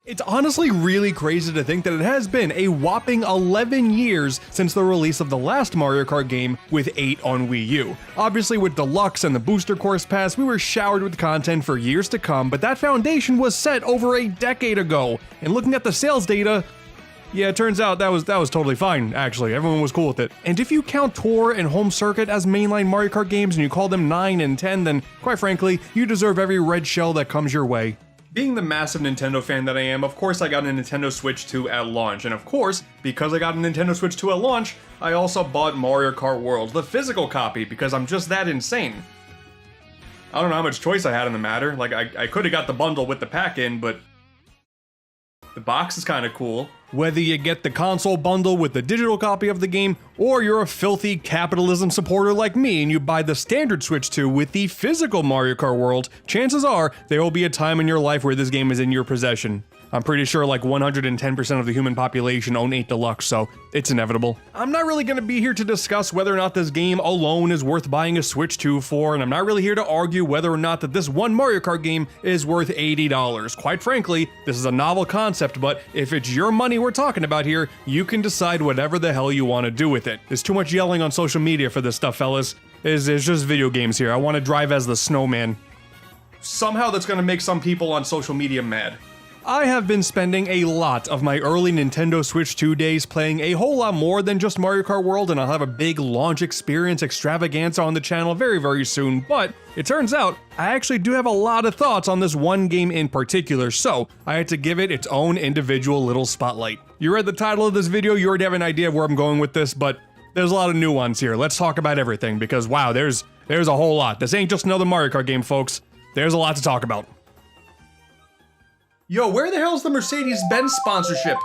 It's honestly really crazy to think that it has been a whopping 11 years since the release of the last Mario Kart game with 8 on Wii U. Obviously with Deluxe and the Booster Course Pass, we were showered with content for years to come, but that foundation was set over a decade ago. And looking at the sales data, yeah, it turns out that was totally fine, actually. Everyone was cool with it. And if you count Tour and Home Circuit as mainline Mario Kart games and you call them 9 and 10, then quite frankly, you deserve every red shell that comes your way. Being the massive Nintendo fan that I am, of course I got a Nintendo Switch 2 at launch, and of course, because I got a Nintendo Switch 2 at launch, I also bought Mario Kart World, the physical copy, because I'm just that insane. I don't know how much choice I had in the matter, like I could have got the bundle with the pack in, but the box is kind of cool. Whether you get the console bundle with the digital copy of the game, or you're a filthy capitalism supporter like me and you buy the standard Switch 2 with the physical Mario Kart World, chances are there will be a time in your life where this game is in your possession. I'm pretty sure like 110% of the human population own 8 Deluxe, so it's inevitable. I'm not really going to be here to discuss whether or not this game alone is worth buying a Switch 2 for, and I'm not really here to argue whether or not that this one Mario Kart game is worth $80. Quite frankly, this is a novel concept, but if it's your money we're talking about here, you can decide whatever the hell you want to do with it. There's too much yelling on social media for this stuff, fellas. It's just video games here. I want to drive as the snowman. Somehow that's going to make some people on social media mad. I have been spending a lot of my early Nintendo Switch 2 days playing a whole lot more than just Mario Kart World, and I'll have a big launch experience extravaganza on the channel very soon, but it turns out I actually do have a lot of thoughts on this one game in particular, so I had to give it its own individual little spotlight. You read the title of this video, you already have an idea of where I'm going with this, but there's a lot of nuance here. Let's talk about everything, because wow, there's a whole lot. This ain't just another Mario Kart game, folks. There's a lot to talk about. Yo, where the hell's the Mercedes-Benz sponsorship?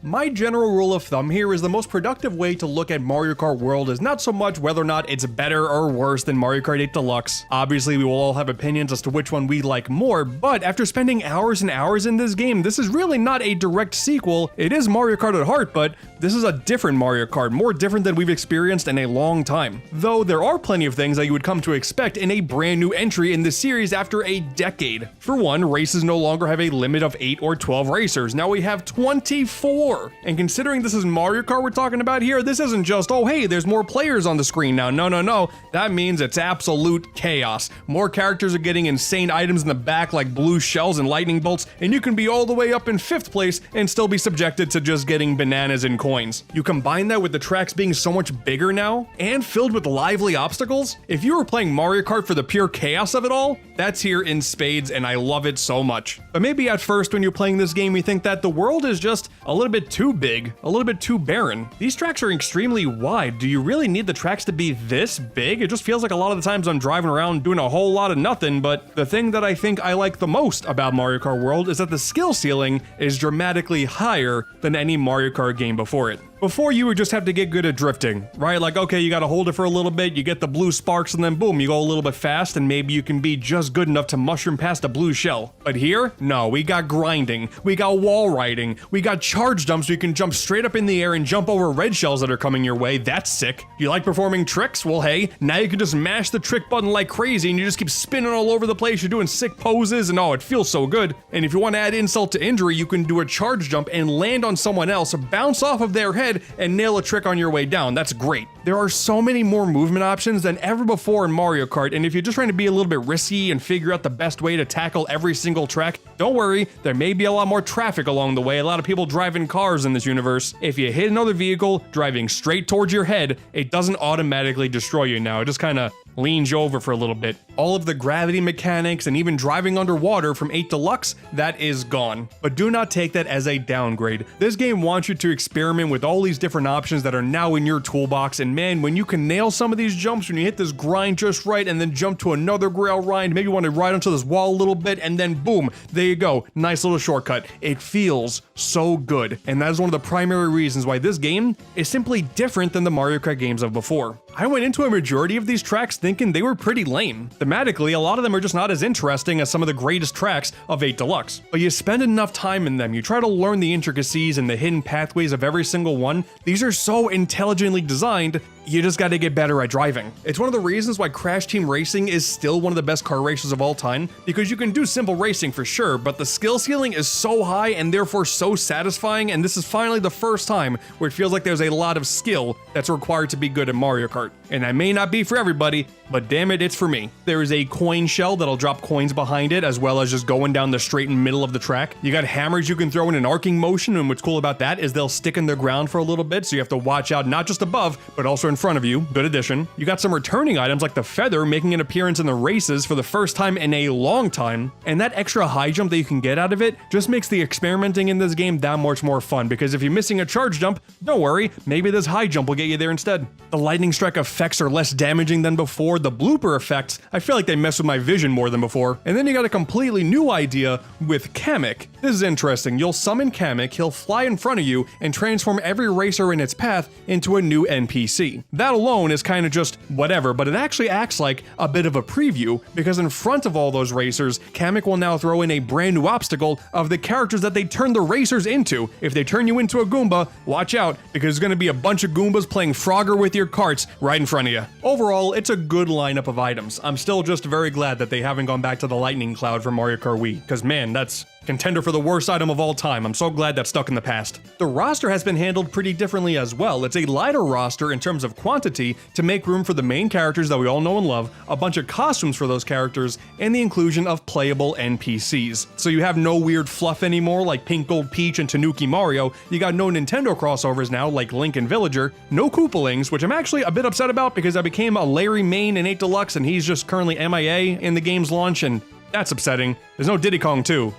My general rule of thumb here is the most productive way to look at Mario Kart World is not so much whether or not it's better or worse than Mario Kart 8 Deluxe. Obviously, we will all have opinions as to which one we like more, but after spending hours and hours in this game, this is really not a direct sequel. It is Mario Kart at heart, but this is a different Mario Kart, more different than we've experienced in a long time. Though there are plenty of things that you would come to expect in a brand new entry in this series after a decade. For one, races no longer have a limit of 8 or 12 racers. Now we have 24. And considering this is Mario Kart we're talking about here, this isn't just, oh hey, there's more players on the screen now. No. That means it's absolute chaos. More characters are getting insane items in the back like blue shells and lightning bolts, and you can be all the way up in 5th place and still be subjected to just getting bananas and coins. You combine that with the tracks being so much bigger now, and filled with lively obstacles. If you were playing Mario Kart for the pure chaos of it all, that's here in spades, and I love it so much. But maybe at first when you're playing this game, you think that the world is just a little bit too big, a little bit too barren. These tracks are extremely wide. Do you really need the tracks to be this big? It just feels like a lot of the times I'm driving around doing a whole lot of nothing, but the thing that I think I like the most about Mario Kart World is that the skill ceiling is dramatically higher than any Mario Kart game before it. Before, you would just have to get good at drifting, right? Like, okay, you gotta hold it for a little bit, you get the blue sparks, and then boom, you go a little bit fast, and maybe you can be just good enough to mushroom past a blue shell. But here, no, we got grinding, we got wall riding, we got charge jumps so you can jump straight up in the air and jump over red shells that are coming your way. That's sick. You like performing tricks? Well, hey, now you can just mash the trick button like crazy, and you just keep spinning all over the place, you're doing sick poses, and oh, it feels so good. And if you want to add insult to injury, you can do a charge jump and land on someone else, bounce off of their head, and nail a trick on your way down. That's great. There are so many more movement options than ever before in Mario Kart, and if you're just trying to be a little bit risky and figure out the best way to tackle every single track, don't worry, there may be a lot more traffic along the way, a lot of people driving cars in this universe. If you hit another vehicle driving straight towards your head, it doesn't automatically destroy you now, it just kinda leans you over for a little bit. All of the gravity mechanics and even driving underwater from 8 Deluxe, that is gone. But do not take that as a downgrade. This game wants you to experiment with all these different options that are now in your toolbox, and man, when you can nail some of these jumps, when you hit this grind just right and then jump to another rail grind, maybe you want to ride onto this wall a little bit, and then boom, there you go, nice little shortcut. It feels so good, and that is one of the primary reasons why this game is simply different than the Mario Kart games of before. I went into a majority of these tracks thinking they were pretty lame. Thematically, a lot of them are just not as interesting as some of the greatest tracks of 8 Deluxe. But you spend enough time in them, you try to learn the intricacies and the hidden pathways of every single one. These are so intelligently designed, You just gotta get better at driving. It's one of the reasons why Crash Team Racing is still one of the best car races of all time, because you can do simple racing for sure, but the skill ceiling is so high and therefore so satisfying, and this is finally the first time where it feels like there's a lot of skill that's required to be good at Mario Kart. And that may not be for everybody, but damn it, it's for me. There is a coin shell that'll drop coins behind it, as well as just going down the straight and middle of the track. You got hammers you can throw in an arcing motion, and what's cool about that is they'll stick in the ground for a little bit, so you have to watch out not just above, but also in front of you. Good addition. You got some returning items like the feather making an appearance in the races for the first time in a long time, and that extra high jump that you can get out of it just makes the experimenting in this game that much more fun, because if you're missing a charge jump, don't worry, maybe this high jump will get you there instead. The lightning strike effects are less damaging than before. The blooper effects, I feel like they mess with my vision more than before. And then you got a completely new idea with Kamek. This is interesting. You'll summon Kamek, he'll fly in front of you and transform every racer in its path into a new NPC. That alone is kind of just whatever, but it actually acts like a bit of a preview, because in front of all those racers, Kamek will now throw in a brand new obstacle of the characters that they turn the racers into. If they turn you into a Goomba, watch out, because there's going to be a bunch of Goombas playing Frogger with your carts right in front of you. Overall, it's a good lineup of items. I'm still just very glad that they haven't gone back to the lightning cloud for Mario Kart Wii, because man, that's contender for the worst item of all time. I'm so glad that's stuck in the past. The roster has been handled pretty differently as well. It's a lighter roster in terms of quantity to make room for the main characters that we all know and love, a bunch of costumes for those characters, and the inclusion of playable NPCs. So you have no weird fluff anymore like Pink Gold Peach and Tanuki Mario. You got no Nintendo crossovers now like Link and Villager, no Koopalings, which I'm actually a bit upset about because I became a Larry main in 8 Deluxe and he's just currently MIA in the game's launch, and that's upsetting. There's no Diddy Kong too.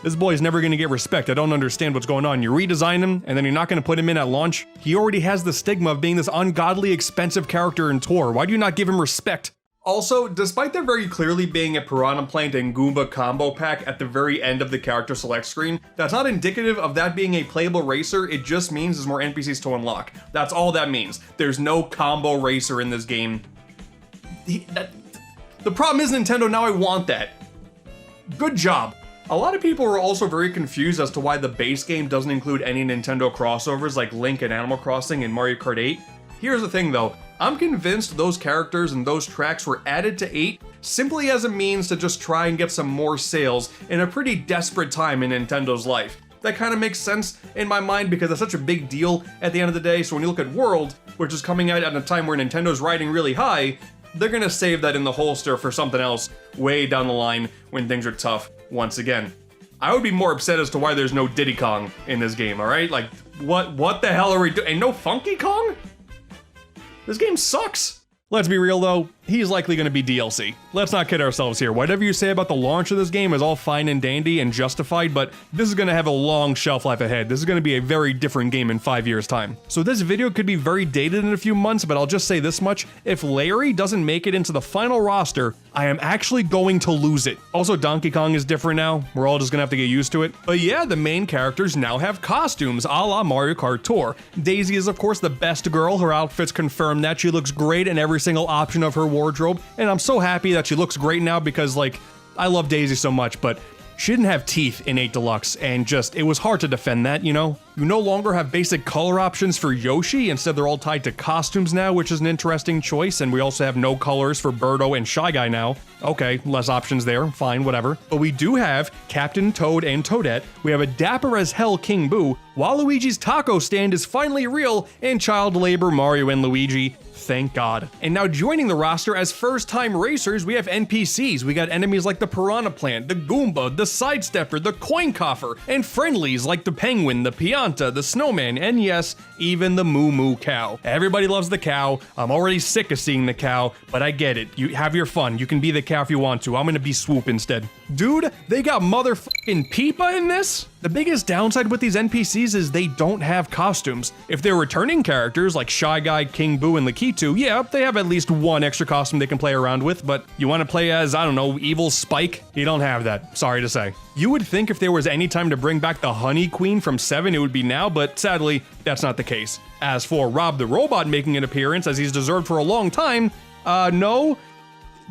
This boy is never going to get respect. I don't understand what's going on. You redesign him, and then you're not going to put him in at launch? He already has the stigma of being this ungodly expensive character in Tour. Why do you not give him respect? Also, despite there very clearly being a Piranha Plant and Goomba combo pack at the very end of the character select screen, that's not indicative of that being a playable racer. It just means there's more NPCs to unlock. That's all that means. There's no combo racer in this game. The problem is Nintendo, now I want that. Good job. A lot of people are also very confused as to why the base game doesn't include any Nintendo crossovers like Link and Animal Crossing and Mario Kart 8. Here's the thing though, I'm convinced those characters and those tracks were added to 8 simply as a means to just try and get some more sales in a pretty desperate time in Nintendo's life. That kind of makes sense in my mind because it's such a big deal at the end of the day, so when you look at World, which is coming out at a time where Nintendo's riding really high, they're gonna save that in the holster for something else way down the line when things are tough once again. I would be more upset as to why there's no Diddy Kong in this game, alright? Like, what the hell are we doing? And no Funky Kong? This game sucks. Let's be real though, he's likely going to be DLC. Let's not kid ourselves here. Whatever you say about the launch of this game is all fine and dandy and justified, but this is going to have a long shelf life ahead. This is going to be a very different game in 5 years' time. So this video could be very dated in a few months, but I'll just say this much. If Larry doesn't make it into the final roster, I am actually going to lose it. Also, Donkey Kong is different now. We're all just going to have to get used to it. But yeah, the main characters now have costumes, a la Mario Kart Tour. Daisy is of course the best girl. Her outfits confirm that. She looks great in every single option of her wardrobe, and I'm so happy that she looks great now because, like, I love Daisy so much, but she didn't have teeth in 8 Deluxe, and just, it was hard to defend that, you know? You no longer have basic color options for Yoshi, instead they're all tied to costumes now, which is an interesting choice, and we also have no colors for Birdo and Shy Guy now. Okay, less options there, fine, whatever. But we do have Captain Toad and Toadette, we have a dapper as hell King Boo, Waluigi's taco stand is finally real, and child labor Mario and Luigi. Thank God. And now joining the roster as first-time racers, we have NPCs. We got enemies like the Piranha Plant, the Goomba, the Sidestepper, the Coin Coffer, and friendlies like the Penguin, the Pianta, the Snowman, and yes, even the Moo Moo Cow. Everybody loves the cow. I'm already sick of seeing the cow, but I get it. You have your fun. You can be the cow if you want to. I'm gonna be Swoop instead. Dude, they got motherfucking Peepa in this? The biggest downside with these NPCs is they don't have costumes. If they're returning characters like Shy Guy, King Boo, and Lakitu, yeah, they have at least one extra costume they can play around with, but you want to play as, I don't know, Evil Spike? You don't have that, sorry to say. You would think if there was any time to bring back the Honey Queen from 7, it would be now, but sadly, that's not the case. As for Rob the Robot making an appearance, as he's deserved for a long time, no.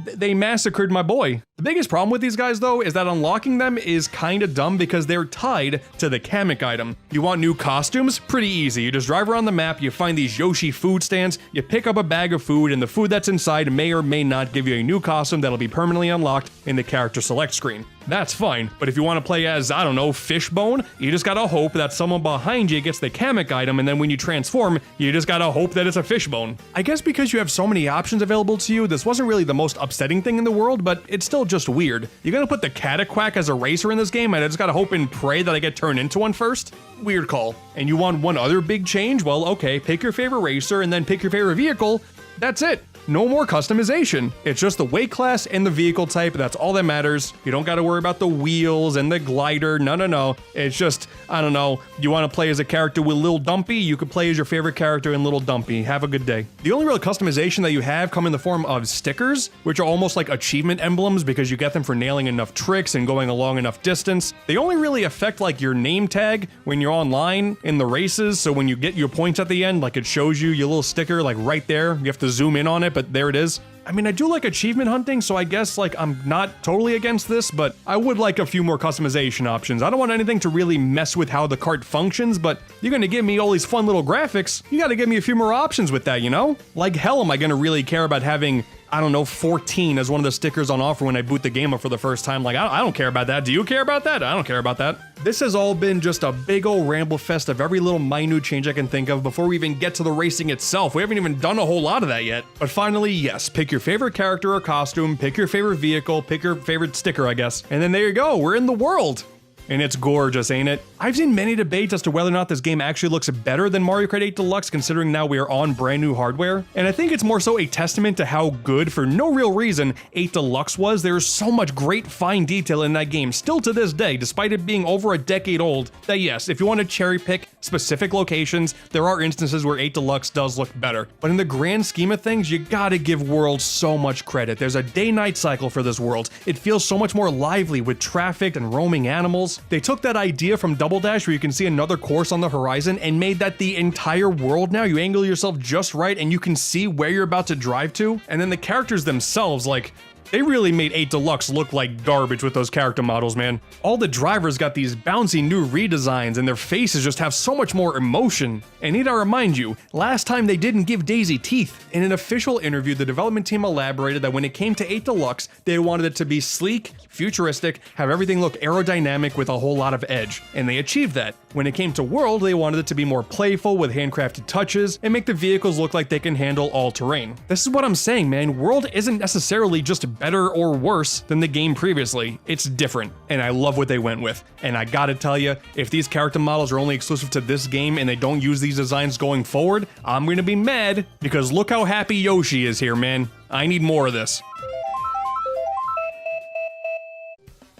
They massacred my boy. The biggest problem with these guys though is that unlocking them is kinda dumb because they're tied to the Kamek item. You want new costumes? Pretty easy. You just drive around the map, you find these Yoshi food stands, you pick up a bag of food, and the food that's inside may or may not give you a new costume that'll be permanently unlocked in the character select screen. That's fine, but if you want to play as, I don't know, Fishbone, you just gotta hope that someone behind you gets the Kamek item, and then when you transform, you just gotta hope that it's a Fishbone. I guess because you have so many options available to you, this wasn't really the most upsetting thing in the world, but it's still just weird. You're gonna put the Cataquack as a racer in this game, and I just gotta hope and pray that I get turned into one first? Weird call. And you want one other big change? Well, okay, pick your favorite racer, and then pick your favorite vehicle. That's it. No more customization. It's just the weight class and the vehicle type. That's all that matters. You don't got to worry about the wheels and the glider. No. It's just, I don't know, you want to play as a character with Lil Dumpy? You could play as your favorite character in Little Dumpy. Have a good day. The only real customization that you have come in the form of stickers, which are almost like achievement emblems because you get them for nailing enough tricks and going a long enough distance. They only really affect like your name tag when you're online in the races. So when you get your points at the end, like it shows you your little sticker like right there. You have to zoom in on it, but there it is. I mean, I do like achievement hunting, so I guess like I'm not totally against this, but I would like a few more customization options. I don't want anything to really mess with how the cart functions, but you're gonna give me all these fun little graphics, you gotta give me a few more options with that, you know? Like hell am I gonna really care about having, I don't know, 14 as one of the stickers on offer when I boot the game up for the first time. Like, I don't care about that. Do you care about that? I don't care about that. This has all been just a big old ramble fest of every little minute change I can think of before we even get to the racing itself. We haven't even done a whole lot of that yet. But finally, yes, pick your favorite character or costume, pick your favorite vehicle, pick your favorite sticker, I guess. And then there you go, we're in the world. And it's gorgeous, ain't it? I've seen many debates as to whether or not this game actually looks better than Mario Kart 8 Deluxe, considering now we are on brand new hardware. And I think it's more so a testament to how good, for no real reason, 8 Deluxe was. There's so much great fine detail in that game, still to this day, despite it being over a decade old, that yes, if you want to cherry pick specific locations, there are instances where 8 Deluxe does look better. But in the grand scheme of things, you gotta give World so much credit. There's a day-night cycle for this world. It feels so much more lively with traffic and roaming animals. They took that idea from Double Dash where you can see another course on the horizon and made that the entire world now. You angle yourself just right and you can see where you're about to drive to. And then the characters themselves, like, they really made 8 Deluxe look like garbage with those character models, man. All the drivers got these bouncy new redesigns and their faces just have so much more emotion. And need I remind you, last time they didn't give Daisy teeth. In an official interview, the development team elaborated that when it came to 8 Deluxe, they wanted it to be sleek, futuristic, have everything look aerodynamic with a whole lot of edge. And they achieved that. When it came to World, they wanted it to be more playful with handcrafted touches and make the vehicles look like they can handle all terrain. This is what I'm saying, man. World isn't necessarily just better or worse than the game previously. It's different, and I love what they went with. And I gotta tell you, if these character models are only exclusive to this game and they don't use these designs going forward, I'm gonna be mad, because look how happy Yoshi is here, man. I need more of this.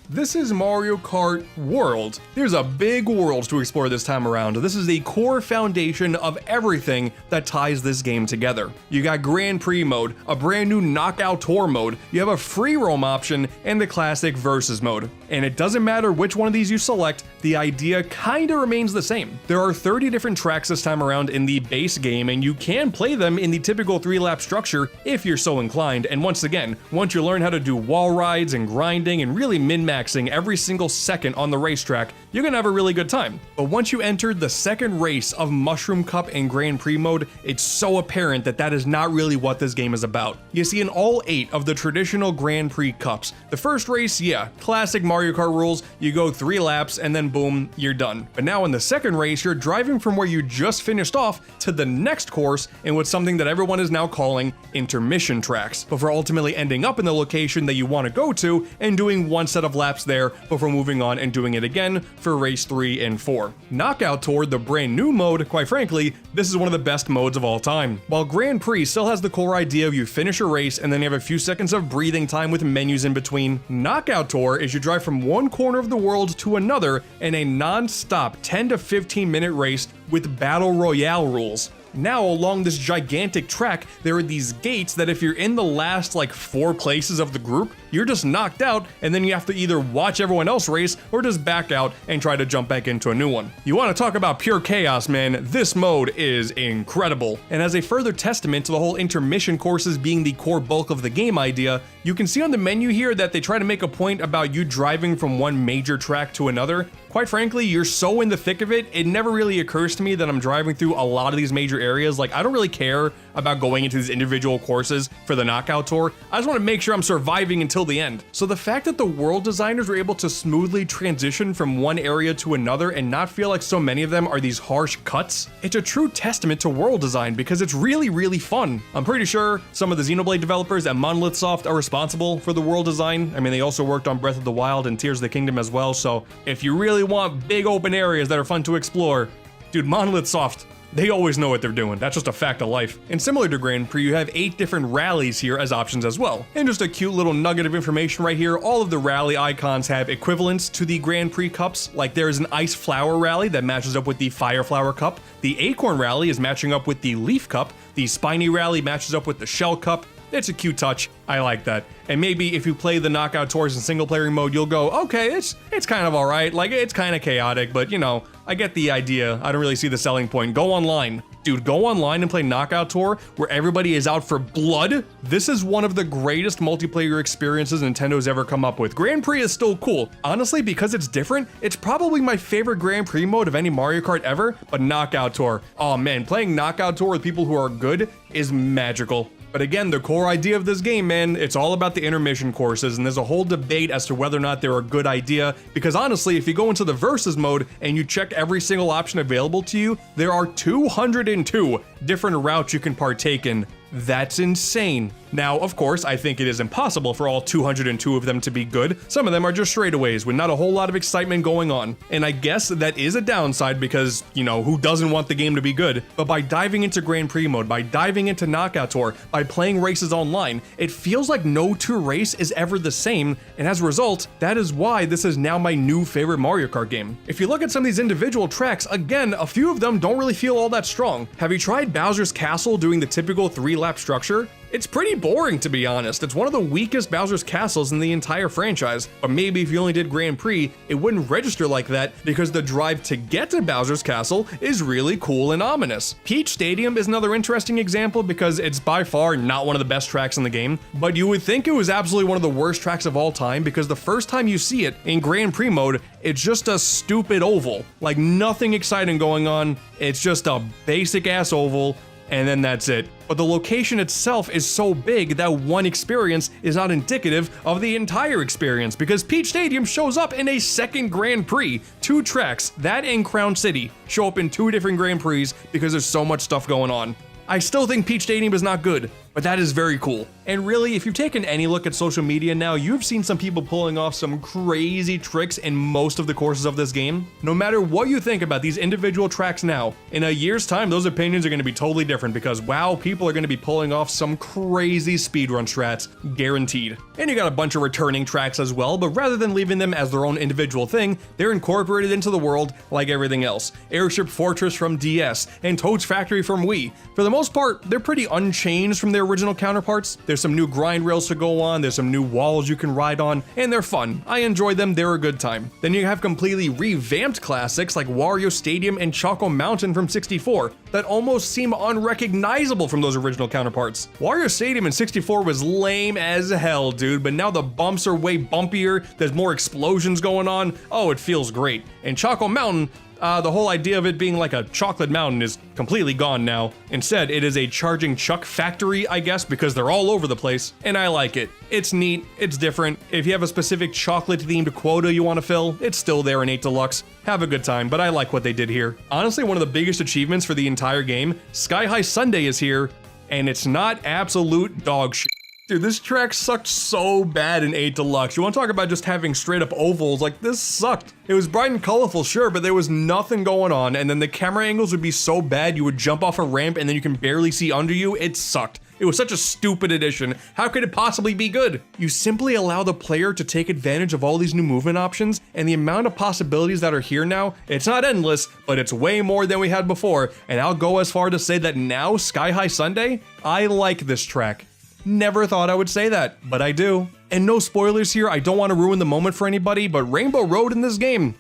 This is Mario Kart World. There's a big world to explore this time around. This is the core foundation of everything that ties this game together. You got Grand Prix mode, a brand new Knockout Tour mode, you have a free roam option, and the classic Versus mode. And it doesn't matter which one of these you select, the idea kinda remains the same. There are 30 different tracks this time around in the base game, and you can play them in the typical 3-lap structure if you're so inclined. And once again, once you learn how to do wall rides and grinding and really min-maxing every single second on the racetrack, you're gonna have a really good time. But once you enter the second race of Mushroom Cup and Grand Prix mode, it's so apparent that that is not really what this game is about. You see, in all 8 of the traditional Grand Prix Cups, the first race, yeah, classic Mario Kart rules, you go 3 laps and then boom, you're done. But now in the second race, you're driving from where you just finished off to the next course in what's something that everyone is now calling intermission tracks, before ultimately ending up in the location that you want to go to and doing one set of laps there before moving on and doing it again for race 3 and 4. Knockout Tour, the brand new mode, quite frankly, this is one of the best modes of all time. While Grand Prix still has the core idea of you finish a race and then you have a few seconds of breathing time with menus in between, Knockout Tour is you drive from one corner of the world to another in a non-stop 10 to 15 minute race with Battle Royale rules. Now along this gigantic track, there are these gates that if you're in the last like 4 places of the group, you're just knocked out, and then you have to either watch everyone else race or just back out and try to jump back into a new one. You want to talk about pure chaos, man, this mode is incredible. And as a further testament to the whole intermission courses being the core bulk of the game idea, you can see on the menu here that they try to make a point about you driving from one major track to another. Quite frankly, you're so in the thick of it, it never really occurs to me that I'm driving through a lot of these major areas. Like, I don't really care about going into these individual courses for the knockout tour. I just want to make sure I'm surviving until the end. So the fact that the world designers were able to smoothly transition from one area to another and not feel like so many of them are these harsh cuts, it's a true testament to world design because it's really, really fun. I'm pretty sure some of the Xenoblade developers at Monolith Soft are responsible for the world design. I mean, they also worked on Breath of the Wild and Tears of the Kingdom as well, so if you really want big open areas that are fun to explore, dude, Monolith Soft, they always know what they're doing. That's just a fact of life. And similar to Grand Prix, you have 8 different rallies here as options as well. And just a cute little nugget of information right here, all of the rally icons have equivalents to the Grand Prix cups. Like there is an Ice Flower rally that matches up with the Fire Flower cup. The Acorn rally is matching up with the Leaf cup. The Spiny rally matches up with the Shell cup. It's a cute touch. I like that. And maybe if you play the knockout tours in single player mode, you'll go, okay, it's kind of all right. Like, it's kind of chaotic, but you know, I get the idea. I don't really see the selling point. Go online. Dude, go online and play Knockout Tour where everybody is out for blood. This is one of the greatest multiplayer experiences Nintendo's ever come up with. Grand Prix is still cool. Honestly, because it's different, it's probably my favorite Grand Prix mode of any Mario Kart ever, but Knockout Tour. Oh man, playing Knockout Tour with people who are good is magical. But again, the core idea of this game, man, it's all about the intermission courses, and there's a whole debate as to whether or not they're a good idea, because honestly, if you go into the versus mode and you check every single option available to you, there are 202 different routes you can partake in. That's insane. Now, of course, I think it is impossible for all 202 of them to be good. Some of them are just straightaways with not a whole lot of excitement going on. And I guess that is a downside because, you know, who doesn't want the game to be good? But by diving into Grand Prix mode, by diving into Knockout Tour, by playing races online, it feels like no 2 race is ever the same. And as a result, that is why this is now my new favorite Mario Kart game. If you look at some of these individual tracks, again, a few of them don't really feel all that strong. Have you tried Bowser's Castle doing the typical 3-lap structure? It's pretty boring, to be honest. It's one of the weakest Bowser's Castles in the entire franchise. But maybe if you only did Grand Prix, it wouldn't register like that because the drive to get to Bowser's Castle is really cool and ominous. Peach Stadium is another interesting example because it's by far not one of the best tracks in the game, but you would think it was absolutely one of the worst tracks of all time because the first time you see it in Grand Prix mode, it's just a stupid oval. Like nothing exciting going on. It's just a basic ass oval. And then that's it. But the location itself is so big that one experience is not indicative of the entire experience because Peach Stadium shows up in a second Grand Prix. 2 tracks, that and Crown City, show up in 2 different Grand Prix because there's so much stuff going on. I still think Peach Stadium is not good, but that is very cool. And really, if you've taken any look at social media now, you've seen some people pulling off some crazy tricks in most of the courses of this game. No matter what you think about these individual tracks now, in a year's time, those opinions are going to be totally different because wow, people are going to be pulling off some crazy speedrun strats, guaranteed. And you got a bunch of returning tracks as well, but rather than leaving them as their own individual thing, they're incorporated into the world like everything else. Airship Fortress from DS and Toad's Factory from Wii. For the most part, they're pretty unchanged from their original counterparts. There's some new grind rails to go on, there's some new walls you can ride on, and they're fun. I enjoy them, they're a good time. Then you have completely revamped classics like Wario Stadium and Choco Mountain from 64 that almost seem unrecognizable from those original counterparts. Wario Stadium in 64 was lame as hell, dude, but now the bumps are way bumpier, there's more explosions going on. Oh, it feels great. And Choco Mountain, the whole idea of it being like a chocolate mountain is completely gone now. Instead, it is a charging chuck factory, I guess, because they're all over the place, and I like it. It's neat, it's different. If you have a specific chocolate-themed quota you want to fill, it's still there in 8 Deluxe. Have a good time, but I like what they did here. Honestly, one of the biggest achievements for the entire game, Sky High Sundae is here, and it's not absolute dog shit. Dude, this track sucked so bad in 8 Deluxe. You want to talk about just having straight up ovals, like this sucked. It was bright and colorful, sure, but there was nothing going on, and then the camera angles would be so bad you would jump off a ramp and then you can barely see under you. It sucked. It was such a stupid addition. How could it possibly be good? You simply allow the player to take advantage of all these new movement options, and the amount of possibilities that are here now, it's not endless, but it's way more than we had before, and I'll go as far to say that now, Sky High Sundae, I like this track. Never thought I would say that, but I do. And no spoilers here, I don't want to ruin the moment for anybody, but Rainbow Road in this game,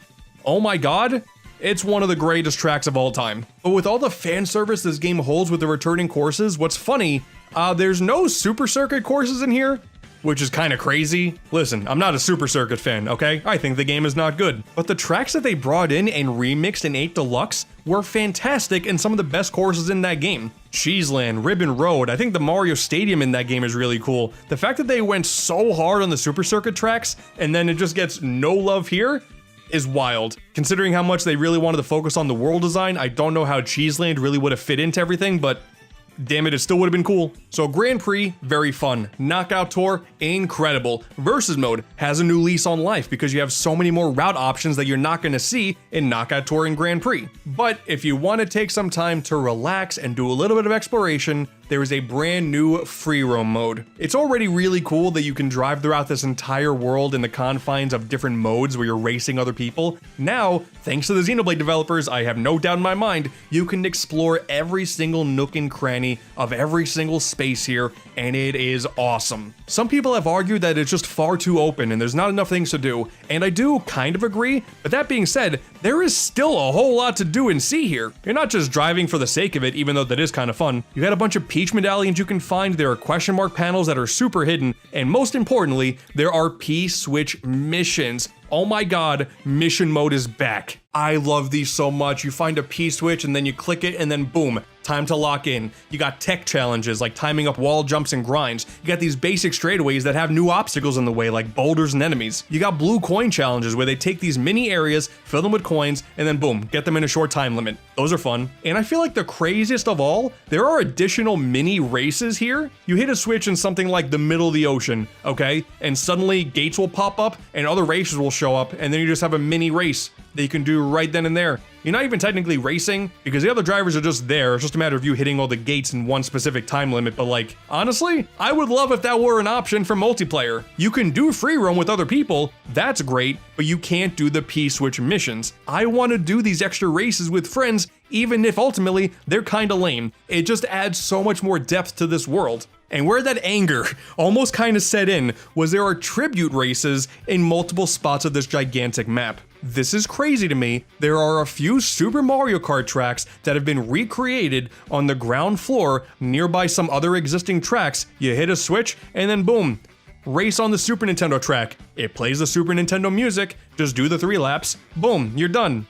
oh my god, it's one of the greatest tracks of all time. But with all the fan service this game holds with the returning courses, what's funny, there's no Super Circuit courses in here, which is kind of crazy. Listen, I'm not a Super Circuit fan, okay? I think the game is not good. But the tracks that they brought in and remixed in 8 Deluxe were fantastic and some of the best courses in that game. Cheeseland, Ribbon Road, I think the Mario Stadium in that game is really cool. The fact that they went so hard on the Super Circuit tracks and then it just gets no love here is wild. Considering how much they really wanted to focus on the world design, I don't know how Cheeseland really would have fit into everything, but damn it, it still would have been cool. So Grand Prix, very fun. Knockout Tour, incredible. Versus Mode has a new lease on life because you have so many more route options that you're not going to see in Knockout Tour and Grand Prix. But if you want to take some time to relax and do a little bit of exploration, there is a brand new free roam mode. It's already really cool that you can drive throughout this entire world in the confines of different modes where you're racing other people. Now, thanks to the Xenoblade developers, I have no doubt in my mind, you can explore every single nook and cranny of every single space here, and it is awesome. Some people have argued that it's just far too open and there's not enough things to do, and I do kind of agree, but that being said, there is still a whole lot to do and see here. You're not just driving for the sake of it, even though that is kind of fun. You got a bunch of Peach medallions you can find, there are question mark panels that are super hidden, and most importantly, there are P-Switch missions. Oh my god, mission mode is back. I love these so much. You find a P-Switch and then you click it and then boom, time to lock in. You got tech challenges like timing up wall jumps and grinds. You got these basic straightaways that have new obstacles in the way like boulders and enemies. You got blue coin challenges where they take these mini areas, fill them with coins, and then boom, get them in a short time limit. Those are fun. And I feel like the craziest of all, there are additional mini races here. You hit a switch in something like the middle of the ocean, okay? And suddenly gates will pop up and other races will show up, and then you just have a mini race that you can do right then and there. You're not even technically racing because the other drivers are just there. It's just a matter of you hitting all the gates in one specific time limit. But like, honestly, I would love if that were an option for multiplayer. You can do free roam with other people, that's great, but you can't do the P-Switch missions. I want to do these extra races with friends, even if ultimately they're kinda lame. It just adds so much more depth to this world. And where that anger almost kind of set in was there are tribute races in multiple spots of this gigantic map. This is crazy to me. There are a few Super Mario Kart tracks that have been recreated on the ground floor nearby some other existing tracks. You hit a switch and then boom, race on the Super Nintendo track. It plays the Super Nintendo music, just do the 3 laps, boom, you're done.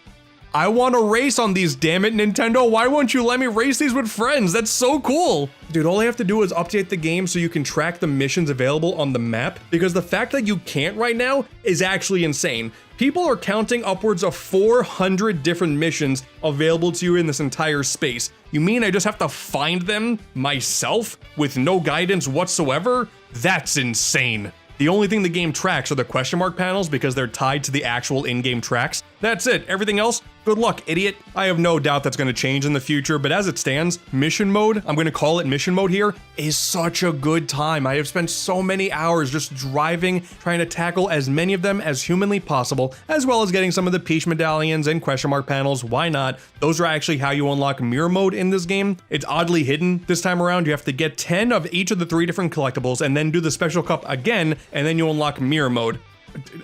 I want to race on these, damn it, Nintendo. Why won't you let me race these with friends? That's so cool. Dude, all I have to do is update the game so you can track the missions available on the map, because the fact that you can't right now is actually insane. People are counting upwards of 400 different missions available to you in this entire space. You mean I just have to find them myself with no guidance whatsoever? That's insane. The only thing the game tracks are the question mark panels because they're tied to the actual in-game tracks. That's it. Everything else, good luck, idiot. I have no doubt that's going to change in the future, but as it stands, mission mode, I'm going to call it mission mode here, is such a good time. I have spent so many hours just driving, trying to tackle as many of them as humanly possible, as well as getting some of the Peach medallions and question mark panels. Why not? Those are actually how you unlock mirror mode in this game. It's oddly hidden this time around. You have to get 10 of each of the 3 different collectibles and then do the special cup again, and then you unlock mirror mode.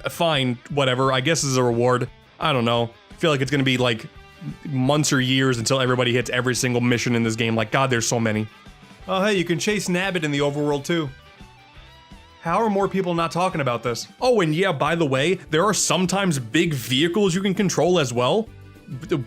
Fine, whatever, I guess this is a reward. I don't know. I feel like it's gonna be like months or years until everybody hits every single mission in this game. Like, God, there's so many. Oh, hey, you can chase Nabbit in the overworld too. How are more people not talking about this? Oh, and yeah, by the way, there are sometimes big vehicles you can control as well.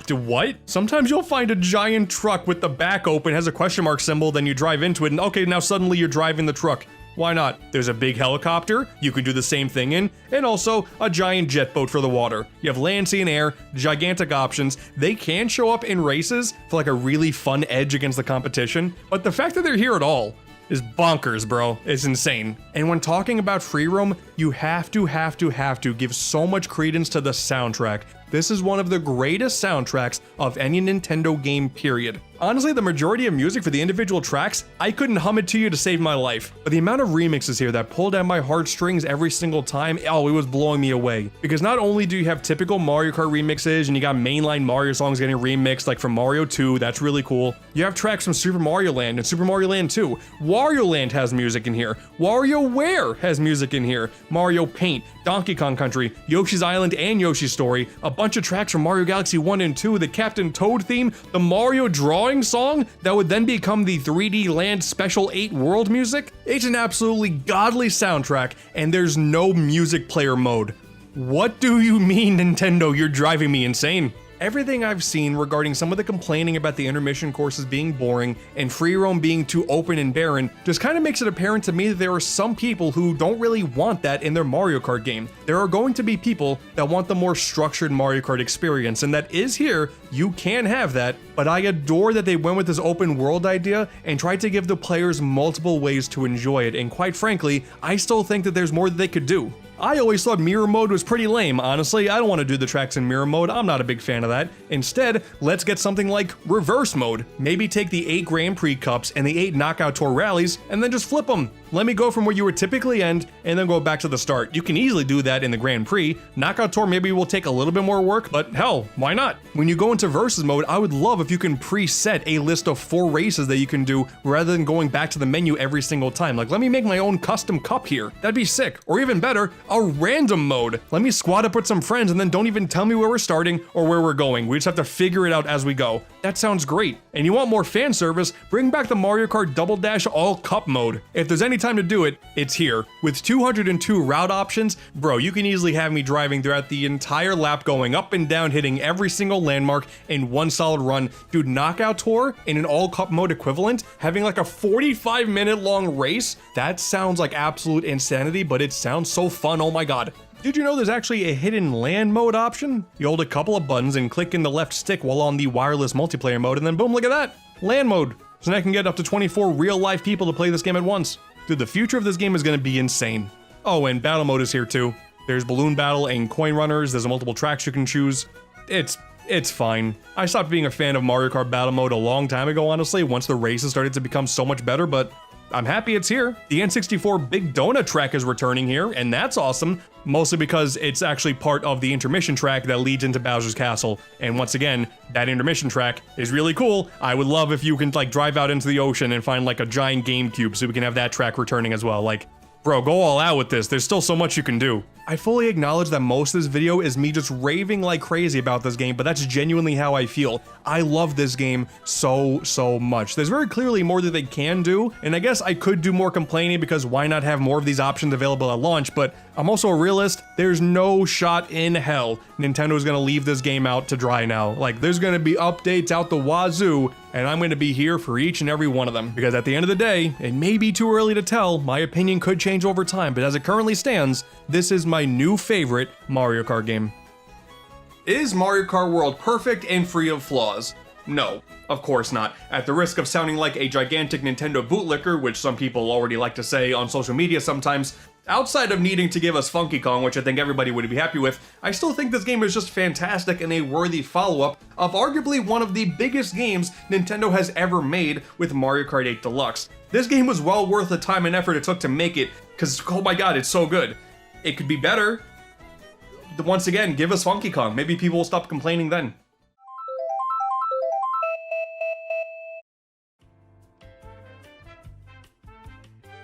What? Sometimes you'll find a giant truck with the back open, has a question mark symbol, then you drive into it, and okay, now suddenly you're driving the truck. Why not? There's a big helicopter you can do the same thing in, and also a giant jet boat for the water. You have land, sea, and air, gigantic options. They can show up in races for like a really fun edge against the competition, but the fact that they're here at all is bonkers, bro. It's insane. And when talking about free roam, you have to give so much credence to the soundtrack. This is one of the greatest soundtracks of any Nintendo game, period. Honestly, the majority of music for the individual tracks, I couldn't hum it to you to save my life. But the amount of remixes here that pulled at my heartstrings every single time, oh, it was blowing me away. Because not only do you have typical Mario Kart remixes, and you got mainline Mario songs getting remixed, like from Mario 2, that's really cool. You have tracks from Super Mario Land and Super Mario Land 2. Wario Land has music in here. WarioWare has music in here. Mario Paint, Donkey Kong Country, Yoshi's Island and Yoshi's Story, a bunch of tracks from Mario Galaxy 1 and 2, the Captain Toad theme, the Mario Drawing song that would then become the 3D Land Special 8 world music. It's an absolutely godly soundtrack, and there's no music player mode. What do you mean, Nintendo? You're driving me insane. Everything I've seen regarding some of the complaining about the intermission courses being boring and free roam being too open and barren just kind of makes it apparent to me that there are some people who don't really want that in their Mario Kart game. There are going to be people that want the more structured Mario Kart experience, and that is here. You can have that, but I adore that they went with this open world idea and tried to give the players multiple ways to enjoy it, and quite frankly, I still think that there's more that they could do. I always thought mirror mode was pretty lame, honestly. I don't want to do the tracks in mirror mode, I'm not a big fan of that. Instead, let's get something like reverse mode. Maybe take the 8 Grand Prix Cups and the 8 Knockout Tour rallies and then just flip them. Let me go from where you would typically end and then go back to the start. You can easily do that in the Grand Prix. Knockout Tour maybe will take a little bit more work, but hell, why not? When you go into versus mode, I would love if you can preset a list of 4 races that you can do rather than going back to the menu every single time. Like, let me make my own custom cup here. That'd be sick. Or even better, a random mode. Let me squad up with some friends and then don't even tell me where we're starting or where we're going. We just have to figure it out as we go. That sounds great. And you want more fan service? Bring back the Mario Kart Double Dash All Cup mode. If there's any time to do it, it's here. With 202 route options, bro, you can easily have me driving throughout the entire lap, going up and down, hitting every single landmark in one solid run. Dude, Knockout Tour in an all cup mode equivalent, having like a 45-minute long race, that sounds like absolute insanity, but it sounds so fun, oh my god. Did you know there's actually a hidden LAN mode option? You hold a couple of buttons and click in the left stick while on the wireless multiplayer mode, and then boom, look at that, LAN mode. So now I can get up to 24 real life people to play this game at once. Dude, the future of this game is gonna be insane. Oh, and battle mode is here too. There's balloon battle and coin runners, there's multiple tracks you can choose. It's fine. I stopped being a fan of Mario Kart battle mode a long time ago, honestly, once the races started to become so much better, but I'm happy it's here. The N64 Big Donut track is returning here, and that's awesome, mostly because it's actually part of the intermission track that leads into Bowser's Castle. And once again, that intermission track is really cool. I would love if you can like drive out into the ocean and find like a giant GameCube so we can have that track returning as well. Like, bro, go all out with this. There's still so much you can do. I fully acknowledge that most of this video is me just raving like crazy about this game, but that's genuinely how I feel. I love this game so much. There's very clearly more that they can do, and I guess I could do more complaining because why not have more of these options available at launch, but I'm also a realist. There's no shot in hell Nintendo's gonna leave this game out to dry now. Like, there's gonna be updates out the wazoo, and I'm gonna be here for each and every one of them. Because at the end of the day, it may be too early to tell, my opinion could change over time, but as it currently stands, this is my new favorite Mario Kart game. Is Mario Kart World perfect and free of flaws? No, of course not. At the risk of sounding like a gigantic Nintendo bootlicker, which some people already like to say on social media sometimes, outside of needing to give us Funky Kong, which I think everybody would be happy with, I still think this game is just fantastic and a worthy follow-up of arguably one of the biggest games Nintendo has ever made with Mario Kart 8 Deluxe. This game was well worth the time and effort it took to make it, because oh my god, it's so good. It could be better. Once again, give us Funky Kong. Maybe people will stop complaining then.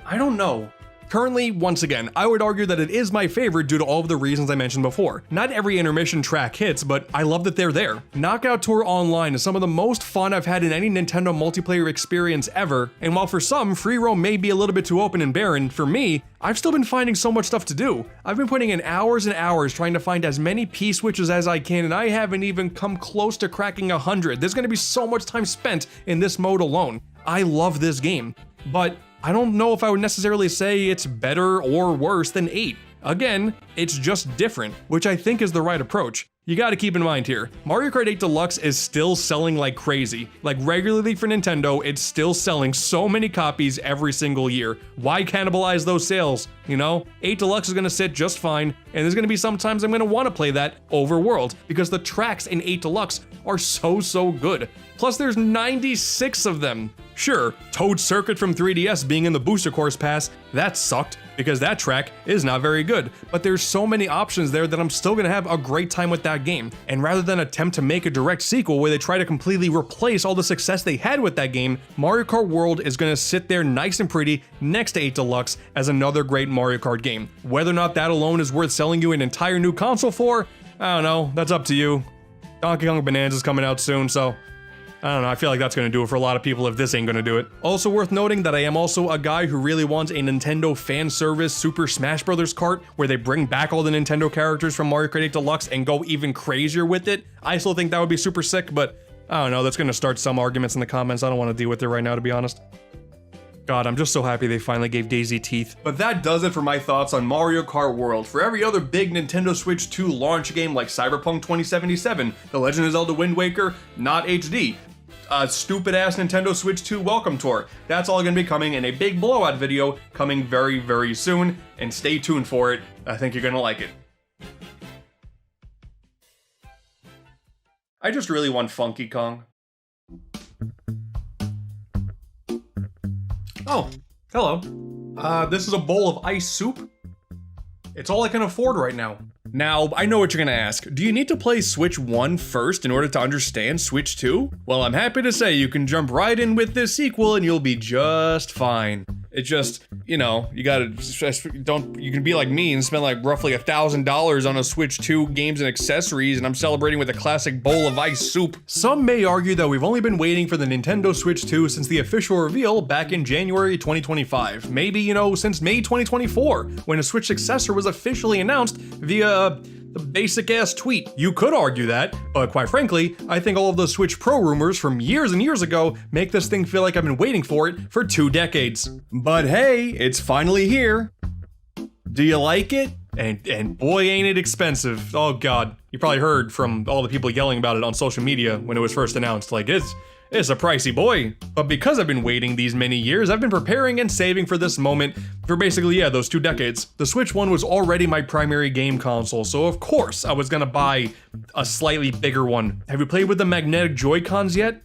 I don't know. Currently, once again, I would argue that it is my favorite due to all of the reasons I mentioned before. Not every intermission track hits, but I love that they're there. Knockout Tour Online is some of the most fun I've had in any Nintendo multiplayer experience ever, and while for some, free roam may be a little bit too open and barren, for me, I've still been finding so much stuff to do. I've been putting in hours and hours trying to find as many P-switches as I can, and I haven't even come close to cracking 100. There's gonna be so much time spent in this mode alone. I love this game, but I don't know if I would necessarily say it's better or worse than 8. Again, it's just different, which I think is the right approach. You gotta keep in mind here, Mario Kart 8 Deluxe is still selling like crazy. Like regularly for Nintendo, it's still selling so many copies every single year. Why cannibalize those sales? You know, 8 Deluxe is gonna sit just fine, and there's gonna be sometimes I'm gonna wanna play that over World, because the tracks in 8 Deluxe are so good. Plus there's 96 of them. Sure, Toad Circuit from 3DS being in the Booster Course Pass, that sucked, because that track is not very good. But there's so many options there that I'm still gonna have a great time with that game. And rather than attempt to make a direct sequel where they try to completely replace all the success they had with that game, Mario Kart World is gonna sit there nice and pretty next to 8 Deluxe as another great Mario Kart game. Whether or not that alone is worth selling you an entire new console for, I don't know, that's up to you. Donkey Kong Bananza is coming out soon, so I don't know, I feel like that's gonna do it for a lot of people if this ain't gonna do it. Also worth noting that I am also a guy who really wants a Nintendo fan service Super Smash Bros. Kart where they bring back all the Nintendo characters from Mario Kart 8 Deluxe and go even crazier with it. I still think that would be super sick, but I don't know, that's gonna start some arguments in the comments. I don't want to deal with it right now, to be honest. God, I'm just so happy they finally gave Daisy teeth. But that does it for my thoughts on Mario Kart World. For every other big Nintendo Switch 2 launch game like Cyberpunk 2077, The Legend of Zelda Wind Waker, not HD, a stupid-ass Nintendo Switch 2 welcome tour. That's all gonna be coming in a big blowout video coming very soon, and stay tuned for it. I think you're gonna like it. I just really want Funky Kong. Oh, hello. This is a bowl of ice soup. It's all I can afford right now. Now, I know what you're gonna ask. Do you need to play Switch 1 first in order to understand Switch 2? Well, I'm happy to say you can jump right in with this sequel and you'll be just fine. It just, you know, you can be like me and spend like roughly $1,000 on a Switch 2 games and accessories, and I'm celebrating with a classic bowl of ice soup. Some may argue that we've only been waiting for the Nintendo Switch 2 since the official reveal back in January 2025. Maybe, you know, since May 2024, when a Switch successor was officially announced via the basic ass tweet. You could argue that, but quite frankly, I think all of those Switch Pro rumors from years and years ago make this thing feel like I've been waiting for it for 2 decades. But hey, it's finally here. Do you like it? And boy ain't it expensive. Oh god, you probably heard from all the people yelling about it on social media when it was first announced, like it's a pricey boy. But because I've been waiting these many years, I've been preparing and saving for this moment for basically, yeah, those 2 decades. The Switch 1 was already my primary game console, so of course I was gonna buy a slightly bigger one. Have you played with the magnetic Joy-Cons yet?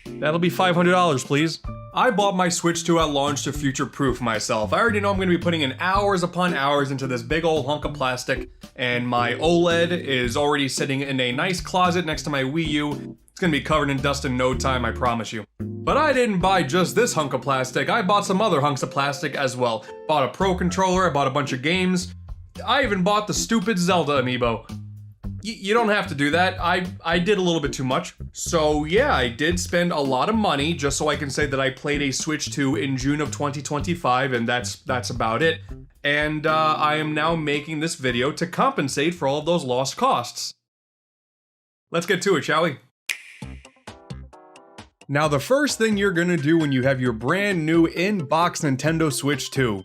That'll be $500, please. I bought my Switch 2 at launch to future-proof myself. I already know I'm gonna be putting in hours upon hours into this big old hunk of plastic, and my OLED is already sitting in a nice closet next to my Wii U. It's gonna be covered in dust in no time, I promise you. But I didn't buy just this hunk of plastic, I bought some other hunks of plastic as well. Bought a Pro controller, I bought a bunch of games. I even bought the stupid Zelda amiibo. You don't have to do that, I did a little bit too much. So yeah, I did spend a lot of money just so I can say that I played a Switch 2 in June of 2025, and that's about it. And I am now making this video to compensate for all of those lost costs. Let's get to it, shall we? Now, the first thing you're gonna do when you have your brand new in-box Nintendo Switch 2,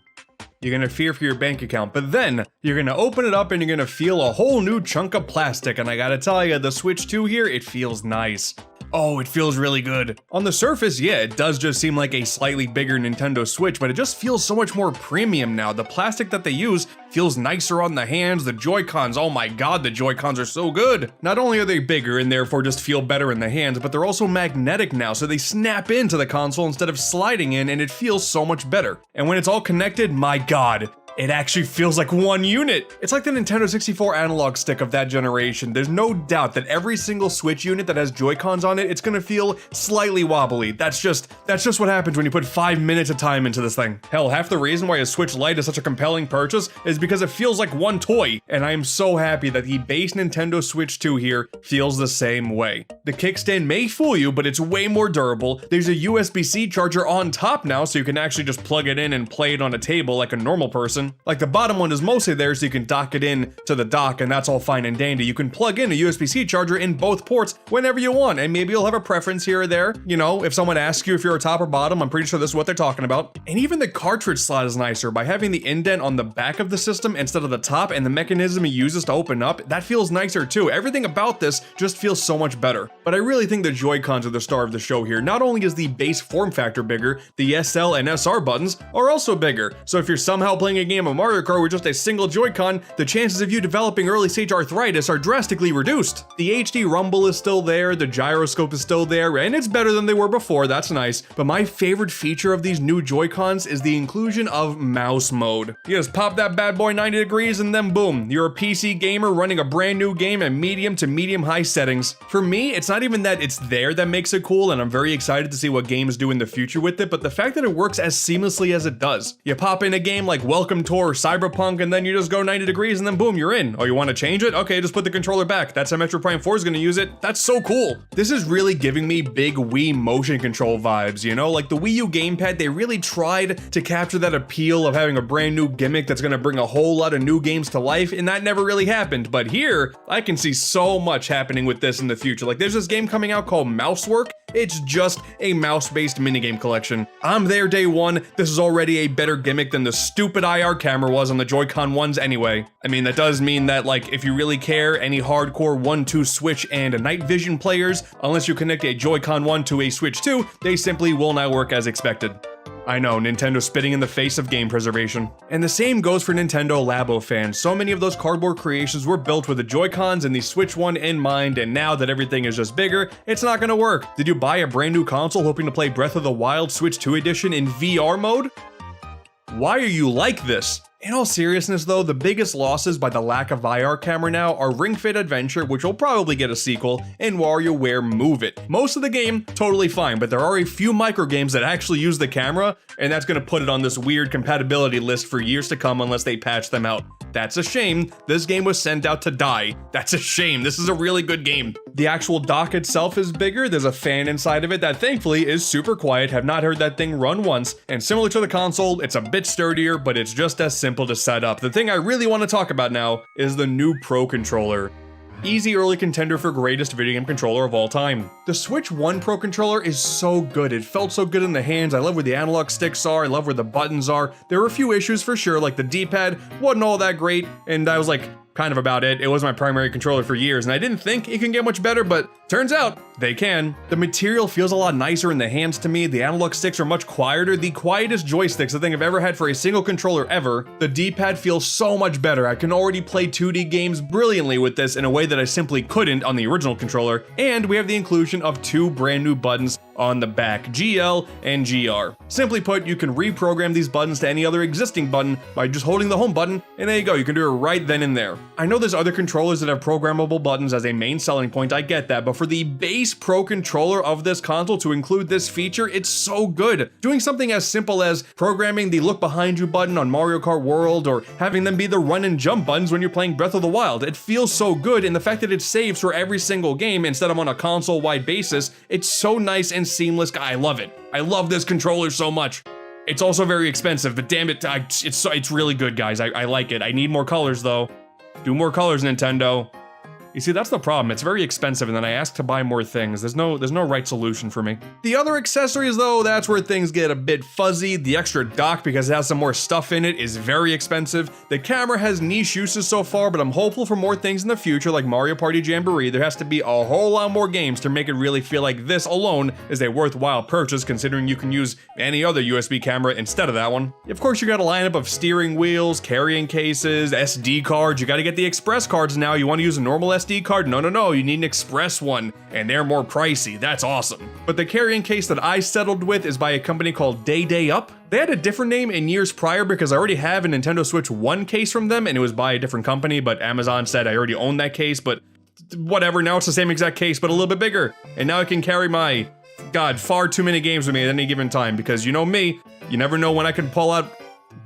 you're gonna fear for your bank account, but then you're gonna open it up and you're gonna feel a whole new chunk of plastic, and I gotta tell you, the Switch 2 here, it feels nice. Oh, it feels really good. On the surface, yeah, it does just seem like a slightly bigger Nintendo Switch, but it just feels so much more premium now. The plastic that they use feels nicer on the hands. The Joy-Cons, oh my god, the Joy-Cons are so good. Not only are they bigger and therefore just feel better in the hands, but they're also magnetic now, so they snap into the console instead of sliding in, and it feels so much better. And when it's all connected, my god, it actually feels like one unit. It's like the Nintendo 64 analog stick of that generation. There's no doubt that every single Switch unit that has Joy-Cons on it, it's gonna feel slightly wobbly. That's just what happens when you put 5 minutes of time into this thing. Hell, half the reason why a Switch Lite is such a compelling purchase is because it feels like one toy. And I am so happy that the base Nintendo Switch 2 here feels the same way. The kickstand may fool you, but it's way more durable. There's a USB-C charger on top now, so you can actually just plug it in and play it on a table like a normal person. comparison. Like the bottom one is mostly there so you can dock it in to the dock, and that's all fine and dandy. You can plug in a USB-C charger in both ports whenever you want, and maybe you'll have a preference here or there. You know, if someone asks you if you're a top or bottom, I'm pretty sure this is what they're talking about. And even the cartridge slot is nicer by having the indent on the back of the system instead of the top, and the mechanism it uses to open up, that feels nicer too. Everything about this just feels so much better. But I really think the Joy-Cons are the star of the show here. Not only is the base form factor bigger, the SL and SR buttons are also bigger. So if you're somehow playing a game of Mario Kart with just a single Joy-Con, the chances of you developing early stage arthritis are drastically reduced. The HD rumble is still there, the gyroscope is still there, and it's better than they were before, that's nice. But my favorite feature of these new Joy-Cons is the inclusion of mouse mode. You just pop that bad boy 90 degrees and then boom, you're a PC gamer running a brand new game at medium to medium high settings. For me, it's not even that it's there that makes it cool, and I'm very excited to see what games do in the future with it, but the fact that it works as seamlessly as it does. You pop in a game like Welcome to or Cyberpunk, and then you just go 90 degrees and then boom, you're in. Oh, you want to change it? Okay, just put the controller back. That's how Metro Prime 4 is going to use it. That's so cool. This is really giving me big Wii motion control vibes, you know? Like the Wii U gamepad, they really tried to capture that appeal of having a brand new gimmick that's going to bring a whole lot of new games to life, and that never really happened. But here, I can see so much happening with this in the future. Like there's this game coming out called Mousework. It's just a mouse-based minigame collection. I'm there day one. This is already a better gimmick than the stupid IR camera was on the Joy-Con ones anyway. I mean, that does mean that, like, if you really care, any hardcore 1-2 Switch and night vision players, unless you connect a Joy-Con 1 to a Switch 2, they simply will not work as expected. I know, Nintendo spitting in the face of game preservation. And the same goes for Nintendo Labo fans. So many of those cardboard creations were built with the Joy-Cons and the Switch 1 in mind, and now that everything is just bigger, it's not gonna work. Did you buy a brand new console hoping to play Breath of the Wild Switch 2 edition in VR mode? Why are you like this? In all seriousness though, the biggest losses by the lack of IR camera now are Ring Fit Adventure, which will probably get a sequel, and WarioWare Move It. Most of the game, totally fine, but there are a few micro games that actually use the camera, and that's gonna put it on this weird compatibility list for years to come unless they patch them out. That's a shame. This game was sent out to die. That's a shame. This is a really good game. The actual dock itself is bigger. There's a fan inside of it that thankfully is super quiet. Have not heard that thing run once. And similar to the console, it's a bit sturdier, but it's just as simple to set up. The thing I really want to talk about now is the new Pro Controller. Easy early contender for greatest video game controller of all time. The Switch 1 Pro Controller is so good. It felt so good in the hands. I love where the analog sticks are. I love where the buttons are. There were a few issues for sure, like the D-pad wasn't all that great, and I was like, kind of about it. It was my primary controller for years, and I didn't think it can get much better, but turns out they can. The material feels a lot nicer in the hands to me. The analog sticks are much quieter. The quietest joysticks I think I've ever had for a single controller ever. The D-pad feels so much better. I can already play 2D games brilliantly with this in a way that I simply couldn't on the original controller, and we have the inclusion of two brand new buttons on the back, GL and GR. Simply put, you can reprogram these buttons to any other existing button by just holding the home button, and there you go, you can do it right then and there. I know there's other controllers that have programmable buttons as a main selling point, I get that, but for the base Pro Controller of this console to include this feature, it's so good. Doing something as simple as programming the look behind you button on Mario Kart World, or having them be the run and jump buttons when you're playing Breath of the Wild, it feels so good, and the fact that it saves for every single game instead of on a console-wide basis, it's so nice and seamless. I love it. I love this controller so much. It's also very expensive, but damn it, it's really good, guys. I like it. I need more colors, though. Do more colors, Nintendo. You see, that's the problem. It's very expensive, and then I ask to buy more things. There's no right solution for me. The other accessories, though, that's where things get a bit fuzzy. The extra dock, because it has some more stuff in it, is very expensive. The camera has niche uses so far, but I'm hopeful for more things in the future, like Mario Party Jamboree. There has to be a whole lot more games to make it really feel like this alone is a worthwhile purchase, considering you can use any other USB camera instead of that one. Of course, you got a lineup of steering wheels, carrying cases, SD cards. You got to get the express cards now. You want to use a normal SD card? No, you need an express one, and they're more pricey. That's awesome. But the carrying case that I settled with is by a company called Day Up. They had a different name in years prior because I already have a Nintendo Switch 1 case from them, and it was by a different company, but Amazon said I already own that case, but whatever, now it's the same exact case, but a little bit bigger. And now I can carry my, God, far too many games with me at any given time, because you know me, you never know when I can pull out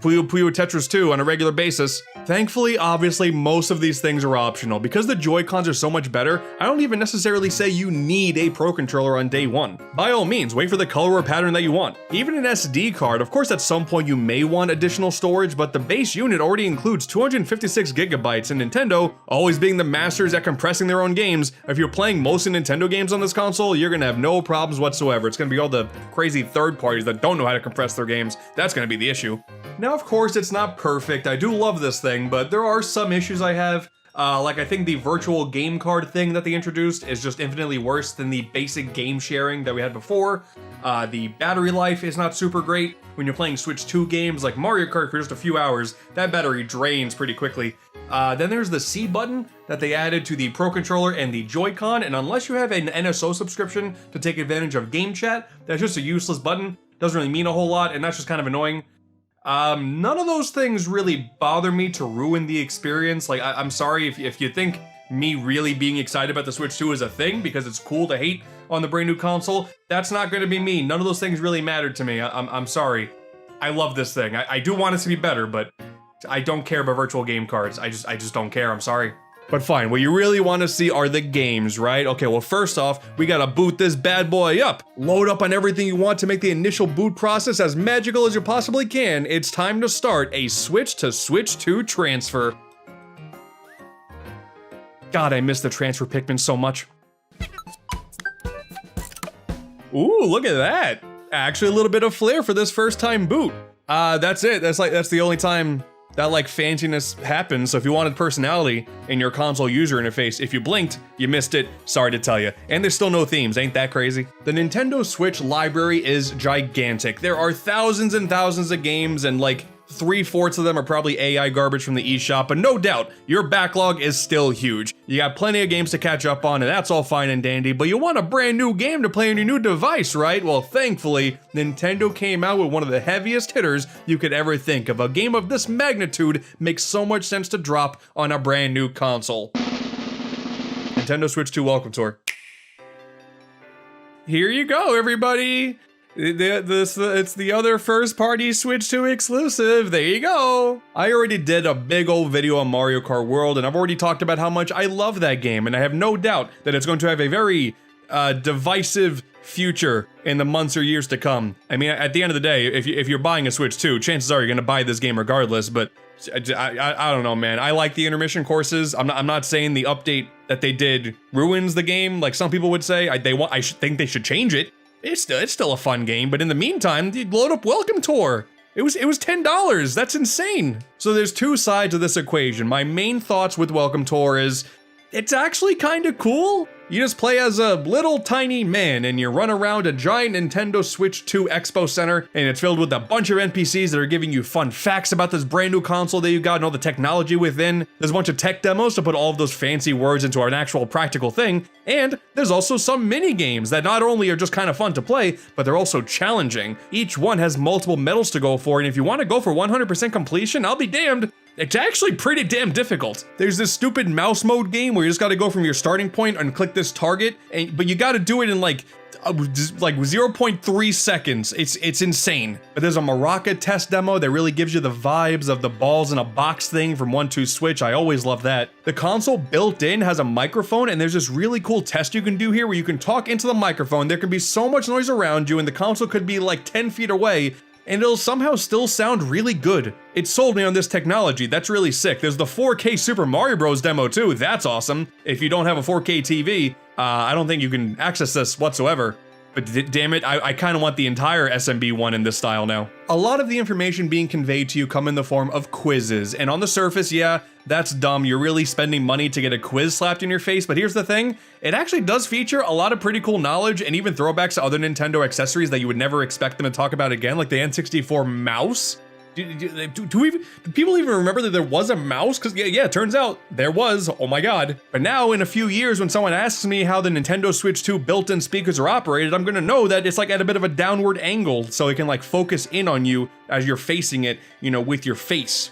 Puyo Puyo Tetris 2 on a regular basis. Thankfully, obviously, most of these things are optional. Because the Joy-Cons are so much better, I don't even necessarily say you need a Pro Controller on day one. By all means, wait for the color or pattern that you want. Even an SD card, of course at some point you may want additional storage, but the base unit already includes 256 gigabytes, and Nintendo, always being the masters at compressing their own games, if you're playing most of Nintendo games on this console, you're gonna have no problems whatsoever. It's gonna be all the crazy third parties that don't know how to compress their games. That's gonna be the issue. Now, of course, it's not perfect. I do love this thing, but there are some issues I have. Like I think the virtual game card thing that they introduced is just infinitely worse than the basic game sharing that we had before. The battery life is not super great. When you're playing Switch 2 games like Mario Kart for just a few hours, that battery drains pretty quickly. Then there's the C button that they added to the Pro Controller and the Joy-Con, and unless you have an NSO subscription to take advantage of game chat, that's just a useless button. Doesn't really mean a whole lot, and that's just kind of annoying. None of those things really bother me to ruin the experience. Like, I'm sorry if you think me really being excited about the Switch 2 is a thing because it's cool to hate on the brand new console. That's not going to be me. None of those things really mattered to me. I'm sorry. I love this thing. I do want it to be better, but I don't care about virtual game cards. I just don't care. I'm sorry. But fine, what you really want to see are the games, right? Okay, well first off, we gotta boot this bad boy up. Load up on everything you want to make the initial boot process as magical as you possibly can. It's time to start a Switch to Switch 2 transfer. God, I miss the transfer Pikmin so much. Ooh, look at that. Actually a little bit of flair for this first time boot. That's it. That's the only time that like fanciness happens. So if you wanted personality in your console user interface, if you blinked, you missed it. Sorry to tell you. And there's still no themes, ain't that crazy? The Nintendo Switch library is gigantic. There are thousands and thousands of games, and like 3/4 of them are probably AI garbage from the eShop, but no doubt, your backlog is still huge. You got plenty of games to catch up on, and that's all fine and dandy, but you want a brand new game to play on your new device, right? Well, thankfully, Nintendo came out with one of the heaviest hitters you could ever think of. A game of this magnitude makes so much sense to drop on a brand new console. Nintendo Switch 2 Welcome Tour. Here you go, everybody! It's the other first-party Switch 2 exclusive. There you go. I already did a big old video on Mario Kart World, and I've already talked about how much I love that game, and I have no doubt that it's going to have a very divisive future in the months or years to come. I mean, at the end of the day, if you're buying a Switch 2, chances are you're going to buy this game regardless, but I don't know, man. I like the intermission courses. I'm not saying the update that they did ruins the game, like some people would say. I think they should change it. It's still a fun game, but in the meantime, you load up Welcome Tour. It was $10. That's insane. So there's two sides of this equation. My main thoughts with Welcome Tour is it's actually kind of cool. You just play as a little tiny man and you run around a giant Nintendo Switch 2 Expo Center, and it's filled with a bunch of NPCs that are giving you fun facts about this brand new console that you got and all the technology within. There's a bunch of tech demos to put all of those fancy words into an actual practical thing, and there's also some mini games that not only are just kind of fun to play, but they're also challenging. Each one has multiple medals to go for, and if you want to go for 100% completion, I'll be damned. It's actually pretty damn difficult. There's this stupid mouse mode game where you just gotta go from your starting point and click this target, but you gotta do it in like 0.3 seconds. It's insane. But there's a Maraca test demo that really gives you the vibes of the balls in a box thing from 1-2 Switch. I always love that. The console built in has a microphone, and there's this really cool test you can do here where you can talk into the microphone. There can be so much noise around you, and the console could be like 10 feet away, and it'll somehow still sound really good. It sold me on this technology. That's really sick. There's the 4K Super Mario Bros. Demo too. That's awesome. If you don't have a 4K TV, I don't think you can access this whatsoever. But damn it, I kind of want the entire SMB one in this style now. A lot of the information being conveyed to you come in the form of quizzes, and on the surface, yeah, that's dumb. You're really spending money to get a quiz slapped in your face, but here's the thing. It actually does feature a lot of pretty cool knowledge and even throwbacks to other Nintendo accessories that you would never expect them to talk about again, like the N64 mouse. Do people even remember that there was a mouse? Because yeah, it turns out there was, oh my god. But now in a few years when someone asks me how the Nintendo Switch 2 built-in speakers are operated, I'm gonna know that it's like at a bit of a downward angle so it can like focus in on you as you're facing it, you know, with your face.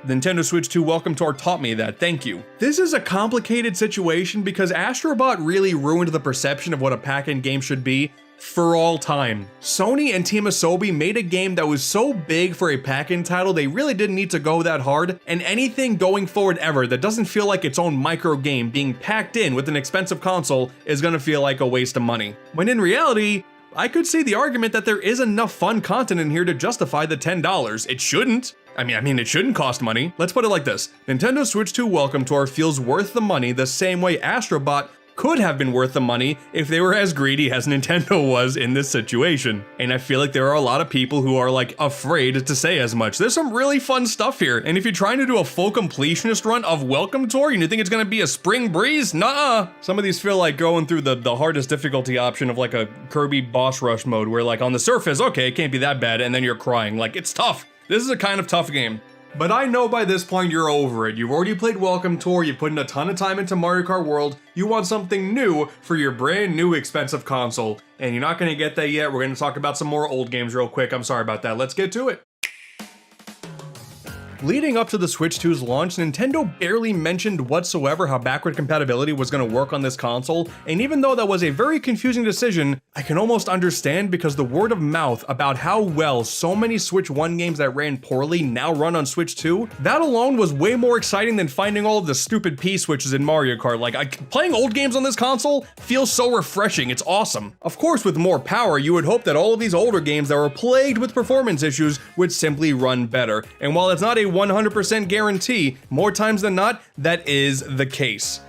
The Nintendo Switch 2 Welcome Tour taught me that, thank you. This is a complicated situation because Astrobot really ruined the perception of what a pack-in game should be. for all time. Sony and Team Asobi made a game that was so big for a pack-in title they really didn't need to go that hard, and anything going forward ever that doesn't feel like its own micro game being packed in with an expensive console is gonna feel like a waste of money. When in reality, I could see the argument that there is enough fun content in here to justify the $10. It shouldn't. I mean, it shouldn't cost money. Let's put it like this. Nintendo Switch 2 Welcome Tour feels worth the money the same way Astro Bot could have been worth the money if they were as greedy as Nintendo was in this situation. And I feel like there are a lot of people who are like afraid to say as much. There's some really fun stuff here. And if you're trying to do a full completionist run of Welcome Tour and you think it's gonna be a spring breeze, nuh-uh. Some of these feel like going through the hardest difficulty option of like a Kirby boss rush mode where like on the surface, okay, it can't be that bad, and then you're crying. Like, it's tough. This is a kind of tough game. But I know by this point you're over it. You've already played Welcome Tour, you've put in a ton of time into Mario Kart World, you want something new for your brand new expensive console. And you're not gonna get that yet. We're gonna talk about some more old games real quick. I'm sorry about that. Let's get to it. Leading up to the Switch 2's launch, Nintendo barely mentioned whatsoever how backward compatibility was going to work on this console, and even though that was a very confusing decision, I can almost understand because the word of mouth about how well so many Switch 1 games that ran poorly now run on Switch 2, that alone was way more exciting than finding all of the stupid P-switches in Mario Kart. Like, playing old games on this console feels so refreshing, it's awesome. Of course, with more power, you would hope that all of these older games that were plagued with performance issues would simply run better, and while it's not a 100% guarantee, more times than not, that is the case.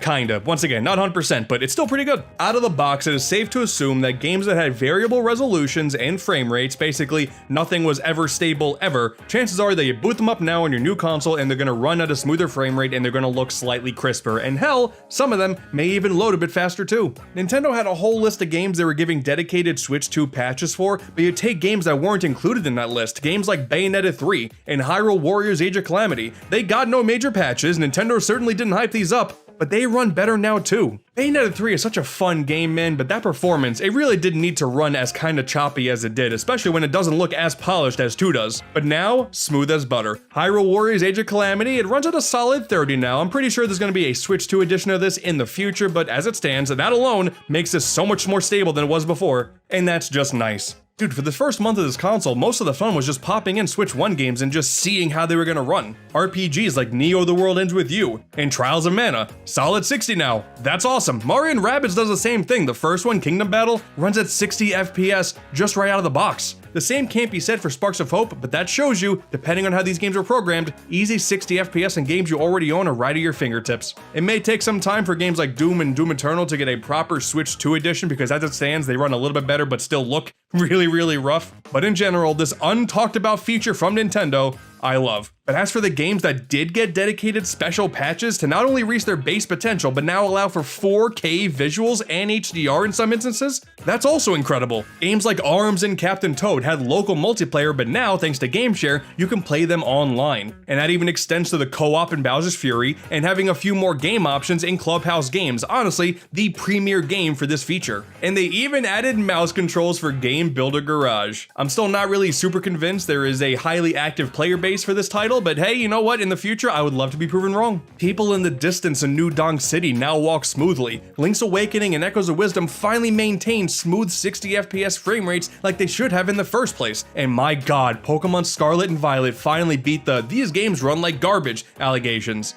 Kinda. Once again, not 100%, but it's still pretty good. Out of the box, it is safe to assume that games that had variable resolutions and frame rates, basically nothing was ever stable ever, chances are that you boot them up now on your new console and they're gonna run at a smoother frame rate and they're gonna look slightly crisper, and hell, some of them may even load a bit faster too. Nintendo had a whole list of games they were giving dedicated Switch 2 patches for, but you take games that weren't included in that list, games like Bayonetta 3 and Hyrule Warriors Age of Calamity. They got no major patches, Nintendo certainly didn't hype these up, but they run better now too. Bayonetta 3 is such a fun game, man, but that performance, it really didn't need to run as kinda choppy as it did, especially when it doesn't look as polished as 2 does. But now, smooth as butter. Hyrule Warriors Age of Calamity, it runs at a solid 30 now. I'm pretty sure there's gonna be a Switch 2 edition of this in the future, but as it stands, that alone makes this so much more stable than it was before, and that's just nice. Dude, for the first month of this console, most of the fun was just popping in Switch 1 games and just seeing how they were gonna run. RPGs like Neo The World Ends With You and Trials of Mana, solid 60 now. That's awesome. Mario & Rabbids does the same thing. The first one, Kingdom Battle, runs at 60 FPS just right out of the box. The same can't be said for Sparks of Hope, but that shows you, depending on how these games are programmed, easy 60 FPS in games you already own are right at your fingertips. It may take some time for games like Doom and Doom Eternal to get a proper Switch 2 edition because as it stands, they run a little bit better but still look really rough. But in general, this untalked about feature from Nintendo, I love. But as for the games that did get dedicated special patches to not only reach their base potential, but now allow for 4K visuals and HDR in some instances, that's also incredible. Games like ARMS and Captain Toad had local multiplayer, but now, thanks to GameShare, you can play them online. And that even extends to the co-op in Bowser's Fury, and having a few more game options in Clubhouse Games, honestly, the premier game for this feature. And they even added mouse controls for Game Builder Garage. I'm still not really super convinced there is a highly active player base for this title, but hey, you know what? In the future, I would love to be proven wrong. People in the distance in New Donk City now walk smoothly. Link's Awakening and Echoes of Wisdom finally maintain smooth 60 FPS frame rates like they should have in the first place. And my god, Pokemon Scarlet and Violet finally beat the "these games run like garbage" allegations.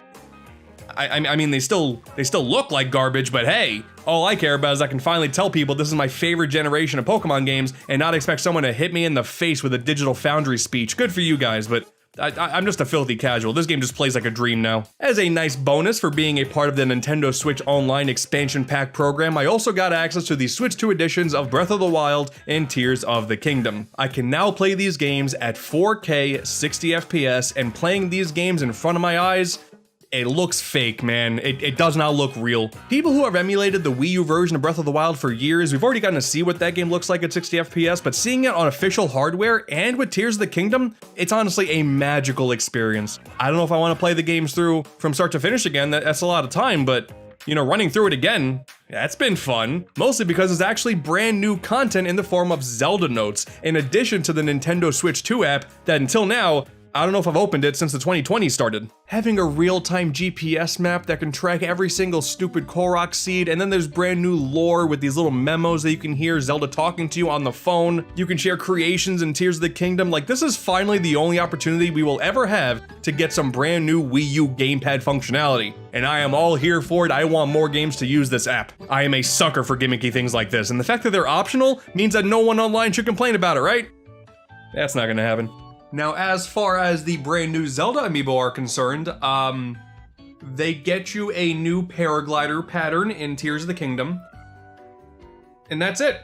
I mean, they still look like garbage, but hey, all I care about is I can finally tell people this is my favorite generation of Pokemon games and not expect someone to hit me in the face with a Digital Foundry speech. Good for you guys, but I'm just a filthy casual. This game just plays like a dream now. As a nice bonus for being a part of the Nintendo Switch Online expansion pack program, I also got access to the Switch 2 editions of Breath of the Wild and Tears of the Kingdom. I can now play these games at 4K 60 FPS, and playing these games in front of my eyes, it looks fake, man. It does not look real. People who have emulated the Wii U version of Breath of the Wild for years, we've already gotten to see what that game looks like at 60 FPS, but seeing it on official hardware and with Tears of the Kingdom, it's honestly a magical experience. I don't know if I want to play the games through from start to finish again, that's a lot of time, but you know, running through it again, that's been fun. Mostly because it's actually brand new content in the form of Zelda notes, in addition to the Nintendo Switch 2 app that until now, I don't know if I've opened it since the 2020 started. Having a real-time GPS map that can track every single stupid Korok seed, and then there's brand new lore with these little memos that you can hear Zelda talking to you on the phone. You can share creations in Tears of the Kingdom. Like, this is finally the only opportunity we will ever have to get some brand new Wii U gamepad functionality. And I am all here for it. I want more games to use this app. I am a sucker for gimmicky things like this, and the fact that they're optional means that no one online should complain about it, right? That's not gonna happen. Now, as far as the brand new Zelda amiibo are concerned, they get you a new paraglider pattern in Tears of the Kingdom. And that's it.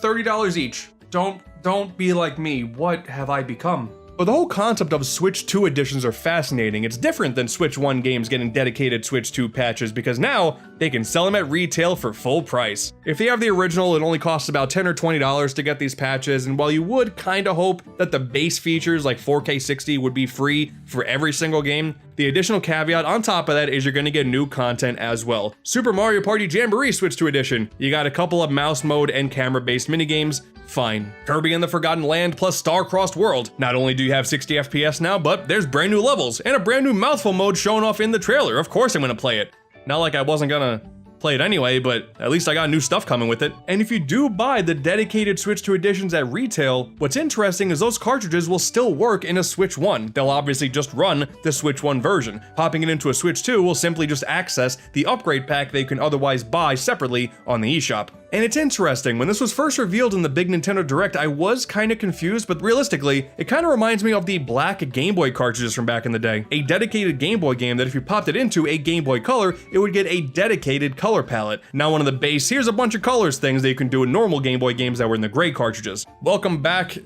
$30 each. Don't be like me. What have I become? But the whole concept of Switch 2 editions are fascinating. It's different than Switch 1 games getting dedicated Switch 2 patches because now they can sell them at retail for full price. If you have the original, it only costs about $10 or $20 to get these patches, and while you would kinda hope that the base features like 4K 60 would be free for every single game, the additional caveat on top of that is you're gonna get new content as well. Super Mario Party Jamboree Switch 2 edition. You got a couple of mouse mode and camera-based minigames. Fine. Kirby and the Forgotten Land plus Star-Crossed World. Not only do you have 60 FPS now, but there's brand new levels and a brand new mouthful mode shown off in the trailer. Of course I'm gonna play it. Not like I wasn't gonna play it anyway, but at least I got new stuff coming with it. And if you do buy the dedicated Switch 2 editions at retail, what's interesting is those cartridges will still work in a Switch 1. They'll obviously just run the Switch 1 version. Popping it into a Switch 2 will simply just access the upgrade pack they can otherwise buy separately on the eShop. And it's interesting, when this was first revealed in the big Nintendo Direct, I was kinda confused, but realistically, it kinda reminds me of the black Game Boy cartridges from back in the day. A dedicated Game Boy game that if you popped it into a Game Boy Color, it would get a dedicated color palette. Now one of the base, here's a bunch of colors things that you can do in normal Game Boy games that were in the gray cartridges. Welcome back,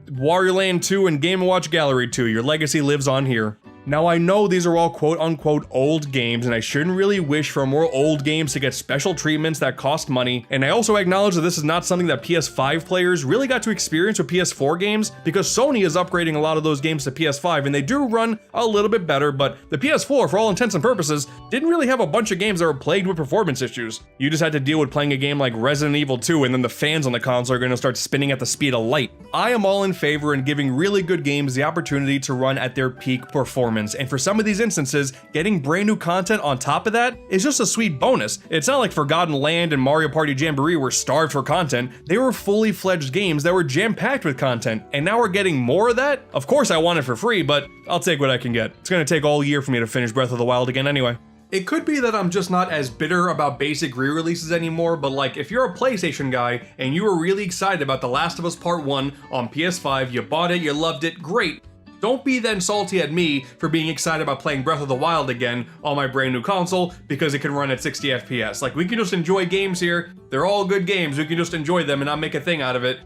Wario Land 2 and Game & Watch Gallery 2, your legacy lives on here. Now I know these are all quote-unquote old games, and I shouldn't really wish for more old games to get special treatments that cost money, and I also acknowledge that this is not something that PS5 players really got to experience with PS4 games, because Sony is upgrading a lot of those games to PS5, and they do run a little bit better, but the PS4, for all intents and purposes, didn't really have a bunch of games that were plagued with performance issues. You just had to deal with playing a game like Resident Evil 2, and then the fans on the console are going to start spinning at the speed of light. I am all in favor in giving really good games the opportunity to run at their peak performance. And for some of these instances, getting brand new content on top of that is just a sweet bonus. It's not like Forgotten Land and Mario Party Jamboree were starved for content. They were fully fledged games that were jam-packed with content, and now we're getting more of that? Of course I want it for free, but I'll take what I can get. It's gonna take all year for me to finish Breath of the Wild again anyway. It could be that I'm just not as bitter about basic re-releases anymore, but like, if you're a PlayStation guy and you were really excited about The Last of Us Part 1 on PS5, you bought it, you loved it, great. Don't be then salty at me for being excited about playing Breath of the Wild again on my brand new console because it can run at 60 FPS. Like, we can just enjoy games here. They're all good games. We can just enjoy them and not make a thing out of it.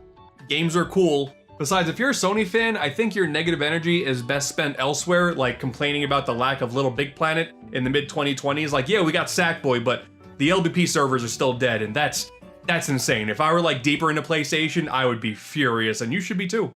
Games are cool. Besides, if you're a Sony fan, I think your negative energy is best spent elsewhere, like complaining about the lack of Little Big Planet in the mid-2020s. Like, yeah, we got Sackboy, but the LBP servers are still dead, and that's insane. If I were like deeper into PlayStation, I would be furious, and you should be too.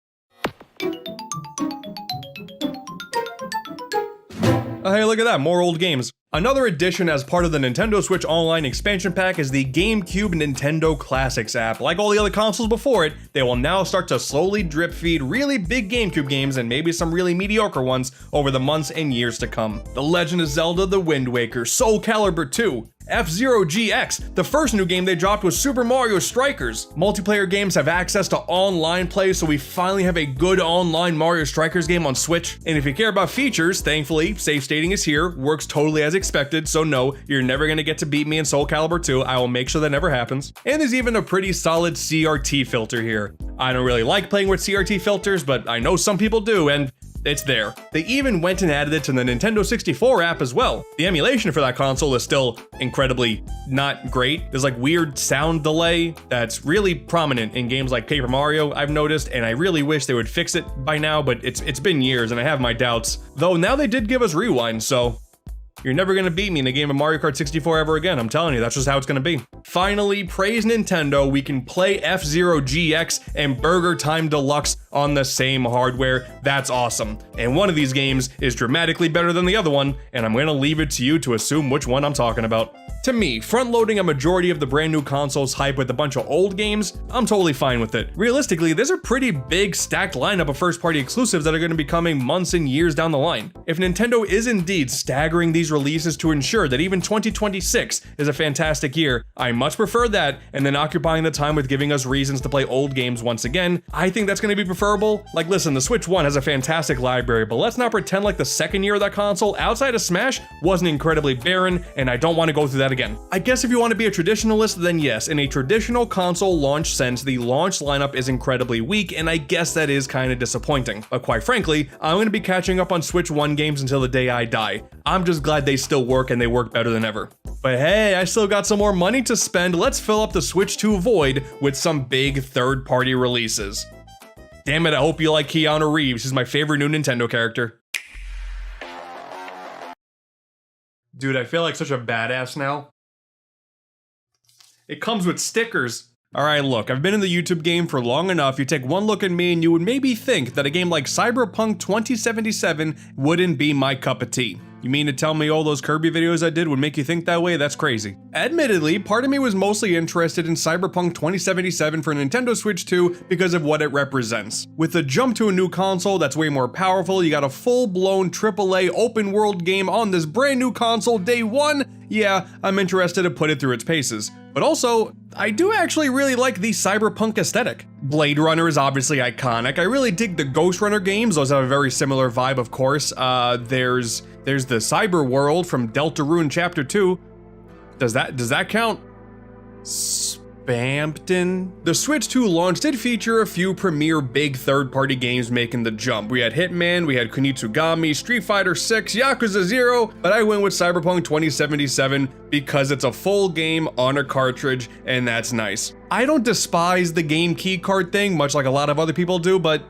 Oh, hey, look at that, more old games. Another addition as part of the Nintendo Switch Online expansion pack is the GameCube Nintendo Classics app. Like all the other consoles before it, they will now start to slowly drip feed really big GameCube games and maybe some really mediocre ones over the months and years to come. The Legend of Zelda: The Wind Waker, Soul Calibur 2, F-Zero GX, the first new game they dropped was Super Mario Strikers. Multiplayer games have access to online play, so we finally have a good online Mario Strikers game on Switch. And if you care about features, thankfully, safe stating is here, works totally as expected, so no, you're never gonna get to beat me in Soul Calibur 2, I will make sure that never happens. And there's even a pretty solid CRT filter here. I don't really like playing with CRT filters, but I know some people do, and it's there. They even went and added it to the Nintendo 64 app as well. The emulation for that console is still incredibly not great. There's like weird sound delay that's really prominent in games like Paper Mario, I've noticed, and I really wish they would fix it by now, but it's been years and I have my doubts. Though now they did give us Rewind, so You're never gonna beat me in a game of Mario Kart 64 ever again. I'm telling you, that's just how it's gonna be. Finally, praise Nintendo, we can play F-Zero GX and Burger Time Deluxe on the same hardware. That's awesome. And one of these games is dramatically better than the other one, and I'm gonna leave it to you to assume which one I'm talking about. To me, front-loading a majority of the brand new console's hype with a bunch of old games, I'm totally fine with it. Realistically, there's a pretty big stacked lineup of first-party exclusives that are going to be coming months and years down the line. If Nintendo is indeed staggering these releases to ensure that even 2026 is a fantastic year, I much prefer that, and then occupying the time with giving us reasons to play old games once again. I think that's going to be preferable. Like, listen, the Switch 1 has a fantastic library, but let's not pretend like the second year of that console, outside of Smash, wasn't incredibly barren, and I don't want to go through that again. I guess if you want to be a traditionalist, then yes, in a traditional console launch sense, the launch lineup is incredibly weak, and I guess that is kind of disappointing. But quite frankly, I'm going to be catching up on Switch 1 games until the day I die. I'm just glad they still work and they work better than ever. But hey, I still got some more money to spend. Let's fill up the Switch 2 void with some big third-party releases. Damn it, I hope you like Keanu Reeves. He's my favorite new Nintendo character. Dude, I feel like such a badass now. It comes with stickers. Alright, look, I've been in the YouTube game for long enough. You take one look at me and you would maybe think that a game like Cyberpunk 2077 wouldn't be my cup of tea. You mean to tell me all those Kirby videos I did would make you think that way? That's crazy. Admittedly, part of me was mostly interested in Cyberpunk 2077 for Nintendo Switch 2 because of what it represents. With the jump to a new console that's way more powerful, you got a full-blown AAA open-world game on this brand new console day one. Yeah, I'm interested to put it through its paces. But also, I do actually really like the cyberpunk aesthetic. Blade Runner is obviously iconic. I really dig the Ghost Runner games. Those have a very similar vibe, of course. There's the Cyber World from Deltarune Chapter 2. Does that count? Spampton? The Switch 2 launch did feature a few premier big third-party games making the jump. We had Hitman, we had Kunitsugami, Street Fighter 6, Yakuza 0, but I went with Cyberpunk 2077 because it's a full game on a cartridge, and that's nice. I don't despise the game key card thing, much like a lot of other people do, but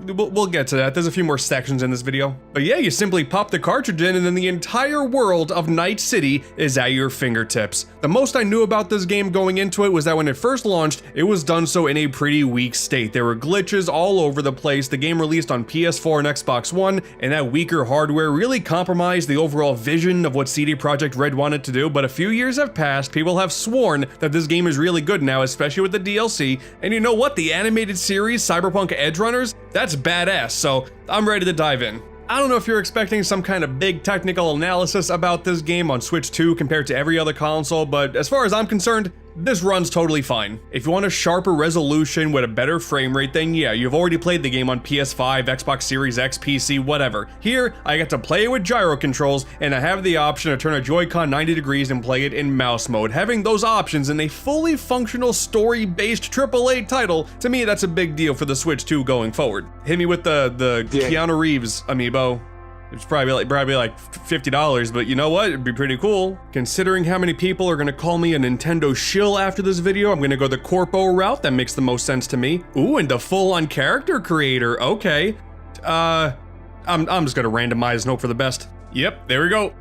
we'll get to that. There's a few more sections in this video. But yeah, you simply pop the cartridge in and then the entire world of Night City is at your fingertips. The most I knew about this game going into it was that when it first launched, it was done so in a pretty weak state. There were glitches all over the place. The game released on PS4 and Xbox One, and that weaker hardware really compromised the overall vision of what CD Projekt Red wanted to do. But a few years have passed, people have sworn that this game is really good now, especially with the DLC. And you know what? The animated series, Cyberpunk Edge Runners, that's badass, so I'm ready to dive in. I don't know if you're expecting some kind of big technical analysis about this game on Switch 2 compared to every other console, but as far as I'm concerned, this runs totally fine. If you want a sharper resolution with a better frame rate, then yeah, you've already played the game on PS5, Xbox Series X, PC, whatever. Here, I get to play it with gyro controls, and I have the option to turn a Joy-Con 90 degrees and play it in mouse mode. Having those options in a fully functional story-based AAA title, to me that's a big deal for the Switch 2 going forward. Hit me with the Keanu Reeves amiibo. It's probably like $50, but you know what? It'd be pretty cool. Considering how many people are gonna call me a Nintendo shill after this video, I'm gonna go the corpo route. That makes the most sense to me. Ooh, and the full-on character creator. Okay. I'm just gonna randomize and hope for the best. Yep, there we go.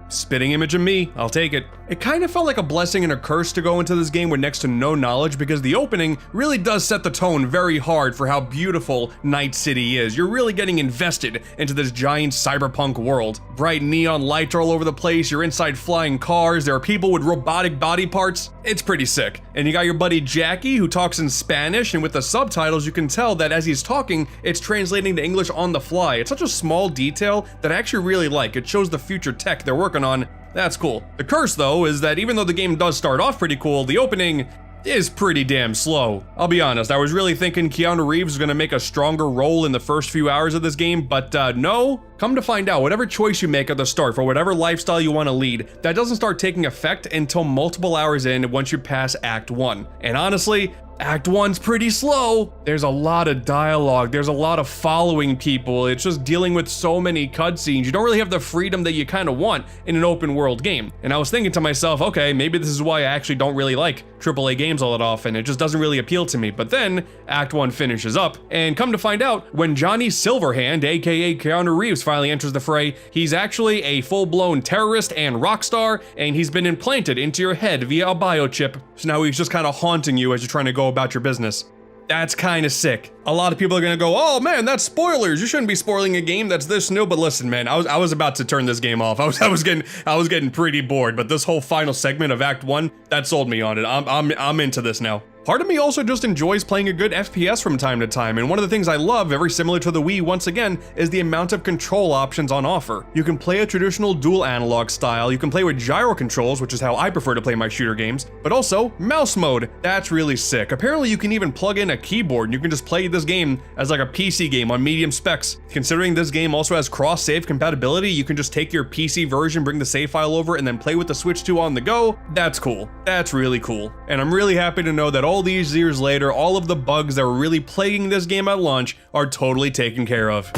Spitting image of me, I'll take it. It kind of felt like a blessing and a curse to go into this game with next to no knowledge, because the opening really does set the tone very hard for how beautiful Night City is. You're really getting invested into this giant cyberpunk world. Bright neon lights all over the place, you're inside flying cars, there are people with robotic body parts. It's pretty sick. And you got your buddy Jackie, who talks in Spanish, and with the subtitles you can tell that as he's talking, it's translating to English on the fly. It's such a small detail that I actually really like. It shows the future tech they're working on. That's cool. The curse, though, is that even though the game does start off pretty cool, the opening is pretty damn slow. I'll be honest, I was really thinking Keanu Reeves was gonna make a stronger role in the first few hours of this game, but no. Come to find out, whatever choice you make at the start for whatever lifestyle you want to lead, that doesn't start taking effect until multiple hours in once you pass Act 1. And honestly, Act 1's pretty slow. There's a lot of dialogue. There's a lot of following people. It's just dealing with so many cutscenes. You don't really have the freedom that you kind of want in an open world game. And I was thinking to myself, okay, maybe this is why I actually don't really like AAA games all that often. It just doesn't really appeal to me. But then Act 1 finishes up, and come to find out, when Johnny Silverhand, aka Keanu Reeves, finally enters the fray, he's actually a full-blown terrorist and rock star, and he's been implanted into your head via a biochip. So now he's just kind of haunting you as you're trying to go about your business. That's kind of sick. A lot of people are gonna go, oh man, that's spoilers. You shouldn't be spoiling a game that's this new. But listen, man, I was about to turn this game off. I was getting pretty bored. But this whole final segment of Act 1, that sold me on it. I'm into this now. Part of me also just enjoys playing a good FPS from time to time, and one of the things I love, very similar to the Wii once again, is the amount of control options on offer. You can play a traditional dual analog style, you can play with gyro controls, which is how I prefer to play my shooter games, but also mouse mode. That's really sick. Apparently you can even plug in a keyboard and you can just play this game as like a PC game on medium specs. Considering this game also has cross-save compatibility, you can just take your PC version, bring the save file over, and then play with the Switch 2 on the go. That's cool. That's really cool. And I'm really happy to know that all these years later, all of the bugs that were really plaguing this game at launch are totally taken care of.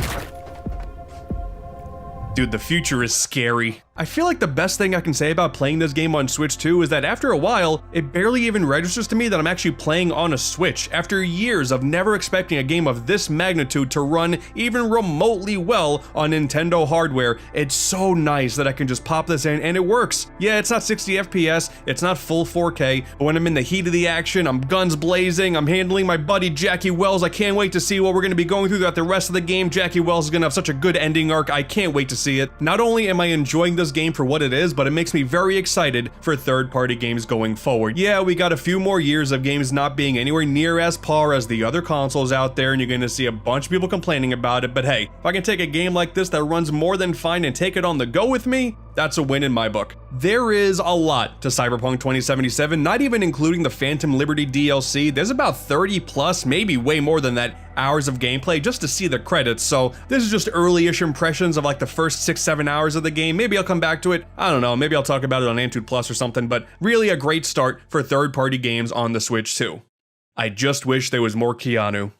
Dude, the future is scary. I feel like the best thing I can say about playing this game on Switch 2 is that after a while, it barely even registers to me that I'm actually playing on a Switch. After years of never expecting a game of this magnitude to run even remotely well on Nintendo hardware, it's so nice that I can just pop this in and it works. Yeah, it's not 60 FPS, it's not full 4K, but when I'm in the heat of the action, I'm guns blazing, I'm handling my buddy Jackie Wells, I can't wait to see what we're going to be going through throughout the rest of the game. Jackie Wells is going to have such a good ending arc, I can't wait to see it. Not only am I enjoying this game for what it is, but it makes me very excited for third-party games going forward. Yeah, we got a few more years of games not being anywhere near as par as the other consoles out there, and you're going to see a bunch of people complaining about it, but hey, if I can take a game like this that runs more than fine and take it on the go with me, that's a win in my book. There is a lot to Cyberpunk 2077, not even including the Phantom Liberty DLC. There's about 30 plus, maybe way more than that, hours of gameplay just to see the credits, so this is just early-ish impressions of like the first 6-7 hours of the game. Maybe I'll come back to it, I don't know, maybe I'll talk about it on AntDude Plus or something, but really a great start for third-party games on the Switch too. I just wish there was more Keanu.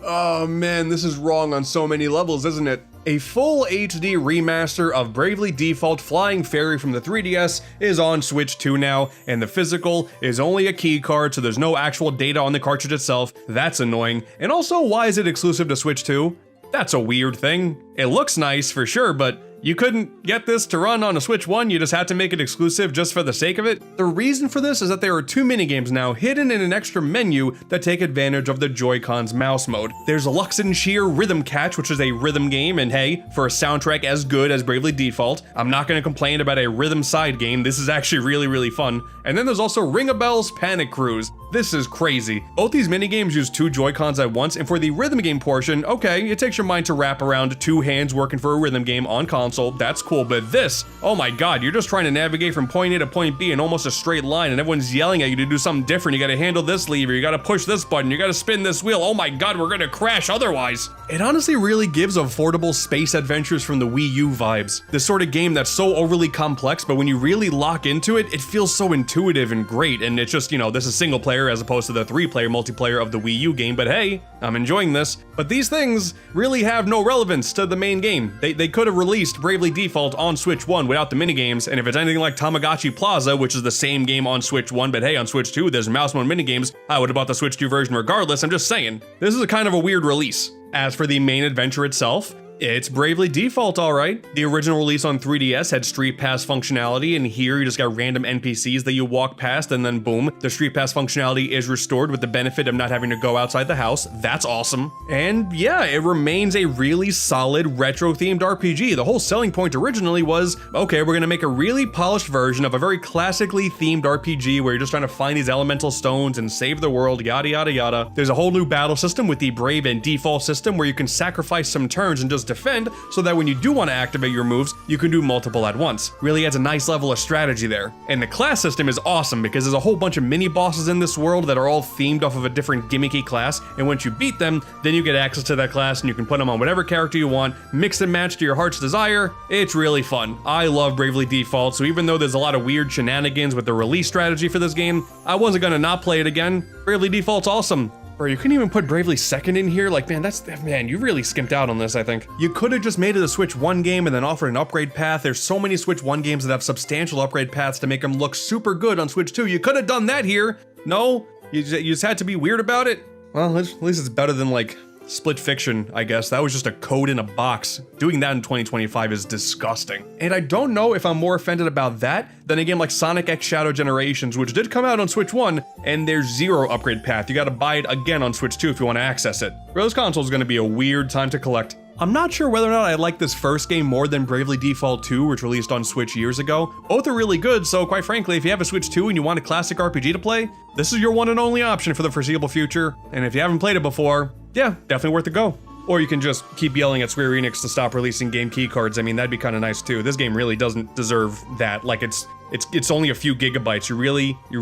Oh man, this is wrong on so many levels, isn't it? A full HD remaster of Bravely Default Flying Fairy from the 3DS is on Switch 2 now, and the physical is only a key card, so there's no actual data on the cartridge itself. That's annoying. And also, why is it exclusive to Switch 2? That's a weird thing. It looks nice for sure, but you couldn't get this to run on a Switch 1, you just had to make it exclusive just for the sake of it? The reason for this is that there are 2 minigames now hidden in an extra menu that take advantage of the Joy-Con's mouse mode. There's Luxenshire Rhythm Catch, which is a rhythm game, and hey, for a soundtrack as good as Bravely Default, I'm not gonna complain about a rhythm side game, this is actually really fun. And then there's also Ring-a-Bell's Panic Cruise. This is crazy. Both these minigames use 2 Joy-Cons at once, and for the rhythm game portion, okay, it takes your mind to wrap around 2 hands working for a rhythm game on console, that's cool, but this, oh my god, you're just trying to navigate from point A to point B in almost a straight line, and everyone's yelling at you to do something different. You gotta handle this lever, you gotta push this button, you gotta spin this wheel, oh my god, we're gonna crash otherwise. It honestly really gives affordable space adventures from the Wii U vibes. This sort of game that's so overly complex, but when you really lock into it, it feels so intuitive and great, and it's just, you know, this is single player as opposed to the 3-player multiplayer of the Wii U game, but hey, I'm enjoying this. But these things really have no relevance to the main game. They could have released Bravely Default on Switch 1 without the minigames, and if it's anything like Tamagotchi Plaza, which is the same game on Switch 1, but hey, on Switch 2 there's mouse mode minigames, I would have bought the Switch 2 version regardless, I'm just saying. This is a kind of a weird release. As for the main adventure itself, it's Bravely Default, alright. The original release on 3DS had Street Pass functionality, and here you just got random NPCs that you walk past, and then boom, the Street Pass functionality is restored with the benefit of not having to go outside the house. That's awesome. And yeah, it remains a really solid retro-themed RPG. The whole selling point originally was, okay, we're gonna make a really polished version of a very classically themed RPG where you're just trying to find these elemental stones and save the world, yada yada yada. There's a whole new battle system with the Brave and Default system where you can sacrifice some turns and just defend, so that when you do want to activate your moves, you can do multiple at once. Really adds a nice level of strategy there. And the class system is awesome because there's a whole bunch of mini bosses in this world that are all themed off of a different gimmicky class, and once you beat them, then you get access to that class and you can put them on whatever character you want, mix and match to your heart's desire. It's really fun. I love Bravely Default, so even though there's a lot of weird shenanigans with the release strategy for this game, I wasn't gonna not play it again. Bravely Default's awesome. Bro, you couldn't even put Bravely Second in here? Like, man, you really skimped out on this, I think. You could have just made it a Switch 1 game and then offered an upgrade path. There's so many Switch 1 games that have substantial upgrade paths to make them look super good on Switch 2. You could have done that here. No? You just had to be weird about it? Well, at least it's better than, like, Split Fiction, I guess. That was just a code in a box. Doing that in 2025 is disgusting. And I don't know if I'm more offended about that than a game like Sonic X Shadow Generations, which did come out on Switch 1, and there's zero upgrade path. You gotta buy it again on Switch 2 if you want to access it. Bro, this console is gonna be a weird time to collect. I'm not sure whether or not I like this first game more than Bravely Default 2, which released on Switch years ago. Both are really good, so quite frankly, if you have a Switch 2 and you want a classic RPG to play, this is your one and only option for the foreseeable future. And if you haven't played it before, yeah, definitely worth a go. Or you can just keep yelling at Square Enix to stop releasing game key cards. I mean, that'd be kind of nice too. This game really doesn't deserve that. Like, it's only a few gigabytes. You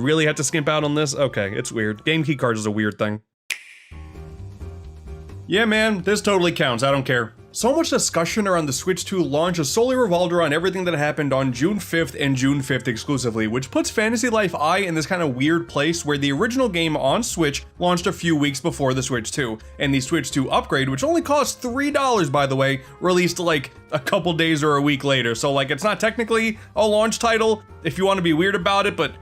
really have to skimp out on this? Okay, it's weird. Game key cards is a weird thing. Yeah, man, this totally counts. I don't care. So much discussion around the Switch 2 launch is solely revolved around everything that happened on June 5th and June 5th exclusively, which puts Fantasy Life I in this kind of weird place where the original game on Switch launched a few weeks before the Switch 2, and the Switch 2 upgrade, which only costs $3 by the way, released like a couple days or a week later. So like, it's not technically a launch title if you want to be weird about it, but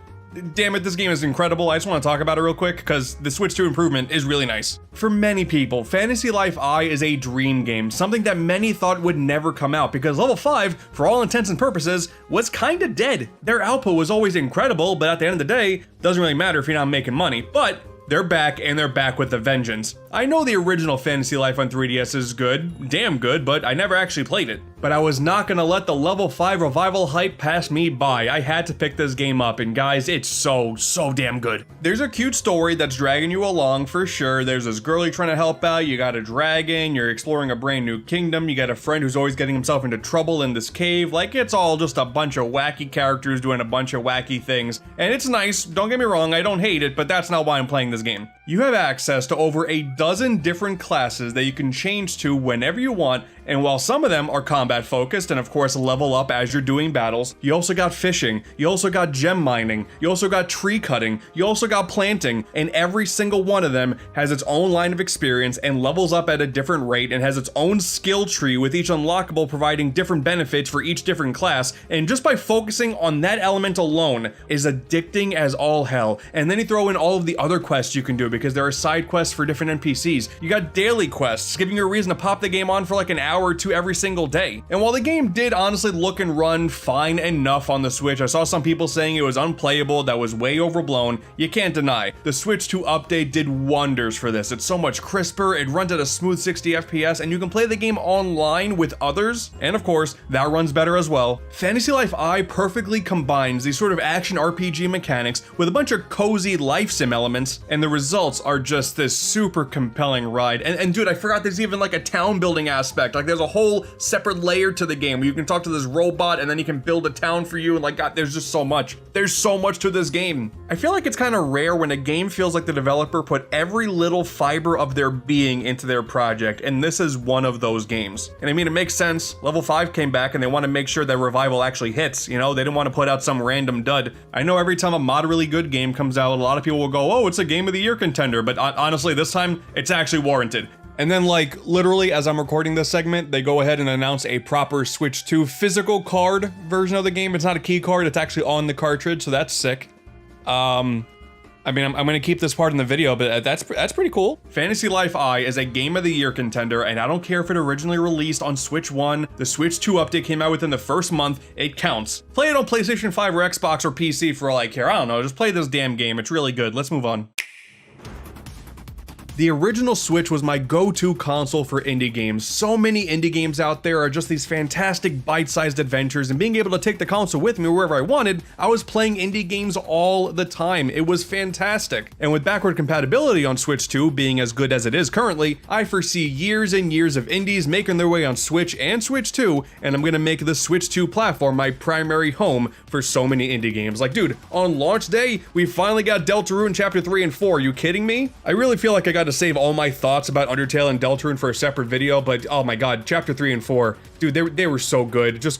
damn it, this game is incredible. I just want to talk about it real quick because the Switch 2 improvement is really nice. For many people, Fantasy Life I is a dream game, something that many thought would never come out because Level 5, for all intents and purposes, was kinda dead. Their output was always incredible, but at the end of the day, doesn't really matter if you're not making money. But they're back, and they're back with a vengeance. I know the original Fantasy Life on 3DS is good, damn good, but I never actually played it. But I was not gonna let the Level 5 revival hype pass me by. I had to pick this game up, and guys, it's so damn good. There's a cute story that's dragging you along for sure. There's this girl you're trying to help out, you got a dragon, you're exploring a brand new kingdom, you got a friend who's always getting himself into trouble in this cave. Like, it's all just a bunch of wacky characters doing a bunch of wacky things. And it's nice, don't get me wrong, I don't hate it, but that's not why I'm playing this game. You have access to over a dozen different classes that you can change to whenever you want, and while some of them are combat focused and of course level up as you're doing battles, you also got fishing, you also got gem mining, you also got tree cutting, you also got planting, and every single one of them has its own line of experience and levels up at a different rate and has its own skill tree, with each unlockable providing different benefits for each different class, and just by focusing on that element alone is addicting as all hell. And then you throw in all of the other quests you can do because there are side quests for different NPCs. You got daily quests, giving you a reason to pop the game on for like an hour or two every single day. And while the game did honestly look and run fine enough on the Switch, I saw some people saying it was unplayable, that was way overblown. You can't deny, the Switch 2 update did wonders for this. It's so much crisper, it runs at a smooth 60 FPS, and you can play the game online with others, and of course, that runs better as well. Fantasy Life I perfectly combines these sort of action RPG mechanics with a bunch of cozy life sim elements, and the results are just this super compelling ride. And dude, I forgot there's even like a town building aspect. Like, there's a whole separate layer to the game where you can talk to this robot and then he can build a town for you, and like, God, there's just so much. There's so much to this game. I feel like it's kind of rare when a game feels like the developer put every little fiber of their being into their project, and this is one of those games. And I mean, it makes sense. Level 5 came back and they want to make sure that revival actually hits, you know? They didn't want to put out some random dud. I know every time a moderately good game comes out, a lot of people will go, oh, it's a game of the year contender, but honestly, this time, it's actually warranted. And then, like, literally as I'm recording this segment, they go ahead and announce a proper Switch 2 physical card version of the game. It's not a key card, it's actually on the cartridge, so that's sick. I mean, I'm gonna keep this part in the video, but that's pretty cool. Fantasy Life I is a Game of the Year contender, and I don't care if it originally released on Switch 1, the Switch 2 update came out within the first month, it counts. Play it on PlayStation 5 or Xbox or PC for all I care, I don't know, just play this damn game, it's really good. Let's move on. The original Switch was my go-to console for indie games. So many indie games out there are just these fantastic bite-sized adventures, and being able to take the console with me wherever I wanted, I was playing indie games all the time. It was fantastic. And with backward compatibility on Switch 2 being as good as it is currently, I foresee years and years of indies making their way on Switch and Switch 2, and I'm gonna make the Switch 2 platform my primary home for so many indie games. Like, dude, on launch day, we finally got Deltarune Chapter 3 and 4. Are you kidding me? I really feel like I got to save all my thoughts about Undertale and Deltarune for a separate video, but oh my god, Chapter 3 and 4, dude, they were so good. Just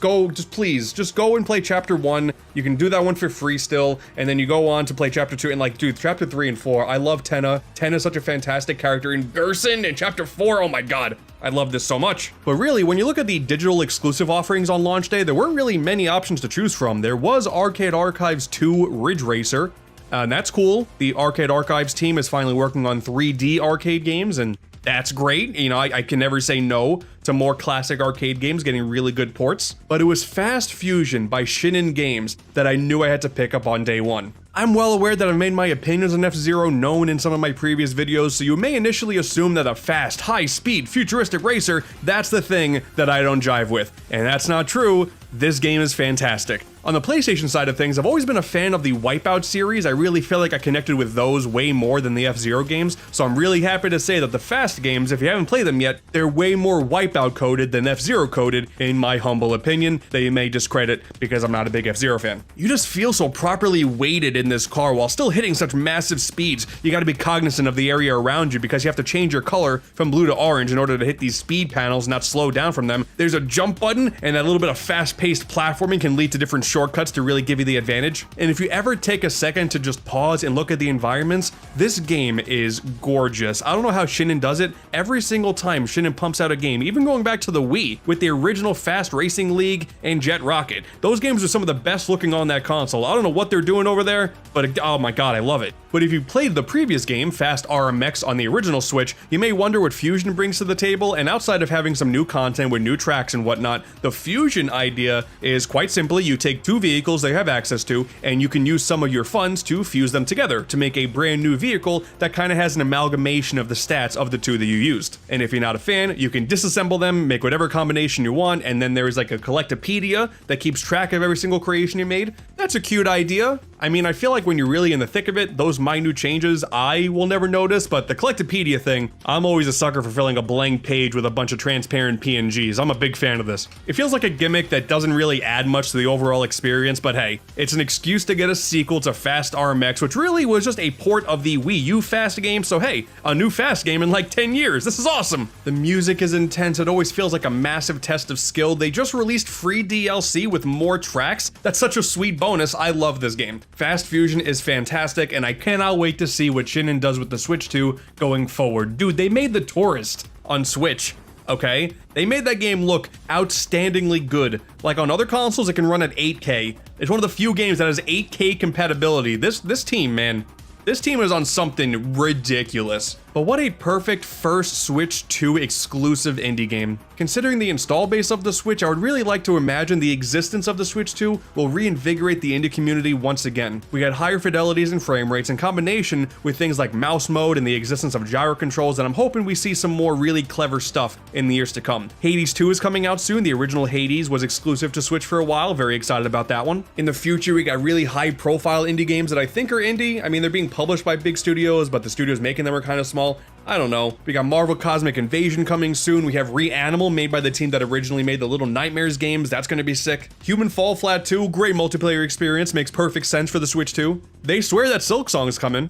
please go and play Chapter 1. You can do that one for free still, and then you go on to play Chapter 2, and like, dude, Chapter 3 and 4, I love Tenna. Tenna's such a fantastic character, and Gerson in Chapter 4, oh my god, I love this so much. But really, when you look at the digital exclusive offerings on launch day, there weren't really many options to choose from. There was Arcade Archives 2 Ridge Racer, and that's cool. The Arcade Archives team is finally working on 3D arcade games, and that's great. You know, I can never say no to more classic arcade games getting really good ports. But it was Fast Fusion by Shinin Games that I knew I had to pick up on day one. I'm well aware that I've made my opinions on F-Zero known in some of my previous videos, so you may initially assume that a fast, high-speed, futuristic racer, that's the thing that I don't jive with. And that's not true. This game is fantastic. On the PlayStation side of things, I've always been a fan of the Wipeout series. I really feel like I connected with those way more than the F-Zero games, so I'm really happy to say that the Fast games, if you haven't played them yet, they're way more Wipeout coded than F-Zero coded, in my humble opinion, that you may discredit because I'm not a big F-Zero fan. You just feel so properly weighted in this car while still hitting such massive speeds. You gotta be cognizant of the area around you because you have to change your color from blue to orange in order to hit these speed panels and not slow down from them. There's a jump button, and that little bit of fast-paced platforming can lead to different shortcuts to really give you the advantage. And if you ever take a second to just pause and look at the environments, this game is gorgeous. I don't know how Shinin does it. Every single time Shinin pumps out a game, even going back to the Wii with the original Fast Racing League and Jet Rocket, those games are some of the best looking on that console. I don't know what they're doing over there, but oh my god, I love it. But if you played the previous game, Fast RMX, on the original Switch, you may wonder what Fusion brings to the table, and outside of having some new content with new tracks and whatnot, the Fusion idea is quite simply you take two vehicles they have access to, and you can use some of your funds to fuse them together to make a brand new vehicle that kind of has an amalgamation of the stats of the two that you used. And if you're not a fan, you can disassemble them, make whatever combination you want, and then there is like a collectopedia that keeps track of every single creation you made. That's a cute idea. I mean, I feel like when you're really in the thick of it, those minute changes I will never notice, but the collectopedia thing, I'm always a sucker for filling a blank page with a bunch of transparent PNGs. I'm a big fan of this. It feels like a gimmick that doesn't really add much to the overall experience, but hey, it's an excuse to get a sequel to Fast RMX, which really was just a port of the Wii U Fast game, so hey, a new Fast game in like 10 years. This is awesome. The music is intense. It always feels like a massive test of skill. They just released free DLC with more tracks. That's such a sweet bonus. I love this game. Fast Fusion is fantastic, and I cannot wait to see what Shinin does with the Switch 2 going forward. Dude, they made The Tourist on Switch. Okay? They made that game look outstandingly good. Like on other consoles, it can run at 8K. It's one of the few games that has 8K compatibility. This team, man, this team is on something ridiculous. But what a perfect first Switch 2 exclusive indie game. Considering the install base of the Switch, I would really like to imagine the existence of the Switch 2 will reinvigorate the indie community once again. We had higher fidelities and frame rates in combination with things like mouse mode and the existence of gyro controls, and I'm hoping we see some more really clever stuff in the years to come. Hades 2 is coming out soon. The original Hades was exclusive to Switch for a while. Very excited about that one. In the future, we got really high profile indie games that I think are indie. I mean, they're being published by big studios, but the studios making them are kind of small. I don't know. We got Marvel Cosmic Invasion coming soon. We have Re-Animal, made by the team that originally made the Little Nightmares games. That's gonna be sick. Human Fall Flat 2, great multiplayer experience, makes perfect sense for the Switch 2. They swear that Silk Song is coming.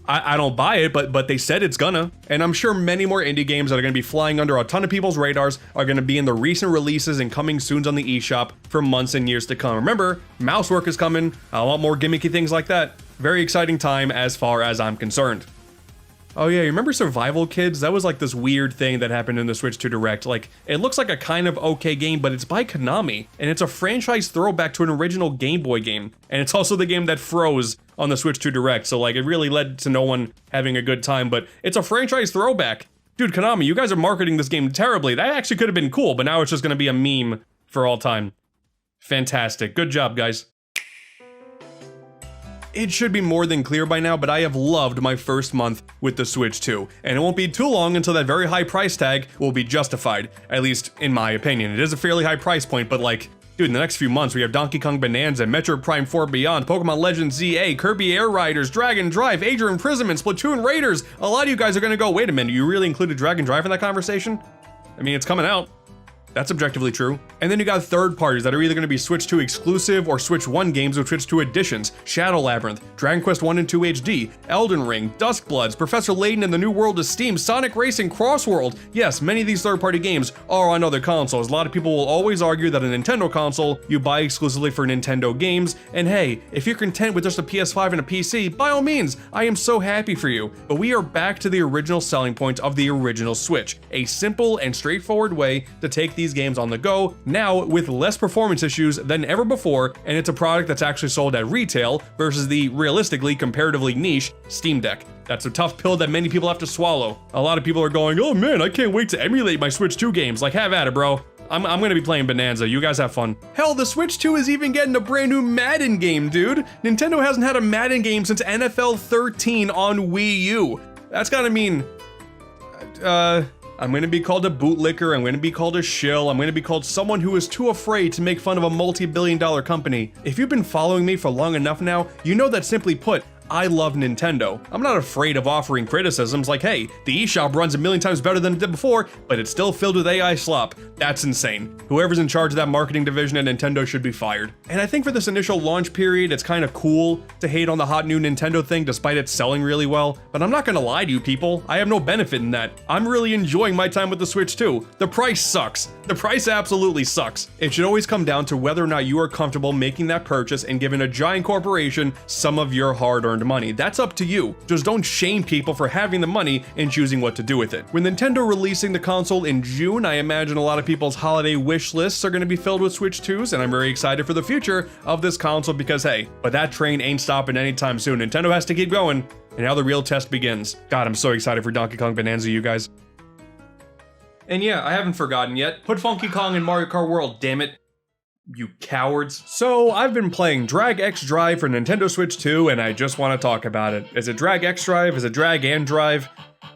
I don't buy it, but they said it's gonna. And I'm sure many more indie games that are gonna be flying under a ton of people's radars are gonna be in the recent releases and coming soons on the eShop for months and years to come. Remember, Mousework is coming. I want more gimmicky things like that. Very exciting time as far as I'm concerned. Oh yeah, you remember Survival Kids? That was like this weird thing that happened in the Switch 2 Direct. Like, it looks like a kind of okay game, but it's by Konami, and it's a franchise throwback to an original Game Boy game. And it's also the game that froze on the Switch 2 Direct, so like, it really led to no one having a good time, but it's a franchise throwback. Dude, Konami, you guys are marketing this game terribly. That actually could have been cool, but now it's just gonna be a meme for all time. Fantastic. Good job, guys. It should be more than clear by now, but I have loved my first month with the Switch 2, and it won't be too long until that very high price tag will be justified, at least in my opinion. It is a fairly high price point, but like, dude, in the next few months, we have Donkey Kong Bananza, Metroid Prime 4 Beyond, Pokemon Legends ZA, Kirby Air Riders, Dragon Drive, Age of Imprisonment, Splatoon Raiders. A lot of you guys are gonna go, wait a minute, you really included Dragon Drive in that conversation? I mean, it's coming out. That's objectively true. And then you got third parties that are either going to be Switch 2 exclusive or Switch 1 games with Switch 2 editions: Shadow Labyrinth, Dragon Quest 1 and 2 HD, Elden Ring, Duskbloods, Professor Layton and the New World of Steam, Sonic Racing, Crossworld. Yes, many of these third-party games are on other consoles. A lot of people will always argue that a Nintendo console you buy exclusively for Nintendo games, and hey, if you're content with just a PS5 and a PC, by all means, I am so happy for you. But we are back to the original selling point of the original Switch, a simple and straightforward way to take these games on the go, now with less performance issues than ever before, and it's a product that's actually sold at retail versus the realistically comparatively niche Steam Deck. That's a tough pill that many people have to swallow. A lot of people are going, oh man, I can't wait to emulate my Switch 2 games. Like, have at it, bro. I'm gonna be playing Bananza. You guys have fun. Hell, the Switch 2 is even getting a brand new Madden game, dude. Nintendo hasn't had a Madden game since NFL 13 on Wii U. That's gotta mean, I'm gonna be called a bootlicker, I'm gonna be called a shill, I'm gonna be called someone who is too afraid to make fun of a multi-billion-dollar company. If you've been following me for long enough now, you know that simply put, I love Nintendo. I'm not afraid of offering criticisms like, hey, the eShop runs a million times better than it did before, but it's still filled with AI slop. That's insane. Whoever's in charge of that marketing division at Nintendo should be fired. And I think for this initial launch period, it's kind of cool to hate on the hot new Nintendo thing despite it selling really well. But I'm not gonna lie to you people, I have no benefit in that. I'm really enjoying my time with the Switch 2. The price sucks. The price absolutely sucks. It should always come down to whether or not you are comfortable making that purchase and giving a giant corporation some of your hard-earned money. That's up to you. Just don't shame people for having the money and choosing what to do with it. With Nintendo releasing the console in June, I imagine a lot of people's holiday wish lists are going to be filled with Switch 2s, and I'm very excited for the future of this console because hey, but that train ain't stopping anytime soon. Nintendo has to keep going, and now the real test begins. God, I'm so excited for Donkey Kong Bananza, you guys. And yeah, I haven't forgotten yet. Put Funky Kong in Mario Kart World, damn it. You cowards. So, I've been playing Drag X Drive for Nintendo Switch 2, and I just want to talk about it. Is it Drag X Drive? Is it Drag and Drive?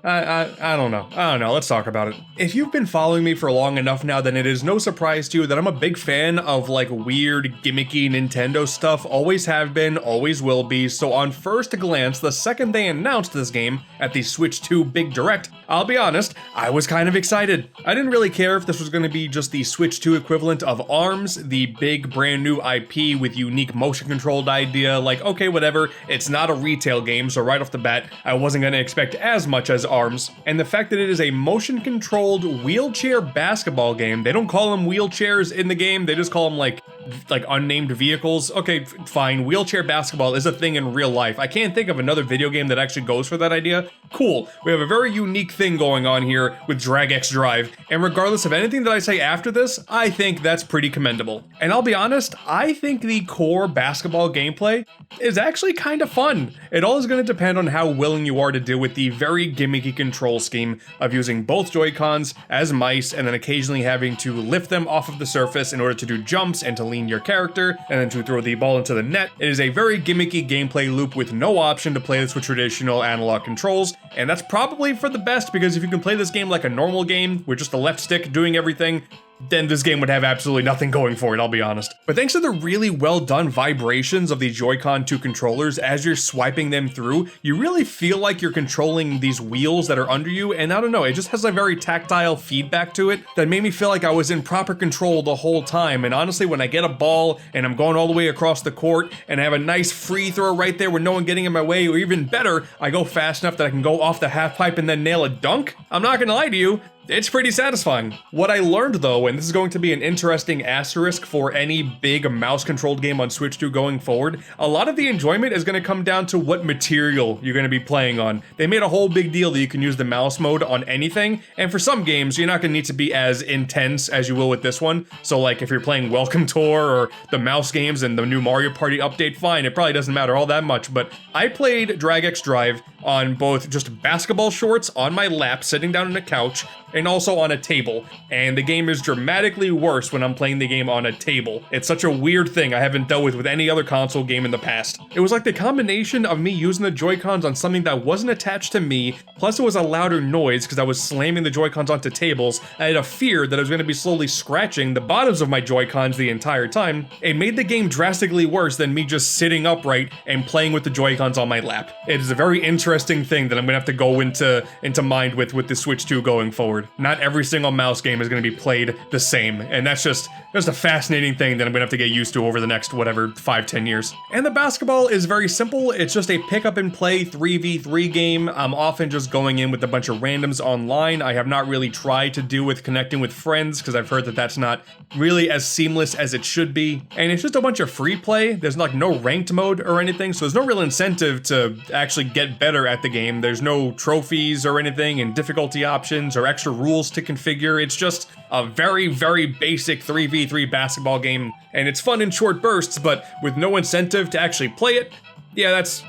I don't know. Let's talk about it. If you've been following me for long enough now, then it is no surprise to you that I'm a big fan of like weird, gimmicky Nintendo stuff. Always have been, always will be. So on first glance, the second they announced this game at the Switch 2 Big Direct, I'll be honest, I was kind of excited. I didn't really care if this was going to be just the Switch 2 equivalent of ARMS, the big brand new IP with unique motion controlled idea. Like, okay, whatever. It's not a retail game, so right off the bat, I wasn't going to expect as much as ARMS, and the fact that it is a motion-controlled wheelchair basketball game. They don't call them wheelchairs in the game, they just call them like unnamed vehicles. Okay, fine, wheelchair basketball is a thing in real life. I can't think of another video game that actually goes for that idea. Cool, we have a very unique thing going on here with Drag X Drive, and regardless of anything that I say after this, I think that's pretty commendable. And I'll be honest, I think the core basketball gameplay is actually kind of fun. It all is going to depend on how willing you are to deal with the very gimmicky control scheme of using both Joy-Cons as mice and then occasionally having to lift them off of the surface in order to do jumps and to lean your character and then to throw the ball into the net. It is a very gimmicky gameplay loop with no option to play this with traditional analog controls, and that's probably for the best because if you can play this game like a normal game with just the left stick doing everything, then this game would have absolutely nothing going for it, I'll be honest. But thanks to the really well done vibrations of the Joy-Con 2 controllers as you're swiping them through, you really feel like you're controlling these wheels that are under you, and I don't know, it just has a very tactile feedback to it that made me feel like I was in proper control the whole time. And honestly, when I get a ball and I'm going all the way across the court and I have a nice free throw right there with no one getting in my way, or even better, I go fast enough that I can go off the half pipe and then nail a dunk, I'm not gonna lie to you, it's pretty satisfying. What I learned though, and this is going to be an interesting asterisk for any big mouse-controlled game on Switch 2 going forward, a lot of the enjoyment is going to come down to what material you're going to be playing on. They made a whole big deal that you can use the mouse mode on anything, and for some games, you're not going to need to be as intense as you will with this one. So like if you're playing Welcome Tour or the mouse games and the new Mario Party update, fine, it probably doesn't matter all that much, but I played Drag X Drive on both just basketball shorts on my lap, sitting down on a couch, and also on a table. And the game is dramatically worse when I'm playing the game on a table. It's such a weird thing I haven't dealt with any other console game in the past. It was like the combination of me using the Joy-Cons on something that wasn't attached to me, plus it was a louder noise because I was slamming the Joy-Cons onto tables. I had a fear that I was going to be slowly scratching the bottoms of my Joy-Cons the entire time. It made the game drastically worse than me just sitting upright and playing with the Joy-Cons on my lap. It is a very interesting thing that I'm going to have to go into mind with the Switch 2 going forward. Not every single mouse game is going to be played the same, and that's just a fascinating thing that I'm going to have to get used to over the next, whatever, 5-10 years. And the basketball is very simple. It's just a pick up and play 3v3 game. I'm often just going in with a bunch of randoms online. I have not really tried to do with connecting with friends because I've heard that that's not really as seamless as it should be. And it's just a bunch of free play. There's like no ranked mode or anything, so there's no real incentive to actually get better at the game. There's no trophies or anything and difficulty options or extra rules to configure. It's just a very, very basic 3v3 basketball game, and it's fun in short bursts, but with no incentive to actually play it. Yeah, that's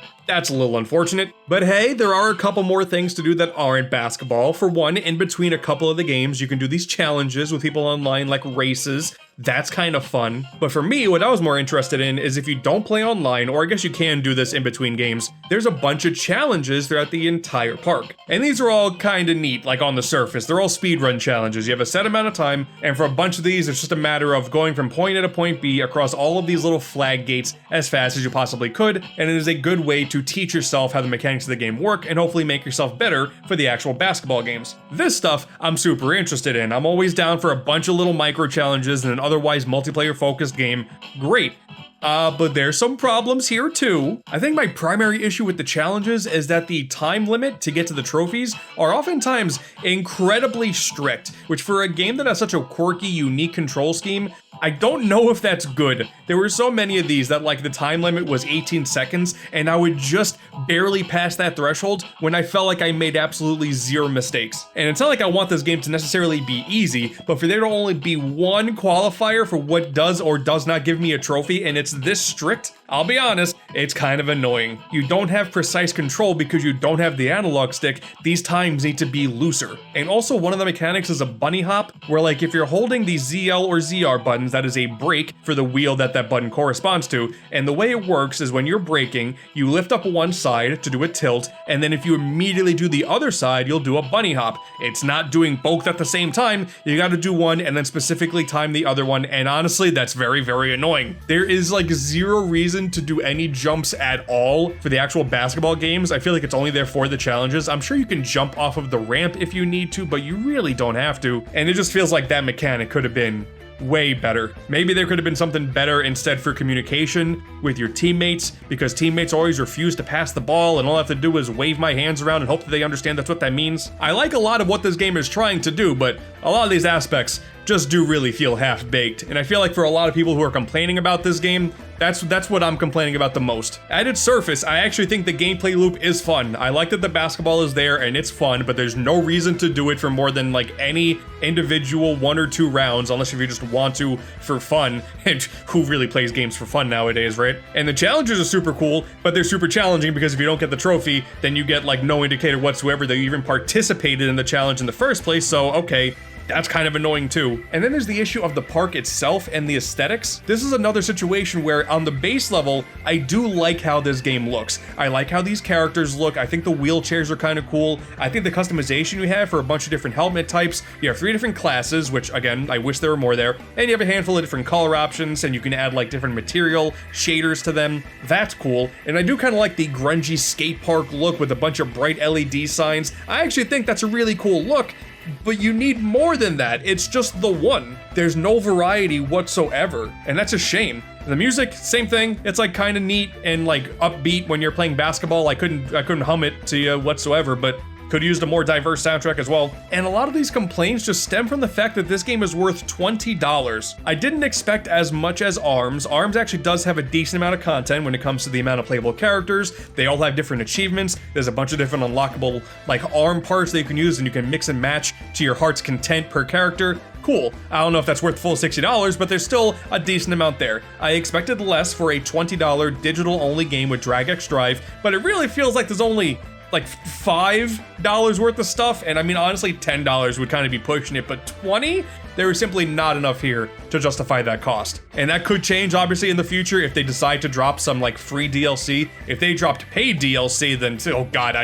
a little unfortunate. But hey, there are a couple more things to do that aren't basketball. For one, in between a couple of the games, you can do these challenges with people online, like races. That's kind of fun. But for me, what I was more interested in is if you don't play online, or I guess you can do this in between games, there's a bunch of challenges throughout the entire park. And these are all kind of neat, like on the surface. They're all speedrun challenges. You have a set amount of time, and for a bunch of these, it's just a matter of going from point A to point B across all of these little flag gates as fast as you possibly could, and it is a good way to teach yourself how the mechanics of the game work and hopefully make yourself better for the actual basketball games. This stuff I'm super interested in. I'm always down for a bunch of little micro challenges in an otherwise multiplayer focused game. Great. But there's some problems here too. I think my primary issue with the challenges is that the time limit to get to the trophies are oftentimes incredibly strict, which for a game that has such a quirky, unique control scheme, I don't know if that's good. There were so many of these that like the time limit was 18 seconds and I would just barely pass that threshold when I felt like I made absolutely zero mistakes. And it's not like I want this game to necessarily be easy, but for there to only be one qualifier for what does or does not give me a trophy and it's this strict, I'll be honest, it's kind of annoying. You don't have precise control because you don't have the analog stick. These times need to be looser. And also one of the mechanics is a bunny hop, where like if you're holding the ZL or ZR buttons, that is a brake for the wheel that button corresponds to. And the way it works is when you're braking, you lift up one side to do a tilt, and then if you immediately do the other side, you'll do a bunny hop. It's not doing both at the same time. You gotta do one and then specifically time the other one, and honestly, that's very, very annoying. There is like zero reason to do any jumps at all for the actual basketball games. I feel like it's only there for the challenges. I'm sure you can jump off of the ramp if you need to, but you really don't have to. And it just feels like that mechanic could have been way better. Maybe there could have been something better instead for communication with your teammates, because teammates always refuse to pass the ball and all I have to do is wave my hands around and hope that they understand that's what that means. I like a lot of what this game is trying to do, but a lot of these aspects just do really feel half-baked. And I feel like for a lot of people who are complaining about this game, that's what I'm complaining about the most. At its surface, I actually think the gameplay loop is fun. I like that the basketball is there and it's fun, but there's no reason to do it for more than like any individual 1 or 2 rounds, unless if you just want to for fun. And who really plays games for fun nowadays, right? And the challenges are super cool, but they're super challenging because if you don't get the trophy, then you get like no indicator whatsoever that you even participated in the challenge in the first place, so okay. That's kind of annoying too. And then there's the issue of the park itself and the aesthetics. This is another situation where on the base level, I do like how this game looks. I like how these characters look. I think the wheelchairs are kind of cool. I think the customization you have for a bunch of different helmet types. You have 3 different classes, which again, I wish there were more there. And you have a handful of different color options and you can add like different material shaders to them. That's cool. And I do kind of like the grungy skate park look with a bunch of bright LED signs. I actually think that's a really cool look. But you need more than that. It's just the one. There's no variety whatsoever, and that's a shame. The music, same thing. It's like kind of neat and like upbeat when you're playing basketball. I couldn't hum it to you whatsoever, but could use a more diverse soundtrack as well. And a lot of these complaints just stem from the fact that this game is worth $20. I didn't expect as much as ARMS. ARMS actually does have a decent amount of content when it comes to the amount of playable characters. They all have different achievements. There's a bunch of different unlockable like ARM parts that you can use and you can mix and match to your heart's content per character. Cool. I don't know if that's worth full $60, but there's still a decent amount there. I expected less for a $20 digital-only game with DragX Drive, but it really feels like there's only like $5 worth of stuff, and I mean, honestly, $10 would kind of be pushing it, but 20? There is simply not enough here to justify that cost. And that could change, obviously, in the future if they decide to drop some, like, free DLC. If they dropped paid DLC, then, oh god,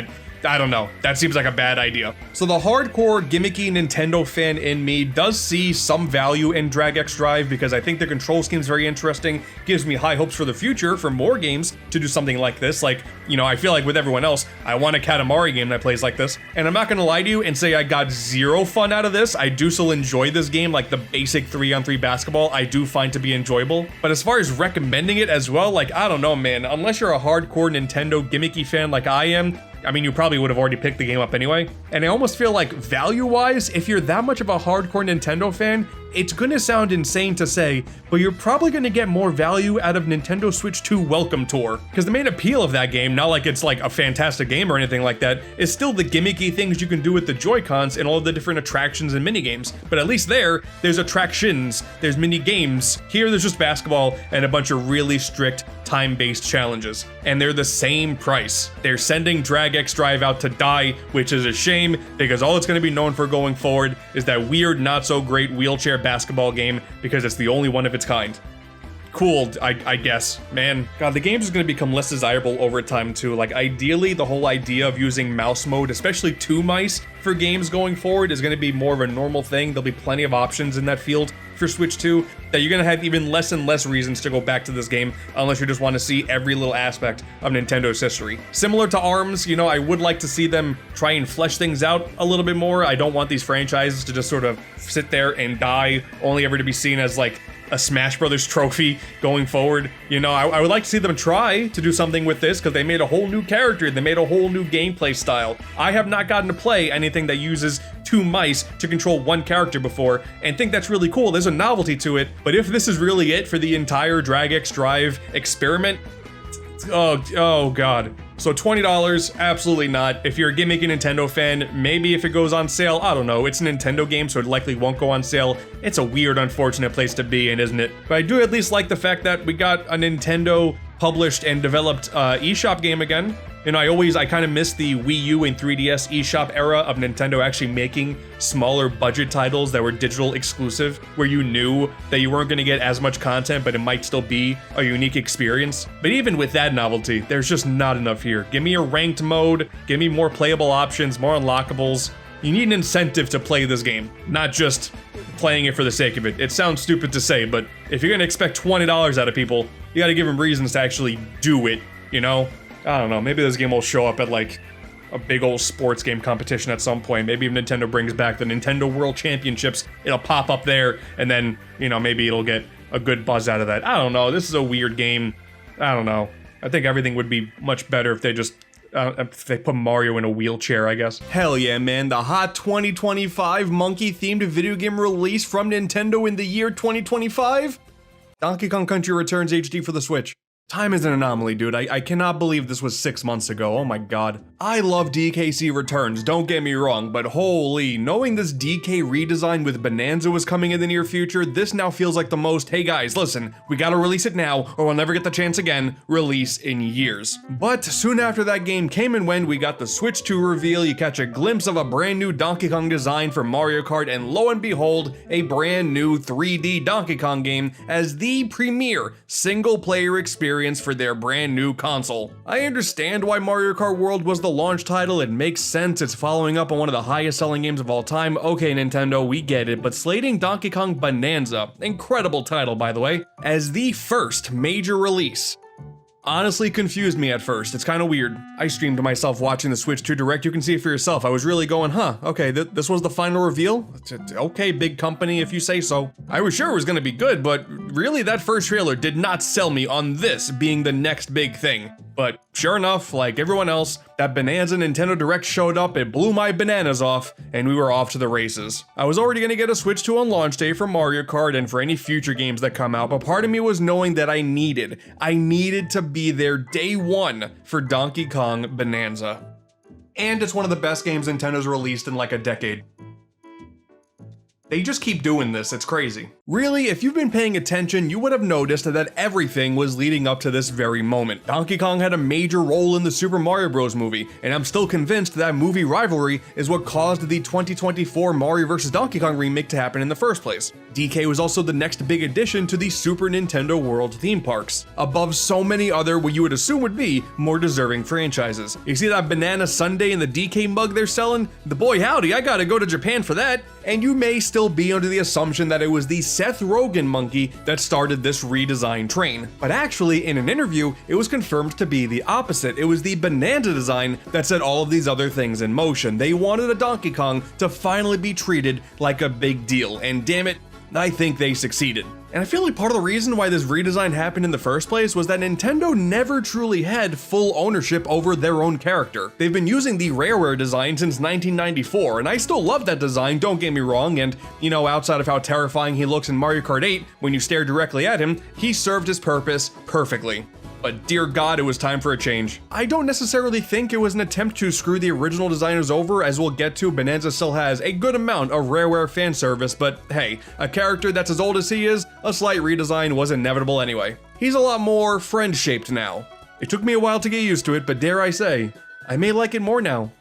I don't know. That seems like a bad idea. So the hardcore gimmicky Nintendo fan in me does see some value in Drag X Drive because I think the control scheme is very interesting, gives me high hopes for the future for more games to do something like this. Like, you know, I feel like with everyone else, I want a Katamari game that plays like this. And I'm not gonna lie to you and say I got zero fun out of this. I do still enjoy this game, like the basic 3-on-3 basketball, I do find to be enjoyable. But as far as recommending it as well, like, I don't know, man. Unless you're a hardcore Nintendo gimmicky fan like I am, I mean, you probably would have already picked the game up anyway. And I almost feel like value-wise, if you're that much of a hardcore Nintendo fan, it's gonna sound insane to say, but you're probably gonna get more value out of Nintendo Switch 2 Welcome Tour. Because the main appeal of that game, not like it's like a fantastic game or anything like that, is still the gimmicky things you can do with the Joy-Cons and all of the different attractions and mini-games. But at least there's attractions, there's mini-games. Here there's just basketball and a bunch of really strict time-based challenges. And they're the same price. They're sending Drag X Drive out to die, which is a shame, because all it's gonna be known for going forward is that weird, not-so-great wheelchair basketball game, because it's the only one of its kind. Cool, I guess. Man, god, the game's just gonna become less desirable over time too. Like, ideally, the whole idea of using mouse mode, especially 2 mice, for games going forward is gonna be more of a normal thing. There'll be plenty of options in that field for Switch 2, that you're gonna have even less and less reasons to go back to this game unless you just want to see every little aspect of Nintendo's history. Similar to ARMS, you know, I would like to see them try and flesh things out a little bit more. I don't want these franchises to just sort of sit there and die, only ever to be seen as like a Smash Brothers trophy going forward. You know, I would like to see them try to do something with this, because they made a whole new character, they made a whole new gameplay style. I have not gotten to play anything that uses 2 mice to control 1 character before, and think that's really cool. There's a novelty to it, but if this is really it for the entire Drag X Drive experiment, oh god. So $20, absolutely not. If you're a gimmicky Nintendo fan, maybe if it goes on sale, I don't know. It's a Nintendo game, so it likely won't go on sale. It's a weird, unfortunate place to be in, isn't it? But I do at least like the fact that we got a Nintendo published and developed eShop game again. You know, I kind of miss the Wii U and 3DS eShop era of Nintendo actually making smaller budget titles that were digital exclusive, where you knew that you weren't going to get as much content, but it might still be a unique experience. But even with that novelty, there's just not enough here. Give me a ranked mode, give me more playable options, more unlockables. You need an incentive to play this game, not just playing it for the sake of it. It sounds stupid to say, but if you're going to expect $20 out of people, you got to give them reasons to actually do it, you know? I don't know, maybe this game will show up at like a big old sports game competition at some point. Maybe if Nintendo brings back the Nintendo World Championships, it'll pop up there, and then, you know, maybe it'll get a good buzz out of that. I don't know, this is a weird game. I don't know. I think everything would be much better if they just, if they put Mario in a wheelchair, I guess. Hell yeah, man, the hot 2025 monkey-themed video game release from Nintendo in the year 2025? Donkey Kong Country Returns HD for the Switch. Time is an anomaly, dude. I cannot believe this was 6 months ago. Oh my god. I love DKC Returns, don't get me wrong, but holy, knowing this DK redesign with Bananza was coming in the near future, this now feels like the most, hey guys, listen, we gotta release it now or we'll never get the chance again, release in years. But soon after that game came and went, we got the Switch 2 reveal, you catch a glimpse of a brand new Donkey Kong design for Mario Kart, and lo and behold, a brand new 3D Donkey Kong game as the premier single-player experience for their brand new console. I understand why Mario Kart World was the launch title, it makes sense, it's following up on one of the highest selling games of all time, okay Nintendo, we get it, but slating Donkey Kong Bananza, incredible title by the way, as the first major release, honestly confused me at first. It's kind of weird. I streamed myself watching the Switch 2 Direct, you can see it for yourself. I was really going, huh, okay, this was the final reveal? Okay, big company if you say so. I was sure it was gonna be good, but really that first trailer did not sell me on this being the next big thing. But sure enough, like everyone else, that Bananza Nintendo Direct showed up, it blew my bananas off, and we were off to the races. I was already gonna get a Switch 2 on launch day for Mario Kart and for any future games that come out, but part of me was knowing that I needed to be there day one for Donkey Kong Bananza. And it's one of the best games Nintendo's released in like a decade. They just keep doing this, it's crazy. Really, if you've been paying attention, you would have noticed that everything was leading up to this very moment. Donkey Kong had a major role in the Super Mario Bros. Movie, and I'm still convinced that movie rivalry is what caused the 2024 Mario vs. Donkey Kong remake to happen in the first place. DK was also the next big addition to the Super Nintendo World theme parks, above so many other what you would assume would be more deserving franchises. You see that banana sundae in the DK mug they're selling? The boy howdy, I gotta go to Japan for that. And you may still be under the assumption that it was the Seth Rogen monkey that started this redesign train. But actually, in an interview, it was confirmed to be the opposite. It was the Bananza design that set all of these other things in motion. They wanted a Donkey Kong to finally be treated like a big deal, and damn it, I think they succeeded. And I feel like part of the reason why this redesign happened in the first place was that Nintendo never truly had full ownership over their own character. They've been using the Rareware design since 1994, and I still love that design, don't get me wrong, and you know, outside of how terrifying he looks in Mario Kart 8 when you stare directly at him, he served his purpose perfectly. But dear God, it was time for a change. I don't necessarily think it was an attempt to screw the original designers over. As we'll get to, Bananza still has a good amount of Rareware fan service, but hey, a character that's as old as he is, a slight redesign was inevitable anyway. He's a lot more friend-shaped now. It took me a while to get used to it, but dare I say, I may like it more now.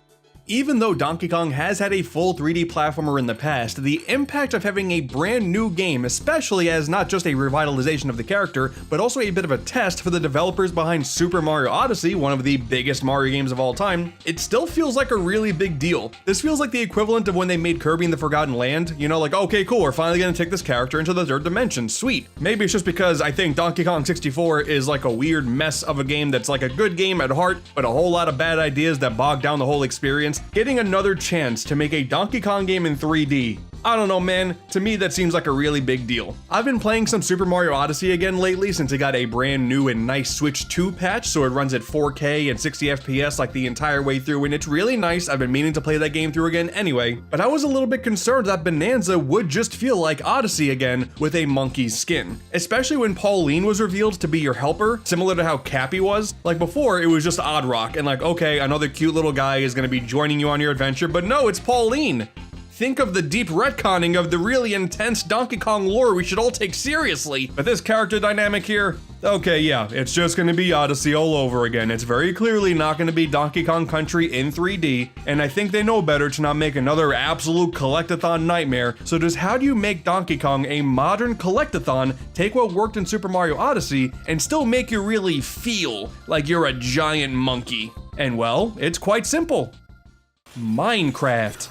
Even though Donkey Kong has had a full 3D platformer in the past, the impact of having a brand new game, especially as not just a revitalization of the character, but also a bit of a test for the developers behind Super Mario Odyssey, one of the biggest Mario games of all time, it still feels like a really big deal. This feels like the equivalent of when they made Kirby in the Forgotten Land, you know, like, okay, cool, we're finally gonna take this character into the third dimension, sweet. Maybe it's just because I think Donkey Kong 64 is like a weird mess of a game that's like a good game at heart, but a whole lot of bad ideas that bog down the whole experience. Getting another chance to make a Donkey Kong game in 3D. I don't know, man, to me that seems like a really big deal. I've been playing some Super Mario Odyssey again lately since it got a brand new and nice Switch 2 patch, so it runs at 4K and 60 FPS like the entire way through, and it's really nice. I've been meaning to play that game through again anyway, but I was a little bit concerned that Bananza would just feel like Odyssey again with a monkey's skin, especially when Pauline was revealed to be your helper, similar to how Cappy was. Like before, it was just Oddrock, and like, okay, another cute little guy is gonna be joining you on your adventure, but no, it's Pauline. Think of the deep retconning of the really intense Donkey Kong lore we should all take seriously. But this character dynamic here, okay, yeah, it's just gonna be Odyssey all over again. It's very clearly not gonna be Donkey Kong Country in 3D, and I think they know better to not make another absolute collectathon nightmare. So just how do you make Donkey Kong a modern collectathon, take what worked in Super Mario Odyssey, and still make you really feel like you're a giant monkey? And well, it's quite simple. Minecraft.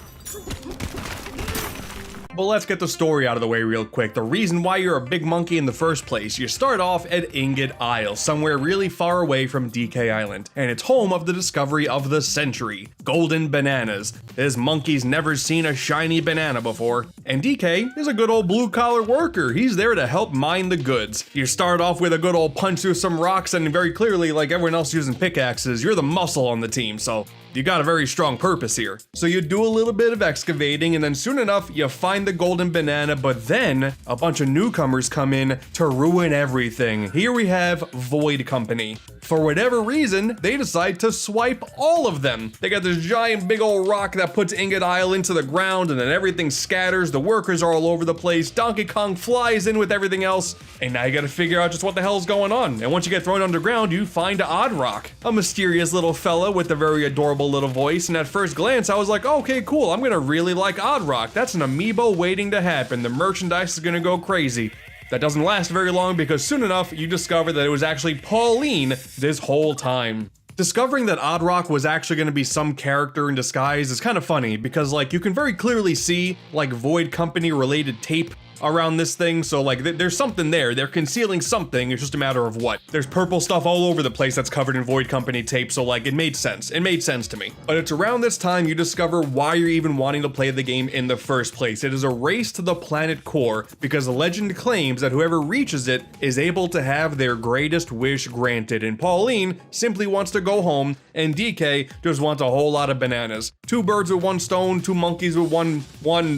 But let's get the story out of the way real quick. The reason why you're a big monkey in the first place. You start off at Ingot Isle, somewhere really far away from DK Island, and it's home of the discovery of the century, golden bananas. This monkey's never seen a shiny banana before, and DK is a good old blue-collar worker. He's there to help mine the goods. You start off with a good old punch through some rocks, and very clearly, like everyone else using pickaxes, you're the muscle on the team, so you got a very strong purpose here. So you do a little bit of excavating, and then soon enough, you find the golden banana, but then a bunch of newcomers come in to ruin everything. Here we have Void Company. For whatever reason, they decide to swipe all of them. They got this giant big old rock that puts Ingot Isle into the ground, and then everything scatters, the workers are all over the place, Donkey Kong flies in with everything else, and now you gotta figure out just what the hell's going on. And once you get thrown underground, you find Oddrock, a mysterious little fella with a very adorable little voice, and at first glance I was like, okay, cool, I'm gonna really like Oddrock. That's an amiibo waiting to happen. The merchandise is gonna go crazy. That doesn't last very long because soon enough you discover that it was actually Pauline this whole time. Discovering that Oddrock was actually going to be some character in disguise is kind of funny because like you can very clearly see like Void Company related tape around this thing, so like there's something there. They're concealing something, it's just a matter of what. There's purple stuff all over the place that's covered in Void Company tape, so like it made sense to me. But it's around this time you discover why you're even wanting to play the game in the first place. It is a race to the planet core because the legend claims that whoever reaches it is able to have their greatest wish granted, and Pauline simply wants to go home and DK just wants a whole lot of bananas. Two birds with one stone, two monkeys with one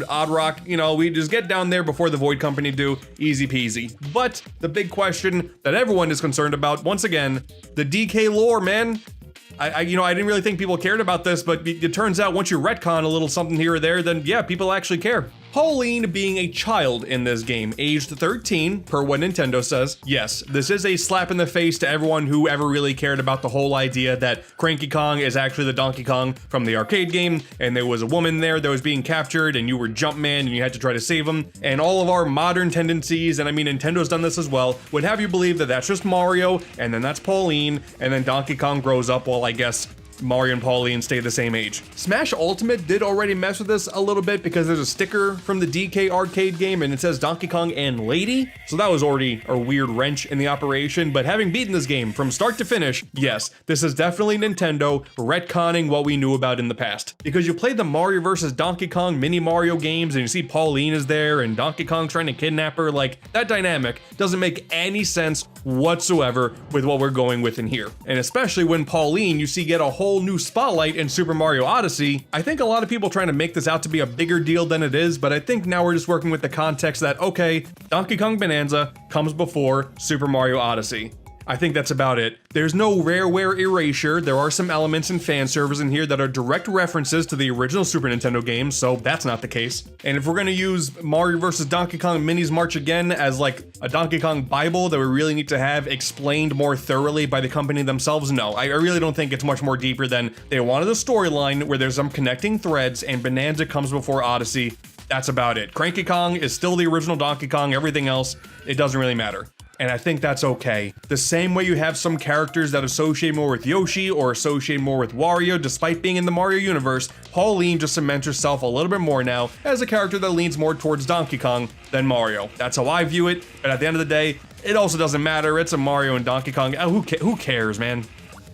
Oddrock, you know, we just get down there before the Void Company do, easy peasy. But the big question that everyone is concerned about, once again, the DK lore, man. I didn't really think people cared about this, but it turns out once you retcon a little something here or there, then yeah, people actually care. Pauline being a child in this game, aged 13, per what Nintendo says. Yes, this is a slap in the face to everyone who ever really cared about the whole idea that Cranky Kong is actually the Donkey Kong from the arcade game, and there was a woman there that was being captured, and you were Jumpman, and you had to try to save him. And all of our modern tendencies, and I mean Nintendo's done this as well, would have you believe that that's just Mario, and then that's Pauline, and then Donkey Kong grows up while I guess Mario and Pauline stay the same age. Smash Ultimate did already mess with this a little bit because there's a sticker from the DK arcade game and it says Donkey Kong and Lady, so that was already a weird wrench in the operation. But having beaten this game from start to finish, yes, this is definitely Nintendo retconning what we knew about in the past. Because you play the Mario vs. Donkey Kong mini Mario games and you see Pauline is there and Donkey Kong trying to kidnap her, like that dynamic doesn't make any sense whatsoever with what we're going with in here. And especially when Pauline you see get a whole new spotlight in Super Mario Odyssey. I think a lot of people trying to make this out to be a bigger deal than it is, but I think now we're just working with the context that, okay, Donkey Kong Bananza comes before Super Mario Odyssey. I think that's about it. There's no rareware erasure. There are some elements and fan servers in here that are direct references to the original Super Nintendo games, so that's not the case. And if we're gonna use Mario vs. Donkey Kong Minis March again as like a Donkey Kong Bible that we really need to have explained more thoroughly by the company themselves, no. I really don't think it's much more deeper than they wanted a storyline where there's some connecting threads and Bananza comes before Odyssey. That's about it. Cranky Kong is still the original Donkey Kong. Everything else, it doesn't really matter. And I think that's okay. The same way you have some characters that associate more with Yoshi or associate more with Wario despite being in the Mario universe, Pauline just cements herself a little bit more now as a character that leans more towards Donkey Kong than Mario. That's how I view it, but at the end of the day, it also doesn't matter. It's a Mario and Donkey Kong. Who cares, man?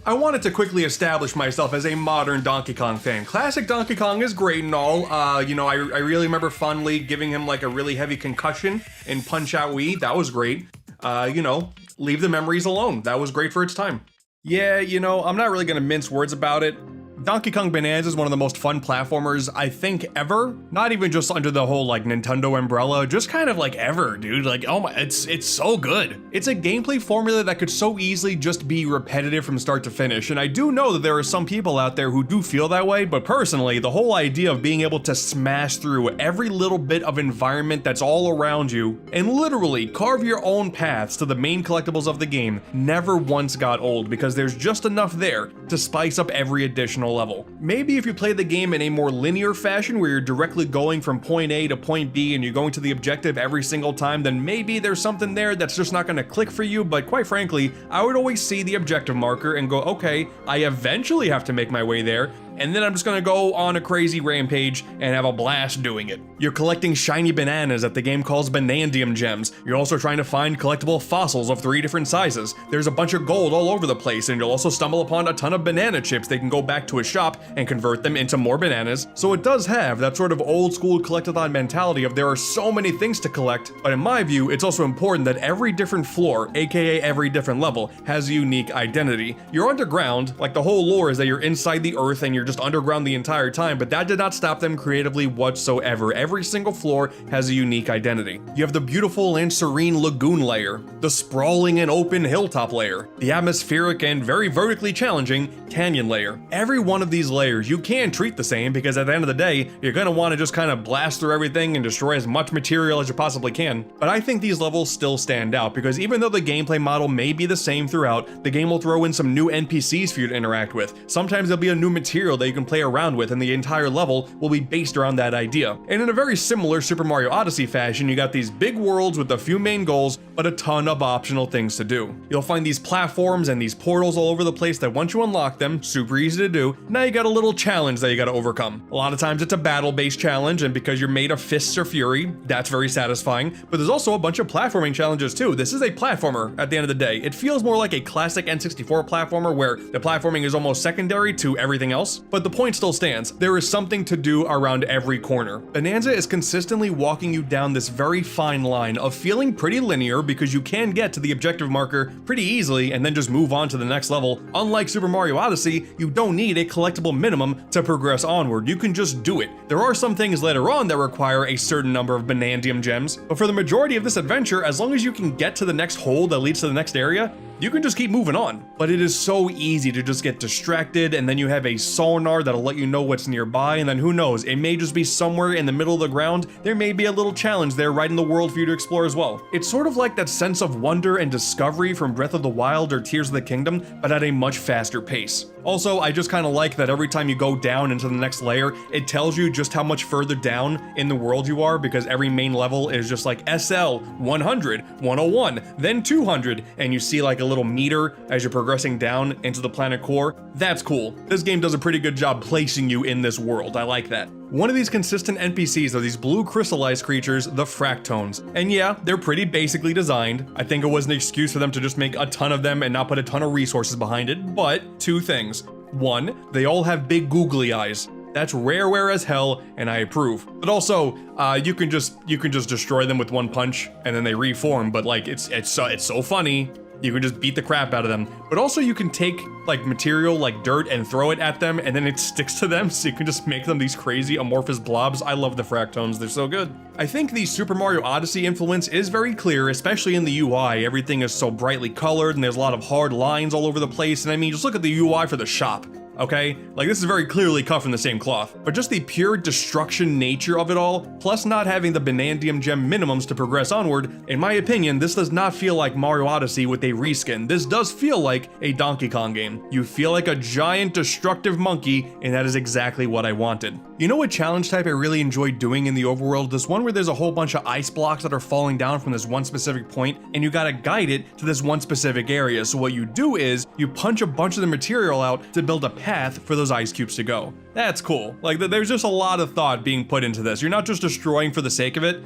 I wanted to quickly establish myself as a modern Donkey Kong fan. Classic Donkey Kong is great and all. You know, I really remember fondly giving him like a really heavy concussion in Punch-Out Wii. That was great. You know, leave the memories alone. That was great for its time. Yeah, you know, I'm not really gonna mince words about it. Donkey Kong Bananza is one of the most fun platformers I think ever. Not even just under the whole like Nintendo umbrella, just kind of like ever, dude. Like, oh my, it's so good. It's a gameplay formula that could so easily just be repetitive from start to finish. And I do know that there are some people out there who do feel that way, but personally, the whole idea of being able to smash through every little bit of environment that's all around you and literally carve your own paths to the main collectibles of the game never once got old because there's just enough there to spice up every additional level. Maybe if you play the game in a more linear fashion where you're directly going from point A to point B and you're going to the objective every single time, then maybe there's something there that's just not going to click for you. But quite frankly, I would always see the objective marker and go, okay, I eventually have to make my way there. And then I'm just gonna go on a crazy rampage and have a blast doing it. You're collecting shiny bananas that the game calls Banandium gems. You're also trying to find collectible fossils of 3 different sizes. There's a bunch of gold all over the place, and you'll also stumble upon a ton of banana chips they can go back to a shop and convert them into more bananas. So it does have that sort of old school collectathon mentality of there are so many things to collect, but in my view, it's also important that every different floor, aka every different level, has a unique identity. You're underground, like the whole lore is that you're inside the earth and you're just underground the entire time, but that did not stop them creatively whatsoever. Every single floor has a unique identity. You have the beautiful and serene lagoon layer, the sprawling and open hilltop layer, the atmospheric and very vertically challenging canyon layer. Every one of these layers you can treat the same because at the end of the day, you're gonna want to just kind of blast through everything and destroy as much material as you possibly can. But I think these levels still stand out because even though the gameplay model may be the same throughout, the game will throw in some new NPCs for you to interact with. Sometimes there'll be a new material that you can play around with, and the entire level will be based around that idea. And in a very similar Super Mario Odyssey fashion, you got these big worlds with a few main goals, but a ton of optional things to do. You'll find these platforms and these portals all over the place that once you unlock them, super easy to do, now you got a little challenge that you gotta overcome. A lot of times it's a battle-based challenge, and because you're made of fists or fury, that's very satisfying, but there's also a bunch of platforming challenges too. This is a platformer at the end of the day. It feels more like a classic N64 platformer where the platforming is almost secondary to everything else, but the point still stands. There is something to do around every corner. Bananza is consistently walking you down this very fine line of feeling pretty linear because you can get to the objective marker pretty easily and then just move on to the next level. Unlike Super Mario Odyssey, you don't need a collectible minimum to progress onward. You can just do it. There are some things later on that require a certain number of Banandium gems, but for the majority of this adventure, as long as you can get to the next hole that leads to the next area, you can just keep moving on. But it is so easy to just get distracted, and then you have a sonar that'll let you know what's nearby, and then who knows, it may just be somewhere in the middle of the ground. There may be a little challenge there right in the world for you to explore as well. It's sort of like that sense of wonder and discovery from Breath of the Wild or Tears of the Kingdom, but at a much faster pace. Also, I just kind of like that every time you go down into the next layer, it tells you just how much further down in the world you are, because every main level is just like SL 100, 101, then 200, and you see like a little meter as you're progressing down into the planet core. That's cool. This game does a pretty good job placing you in this world. I like that. One of these consistent NPCs are these blue crystallized creatures, the Fractones. And yeah, they're pretty basically designed. I think it was an excuse for them to just make a ton of them and not put a ton of resources behind it, but two things. One, they all have big googly eyes. That's rare as hell, and I approve. But also, you can just destroy them with one punch, and then they reform. But like, it's so funny. You can just beat the crap out of them. But also, you can take like material like dirt and throw it at them, and then it sticks to them. So you can just make them these crazy amorphous blobs. I love the Fractones. They're so good. I think the Super Mario Odyssey influence is very clear, especially in the UI. Everything is so brightly colored, and there's a lot of hard lines all over the place. And I mean, just look at the UI for the shop. Okay? Like, this is very clearly cut from the same cloth. But just the pure destruction nature of it all, plus not having the Banandium gem minimums to progress onward, in my opinion, this does not feel like Mario Odyssey with a reskin. This does feel like a Donkey Kong game. You feel like a giant destructive monkey, and that is exactly what I wanted. You know what challenge type I really enjoyed doing in the overworld? This one where there's a whole bunch of ice blocks that are falling down from this one specific point, and you gotta guide it to this one specific area. So what you do is, you punch a bunch of the material out to build a path for those ice cubes to go. That's cool. Like, there's just a lot of thought being put into this. You're not just destroying for the sake of it.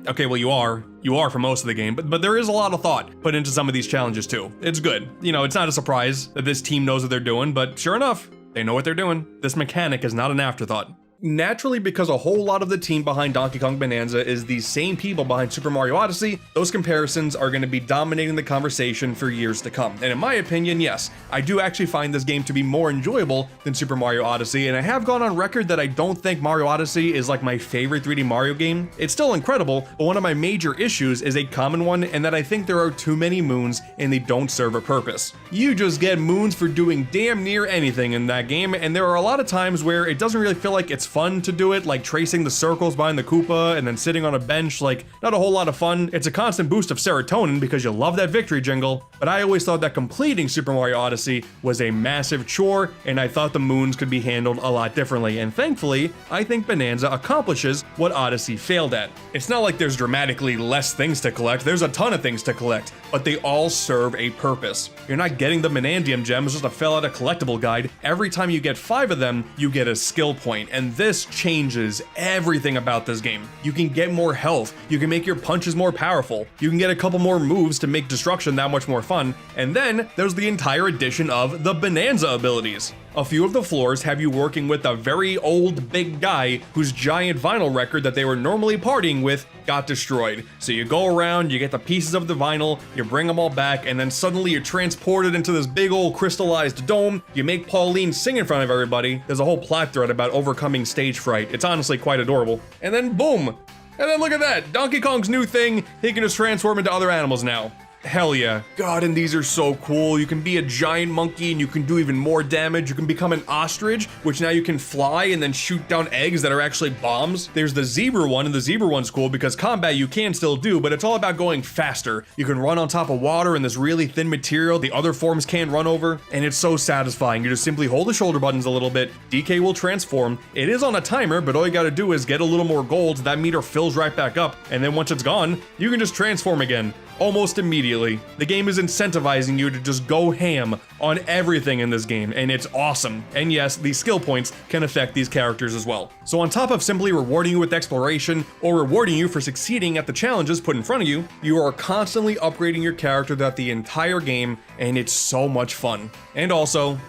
Okay, well, you are for most of the game, but there is a lot of thought put into some of these challenges too. It's good. You know, it's not a surprise that this team knows what they're doing, but sure enough, they know what they're doing. This mechanic is not an afterthought. Naturally, because a whole lot of the team behind Donkey Kong Bananza is these same people behind Super Mario Odyssey, those comparisons are going to be dominating the conversation for years to come. And in my opinion, yes, I do actually find this game to be more enjoyable than Super Mario Odyssey, and I have gone on record that I don't think Mario Odyssey is like my favorite 3D Mario game. It's still incredible, but one of my major issues is a common one, and that I think there are too many moons and they don't serve a purpose. You just get moons for doing damn near anything in that game, and there are a lot of times where it doesn't really feel like it's fun to do it, like tracing the circles behind the Koopa and then sitting on a bench. Like, not a whole lot of fun. It's a constant boost of serotonin because you love that victory jingle, but I always thought that completing Super Mario Odyssey was a massive chore, and I thought the moons could be handled a lot differently, and thankfully, I think Bananza accomplishes what Odyssey failed at. It's not like there's dramatically less things to collect, there's a ton of things to collect, but they all serve a purpose. You're not getting the Banandium gems just to fill out a collectible guide. Every time you get 5 of them, you get a skill point, and this changes everything about this game. You can get more health, you can make your punches more powerful, you can get a couple more moves to make destruction that much more fun, and then there's the entire addition of the Bananza abilities. A few of the floors have you working with a very old big guy whose giant vinyl record that they were normally partying with got destroyed. So you go around, you get the pieces of the vinyl, you bring them all back, and then suddenly you're transported into this big old crystallized dome. You make Pauline sing in front of everybody. There's a whole plot thread about overcoming stage fright. It's honestly quite adorable. And then boom! And then look at that! Donkey Kong's new thing, he can just transform into other animals now. Hell yeah. God, and these are so cool. You can be a giant monkey and you can do even more damage. You can become an ostrich, which now you can fly and then shoot down eggs that are actually bombs. There's the zebra one, and the zebra one's cool because combat you can still do, but it's all about going faster. You can run on top of water in this really thin material the other forms can't run over, and it's so satisfying. You just simply hold the shoulder buttons a little bit, DK will transform. It is on a timer, but all you gotta do is get a little more gold, that meter fills right back up, and then once it's gone, you can just transform again. Almost immediately. The game is incentivizing you to just go ham on everything in this game, and it's awesome. And yes, these skill points can affect these characters as well. So on top of simply rewarding you with exploration, or rewarding you for succeeding at the challenges put in front of you, you are constantly upgrading your character throughout the entire game, and it's so much fun. And also,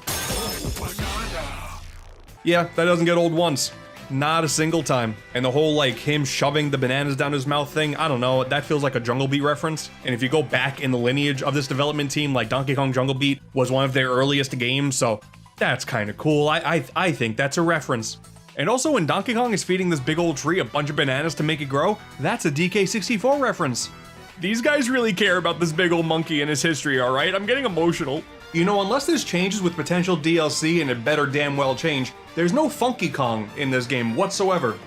yeah, that doesn't get old once. Not a single time. And the whole like him shoving the bananas down his mouth thing, I don't know, that feels like a Jungle Beat reference. And if you go back in the lineage of this development team, like Donkey Kong Jungle Beat was one of their earliest games, so that's kind of cool. I think that's a reference. And also when Donkey Kong is feeding this big old tree a bunch of bananas to make it grow, that's a DK64 reference. These guys really care about this big old monkey and his history, alright? I'm getting emotional. You know, unless there's changes with potential DLC and it better damn well change, there's no Funky Kong in this game whatsoever.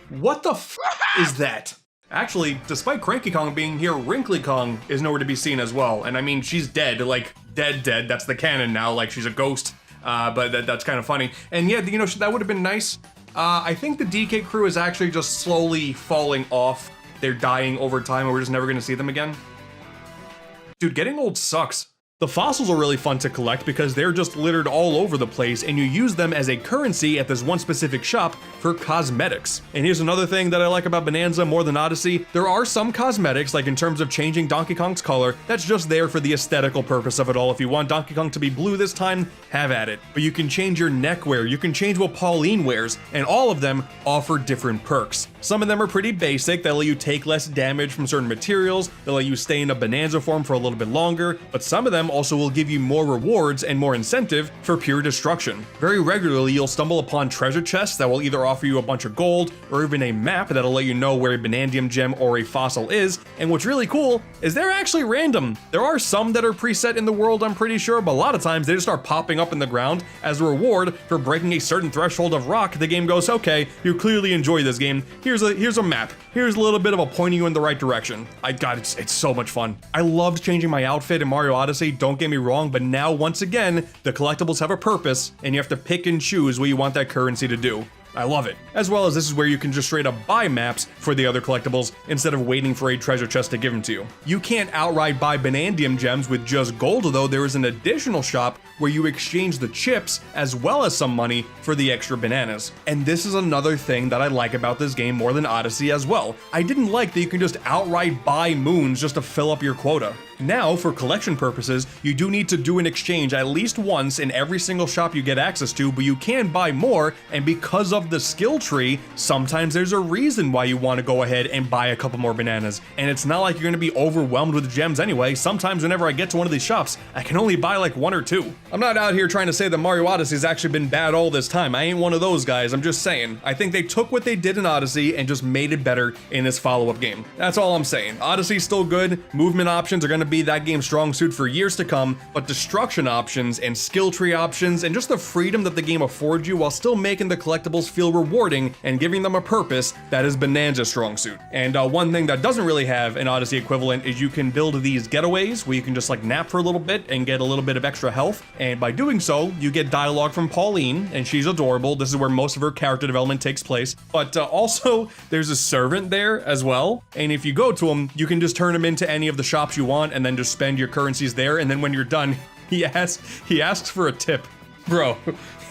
What the f is that? Actually, despite Cranky Kong being here, Wrinkly Kong is nowhere to be seen as well. And I mean, she's dead, like, dead. That's the canon now, like she's a ghost. But that's kind of funny. And yeah, you know, that would have been nice. I think the DK crew is actually just slowly falling off. They're dying over time and we're just never gonna see them again. Dude, getting old sucks. The fossils are really fun to collect because they're just littered all over the place and you use them as a currency at this one specific shop for cosmetics. And here's another thing that I like about Bananza more than Odyssey. There are some cosmetics, like in terms of changing Donkey Kong's color, that's just there for the aesthetical purpose of it all. If you want Donkey Kong to be blue this time, have at it. But you can change your neckwear, you can change what Pauline wears, and all of them offer different perks. Some of them are pretty basic, that let you take less damage from certain materials, they'll let you stay in a Bananza form for a little bit longer, but some of them also will give you more rewards and more incentive for pure destruction. Very regularly, you'll stumble upon treasure chests that will either offer you a bunch of gold or even a map that'll let you know where a Banandium gem or a fossil is, and what's really cool is they're actually random. There are some that are preset in the world, I'm pretty sure, but a lot of times they just start popping up in the ground as a reward for breaking a certain threshold of rock. The game goes, okay, you clearly enjoy this game. Here's a map. Here's a little bit of a pointing you in the right direction. God, it's so much fun. I loved changing my outfit in Mario Odyssey, don't get me wrong, but now once again, the collectibles have a purpose and you have to pick and choose what you want that currency to do. I love it. As well as this is where you can just straight up buy maps for the other collectibles instead of waiting for a treasure chest to give them to you. You can't outright buy Banandium gems with just gold, though. There is an additional shop where you exchange the chips as well as some money for the extra bananas. And this is another thing that I like about this game more than Odyssey as well. I didn't like that you can just outright buy moons just to fill up your quota. Now, for collection purposes, you do need to do an exchange at least once in every single shop you get access to, but you can buy more, and because of the skill tree, sometimes there's a reason why you want to go ahead and buy a couple more bananas. And it's not like you're going to be overwhelmed with gems anyway. Sometimes whenever I get to one of these shops, I can only buy like one or two. I'm not out here trying to say that Mario Odyssey has actually been bad all this time. I ain't one of those guys, I'm just saying. I think they took what they did in Odyssey and just made it better in this follow-up game. That's all I'm saying. Odyssey's still good, movement options are going to be that game's strong suit for years to come, but destruction options and skill tree options and just the freedom that the game affords you while still making the collectibles feel rewarding and giving them a purpose, that is Bananza's strong suit. And one thing that doesn't really have an Odyssey equivalent is you can build these getaways where you can just like nap for a little bit and get a little bit of extra health, and by doing so, you get dialogue from Pauline, and she's adorable. This is where most of her character development takes place, but also there's a servant there as well, and if you go to him, you can just turn him into any of the shops you want and then just spend your currencies there, and then when you're done, he asks for a tip. Bro,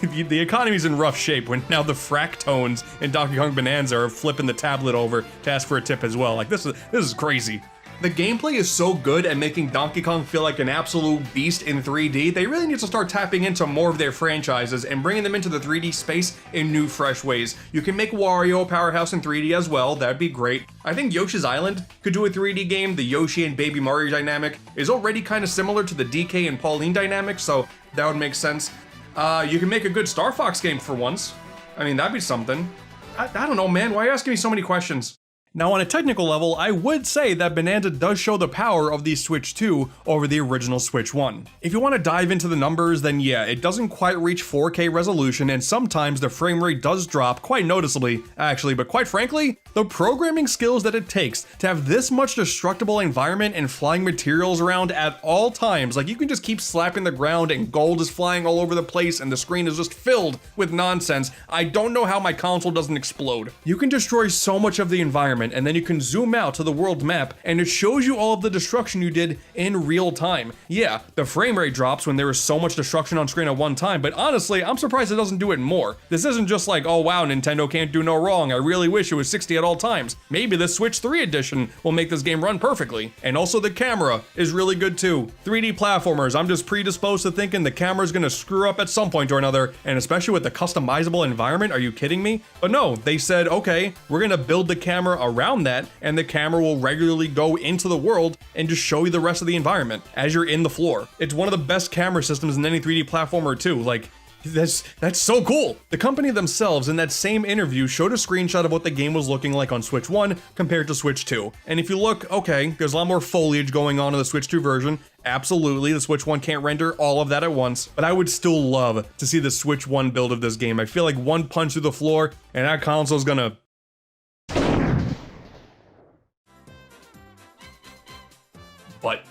the economy's in rough shape when now the Fractones in Donkey Kong Bananza are flipping the tablet over to ask for a tip as well. Like, this is crazy. The gameplay is so good at making Donkey Kong feel like an absolute beast in 3D, they really need to start tapping into more of their franchises and bringing them into the 3D space in new, fresh ways. You can make Wario a powerhouse in 3D as well, that'd be great. I think Yoshi's Island could do a 3D game. The Yoshi and Baby Mario dynamic is already kind of similar to the DK and Pauline dynamic, so that would make sense. You can make a good Star Fox game for once. I mean, that'd be something. I don't know, man, why are you asking me so many questions? Now, on a technical level, I would say that Bananza does show the power of the Switch 2 over the original Switch 1. If you want to dive into the numbers, then yeah, it doesn't quite reach 4K resolution, and sometimes the frame rate does drop quite noticeably, actually, but quite frankly, the programming skills that it takes to have this much destructible environment and flying materials around at all times, like you can just keep slapping the ground and gold is flying all over the place and the screen is just filled with nonsense. I don't know how my console doesn't explode. You can destroy so much of the environment, and then you can zoom out to the world map and it shows you all of the destruction you did in real time. Yeah, the frame rate drops when there is so much destruction on screen at one time, but honestly, I'm surprised it doesn't do it more. This isn't just like, oh wow, Nintendo can't do no wrong, I really wish it was 60 at all times. Maybe the Switch 3 edition will make this game run perfectly. And also the camera is really good too. 3D platformers, I'm just predisposed to thinking the camera's gonna screw up at some point or another, and especially with the customizable environment, are you kidding me? But no, they said, okay, we're gonna build the camera around that, and the camera will regularly go into the world and just show you the rest of the environment as you're in the floor. It's one of the best camera systems in any 3D platformer too. Like, That's so cool. The company themselves in that same interview showed a screenshot of what the game was looking like on Switch 1 compared to Switch 2. And if you look, okay, there's a lot more foliage going on in the Switch 2 version. Absolutely, the Switch 1 can't render all of that at once, but I would still love to see the Switch 1 build of this game. I feel like one punch through the floor and that console's gonna... But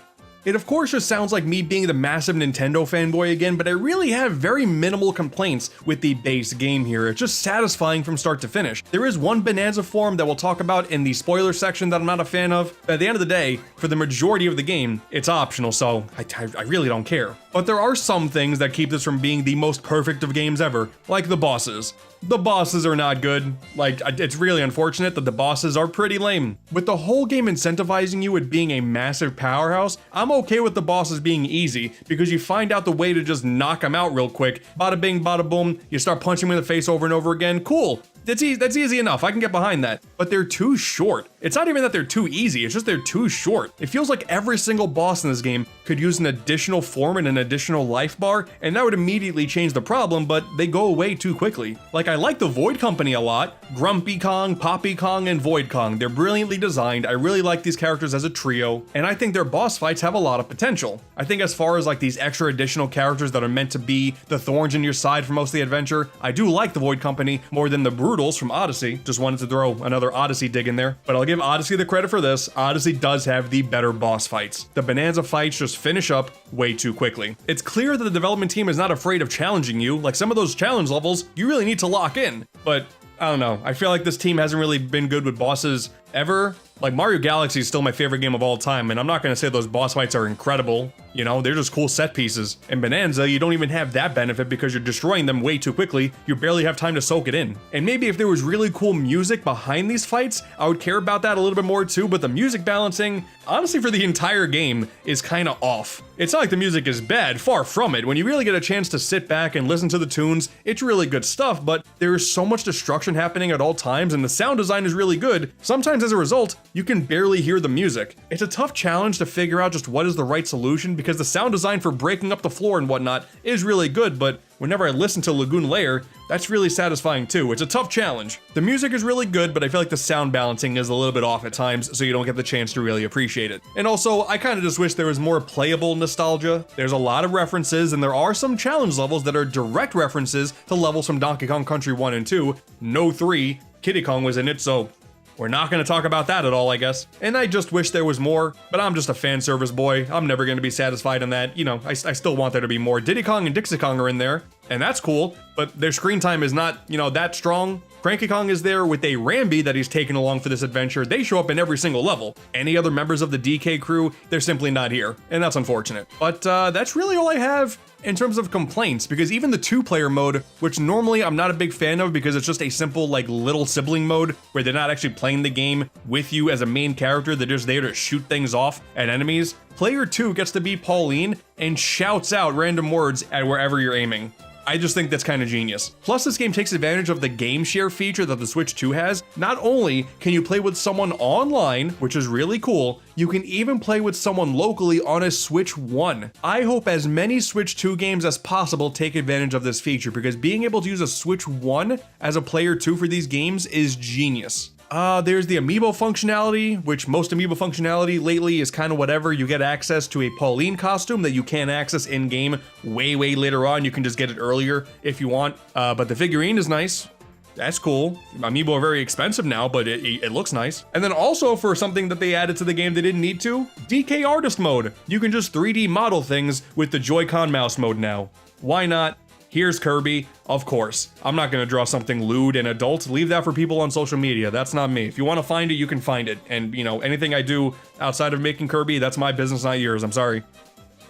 it of course just sounds like me being the massive Nintendo fanboy again, but I really have very minimal complaints with the base game here. It's just satisfying from start to finish. There is one Bananza form that we'll talk about in the spoiler section that I'm not a fan of, but at the end of the day, for the majority of the game, it's optional, so I really don't care. But there are some things that keep this from being the most perfect of games ever, like the bosses. The bosses are not good. Like, it's really unfortunate that the bosses are pretty lame. With the whole game incentivizing you with being a massive powerhouse, I'm okay with the bosses being easy, because you find out the way to just knock them out real quick. Bada bing, bada boom, you start punching them in the face over and over again, cool. That's easy enough, I can get behind that. But they're too short. It's not even that they're too easy, it's just they're too short. It feels like every single boss in this game could use an additional form and an additional life bar, and that would immediately change the problem, but they go away too quickly. Like, I like the Void Company a lot. Grumpy Kong, Poppy Kong, and Void Kong. They're brilliantly designed. I really like these characters as a trio, and I think their boss fights have a lot of potential. I think as far as like these extra additional characters that are meant to be the thorns in your side for most of the adventure, I do like the Void Company more than the Brutals from Odyssey. Just wanted to throw another Odyssey dig in there, but I'll give Odyssey the credit for this. Odyssey does have the better boss fights. The Bananza fights just finish up way too quickly. It's clear that the development team is not afraid of challenging you. Like, some of those challenge levels, you really need to lock in. But I don't know, I feel like this team hasn't really been good with bosses ever. Like, Mario Galaxy is still my favorite game of all time, and I'm not gonna say those boss fights are incredible. You know, they're just cool set pieces. In Bananza, you don't even have that benefit because you're destroying them way too quickly. You barely have time to soak it in. And maybe if there was really cool music behind these fights, I would care about that a little bit more too, but the music balancing, honestly for the entire game, is kinda off. It's not like the music is bad, far from it. When you really get a chance to sit back and listen to the tunes, it's really good stuff, but there is so much destruction happening at all times, and the sound design is really good. Sometimes as a result, you can barely hear the music. It's a tough challenge to figure out just what is the right solution, because the sound design for breaking up the floor and whatnot is really good, but whenever I listen to Lagoon Lair, that's really satisfying too. It's a tough challenge. The music is really good, but I feel like the sound balancing is a little bit off at times, so you don't get the chance to really appreciate it. And also, I kind of just wish there was more playable nostalgia. There's a lot of references, and there are some challenge levels that are direct references to levels from Donkey Kong Country 1 and 2. No 3, Kiddy Kong was in it, so we're not going to talk about that at all, I guess. And I just wish there was more, but I'm just a fan service boy. I'm never going to be satisfied in that. You know, I still want there to be more. Diddy Kong and Dixie Kong are in there, and that's cool, but their screen time is not, you know, that strong. Cranky Kong is there with a Rambi that he's taken along for this adventure. They show up in every single level. Any other members of the DK crew, they're simply not here, and that's unfortunate. But that's really all I have in terms of complaints, because even the 2-player mode, which normally I'm not a big fan of because it's just a simple like little sibling mode where they're not actually playing the game with you as a main character, they're just there to shoot things off at enemies. Player 2 gets to be Pauline and shouts out random words at wherever you're aiming. I just think that's kind of genius. Plus, this game takes advantage of the game share feature that the Switch 2 has. Not only can you play with someone online, which is really cool, you can even play with someone locally on a Switch 1. I hope as many Switch 2 games as possible take advantage of this feature, because being able to use a Switch 1 as a player 2 for these games is genius. There's the amiibo functionality, which most amiibo functionality lately is kind of whatever. You get access to a Pauline costume that you can't access in-game way later on. You can just get it earlier if you want, but the figurine is nice. That's cool. Amiibo are very expensive now, but it looks nice. And then also, for something that they added to the game they didn't need to, DK Artist Mode. You can just 3D model things with the Joy-Con mouse mode now. Why not? Here's Kirby, of course. I'm not gonna draw something lewd and adult. Leave that for people on social media. That's not me. If you want to find it, you can find it. And, you know, anything I do outside of making Kirby, that's my business, not yours. I'm sorry.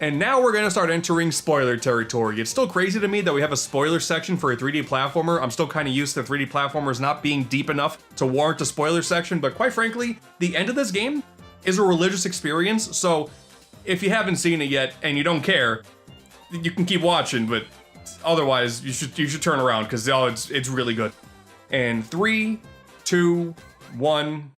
And now we're gonna start entering spoiler territory. It's still crazy to me that we have a spoiler section for a 3D platformer. I'm still kind of used to 3D platformers not being deep enough to warrant a spoiler section, but quite frankly, the end of this game is a religious experience, so if you haven't seen it yet and you don't care, you can keep watching, but otherwise, you should turn around, because it's really good. And 3, 2, 1.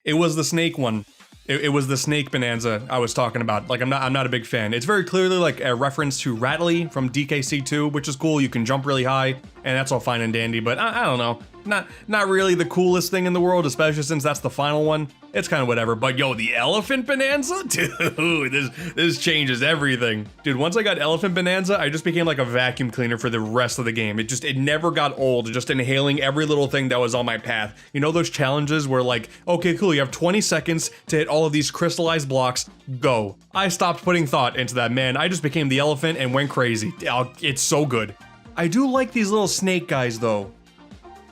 It was the snake one. It was the snake Bananza I was talking about. Like, I'm not a big fan. It's very clearly like a reference to Rattly from DKC2, which is cool. You can jump really high, and that's all fine and dandy, but I don't know. Not really the coolest thing in the world, especially since that's the final one. It's kind of whatever, but yo, the elephant Bananza? Dude, this changes everything. Dude, once I got elephant Bananza, I just became like a vacuum cleaner for the rest of the game. It never got old, just inhaling every little thing that was on my path. You know those challenges where like, okay, cool, you have 20 seconds to hit all of these crystallized blocks, go. I stopped putting thought into that, man. I just became the elephant and went crazy. It's so good. I do like these little snake guys though.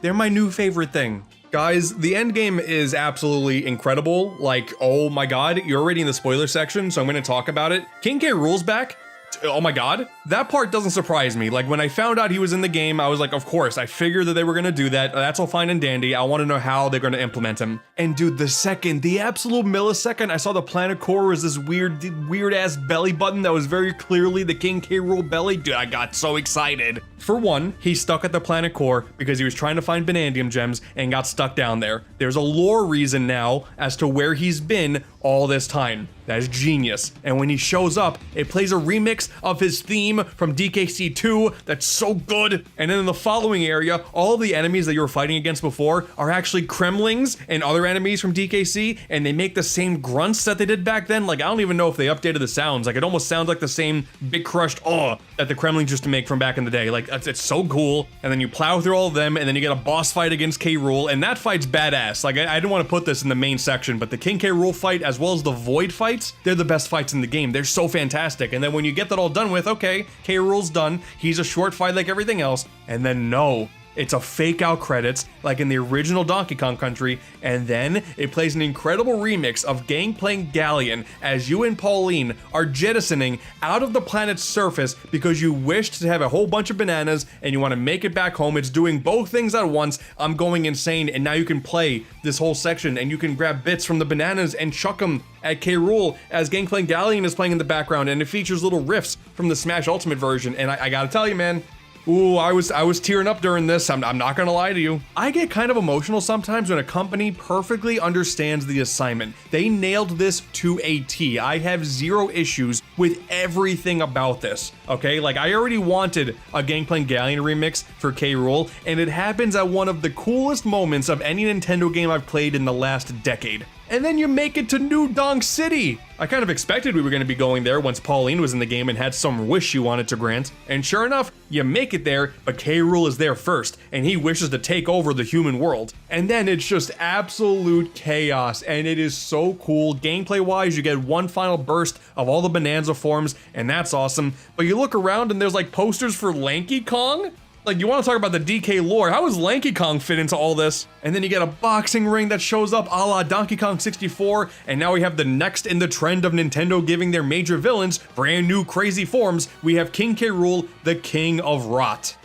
They're my new favorite thing. Guys, the end game is absolutely incredible. Like, oh my god, you're already in the spoiler section, so I'm gonna talk about it. King K. Rool's back. Oh my god, that part doesn't surprise me. Like, when I found out he was in the game, I was like, of course, I figured that they were gonna do that. That's all fine and dandy. I want to know how they're gonna implement him. And dude, the absolute millisecond I saw the planet core was this weird ass belly button that was very clearly the King K. Rool belly, dude, I got so excited. For one, he's stuck at the planet core because he was trying to find Banandium gems and got stuck down there. There's a lore reason now as to where he's been all this time. That is genius. And when he shows up, it plays a remix of his theme from DKC2 that's so good. And then in the following area, all of the enemies that you were fighting against before are actually Kremlings and other enemies from DKC, and they make the same grunts that they did back then. Like, I don't even know if they updated the sounds. Like, it almost sounds like the same big crushed that the Kremlings used to make from back in the day. Like, it's so cool. And then you plow through all of them, and then you get a boss fight against K. Rool, and that fight's badass. Like, I didn't want to put this in the main section, but the King K. Rool fight, as well as the Void fights, they're the best fights in the game. They're so fantastic. And then when you get that all done with, okay, K. Rool's done. He's a short fight like everything else. And then no, it's a fake out credits like in the original Donkey Kong Country, and then it plays an incredible remix of Gangplank Galleon as you and Pauline are jettisoning out of the planet's surface because you wished to have a whole bunch of bananas and you want to make it back home. It's doing both things at once. I'm going insane, and now you can play this whole section and you can grab bits from the bananas and chuck them at K. Rool as Gangplank Galleon is playing in the background, and it features little riffs from the Smash Ultimate version, and I gotta tell you, man, ooh, I was tearing up during this. I'm not gonna lie to you. I get kind of emotional sometimes when a company perfectly understands the assignment. They nailed this to a T. I have zero issues with everything about this, okay? Like, I already wanted a Gangplank Galleon remix for K. Rool, and it happens at one of the coolest moments of any Nintendo game I've played in the last decade. And then you make it to New Donk City. I kind of expected we were going to be going there once Pauline was in the game and had some wish she wanted to grant. And sure enough, you make it there, but K. Rool is there first, and he wishes to take over the human world. And then it's just absolute chaos, and it is so cool. Gameplay-wise, you get one final burst of all the Bananza forms, and that's awesome. But you look around and there's like posters for Lanky Kong? Like, you want to talk about the DK lore, how does Lanky Kong fit into all this? And then you get a boxing ring that shows up a la Donkey Kong 64, and now we have the next in the trend of Nintendo giving their major villains brand new crazy forms. We have King K. Rool, the King of Rot.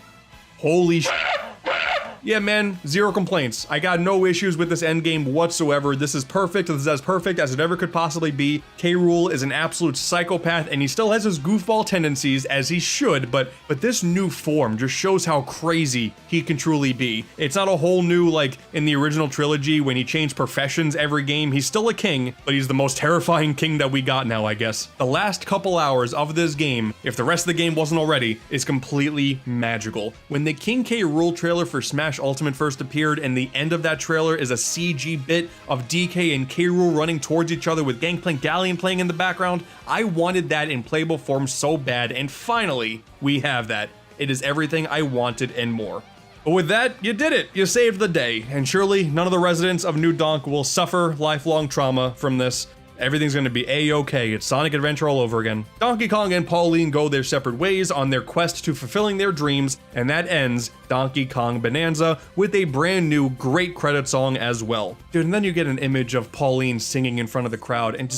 Holy sh**. Yeah, man, zero complaints. I got no issues with this endgame whatsoever. This is perfect. This is as perfect as it ever could possibly be. K. Rool is an absolute psychopath, and he still has his goofball tendencies, as he should, but this new form just shows how crazy he can truly be. It's not a whole new, like, in the original trilogy, when he changed professions every game. He's still a king, but he's the most terrifying king that we got now, I guess. The last couple hours of this game, if the rest of the game wasn't already, is completely magical. When the King K. Rool trailer for Smash Ultimate first appeared, and the end of that trailer is a CG bit of DK and K. Rool running towards each other with Gangplank Galleon playing in the background, I wanted that in playable form so bad, and finally, we have that. It is everything I wanted and more. But with that, you did it! You saved the day, and surely none of the residents of New Donk will suffer lifelong trauma from this. Everything's gonna be a-okay. It's Sonic Adventure all over again. Donkey Kong and Pauline go their separate ways on their quest to fulfilling their dreams, and that ends Donkey Kong Bananza with a brand new great credit song as well. Dude, and then you get an image of Pauline singing in front of the crowd, and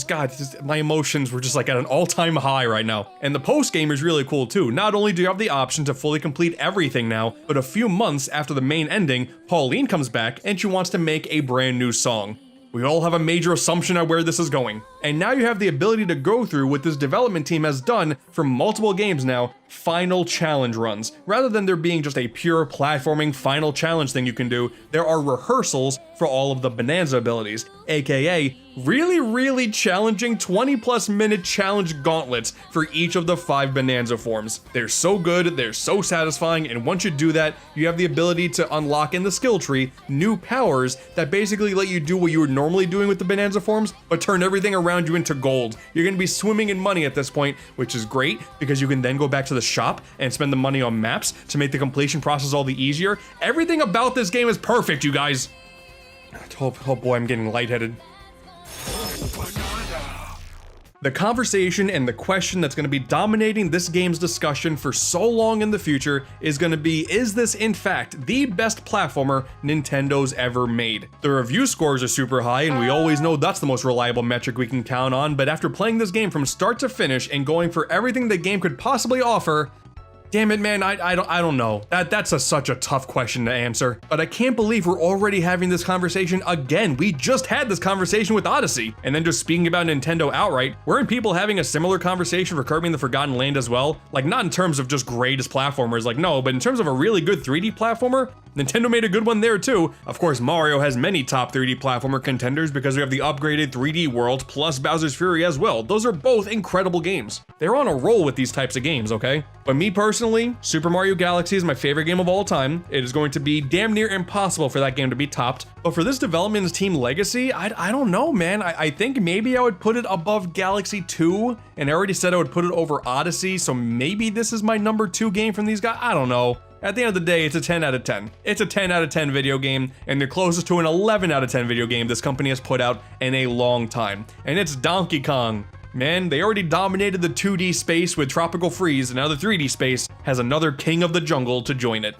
my emotions were just like at an all-time high right now. And the post-game is really cool too. Not only do you have the option to fully complete everything now, but a few months after the main ending, Pauline comes back and she wants to make a brand new song. We all have a major assumption of where this is going. And now you have the ability to go through what this development team has done for multiple games now, final challenge runs. Rather than there being just a pure platforming final challenge thing you can do, there are rehearsals for all of the Bananza abilities, aka really challenging 20+ minute challenge gauntlets for each of the 5 Bananza forms. They're so good, they're so satisfying, and once you do that, you have the ability to unlock in the skill tree new powers that basically let you do what you were normally doing with the Bananza forms, but turn everything around you into gold. You're gonna be swimming in money at this point, which is great because you can then go back to the shop and spend the money on maps to make the completion process all the easier. Everything about this game is perfect, you guys. Oh boy, I'm getting lightheaded. The conversation and the question that's going to be dominating this game's discussion for so long in the future is going to be, is this in fact the best platformer Nintendo's ever made? The review scores are super high, and we always know that's the most reliable metric we can count on, but after playing this game from start to finish and going for everything the game could possibly offer, damn it, man, I don't know. That's such a tough question to answer. But I can't believe we're already having this conversation again. We just had this conversation with Odyssey. And then just speaking about Nintendo outright, weren't people having a similar conversation for Kirby and the Forgotten Land as well? Like, not in terms of just greatest platformers, like no, but in terms of a really good 3D platformer, Nintendo made a good one there too. Of course, Mario has many top 3D platformer contenders because we have the upgraded 3D World plus Bowser's Fury as well. Those are both incredible games. They're on a roll with these types of games, okay? But me personally, Super Mario Galaxy is my favorite game of all time. It is going to be damn near impossible for that game to be topped. But for this development team legacy, I don't know, man. I think maybe I would put it above Galaxy 2, and I already said I would put it over Odyssey, so maybe this is my number 2 game from these guys. I don't know. At the end of the day, it's a 10 out of 10. It's a 10 out of 10 video game, and they're closest to an 11 out of 10 video game this company has put out in a long time. And it's Donkey Kong. Man, they already dominated the 2D space with Tropical Freeze, and now the 3D space has another king of the jungle to join it.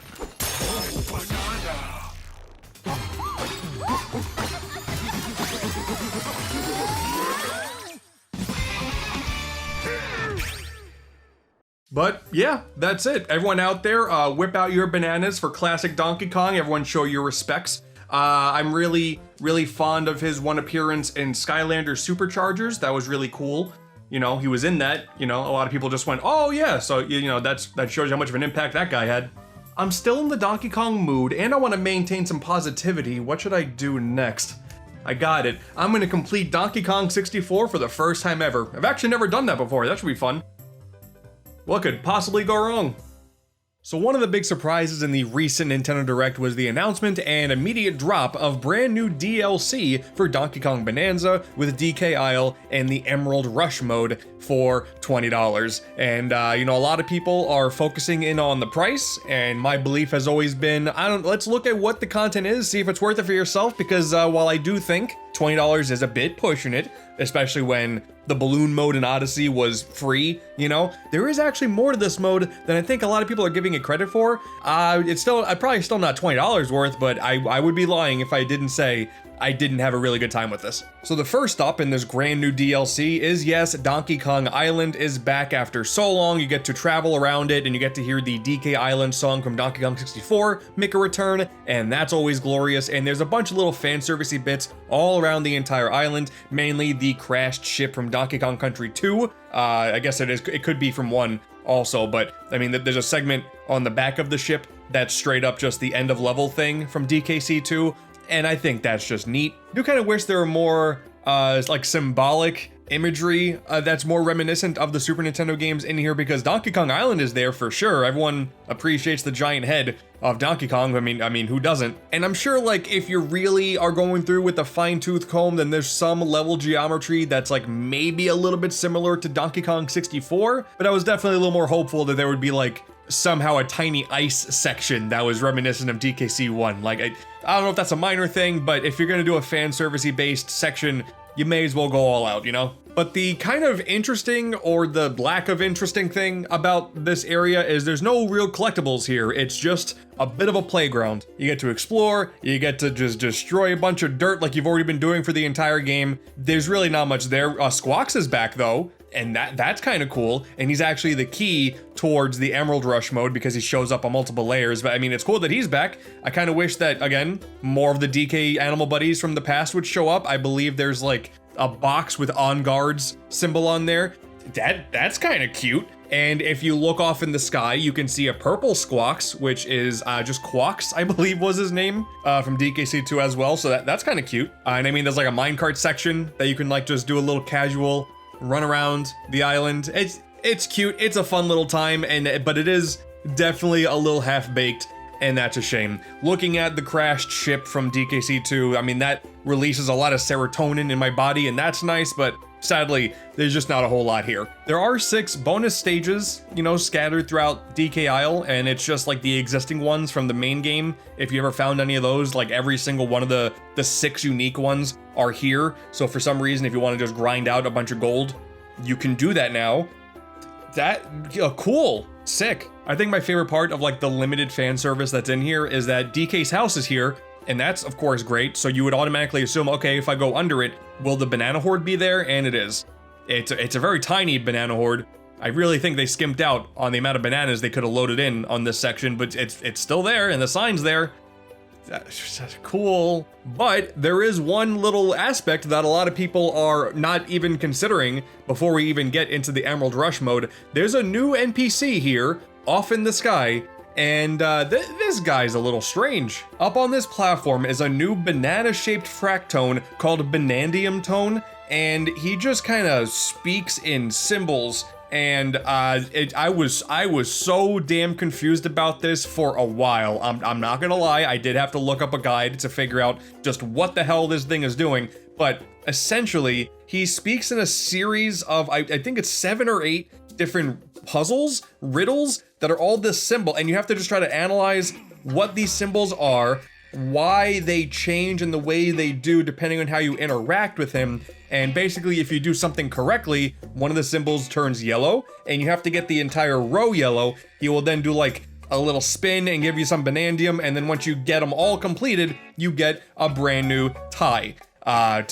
But yeah, that's it. Everyone out there, whip out your bananas for classic Donkey Kong. Everyone show your respects. I'm really fond of his one appearance in Skylander Superchargers. That was really cool. You know, he was in that. You know, a lot of people just went, oh yeah. So, you know, that shows you how much of an impact that guy had. I'm still in the Donkey Kong mood, and I want to maintain some positivity. What should I do next? I got it. I'm going to complete Donkey Kong 64 for the first time ever. I've actually never done that before. That should be fun. What could possibly go wrong? So one of the big surprises in the recent Nintendo Direct was the announcement and immediate drop of brand new DLC for Donkey Kong Bananza with DK Isle and the Emerald Rush mode for $20. And you know, a lot of people are focusing in on the price, and my belief has always been, let's look at what the content is, see if it's worth it for yourself, because while I do think $20 is a bit pushing it, especially when the balloon mode in Odyssey was free, you know, there is actually more to this mode than I think a lot of people are giving it credit for. It's probably still not $20 worth, but I would be lying if I didn't say I didn't have a really good time with this. So the first up in this brand new DLC is, yes, Donkey Kong Island is back after so long. You get to travel around it and you get to hear the DK Island song from Donkey Kong 64 make a return, and that's always glorious. And there's a bunch of little fan servicey bits all around the entire island, mainly the crashed ship from Donkey Kong Country 2. I guess it could be from 1 also, but I mean, there's a segment on the back of the ship that's straight up just the end of level thing from DKC 2. And I think that's just neat. I do kind of wish there were more like symbolic imagery that's more reminiscent of the Super Nintendo games in here, because Donkey Kong Island is there for sure. Everyone appreciates the giant head of Donkey Kong. I mean, who doesn't? And I'm sure, like, if you really are going through with a fine-tooth comb, then there's some level geometry that's like maybe a little bit similar to Donkey Kong 64. But I was definitely a little more hopeful that there would be like somehow a tiny ice section that was reminiscent of DKC 1. Like, I don't know if that's a minor thing, but if you're gonna do a fan servicey based section, you may as well go all out, you know? But the kind of interesting, or the lack of interesting thing about this area is there's no real collectibles here. It's just a bit of a playground. You get to explore, you get to just destroy a bunch of dirt like you've already been doing for the entire game. There's really not much there. Squawks is back though, and that's kind of cool, and he's actually the key towards the Emerald Rush mode because he shows up on multiple layers. But I mean, it's cool that he's back. I kind of wish that, again, more of the DK animal buddies from the past would show up. I believe there's like a box with On Guard's symbol on there. that's kind of cute. And if you look off in the sky, you can see a purple Squawks, which is just Quawks, I believe was his name, from DKC2 as well. So that's kind of cute. And I mean, there's like a minecart section that you can like just do a little casual run around the island. It's cute. It's a fun little time, but it is definitely a little half-baked, and that's a shame. Looking at the crashed ship from DKC2, I mean, that releases a lot of serotonin in my body, and that's nice, but sadly, there's just not a whole lot here. There are 6 bonus stages, you know, scattered throughout DK Isle, and it's just like the existing ones from the main game. If you ever found any of those, like every single one of the 6 unique ones are here. So for some reason, if you want to just grind out a bunch of gold, you can do that now. Cool, sick. I think my favorite part of like the limited fan service that's in here is that DK's house is here, and that's of course great. So you would automatically assume, okay, if I go under it, will the banana horde be there? And it is. It's a very tiny banana horde. I really think they skimped out on the amount of bananas they could have loaded in on this section, but it's still there and the sign's there. That's cool. But there is one little aspect that a lot of people are not even considering before we even get into the Emerald Rush mode. There's a new NPC here off in the sky, and this guy's a little strange. Up on this platform is a new banana-shaped fractone called Banandium Tone, and he just kind of speaks in symbols. And I was so damn confused about this for a while. I'm not gonna lie, I did have to look up a guide to figure out just what the hell this thing is doing. But essentially, he speaks in a series of, I think it's 7 or 8 different puzzles, riddles, that are all this symbol. And you have to just try to analyze what these symbols are, why they change in the way they do depending on how you interact with him. And basically, if you do something correctly, one of the symbols turns yellow, and you have to get the entire row yellow. He will then do like a little spin and give you some banandium, and then once you get them all completed, you get a brand new tie to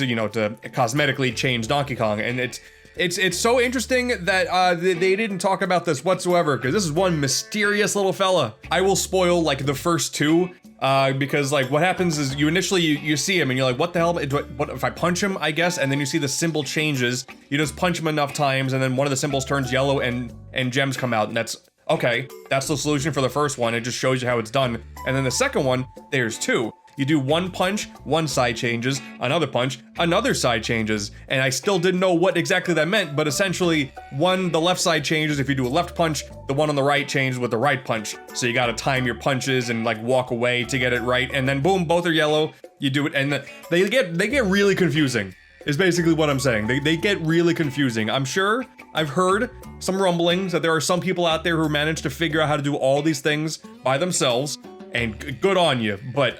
cosmetically change Donkey Kong. And it's so interesting that they didn't talk about this whatsoever, because this is one mysterious little fella. I will spoil like the first 2. Because like what happens is you initially you see him and you're like, what the hell, what if I punch him, I guess, and then you see the symbol changes. You just punch him enough times and then one of the symbols turns yellow and gems come out, and that's okay. That's the solution for the first one. It just shows you how it's done. And then the second one, there's 2. You do one punch, one side changes, another punch, another side changes. And I still didn't know what exactly that meant, but essentially, the left side changes if you do a left punch, the one on the right changes with the right punch. So you gotta time your punches and like walk away to get it right, and then boom, both are yellow, you do it, and they get really confusing, is basically what I'm saying. They get really confusing. I'm sure I've heard some rumblings that there are some people out there who manage to figure out how to do all these things by themselves, and good on you, but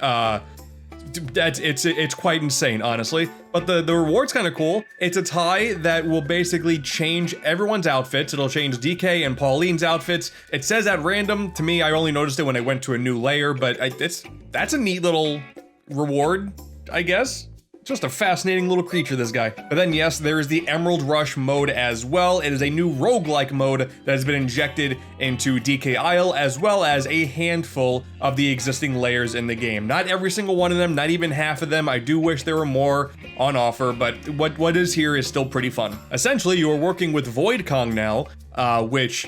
it's quite insane, honestly. But the reward's kind of cool. It's a tie that will basically change everyone's outfits. It'll change DK and Pauline's outfits. It says at random. To me, I only noticed it when I went to a new layer, but that's a neat little reward, I guess. Just a fascinating little creature, this guy. But then yes, there is the Emerald Rush mode as well. It is a new roguelike mode that has been injected into DK Isle, as well as a handful of the existing layers in the game. Not every single one of them, not even half of them. I do wish there were more on offer, but what is here is still pretty fun. Essentially, you are working with Void Kong now, which,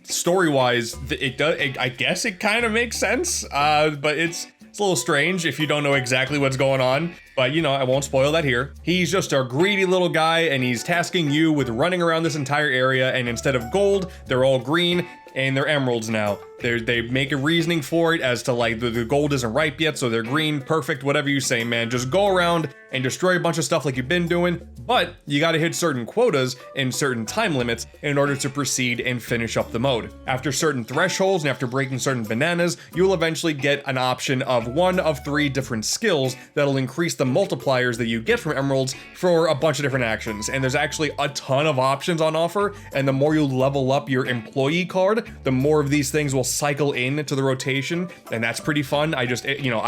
story-wise, I guess it kind of makes sense, but it's a little strange if you don't know exactly what's going on, but I won't spoil that here. He's just a greedy little guy, and he's tasking you with running around this entire area, and instead of gold, they're all green, and they're emeralds now. They make a reasoning for it as to like the gold isn't ripe yet, so they're green, perfect, whatever you say, man. Just go around and destroy a bunch of stuff like you've been doing, but you gotta hit certain quotas in certain time limits in order to proceed and finish up the mode. After certain thresholds and after breaking certain bananas, you will eventually get an option of one of 3 different skills that'll increase the multipliers that you get from emeralds for a bunch of different actions. And there's actually a ton of options on offer, and the more you level up your employee card, the more of these things will cycle in to the rotation, and that's pretty fun. I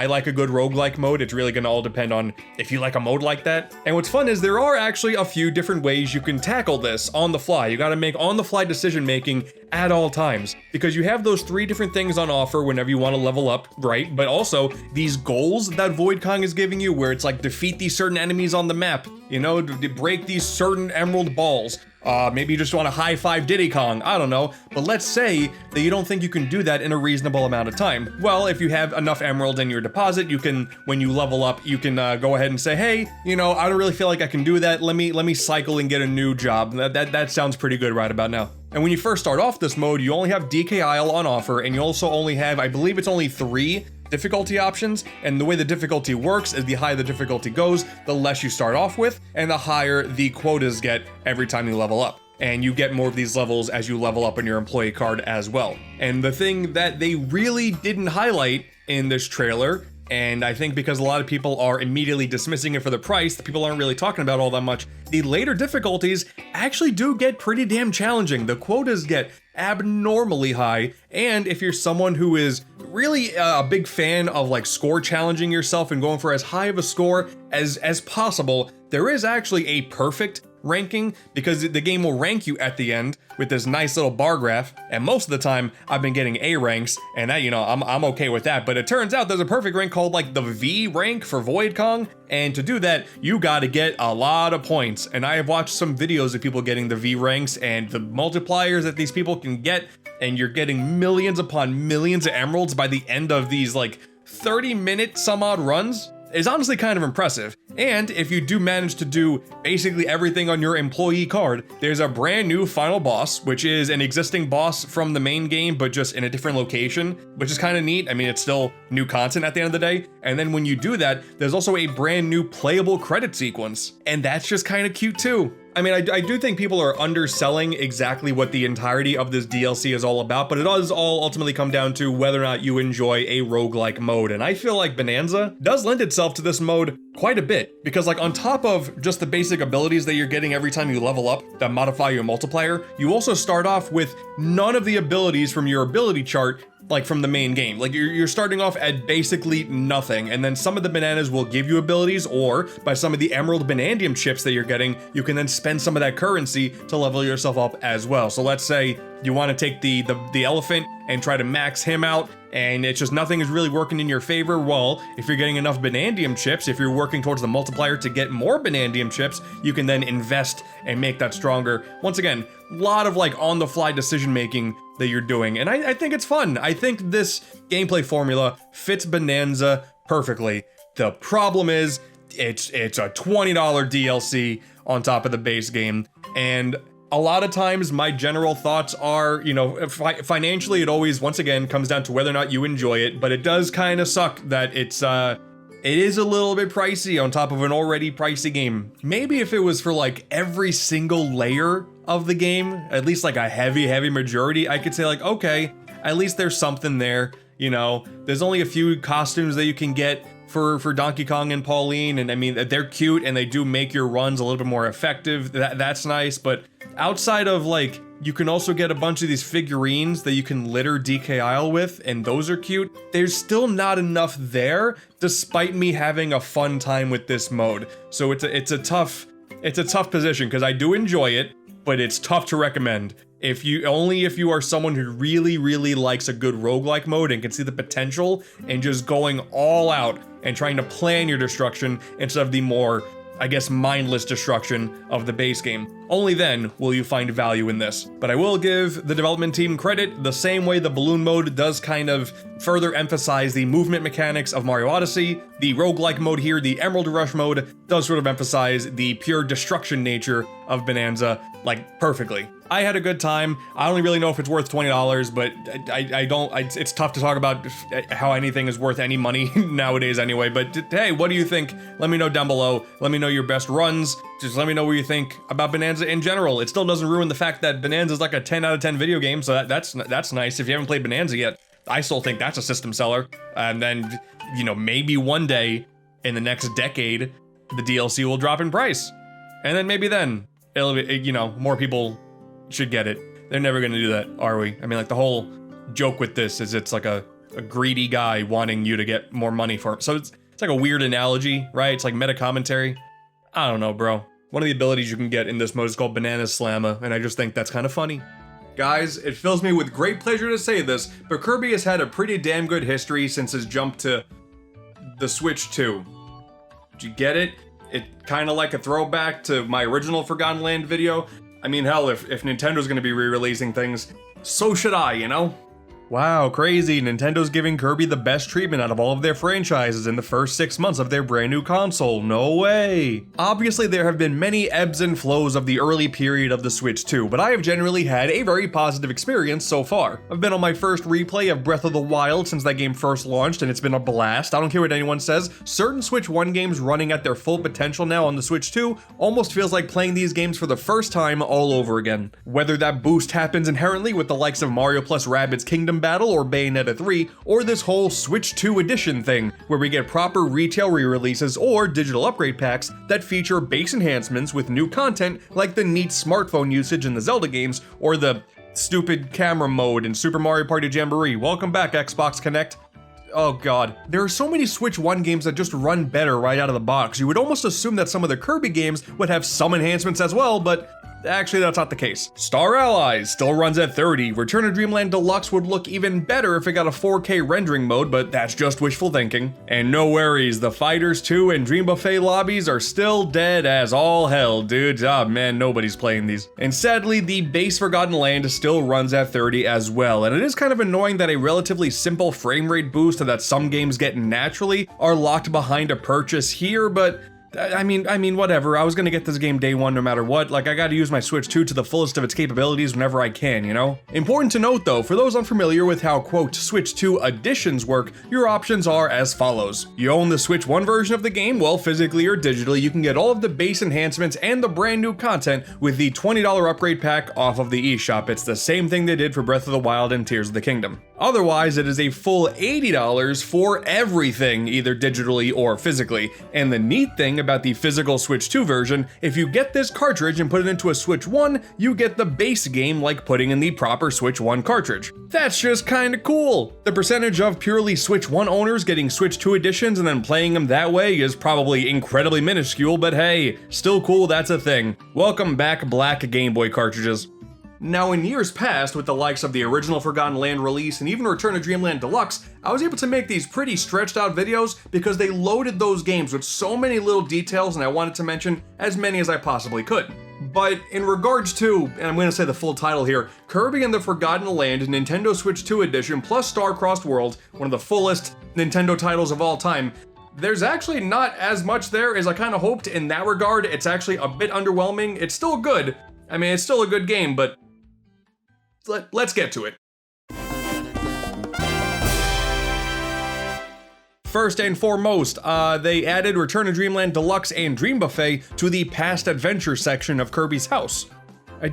like a good roguelike mode. It's really gonna all depend on if you like a mode like that. And what's fun is there are actually a few different ways you can tackle this on the fly. You gotta make on the fly decision making at all times, because you have those 3 different things on offer whenever you want to level up, right? But also these goals that Void Kong is giving you, where it's like defeat these certain enemies on the map, you know, to break these certain emerald balls. Maybe you just want to high five Diddy Kong, I don't know. But let's say that you don't think you can do that in a reasonable amount of time. Well, if you have enough emeralds in your deposit, you can, when you level up, you can go ahead and say, hey, you know, I don't really feel like I can do that. Let me cycle and get a new job. That sounds pretty good right about now. And when you first start off this mode, you only have DK Isle on offer, and you also only have, I believe it's only 3 difficulty options, and the way the difficulty works is the higher the difficulty goes, the less you start off with, and the higher the quotas get every time you level up. And you get more of these levels as you level up on your employee card as well. And the thing that they really didn't highlight in this trailer, and I think because a lot of people are immediately dismissing it for the price, the people aren't really talking about all that much, the later difficulties actually do get pretty damn challenging. The quotas get abnormally high, and if you're someone who is really a big fan of like score challenging yourself and going for as high of a score as possible, there is actually a perfect ranking, because the game will rank you at the end with this nice little bar graph, and most of the time I've been getting A ranks, and that, you know, I'm okay with that. But it turns out there's a perfect rank called like the V rank for Void Kong, and to do that you got to get a lot of points. And I have watched some videos of people getting the V ranks and the multipliers that these people can get, and you're getting millions upon millions of emeralds by the end of these like 30-minute some odd runs. Is honestly kind of impressive. And if you do manage to do basically everything on your employee card, there's a brand new final boss, which is an existing boss from the main game, but just in a different location, which is kind of neat. I mean, it's still new content at the end of the day. And then when you do that, there's also a brand new playable credit sequence. And that's just kind of cute too. I mean, I do think people are underselling exactly what the entirety of this DLC is all about, but it does all ultimately come down to whether or not you enjoy a roguelike mode. And I feel like Bananza does lend itself to this mode quite a bit, because like on top of just the basic abilities that you're getting every time you level up that modify your multiplier, you also start off with none of the abilities from your ability chart, like from the main game. Like you're starting off at basically nothing, and then some of the bananas will give you abilities, or by some of the emerald banandium chips that you're getting, you can then spend some of that currency to level yourself up as well. So let's say you want to take the elephant and try to max him out, and it's just nothing is really working in your favor. Well, if you're getting enough banandium chips, if you're working towards the multiplier to get more banandium chips, you can then invest and make that stronger. Once again, a lot of like on the fly decision making that you're doing, and I think it's fun. I think this gameplay formula fits Bananza perfectly. The problem is it's a $20 DLC on top of the base game, and a lot of times my general thoughts are, you know, financially it always once again comes down to whether or not you enjoy it, but it does kind of suck that it is a little bit pricey on top of an already pricey game. Maybe if it was for like every single layer of the game, at least like a heavy majority, I could say like, okay, at least there's something there. You know, there's only a few costumes that you can get for Donkey Kong and Pauline, and I mean, they're cute and they do make your runs a little bit more effective. That's nice, but outside of like, you can also get a bunch of these figurines that you can litter DK Isle with, and those are cute. There's still not enough there, despite me having a fun time with this mode. So it's a tough position, because I do enjoy it, but it's tough to recommend. If you are someone who really likes a good roguelike mode and can see the potential and just going all out and trying to plan your destruction instead of the more, I guess, mindless destruction of the base game. Only then will you find value in this. But I will give the development team credit. The same way the balloon mode does kind of further emphasize the movement mechanics of Mario Odyssey, the roguelike mode here, the Emerald Rush mode, does sort of emphasize the pure destruction nature of Bananza, like, perfectly. I had a good time. I don't really know if it's worth $20, but it's tough to talk about how anything is worth any money nowadays anyway. But hey, what do you think? Let me know down below. Let me know your best runs. Just let me know what you think about Bananza in general. It still doesn't ruin the fact that Bananza is like a 10 out of 10 video game, so that's nice. If you haven't played Bananza yet, I still think that's a system seller. And then, you know, maybe one day in the next decade, the DLC will drop in price. And then maybe then, it'll be, you know, more people should get it. They're never gonna do that, are we? I mean, like, the whole joke with this is it's like a greedy guy wanting you to get more money for it. So it's like a weird analogy, right? It's like meta commentary. I don't know, bro. One of the abilities you can get in this mode is called Banana Slamma, and I just think that's kind of funny. Guys, it fills me with great pleasure to say this, but Kirby has had a pretty damn good history since his jump to the Switch 2. Did you get it? It kinda like a throwback to my original Forgotten Land video. I mean, hell, if Nintendo's gonna be re-releasing things, so should I, you know? Wow, crazy. Nintendo's giving Kirby the best treatment out of all of their franchises in the first 6 months of their brand new console. No way. Obviously, there have been many ebbs and flows of the early period of the Switch 2, but I have generally had a very positive experience so far. I've been on my first replay of Breath of the Wild since that game first launched, and it's been a blast. I don't care what anyone says. Certain Switch 1 games running at their full potential now on the Switch 2 almost feels like playing these games for the first time all over again. Whether that boost happens inherently with the likes of Mario plus Rabbids Kingdom Battle or Bayonetta 3, or this whole Switch 2 edition thing, where we get proper retail re-releases or digital upgrade packs that feature base enhancements with new content like the neat smartphone usage in the Zelda games, or the stupid camera mode in Super Mario Party Jamboree. Welcome back, Xbox Connect. Oh god. There are so many Switch 1 games that just run better right out of the box. You would almost assume that some of the Kirby games would have some enhancements as well, but actually, that's not the case. Star Allies still runs at 30. Return of Dreamland Deluxe would look even better if it got a 4K rendering mode, but that's just wishful thinking. And no worries, the Fighters 2 and Dream Buffet lobbies are still dead as all hell, dude. Ah, man, nobody's playing these. And sadly, the base Forgotten Land still runs at 30 as well, and it is kind of annoying that a relatively simple frame rate boost that some games get naturally are locked behind a purchase here, but I mean, whatever. I was gonna get this game day one no matter what. Like, I gotta use my Switch 2 to the fullest of its capabilities whenever I can, you know? Important to note though, for those unfamiliar with how, quote, Switch 2 editions work, your options are as follows. You own the Switch 1 version of the game, well, physically or digitally, you can get all of the base enhancements and the brand new content with the $20 upgrade pack off of the eShop. It's the same thing they did for Breath of the Wild and Tears of the Kingdom. Otherwise, it is a full $80 for everything, either digitally or physically. And the neat thing about the physical Switch 2 version, if you get this cartridge and put it into a Switch 1, you get the base game like putting in the proper Switch 1 cartridge. That's just kinda cool. The percentage of purely Switch 1 owners getting Switch 2 editions and then playing them that way is probably incredibly minuscule, but hey, still cool, that's a thing. Welcome back, black Game Boy cartridges. Now, in years past, with the likes of the original Forgotten Land release and even Return of Dreamland Deluxe, I was able to make these pretty stretched out videos because they loaded those games with so many little details, and I wanted to mention as many as I possibly could. But in regards to, and I'm going to say the full title here, Kirby and the Forgotten Land Nintendo Switch 2 Edition plus Star-Crossed World, one of the fullest Nintendo titles of all time, there's actually not as much there as I kind of hoped in that regard. It's actually a bit underwhelming. It's still good. I mean, it's still a good game, but let's get to it. First and foremost, they added Return of Dreamland Deluxe and Dream Buffet to the Past Adventure section of Kirby's house. I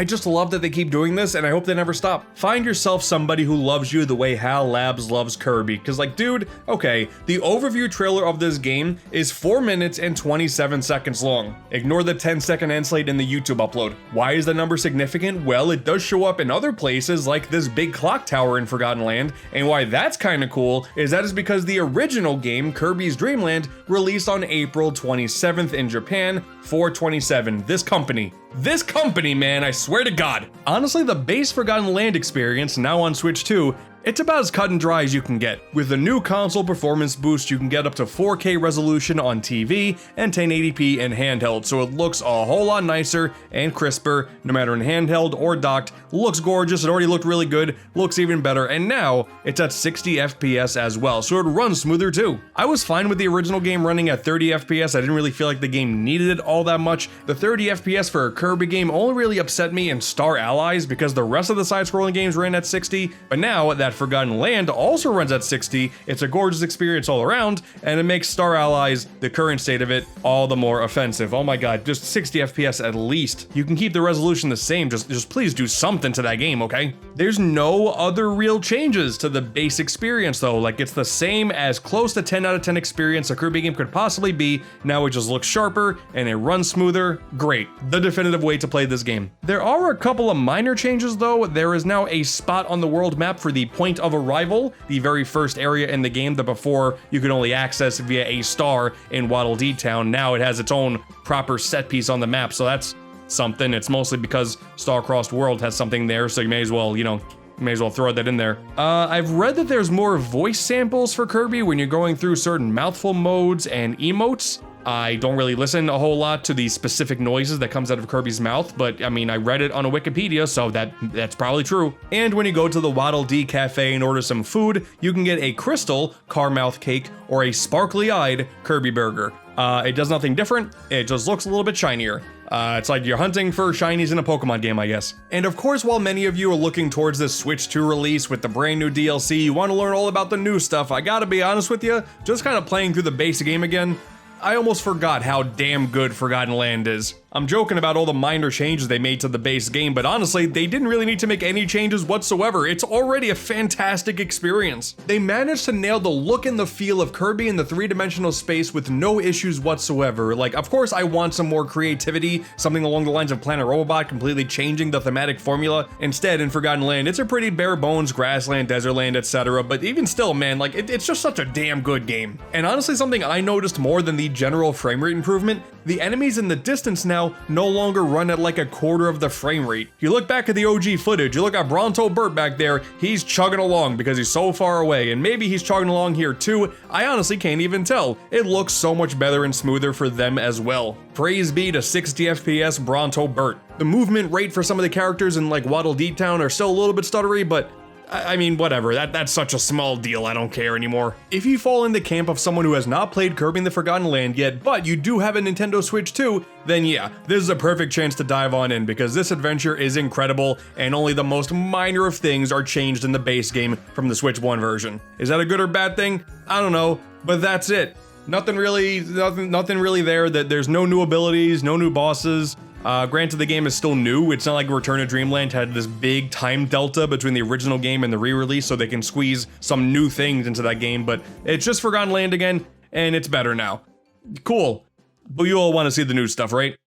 just love that they keep doing this, and I hope they never stop. Find yourself somebody who loves you the way Hal Labs loves Kirby, because like, dude, okay, the overview trailer of this game is 4 minutes and 27 seconds long. Ignore the 10-second end slate in the YouTube upload. Why is the number significant? Well, it does show up in other places like this big clock tower in Forgotten Land, and why that's kinda cool is that is because the original game, Kirby's Dream Land, released on April 27th in Japan, 4/27. This company, man, I swear to God. Honestly, the base Forgotten Land experience, now on Switch 2, it's about as cut and dry as you can get. With the new console performance boost, you can get up to 4K resolution on TV and 1080p in handheld, so it looks a whole lot nicer and crisper, no matter in handheld or docked. Looks gorgeous, it already looked really good, looks even better, and now it's at 60 FPS as well, so it runs smoother too. I was fine with the original game running at 30 FPS, I didn't really feel like the game needed it all that much. The 30 FPS for a Kirby game only really upset me in Star Allies because the rest of the side-scrolling games ran at 60, but now that Forgotten Land also runs at 60, it's a gorgeous experience all around, and it makes Star Allies, the current state of it, all the more offensive. Oh my god, just 60 FPS at least. You can keep the resolution the same, just please do something to that game, okay? There's no other real changes to the base experience though, like it's the same as close to 10 out of 10 experience a Kirby game could possibly be. Now it just looks sharper and it runs smoother. Great, the definitive way to play this game. There are a couple of minor changes though. There is now a spot on the world map for the point of arrival, the very first area in the game that before you could only access via a star in Waddle Dee Town. Now it has its own proper set piece on the map, so that's something. It's mostly because Star-Crossed World has something there, so you may as well, throw that in there. I've read that there's more voice samples for Kirby when you're going through certain mouthful modes and emotes. I don't really listen a whole lot to the specific noises that comes out of Kirby's mouth, but I mean, I read it on a Wikipedia, so that's probably true. And when you go to the Waddle Dee Cafe and order some food, you can get a crystal Carmouth cake or a sparkly-eyed Kirby burger. It does nothing different, it just looks a little bit shinier. It's like you're hunting for shinies in a Pokemon game, I guess. And of course, while many of you are looking towards this Switch 2 release with the brand new DLC, you want to learn all about the new stuff, I gotta be honest with you, just kind of playing through the base game again, I almost forgot how damn good Forgotten Land is. I'm joking about all the minor changes they made to the base game, but honestly, they didn't really need to make any changes whatsoever. It's already a fantastic experience. They managed to nail the look and the feel of Kirby in the three-dimensional space with no issues whatsoever. Like, of course, I want some more creativity, something along the lines of Planet Robobot completely changing the thematic formula. Instead, in Forgotten Land, it's a pretty bare bones grassland, desert land, etc. But even still, man, like, it's just such a damn good game. And honestly, something I noticed more than the general frame rate improvement, the enemies in the distance now no longer run at like a quarter of the frame rate. You look back at the OG footage, you look at Bronto Burt back there, he's chugging along because he's so far away, and maybe he's chugging along here too, I honestly can't even tell. It looks so much better and smoother for them as well. Praise be to 60 FPS Bronto Burt. The movement rate for some of the characters in like Waddle Dee Town are still a little bit stuttery, but I mean, whatever, that's such a small deal, I don't care anymore. If you fall in the camp of someone who has not played Kirby in the Forgotten Land yet, but you do have a Nintendo Switch 2, then yeah, this is a perfect chance to dive on in because this adventure is incredible and only the most minor of things are changed in the base game from the Switch 1 version. Is that a good or bad thing? I don't know, but that's it. Nothing really there, that there's no new abilities, no new bosses. Granted, the game is still new. It's not like Return to Dreamland had this big time delta between the original game and the re-release, so they can squeeze some new things into that game, but it's just Forgotten Land again, and it's better now. Cool. But you all want to see the new stuff, right?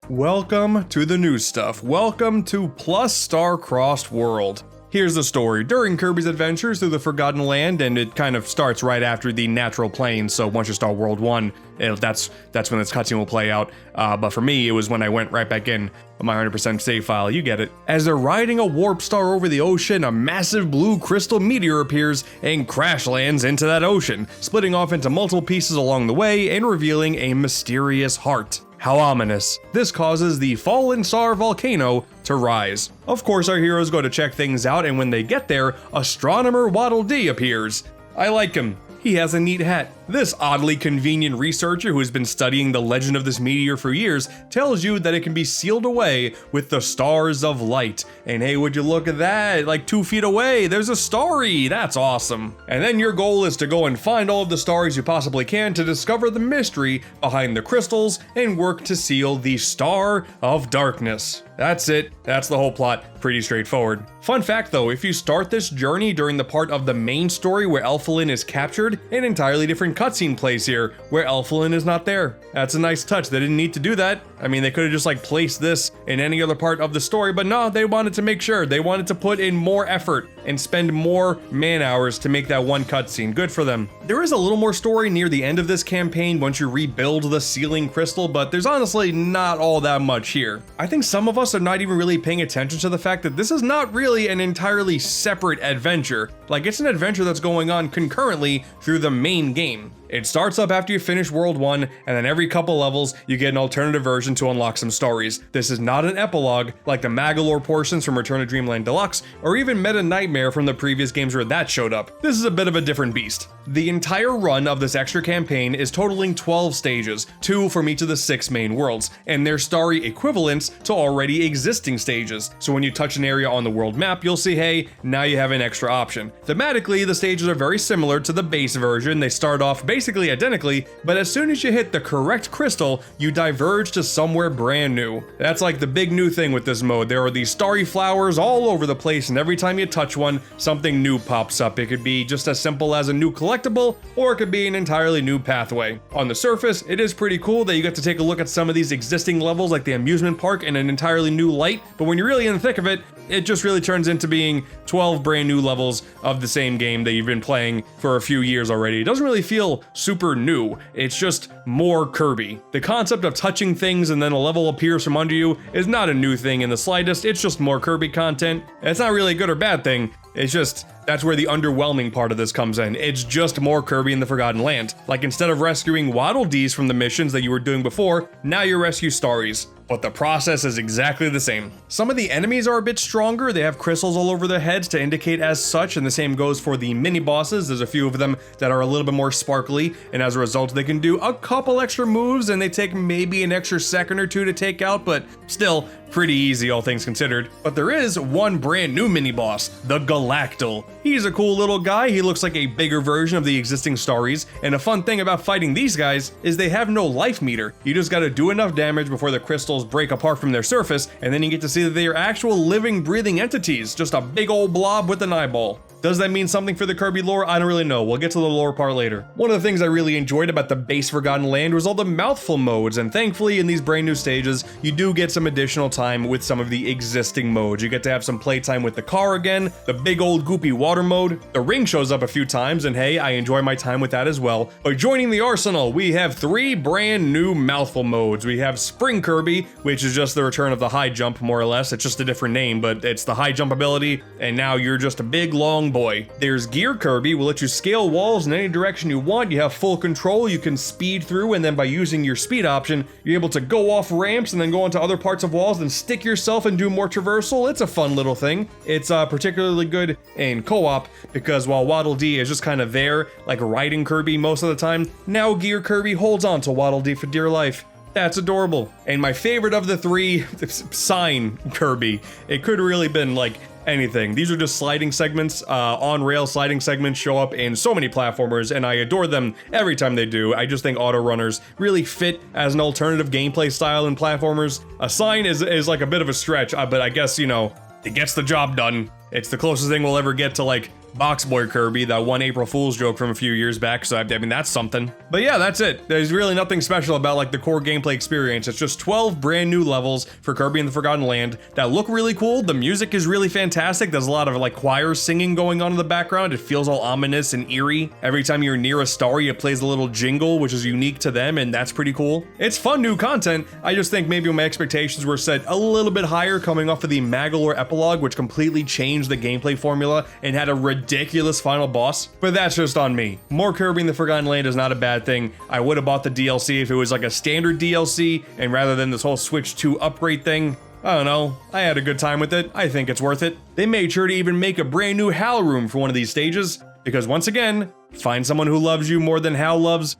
Welcome to the new stuff. Welcome to Plus Star-Crossed World. Here's the story. During Kirby's adventures through the Forgotten Land, and it kind of starts right after the natural plane, so once you start World 1, that's when this cutscene will play out. But for me, it was when I went right back in on my 100% save file, you get it. As they're riding a warp star over the ocean, a massive blue crystal meteor appears and crash lands into that ocean, splitting off into multiple pieces along the way and revealing a mysterious heart. How ominous. This causes the fallen star volcano to rise. Of course, our heroes go to check things out, and when they get there, astronomer Waddle Dee appears. I like him. He has a neat hat. This oddly convenient researcher who has been studying the legend of this meteor for years tells you that it can be sealed away with the stars of light. And hey, would you look at that? Like 2 feet away, there's a starry. That's awesome. And then your goal is to go and find all of the stars you possibly can to discover the mystery behind the crystals and work to seal the Star of Darkness. That's it. That's the whole plot. Pretty straightforward. Fun fact though, if you start this journey during the part of the main story where Elfilin is captured, an entirely different cutscene plays here, where Elfilin is not there. That's a nice touch. They didn't need to do that. I mean, they could have just like placed this in any other part of the story, but no, they wanted to make sure. They wanted to put in more effort and spend more man hours to make that one cutscene. Good for them. There is a little more story near the end of this campaign once you rebuild the sealing crystal, but there's honestly not all that much here. I think some of us are not even really paying attention to the fact that this is not really an entirely separate adventure. Like, it's an adventure that's going on concurrently through the main game. It starts up after you finish World 1, and then every couple levels, you get an alternative version to unlock some stories. This is not an epilogue, like the Magalore portions from Return to Dreamland Deluxe, or even Meta Nightmare from the previous games where that showed up. This is a bit of a different beast. The entire run of this extra campaign is totaling 12 stages, 2 from each of the 6 main worlds, and their starry equivalents to already existing stages. So when you touch an area on the world map, you'll see, hey, now you have an extra option. Thematically, the stages are very similar to the base version. They start off basically identically, but as soon as you hit the correct crystal, you diverge to somewhere brand new. That's like the big new thing with this mode. There are these starry flowers all over the place, and every time you touch one, something new pops up. It could be just as simple as a new collection collectible, or it could be an entirely new pathway. On the surface, it is pretty cool that you get to take a look at some of these existing levels like the amusement park in an entirely new light, but when you're really in the thick of it, it just really turns into being 12 brand new levels of the same game that you've been playing for a few years already. It doesn't really feel super new, it's just more Kirby. The concept of touching things and then a level appears from under you is not a new thing in the slightest, it's just more Kirby content. And it's not really a good or bad thing, it's just, that's where the underwhelming part of this comes in. It's just more Kirby in the Forgotten Land. Like, instead of rescuing Waddle Dees from the missions that you were doing before, now you rescue Starries. But the process is exactly the same. Some of the enemies are a bit stronger, they have crystals all over their heads to indicate as such, and the same goes for the mini-bosses. There's a few of them that are a little bit more sparkly, and as a result they can do a couple extra moves, and they take maybe an extra second or two to take out, but still, pretty easy all things considered. But there is one brand new mini-boss, the Galactal. He's a cool little guy, he looks like a bigger version of the existing Starries, and a fun thing about fighting these guys is they have no life meter. You just gotta do enough damage before the crystals break apart from their surface, and then you get to see that they are actual living, breathing entities, just a big old blob with an eyeball. Does that mean something for the Kirby lore? I don't really know. We'll get to the lore part later. One of the things I really enjoyed about the base Forgotten Land was all the mouthful modes, and thankfully in these brand new stages, you do get some additional time with some of the existing modes. You get to have some playtime with the car again, the big old goopy water mode, the ring shows up a few times, and hey, I enjoy my time with that as well. But joining the arsenal, we have 3 brand new mouthful modes. We have Spring Kirby, which is just the return of the high jump, more or less. It's just a different name, but it's the high jump ability, and now you're just a big long boy. There's Gear Kirby, will let you scale walls in any direction you want. You have full control, you can speed through, and then by using your speed option, you're able to go off ramps and then go onto other parts of walls and stick yourself and do more traversal. It's a fun little thing. It's particularly good in co-op because while Waddle Dee is just kind of there, like riding Kirby most of the time, now Gear Kirby holds on to Waddle Dee for dear life. That's adorable. And my favorite of the 3, Sign Kirby. It could really been like anything. These are just sliding segments, on-rail sliding segments show up in so many platformers, and I adore them every time they do. I just think auto runners really fit as an alternative gameplay style in platformers. A sign is like a bit of a stretch, but I guess, you know, it gets the job done. It's the closest thing we'll ever get to like Box Boy Kirby, that one April Fool's joke from a few years back, so I mean, that's something. But yeah, that's it. There's really nothing special about like the core gameplay experience. It's just 12 brand new levels for Kirby and the Forgotten Land that look really cool. The music is really fantastic. There's a lot of like choir singing going on in the background. It feels all ominous and eerie. Every time you're near a star, it plays a little jingle, which is unique to them, and that's pretty cool. It's fun new content. I just think maybe my expectations were set a little bit higher coming off of the Magolor epilogue, which completely changed the gameplay formula and had a ridiculous final boss, but that's just on me. More Kirby in the Forgotten Land is not a bad thing. I would have bought the DLC if it was like a standard DLC, and rather than this whole Switch 2 upgrade thing. I don't know, I had a good time with it. I think it's worth it. They made sure to even make a brand new Hal room for one of these stages, because once again, find someone who loves you more than Hal loves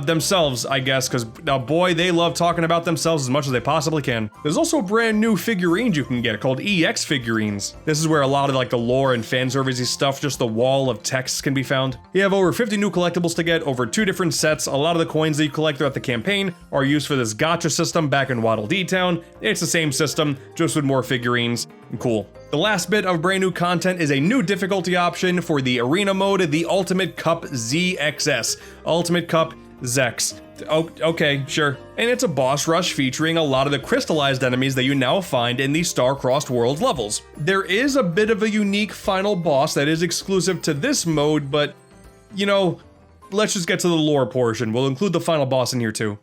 themselves, I guess, because boy, they love talking about themselves as much as they possibly can. There's also brand new figurines you can get called EX figurines. This is where a lot of like the lore and fan servicey stuff, just the wall of text, can be found. You have over 50 new collectibles to get over 2 different sets. A lot of the coins that you collect throughout the campaign are used for this gacha system back in Waddle Dee Town. It's the same system, just with more figurines. Cool. The last bit of brand new content is a new difficulty option for the arena mode, the Ultimate Cup ZXS. Ultimate Cup Zex. Oh, okay, sure. And it's a boss rush featuring a lot of the crystallized enemies that you now find in the Star-Crossed Worlds levels. There is a bit of a unique final boss that is exclusive to this mode, but, you know, let's just get to the lore portion. We'll include the final boss in here too.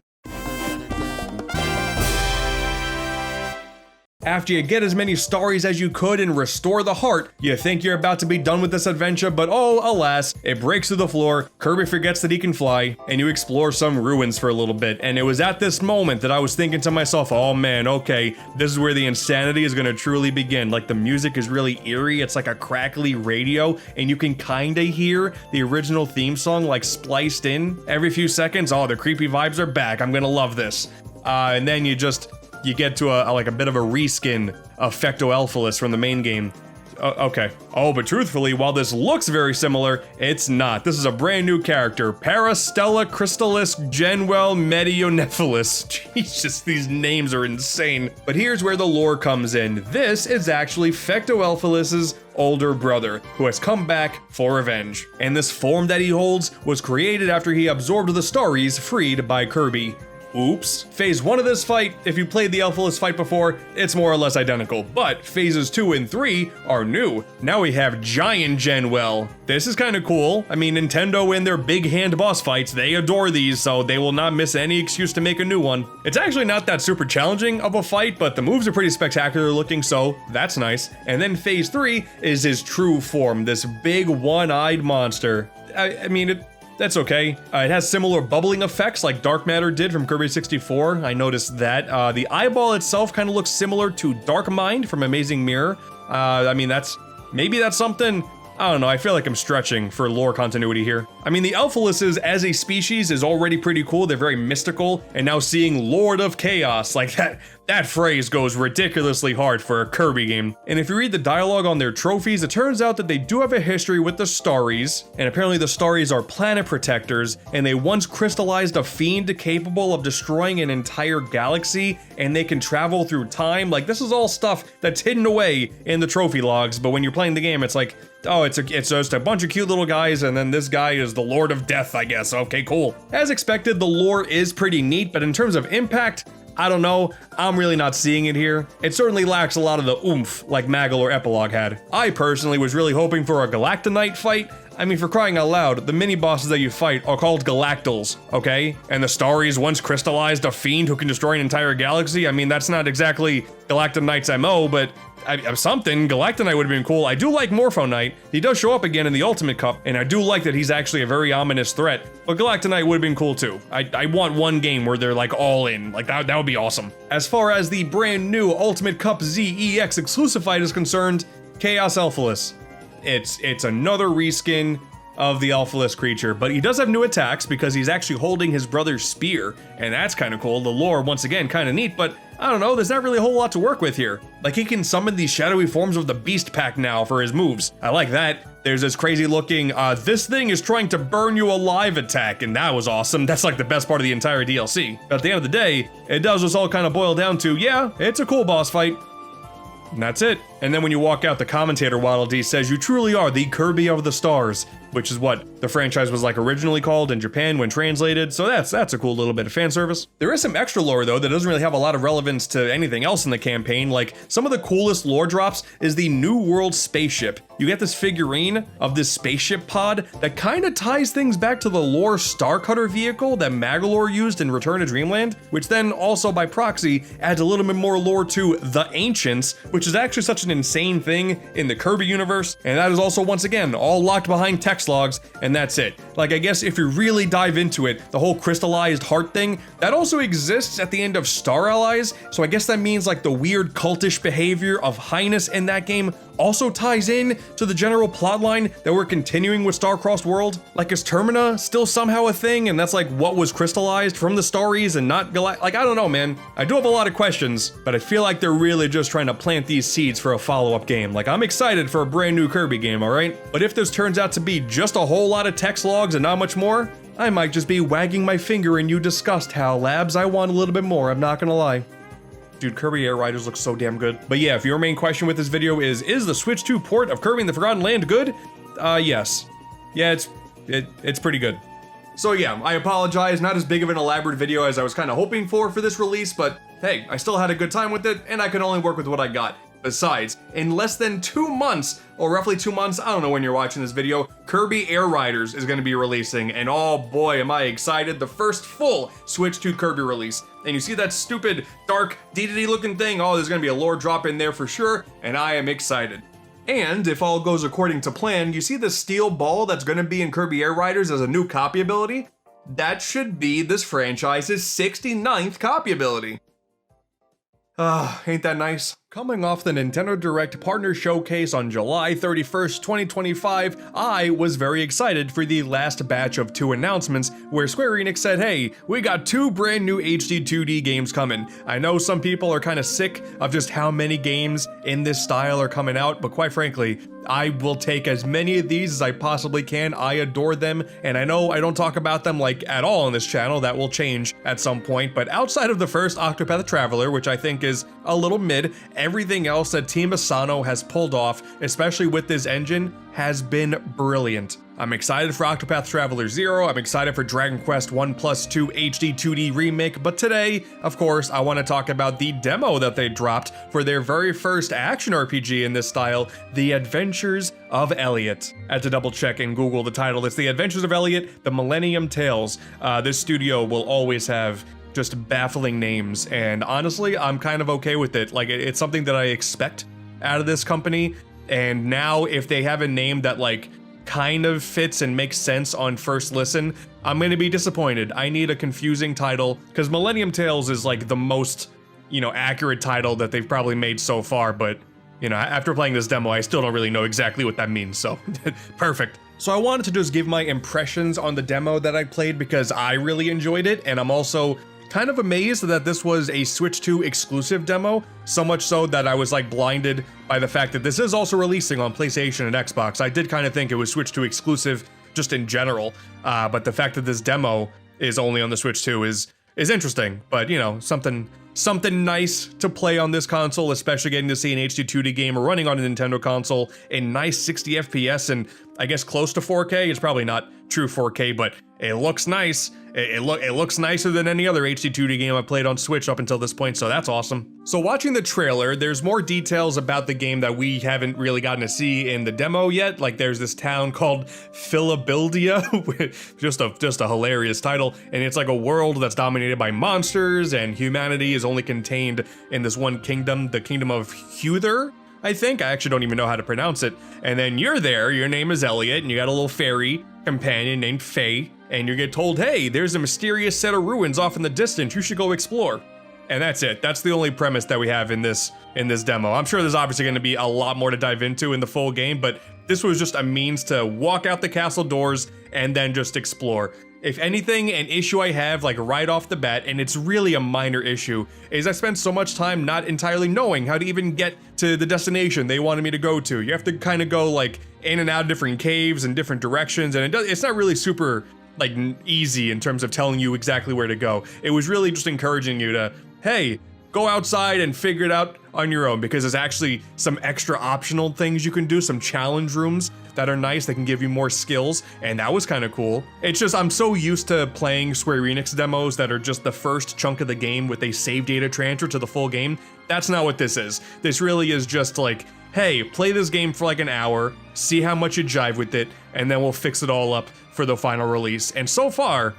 After you get as many Starries as you could and restore the heart, you think you're about to be done with this adventure, but oh, alas, it breaks through the floor, Kirby forgets that he can fly, and you explore some ruins for a little bit. And it was at this moment that I was thinking to myself, oh man, okay, this is where the insanity is gonna truly begin. Like, the music is really eerie, it's like a crackly radio, and you can kinda hear the original theme song like spliced in every few seconds. Oh, the creepy vibes are back, I'm gonna love this. And then you get to a bit of a reskin of Fecto-Elphalus from the main game. Okay. Oh, but truthfully, while this looks very similar, it's not. This is a brand new character, Parastella Crystallis Genwell Medionephalus. Jesus, these names are insane. But here's where the lore comes in. This is actually Fecto-Elphalus's older brother who has come back for revenge. And this form that he holds was created after he absorbed the Starries freed by Kirby. Oops. Phase 1 of this fight, if you played the Alphaless fight before, it's more or less identical, but phases 2 and 3 are new. Now we have Giant Genwell. This is kind of cool. I mean, Nintendo in their big hand boss fights, they adore these, so they will not miss any excuse to make a new one. It's actually not that super challenging of a fight, but the moves are pretty spectacular looking, so that's nice. And then phase 3 is his true form, this big one-eyed monster. I mean, that's okay. It has similar bubbling effects like Dark Matter did from Kirby 64. I noticed that. The eyeball itself kind of looks similar to Dark Mind from Amazing Mirror. I mean, maybe that's something. I don't know, I feel like I'm stretching for lore continuity here. I mean, the Alphalusses as a species is already pretty cool. They're very mystical, and now seeing Lord of Chaos, like that phrase goes ridiculously hard for a Kirby game. And if you read the dialogue on their trophies, it turns out that they do have a history with the Starries, and apparently the Starries are planet protectors, and they once crystallized a fiend capable of destroying an entire galaxy, and they can travel through time. Like, this is all stuff that's hidden away in the trophy logs, but when you're playing the game, it's like, oh, it's just a bunch of cute little guys, and then this guy is the Lord of Death, I guess. Okay, cool. As expected, the lore is pretty neat, but in terms of impact, I don't know, I'm really not seeing it here. It certainly lacks a lot of the oomph like Maggle or Epilogue had. I personally was really hoping for a Galactonite fight. I mean, for crying out loud, the mini-bosses that you fight are called Galactals, okay? And the Starries once crystallized a fiend who can destroy an entire galaxy. I mean, that's not exactly Galactonite's MO, but something. Galactonite would have been cool. I do like Morphonite. He does show up again in the Ultimate Cup, and I do like that he's actually a very ominous threat. But Galactonite would have been cool too. I want one game where they're like all in. Like that would be awesome. As far as the brand new Ultimate Cup ZEX exclusive fight is concerned, Chaos Alphaless. It's another reskin of the Alphaless creature, but he does have new attacks because he's actually holding his brother's spear, and that's kind of cool. The lore, once again, kind of neat, but I don't know, there's not really a whole lot to work with here. Like, he can summon these shadowy forms of the Beast Pack now for his moves. I like that. There's this crazy looking, this thing is trying to burn you alive attack, and that was awesome. That's like the best part of the entire DLC. But at the end of the day, it does just all kind of boil down to, yeah, it's a cool boss fight. And that's it. And then when you walk out, the commentator Waddle Dee says, "You truly are the Kirby of the stars," which is what the franchise was like originally called in Japan when translated, so that's a cool little bit of fan service. There is some extra lore though that doesn't really have a lot of relevance to anything else in the campaign. Like, some of the coolest lore drops is the New World spaceship. You get this figurine of this spaceship pod that kind of ties things back to the lore Starcutter vehicle that Magolor used in Return to Dreamland, which then also by proxy adds a little bit more lore to the Ancients, which is actually such an insane thing in the Kirby universe, and that is also once again all locked behind text logs, and that's it. Like, I guess if you really dive into it, the whole crystallized heart thing, that also exists at the end of Star Allies, so I guess that means like the weird cultish behavior of Highness in that game also ties in to the general plotline that we're continuing with Starcrossed World. Like, is Termina still somehow a thing, and that's like what was crystallized from the Starries and not like, I don't know, man. I do have a lot of questions, but I feel like they're really just trying to plant these seeds for a follow-up game. Like, I'm excited for a brand new Kirby game, alright? But if this turns out to be just a whole lot of text logs and not much more, I might just be wagging my finger in you disgust, HAL Labs. I want a little bit more, I'm not gonna lie. Dude, Kirby Air Riders looks so damn good. But yeah, if your main question with this video is the Switch 2 port of Kirby in the Forgotten Land good? Yes. Yeah, it's pretty good. So yeah, I apologize, not as big of an elaborate video as I was kind of hoping for this release, but hey, I still had a good time with it, and I could only work with what I got. Besides, in less than 2 months, or roughly 2 months, I don't know when you're watching this video, Kirby Air Riders is going to be releasing, and oh boy am I excited, the first full Switch 2 Kirby release. And you see that stupid, dark, DDD looking thing, oh, there's going to be a lore drop in there for sure, and I am excited. And if all goes according to plan, you see the steel ball that's going to be in Kirby Air Riders as a new copy ability? That should be this franchise's 69th copy ability. Ain't that nice? Coming off the Nintendo Direct Partner Showcase on July 31st, 2025, I was very excited for the last batch of 2 announcements where Square Enix said, hey, we got 2 brand new HD 2D games coming. I know some people are kind of sick of just how many games in this style are coming out, but quite frankly, I will take as many of these as I possibly can. I adore them, and I know I don't talk about them like at all on this channel. That will change at some point, but outside of the first Octopath Traveler, which I think is a little mid, everything else that Team Asano has pulled off, especially with this engine, has been brilliant. I'm excited for Octopath Traveler 0, I'm excited for Dragon Quest 1+2 HD 2D Remake, but today, of course, I want to talk about the demo that they dropped for their very first action RPG in this style, The Adventures of Elliot. I had to double check and Google the title. It's The Adventures of Elliot, The Millennium Tales. This studio will always have just baffling names, and honestly, I'm kind of okay with it. Like, it's something that I expect out of this company, and now if they have a name that like kind of fits and makes sense on first listen, I'm gonna be disappointed. I need a confusing title, because Millennium Tales is like the most, accurate title that they've probably made so far, but, after playing this demo, I still don't really know exactly what that means, so perfect. So I wanted to just give my impressions on the demo that I played because I really enjoyed it, and I'm also kind of amazed that this was a Switch 2 exclusive demo, so much so that I was like blinded by the fact that this is also releasing on PlayStation and Xbox. I did kind of think it was Switch 2 exclusive just in general, but the fact that this demo is only on the Switch 2 is interesting, but something nice to play on this console, especially getting to see an HD 2D game running on a Nintendo console in nice 60 FPS and I guess close to 4K. It's probably not true 4K, but it looks nice. It looks nicer than any other HD 2D game I played on Switch up until this point, so that's awesome. So watching the trailer, there's more details about the game that we haven't really gotten to see in the demo yet. Like there's this town called Philadelphia, just a hilarious title, and it's like a world that's dominated by monsters, and humanity is only contained in this one kingdom, the kingdom of Huther. I think. I actually don't even know how to pronounce it. And then you're there, your name is Elliot, and you got a little fairy companion named Faye, and you get told, hey, there's a mysterious set of ruins off in the distance, you should go explore. And that's it. That's the only premise that we have in this demo. I'm sure there's obviously going to be a lot more to dive into in the full game, but this was just a means to walk out the castle doors and then just explore. If anything, an issue I have like right off the bat, and it's really a minor issue, is I spent so much time not entirely knowing how to even get to the destination they wanted me to go to. You have to kind of go like in and out of different caves and different directions, and it's not really super like easy in terms of telling you exactly where to go. It was really just encouraging you to, hey, go outside and figure it out on your own, because there's actually some extra optional things you can do, some challenge rooms that are nice, that can give you more skills, and that was kind of cool. It's just, I'm so used to playing Square Enix demos that are just the first chunk of the game with a save data transfer to the full game. That's not what this is. This really is just like, hey, play this game for like an hour, see how much you jive with it, and then we'll fix it all up for the final release. And so far,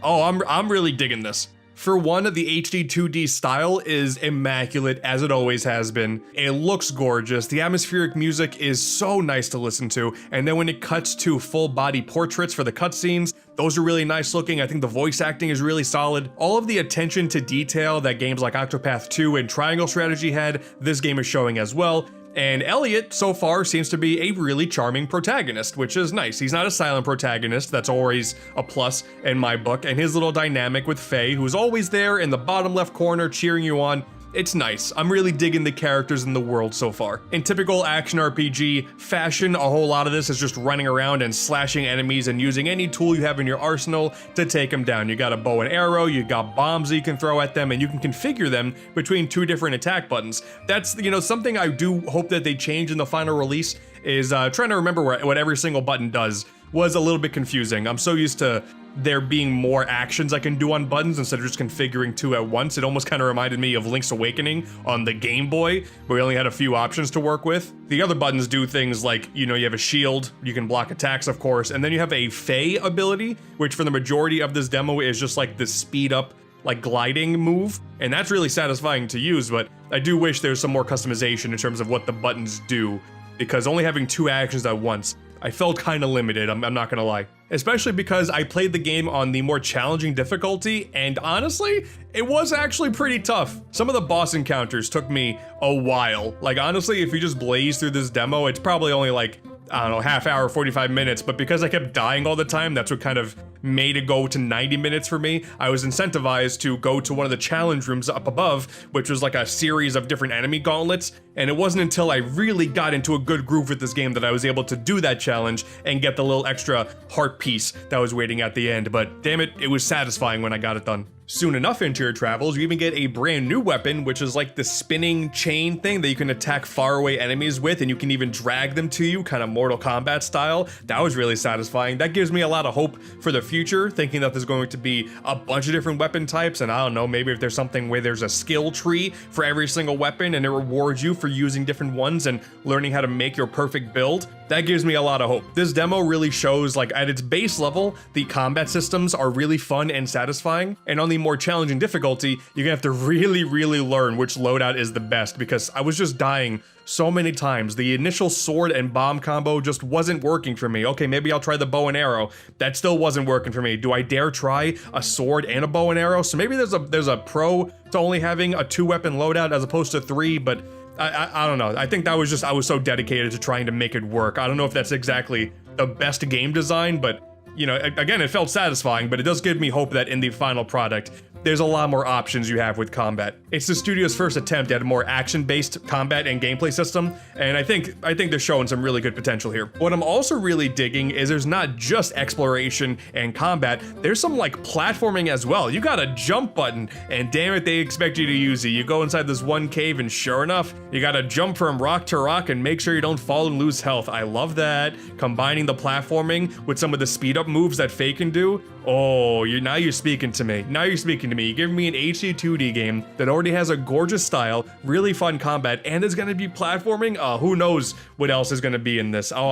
oh, I'm really digging this. For one, the HD 2D style is immaculate, as it always has been. It looks gorgeous, the atmospheric music is so nice to listen to, and then when it cuts to full body portraits for the cutscenes, those are really nice looking. I think the voice acting is really solid. All of the attention to detail that games like Octopath 2 and Triangle Strategy had, this game is showing as well. And Elliot, so far, seems to be a really charming protagonist, which is nice. He's not a silent protagonist, that's always a plus in my book, and his little dynamic with Faye, who's always there in the bottom left corner cheering you on, it's nice. I'm really digging the characters in the world so far. In typical action RPG fashion, a whole lot of this is just running around and slashing enemies and using any tool you have in your arsenal to take them down. You got a bow and arrow, you got bombs that you can throw at them, and you can configure them between two different attack buttons. That's, something I do hope that they change in the final release, is trying to remember what every single button does was a little bit confusing. I'm so used to there being more actions I can do on buttons instead of just configuring two at once. It almost kind of reminded me of Link's Awakening on the Game Boy, where we only had a few options to work with. The other buttons do things like, you have a shield, you can block attacks, of course, and then you have a Faye ability, which for the majority of this demo is just like this speed up, like gliding move, and that's really satisfying to use, but I do wish there's some more customization in terms of what the buttons do, because only having two actions at once, I felt kind of limited, I'm not gonna lie. Especially because I played the game on the more challenging difficulty, and honestly, it was actually pretty tough. Some of the boss encounters took me a while. Like honestly, if you just blaze through this demo, it's probably only like, I don't know, half hour, 45 minutes, but because I kept dying all the time, that's what kind of made it go to 90 minutes for me. I was incentivized to go to one of the challenge rooms up above, which was like a series of different enemy gauntlets, and it wasn't until I really got into a good groove with this game that I was able to do that challenge and get the little extra heart piece that was waiting at the end, but damn it, it was satisfying when I got it done. Soon enough into your travels, you even get a brand new weapon, which is like the spinning chain thing that you can attack faraway enemies with, and you can even drag them to you, kind of Mortal Kombat style. That was really satisfying. That gives me a lot of hope for the future, thinking that there's going to be a bunch of different weapon types, and I don't know, maybe if there's something where there's a skill tree for every single weapon, and it rewards you for using different ones and learning how to make your perfect build. That gives me a lot of hope. This demo really shows, like, at its base level, the combat systems are really fun and satisfying, and on the more challenging difficulty, you're gonna have to really learn which loadout is the best, because I was just dying so many times. The initial sword and bomb combo just wasn't working for me. Okay, maybe I'll try the bow and arrow. That still wasn't working for me. Do I dare try a sword and a bow and arrow? So maybe there's a pro to only having a 2-weapon loadout as opposed to 3, but I don't know. I think that was just, I was so dedicated to trying to make it work. I don't know if that's exactly the best game design, but you know, again, it felt satisfying, but it does give me hope that in the final product, there's a lot more options you have with combat. It's the studio's first attempt at a more action-based combat and gameplay system, and I think they're showing some really good potential here. What I'm also really digging is there's not just exploration and combat, there's some like platforming as well. You got a jump button, and damn it, they expect you to use it. You go inside this one cave, and sure enough, you gotta jump from rock to rock and make sure you don't fall and lose health. I love that. Combining the platforming with some of the speed up moves that Faye can do. Oh, now you're speaking to me. Now you're speaking to me. You give me an HD 2D game that already has a gorgeous style, really fun combat, and is gonna be platforming. Who knows what else is gonna be in this? Oh,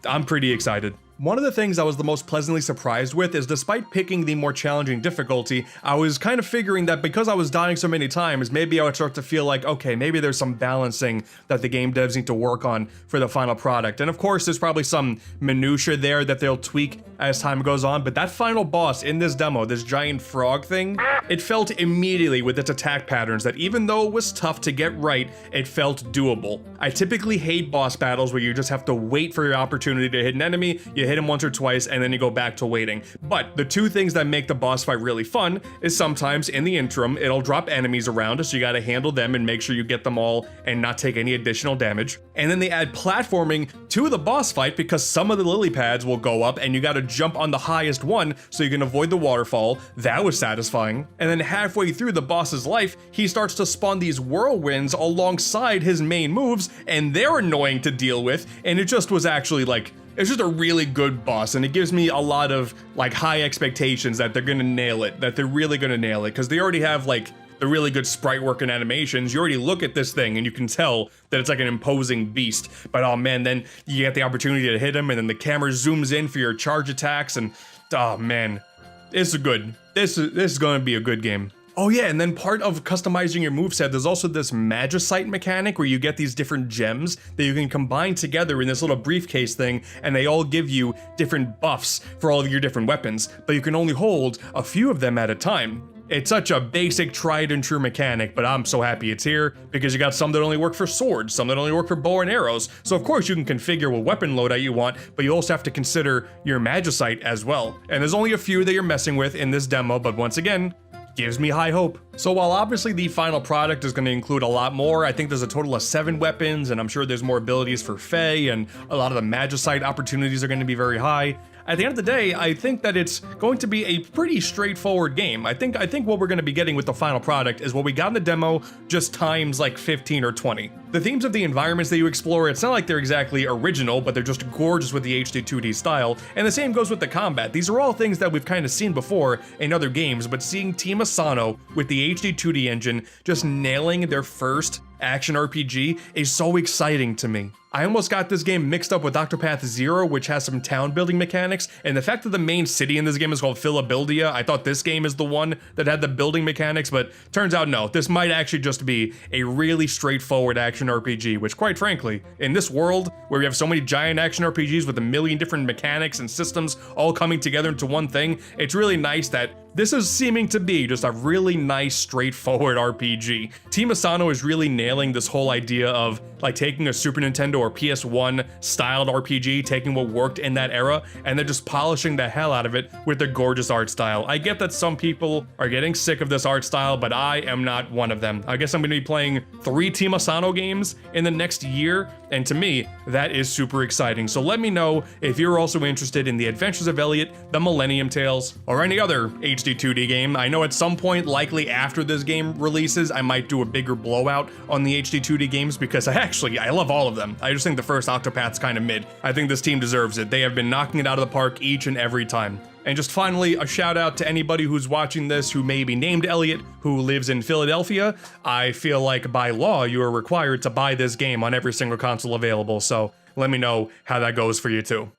I'm pretty excited. One of the things I was the most pleasantly surprised with is despite picking the more challenging difficulty, I was kind of figuring that because I was dying so many times, maybe I would start to feel like, okay, maybe there's some balancing that the game devs need to work on for the final product. And of course, there's probably some minutia there that they'll tweak as time goes on, but that final boss in this demo, this giant frog thing, it felt immediately with its attack patterns that even though it was tough to get right, it felt doable. I typically hate boss battles where you just have to wait for your opportunity to hit an enemy, you hit him once or twice, and then you go back to waiting. But the two things that make the boss fight really fun is sometimes in the interim, it'll drop enemies around, so you gotta handle them and make sure you get them all and not take any additional damage. And then they add platforming to the boss fight because some of the lily pads will go up and you gotta jump on the highest one so you can avoid the waterfall. That was satisfying. And then halfway through the boss's life, he starts to spawn these whirlwinds alongside his main moves, and they're annoying to deal with, and it just was actually like, it's just a really good boss, and it gives me a lot of like high expectations that they're gonna nail it, that they're really gonna nail it, because they already have like the really good sprite work and animations. You already look at this thing and you can tell that it's like an imposing beast, but oh man, then you get the opportunity to hit him, and then the camera zooms in for your charge attacks, and oh man, this is good. This is gonna be a good game. Oh yeah, and then part of customizing your moveset, there's also this Magicite mechanic where you get these different gems that you can combine together in this little briefcase thing, and they all give you different buffs for all of your different weapons, but you can only hold a few of them at a time. It's such a basic, tried and true mechanic, but I'm so happy it's here because you got some that only work for swords, some that only work for bow and arrows. So of course you can configure what weapon loadout you want, but you also have to consider your Magicite as well. And there's only a few that you're messing with in this demo, but once again, gives me high hope. So while obviously the final product is going to include a lot more, I think there's a total of 7 weapons, and I'm sure there's more abilities for Faye, and a lot of the Magicite opportunities are going to be very high. At the end of the day, I think that it's going to be a pretty straightforward game. I think what we're going to be getting with the final product is what we got in the demo, just times like 15 or 20. The themes of the environments that you explore, it's not like they're exactly original, but they're just gorgeous with the HD 2D style, and the same goes with the combat. These are all things that we've kind of seen before in other games, but seeing Team Asano with the HD 2D engine just nailing their first action RPG is so exciting to me. I almost got this game mixed up with Octopath Zero, which has some town building mechanics, and the fact that the main city in this game is called Philadelphia, I thought this game is the one that had the building mechanics, but turns out no, this might actually just be a really straightforward action RPG, which quite frankly, in this world where we have so many giant action RPGs with a million different mechanics and systems all coming together into one thing, it's really nice that this is seeming to be just a really nice, straightforward RPG. Team Asano is really nailing this whole idea of like taking a Super Nintendo or PS1 styled RPG, taking what worked in that era, and then just polishing the hell out of it with their gorgeous art style. I get that some people are getting sick of this art style, but I am not one of them. I guess I'm gonna be playing 3 Team Asano games in the next year, and to me, that is super exciting. So let me know if you're also interested in the Adventures of Elliot, the Millennium Tales, or any other HD 2D game. I know at some point, likely after this game releases, I might do a bigger blowout on the HD 2D games because I love all of them. I just think the first Octopath's kind of mid. I think this team deserves it. They have been knocking it out of the park each and every time. And just finally, a shout out to anybody who's watching this who may be named Elliot, who lives in Philadelphia. I feel like by law, you are required to buy this game on every single console available, so let me know how that goes for you too.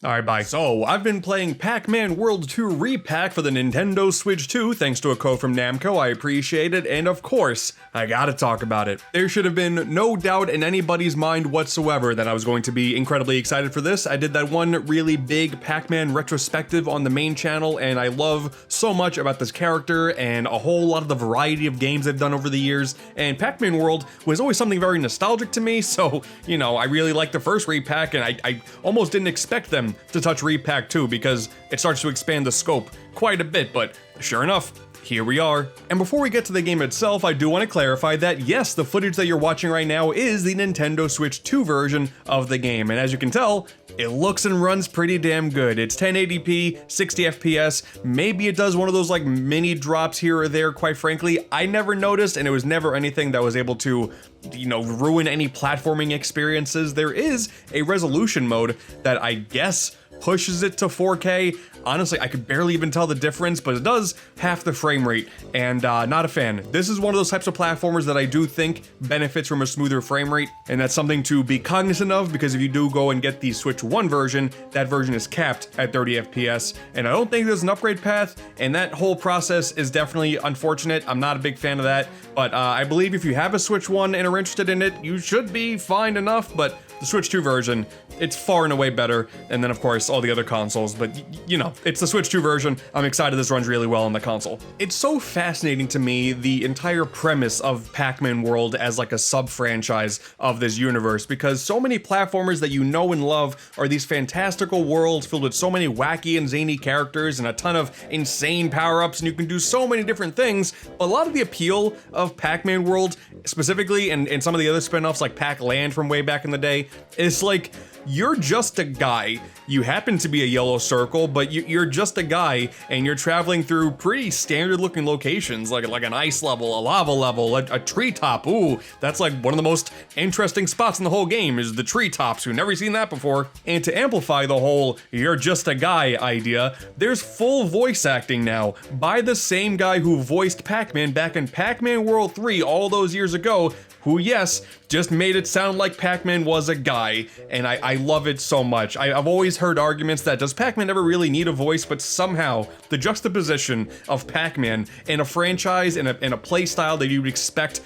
Alright, bye. So, I've been playing Pac-Man World 2 Re-Pac for the Nintendo Switch 2, thanks to a code from Namco, I appreciate it, and of course, I gotta talk about it. There should have been no doubt in anybody's mind whatsoever that I was going to be incredibly excited for this. I did that one really big Pac-Man retrospective on the main channel, and I love so much about this character and a whole lot of the variety of games I've done over the years, and Pac-Man World was always something very nostalgic to me, so, you know, I really liked the first Re-Pac, and I almost didn't expect them to touch Re-Pac 2 because it starts to expand the scope quite a bit, but sure enough, here we are. And before we get to the game itself, I do want to clarify that yes, the footage that you're watching right now is the Nintendo Switch 2 version of the game, and as you can tell, it looks and runs pretty damn good. It's 1080p, 60 FPS, maybe it does one of those like mini drops here or there, quite frankly. I never noticed, and it was never anything that was able to, you know, ruin any platforming experiences. There is a resolution mode that I guess pushes it to 4K. Honestly, I could barely even tell the difference, but it does half the frame rate, and not a fan. This is one of those types of platformers that I do think benefits from a smoother frame rate, and that's something to be cognizant of, because if you do go and get the Switch 1 version, that version is capped at 30 FPS, and I don't think there's an upgrade path, and that whole process is definitely unfortunate. I'm not a big fan of that, but I believe if you have a Switch 1 and are interested in it, you should be fine enough, but the Switch 2 version, it's far and away better, and then of course all the other consoles, but you know, it's the Switch 2 version. I'm excited this runs really well on the console. It's so fascinating to me, the entire premise of Pac-Man World as like a sub-franchise of this universe, because so many platformers that you know and love are these fantastical worlds filled with so many wacky and zany characters and a ton of insane power-ups, and you can do so many different things. A lot of the appeal of Pac-Man World, specifically, and some of the other spin-offs like Pac-Land from way back in the day, is like, you're just a guy. You happen to be a yellow circle, but you're just a guy, and you're traveling through pretty standard looking locations, like an ice level, a lava level, a treetop. Ooh, that's like one of the most interesting spots in the whole game, is the treetops. We've never seen that before. And to amplify the whole you're just a guy idea, there's full voice acting now by the same guy who voiced Pac-Man back in Pac-Man World 3 all those years ago, who, yes, just made it sound like Pac-Man was a guy, and I love it so much. I've always heard arguments that does Pac-Man ever really need a voice, but somehow the juxtaposition of Pac-Man in a franchise, in a play style that you'd expect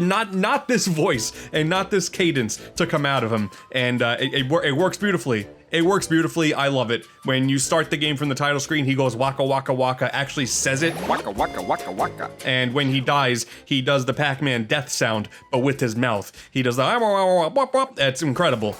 not this voice and not this cadence to come out of him, and it works beautifully. It works beautifully. I love it. When you start the game from the title screen, he goes waka waka waka, actually says it, waka waka waka waka. And when he dies, he does the Pac-Man death sound, but with his mouth. He does the that's incredible.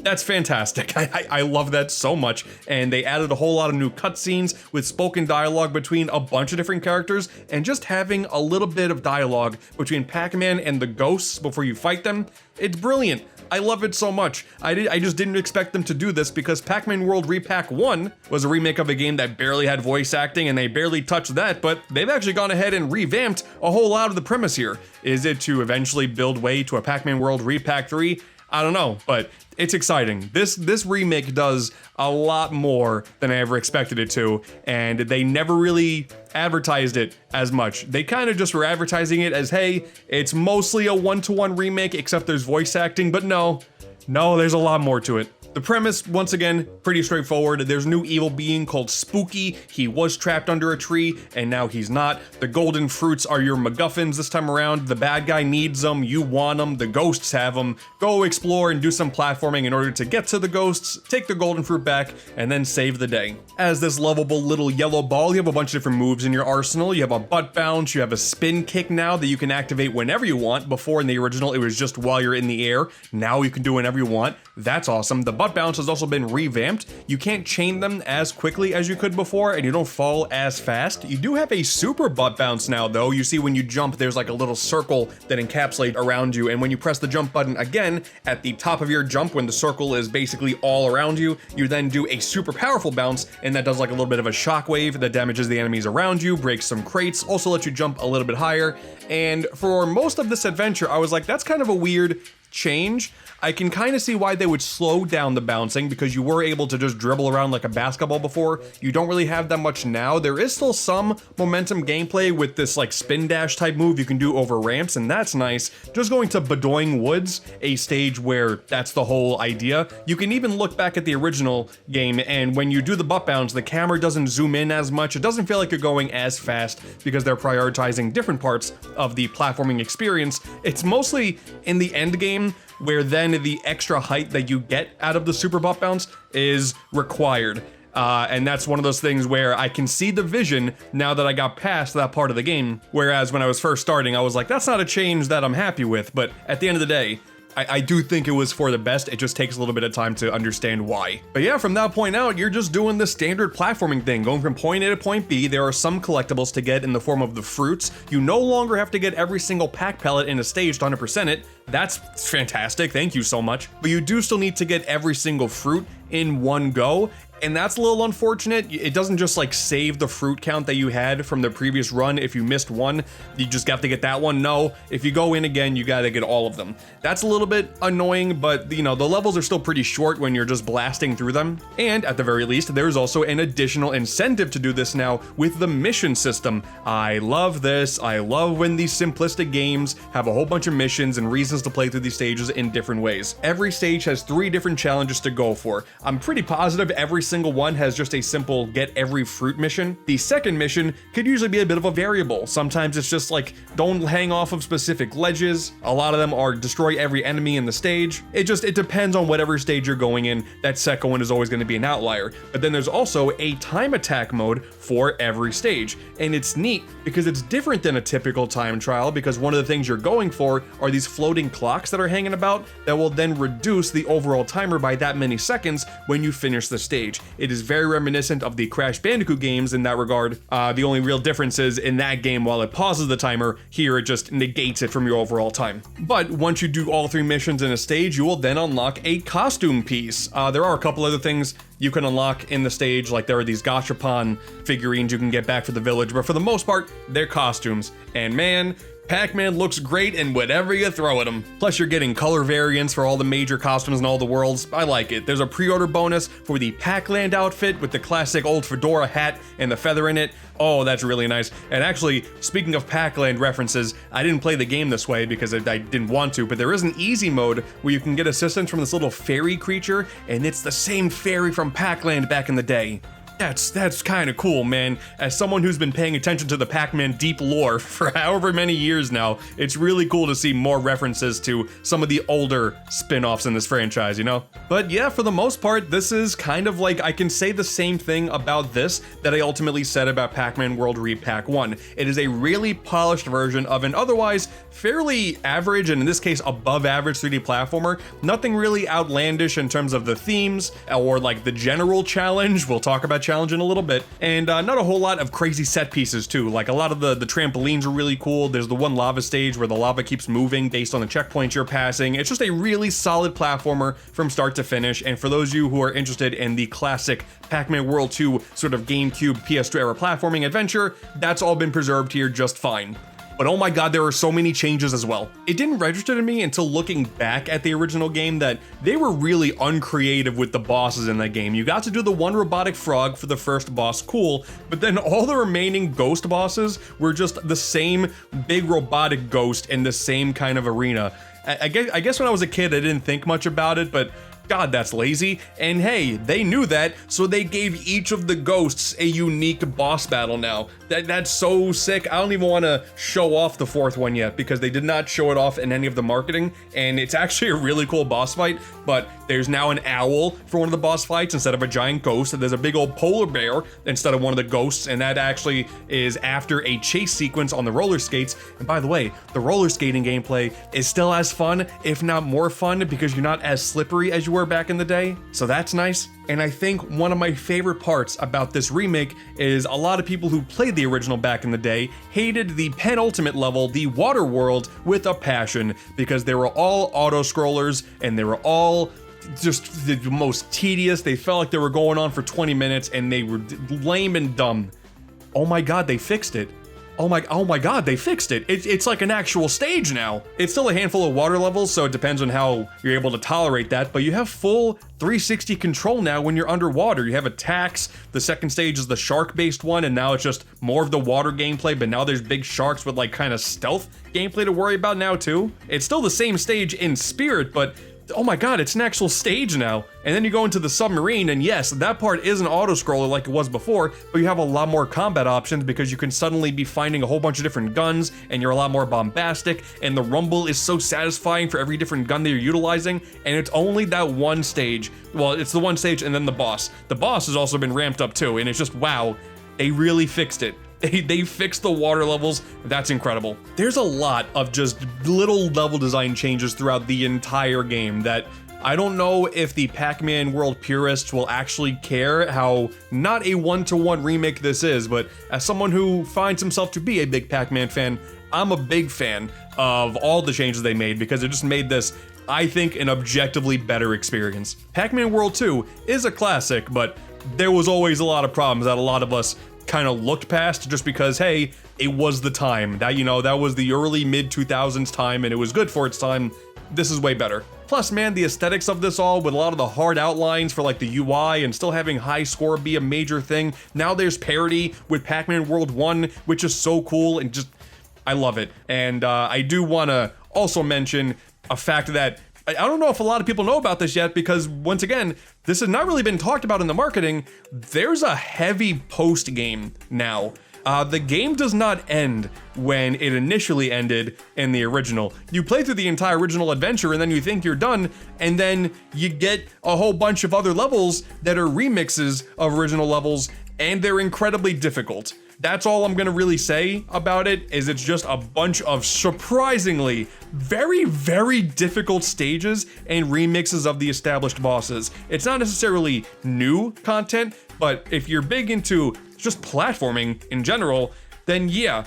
That's fantastic. I love that so much, and they added a whole lot of new cutscenes with spoken dialogue between a bunch of different characters, and just having a little bit of dialogue between Pac-Man and the ghosts before you fight them. It's brilliant. I love it so much. I just didn't expect them to do this, because Pac-Man World Re-Pac 1 was a remake of a game that barely had voice acting, and they barely touched that, but they've actually gone ahead and revamped a whole lot of the premise here. Is it to eventually build way to a Pac-Man World Re-Pac 3? I don't know, but it's exciting. This remake does a lot more than I ever expected it to, and they never really advertised it as much. They kind of just were advertising it as, hey, it's mostly a one-to-one remake, except there's voice acting, but no, No, there's a lot more to it. The premise, once again, pretty straightforward. There's a new evil being called Spooky. He was trapped under a tree, and now he's not. The golden fruits are your MacGuffins this time around. The bad guy needs them, you want them, the ghosts have them. Go explore and do some platforming in order to get to the ghosts, take the golden fruit back, and then save the day. As this lovable little yellow ball, you have a bunch of different moves in your arsenal. You have a butt bounce, you have a spin kick now that you can activate whenever you want. Before in the original, it was just while you're in the air. Now you can do whenever you want. That's awesome. The butt bounce has also been revamped. You can't chain them as quickly as you could before, and you don't fall as fast. You do have a super butt bounce now, though. You see when you jump, there's like a little circle that encapsulates around you, and when you press the jump button again, at the top of your jump, when the circle is basically all around you, you then do a super powerful bounce, and that does like a little bit of a shockwave that damages the enemies around you, breaks some crates, also lets you jump a little bit higher. And for most of this adventure, I was like, that's kind of a weird change. I can kind of see why they would slow down the bouncing, because you were able to just dribble around like a basketball before. You don't really have that much now. There is still some momentum gameplay with this like spin dash type move you can do over ramps, and that's nice. Just going to Bedoing Woods, a stage where that's the whole idea. You can even look back at the original game, and when you do the butt bounce, the camera doesn't zoom in as much. It doesn't feel like you're going as fast because they're prioritizing different parts of the platforming experience. It's mostly in the end game where then the extra height that you get out of the super butt bounce is required. And that's one of those things where I can see the vision now that I got past that part of the game. Whereas when I was first starting, I was like, that's not a change that I'm happy with. But at the end of the day, I do think it was for the best. It just takes a little bit of time to understand why. But yeah, from that point out, you're just doing the standard platforming thing, going from point A to point B. There are some collectibles to get in the form of the fruits. You no longer have to get every single pack pellet in a stage to 100% it. That's fantastic, thank you so much. But you do still need to get every single fruit in one go. And that's a little unfortunate. It doesn't just like save the fruit count that you had from the previous run. If you missed one, you just got to get that one. No, if you go in again, you got to get all of them. That's a little bit annoying, but you know, the levels are still pretty short when you're just blasting through them. And at the very least, there's also an additional incentive to do this now with the mission system. I love this. I love when these simplistic games have a whole bunch of missions and reasons to play through these stages in different ways. Every stage has 3 different challenges to go for. I'm pretty positive every single one has just a simple get every fruit mission. The second mission could usually be a bit of a variable. Sometimes it's just like don't hang off of specific ledges. A lot of them are destroy every enemy in the stage. It depends on whatever stage you're going in. That second one is always going to be an outlier. But then there's also a time attack mode for every stage. And it's neat because it's different than a typical time trial, because one of the things you're going for are these floating clocks that are hanging about that will then reduce the overall timer by that many seconds when you finish the stage. It is very reminiscent of the Crash Bandicoot games in that regard. The only real difference is in that game, while it pauses the timer, here it just negates it from your overall time. But once you do all 3 missions in a stage, you will then unlock a costume piece. There are a couple other things you can unlock in the stage, like there are these gachapon figurines you can get back for the village, but for the most part, they're costumes. And man, Pac-Man looks great in whatever you throw at him. Plus you're getting color variants for all the major costumes in all the worlds. I like it. There's a pre-order bonus for the Pac-Land outfit with the classic old fedora hat and the feather in it. Oh, that's really nice. And actually, speaking of Pac-Land references, I didn't play the game this way because I didn't want to, but there is an easy mode where you can get assistance from this little fairy creature, and it's the same fairy from Pac-Land back in the day. That's kind of cool, man. As someone who's been paying attention to the Pac-Man deep lore for however many years now, it's really cool to see more references to some of the older spin-offs in this franchise, you know? But yeah, for the most part, this is kind of like, I can say the same thing about this that I ultimately said about Pac-Man World Re-Pac 1. It is a really polished version of an otherwise fairly average, and in this case above average 3D platformer. Nothing really outlandish in terms of the themes or like the general challenge. We'll talk about challenge in a little bit, and not a whole lot of crazy set pieces too. Like a lot of the trampolines are really cool. There's the one lava stage where the lava keeps moving based on the checkpoints you're passing. It's just a really solid platformer from start to finish, and for those of you who are interested in the classic Pac-Man World 2 sort of GameCube PS2 era platforming adventure, that's all been preserved here just fine. But oh my god, there are so many changes as well. It didn't register to me until looking back at the original game that they were really uncreative with the bosses in that game. You got to do the one robotic frog for the first boss, cool, but then all the remaining ghost bosses were just the same big robotic ghost in the same kind of arena. I guess when I was a kid, I didn't think much about it, but God, that's lazy. And hey, they knew that, so they gave each of the ghosts a unique boss battle now. That's so sick. I don't even want to show off the fourth one yet because they did not show it off in any of the marketing, and it's actually a really cool boss fight, but there's now an owl for one of the boss fights instead of a giant ghost, and there's a big old polar bear instead of one of the ghosts, and that actually is after a chase sequence on the roller skates. And by the way, the roller skating gameplay is still as fun, if not more fun, because you're not as slippery as you were back in the day, so that's nice. And I think one of my favorite parts about this remake is a lot of people who played the original back in the day hated the penultimate level, the water world, with a passion, because they were all auto-scrollers and they were all just the most tedious. They felt like they were going on for 20 minutes and they were lame and dumb. Oh my god, they fixed it. Oh my god, they fixed it. It's like an actual stage now. It's still a handful of water levels, so it depends on how you're able to tolerate that, but you have full 360 control now when you're underwater. You have attacks. The second stage is the shark-based one, and now it's just more of the water gameplay, but now there's big sharks with like kind of stealth gameplay to worry about now too. It's still the same stage in spirit, but oh my god, it's an actual stage now. And then you go into the submarine, and yes, that part is an auto-scroller like it was before, but you have a lot more combat options because you can suddenly be finding a whole bunch of different guns, and you're a lot more bombastic, and the rumble is so satisfying for every different gun that you're utilizing, and it's only that one stage. Well, it's the one stage and then the boss. The boss has also been ramped up too, and it's just, wow, they really fixed it. They fixed the water levels. That's incredible. There's a lot of just little level design changes throughout the entire game that I don't know if the Pac-Man world purists will actually care how not a one-to-one remake this is, but as someone who finds himself to be a big Pac-Man fan, I'm a big fan of all the changes they made because it just made this, I think, an objectively better experience. Pac-Man World 2 is a classic, but there was always a lot of problems that a lot of us kind of looked past just because, hey, it was the time. That, you know, that was the early mid-2000s time and it was good for its time. This is way better. Plus, man, the aesthetics of this all with a lot of the hard outlines for like the UI and still having high score be a major thing. Now there's parity with Pac-Man World 1, which is so cool and just, I love it. And I do want to also mention a fact that I don't know if a lot of people know about this yet because, once again, this has not really been talked about in the marketing. There's a heavy post-game now. The game does not end when it initially ended in the original. You play through the entire original adventure and then you think you're done, and then you get a whole bunch of other levels that are remixes of original levels, and they're incredibly difficult. That's all I'm gonna really say about it, is it's just a bunch of surprisingly very, very difficult stages and remixes of the established bosses. It's not necessarily new content, but if you're big into just platforming in general, then yeah,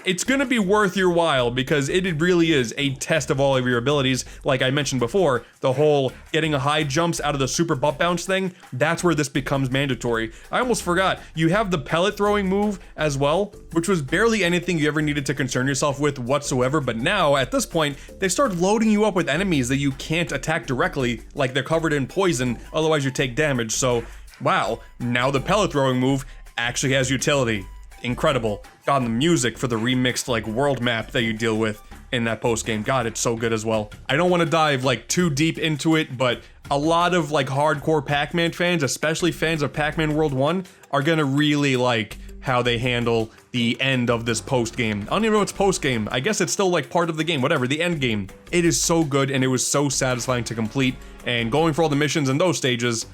it's gonna be worth your while because it really is a test of all of your abilities. Like I mentioned before, the whole getting a high jumps out of the super butt bounce thing, that's where this becomes mandatory. I almost forgot, you have the pellet throwing move as well, which was barely anything you ever needed to concern yourself with whatsoever, but now, at this point, they start loading you up with enemies that you can't attack directly, like they're covered in poison, otherwise you take damage, so wow, now the pellet throwing move actually has utility. Incredible. God, the music for the remixed like world map that you deal with in that post game, God, it's so good as well. I don't want to dive like too deep into it, but a lot of like hardcore Pac-Man fans, especially fans of Pac-Man World 1, are gonna really like how they handle the end of this post game. I don't even know if it's post game. I guess it's still like part of the game, whatever, the end game. It is so good and it was so satisfying to complete, and going for all the missions in those stages,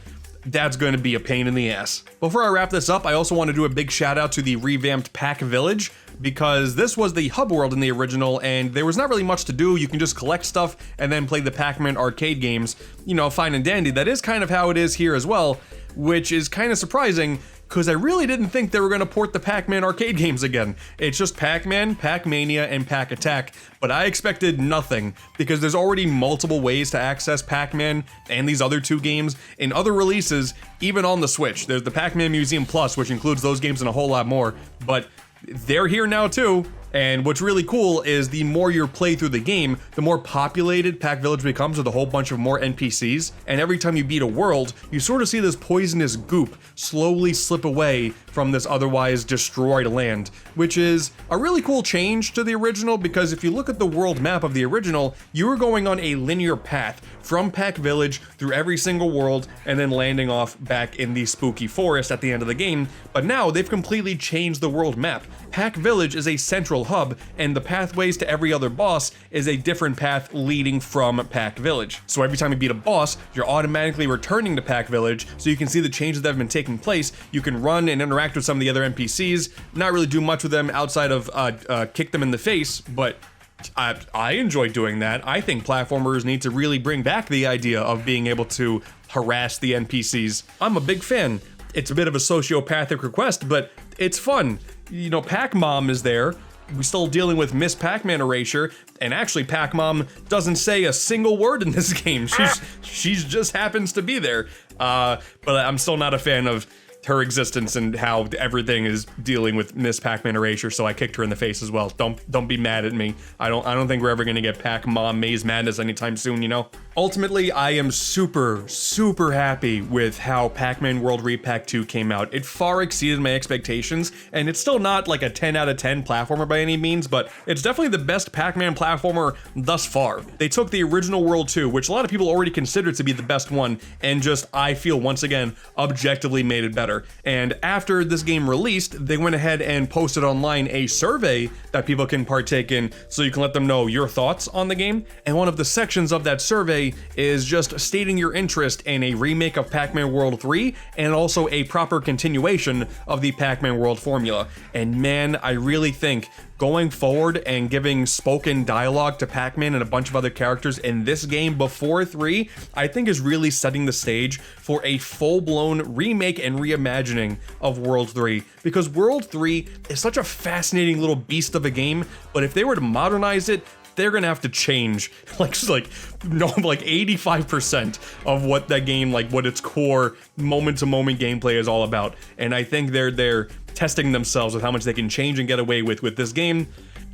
that's going to be a pain in the ass. Before I wrap this up, I also want to do a big shout out to the revamped Pac Village, because this was the hub world in the original and there was not really much to do. You can just collect stuff and then play the Pac-Man arcade games, you know, fine and dandy. That is kind of how it is here as well, which is kind of surprising because I really didn't think they were going to port the Pac-Man arcade games again. It's just Pac-Man, Pac-Mania, and Pac-Attack, but I expected nothing because there's already multiple ways to access Pac-Man and these other two games in other releases, even on the Switch. There's the Pac-Man Museum Plus, which includes those games and a whole lot more, but they're here now too, And what's really cool is the more you play through the game, the more populated Pac Village becomes with a whole bunch of more NPCs. And every time you beat a world, you sort of see this poisonous goop slowly slip away from this otherwise destroyed land, which is a really cool change to the original, because if you look at the world map of the original, you were going on a linear path from Pac Village through every single world and then landing off back in the spooky forest at the end of the game. But now they've completely changed the world map. Pac Village is a central hub, and the pathways to every other boss is a different path leading from Pac Village. So every time you beat a boss, you're automatically returning to Pac Village, so you can see the changes that have been taking place. You can run and interact with some of the other NPCs, not really do much with them outside of kick them in the face, but I enjoy doing that. I think platformers need to really bring back the idea of being able to harass the NPCs. I'm a big fan. It's a bit of a sociopathic request, but it's fun. You know, Pac-Mom is there. We're still dealing with Miss Pac-Man erasure, and actually Pac-Mom doesn't say a single word in this game. She's just happens to be there. But I'm still not a fan of her existence and how everything is dealing with Miss Pac-Man erasure, so I kicked her in the face as well. Don't be mad at me. I don't think we're ever gonna get Pac-Mom Maze Madness anytime soon, you know? Ultimately, I am super happy with how Pac-Man World Re-Pac 2 came out. It far exceeded my expectations, and it's still not like a 10 out of 10 platformer by any means, but it's definitely the best Pac-Man platformer thus far. They took the original World 2, which a lot of people already considered to be the best one, and just, I feel once again, objectively made it better. And after this game released, they went ahead and posted online a survey that people can partake in, so you can let them know your thoughts on the game. And one of the sections of that survey is just stating your interest in a remake of Pac-Man World 3 and also a proper continuation of the Pac-Man World formula. And man, I really think going forward and giving spoken dialogue to Pac-Man and a bunch of other characters in this game before 3, I think is really setting the stage for a full-blown remake and reimagining of World 3. Because World 3 is such a fascinating little beast of a game, but if they were to modernize it, they're gonna have to change like 85% of what that game, like what its core moment-to-moment gameplay is all about. And I think they're testing themselves with how much they can change and get away with this game.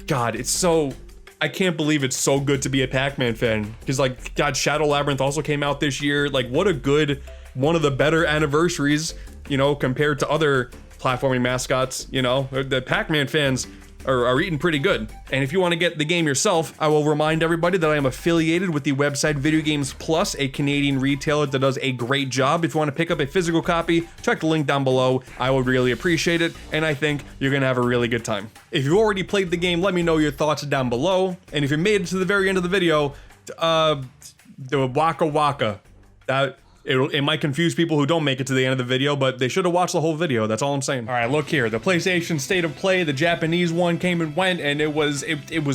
God, it's so, I can't believe it's so good to be a Pac-Man fan. Because like, God, Shadow Labyrinth also came out this year. Like, what a good, one of the better anniversaries, you know, compared to other platforming mascots, you know. The Pac-Man fans are eating pretty good. And if you want to get the game yourself, I will remind everybody that I am affiliated with the website Video Games Plus, a Canadian retailer that does a great job. If you want to pick up a physical copy, check the link down below. I would really appreciate it, and I think you're gonna have a really good time. If you've already played the game, let me know your thoughts down below. And if you made it to the very end of the video, the Waka Waka, it might confuse people who don't make it to the end of the video, but they should have watched the whole video. That's all I'm saying. All right, look here. The PlayStation State of Play, the Japanese one came and went, and it was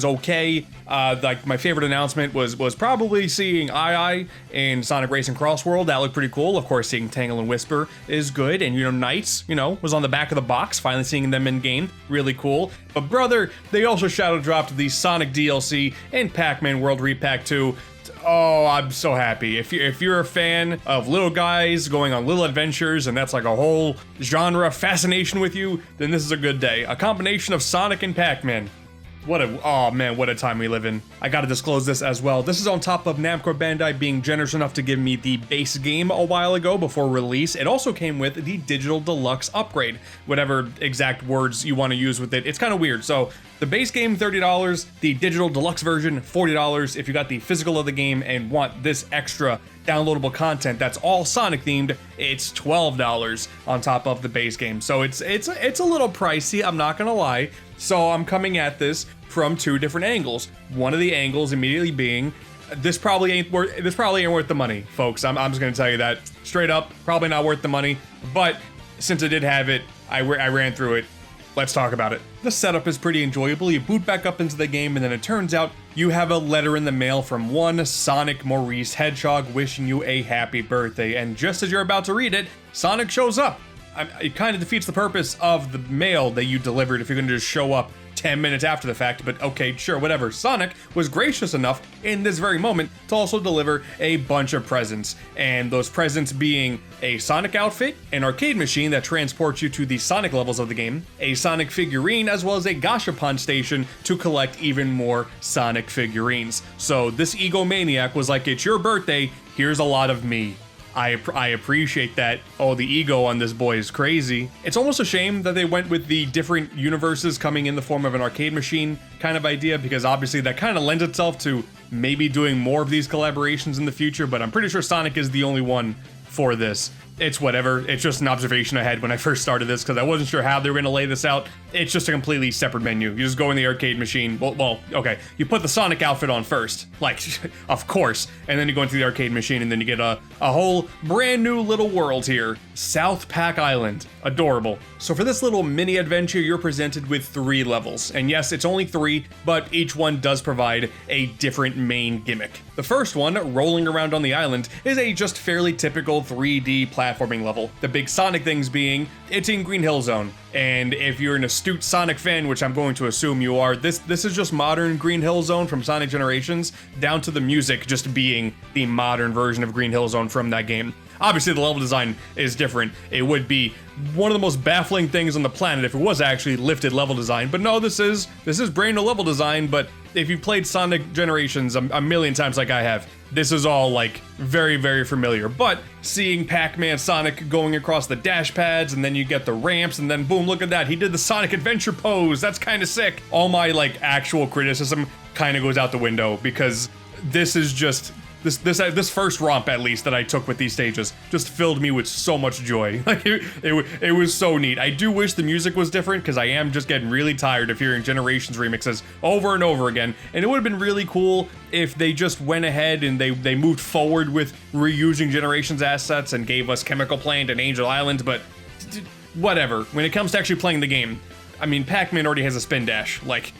okay. Like my favorite announcement was probably seeing II in Sonic Racing Cross World. That looked pretty cool. Of course, seeing Tangle and Whisper is good, and you know, Knights, you know, was on the back of the box. Finally seeing them in game, really cool. But brother, they also shadow dropped the Sonic DLC and Pac-Man World Re-Pac 2. Oh, I'm so happy. If you're a fan of little guys going on little adventures and that's like a whole genre fascination with you, then this is a good day. A combination of Sonic and Pac-Man. Oh man, what a time we live in. I gotta disclose this as well. This is on top of Namco Bandai being generous enough to give me the base game a while ago before release. It also came with the Digital Deluxe upgrade, whatever exact words you want to use with it. It's kind of weird. So the base game, $30, the Digital Deluxe version, $40. If you got the physical of the game and want this extra downloadable content that's all Sonic themed, it's $12 on top of the base game. So it's a little pricey, I'm not gonna lie. So I'm coming at this from two different angles. One of the angles immediately being, this probably ain't worth the money, folks. I'm just gonna tell you that straight up, probably not worth the money. But since I did have it, I ran through it. Let's talk about it. The setup is pretty enjoyable. You boot back up into the game and then it turns out you have a letter in the mail from one Sonic Maurice Hedgehog wishing you a happy birthday. And just as you're about to read it, Sonic shows up. It kind of defeats the purpose of the mail that you delivered if you're gonna just show up 10 10 minutes after the fact, but okay, sure, whatever. Sonic was gracious enough in this very moment to also deliver a bunch of presents, and those presents being a Sonic outfit, an arcade machine that transports you to the Sonic levels of the game, a Sonic figurine, as well as a Gashapon station to collect even more Sonic figurines. So this egomaniac was like, it's your birthday, here's a lot of me. I appreciate that. Oh, the ego on this boy is crazy. It's almost a shame that they went with the different universes coming in the form of an arcade machine kind of idea, because obviously that kind of lends itself to maybe doing more of these collaborations in the future, but I'm pretty sure Sonic is the only one for this. It's whatever. It's just an observation I had when I first started this because I wasn't sure how they were going to lay this out. It's just a completely separate menu. You just go in the arcade machine. Well, okay. You put the Sonic outfit on first, like, of course, and then you go into the arcade machine and then you get a whole brand new little world here. South Pac Island. Adorable. So for this little mini adventure, you're presented with 3 levels. And yes, it's only 3, but each one does provide a different main gimmick. The first one, rolling around on the island, is a just fairly typical 3D platforming level. The big Sonic things being, it's in Green Hill Zone. And if you're an astute Sonic fan, which I'm going to assume you are, this is just modern Green Hill Zone from Sonic Generations, down to the music just being the modern version of Green Hill Zone from that game. Obviously, the level design is different. It would be one of the most baffling things on the planet if it was actually lifted level design. But no, this is brand new level design. But if you played Sonic Generations a million times like I have, this is all like very, very familiar. But seeing Pac-Man Sonic going across the dash pads, and then you get the ramps, and then boom, look at that. He did the Sonic Adventure pose. That's kind of sick. All my like actual criticism kind of goes out the window because this is just... This first romp, at least, that I took with these stages just filled me with so much joy. Like, it was so neat. I do wish the music was different, because I am just getting really tired of hearing Generations remixes over and over again, and it would have been really cool if they just went ahead and they moved forward with reusing Generations assets and gave us Chemical Plant and Angel Island, but whatever. When it comes to actually playing the game, I mean, Pac-Man already has a spin dash, like...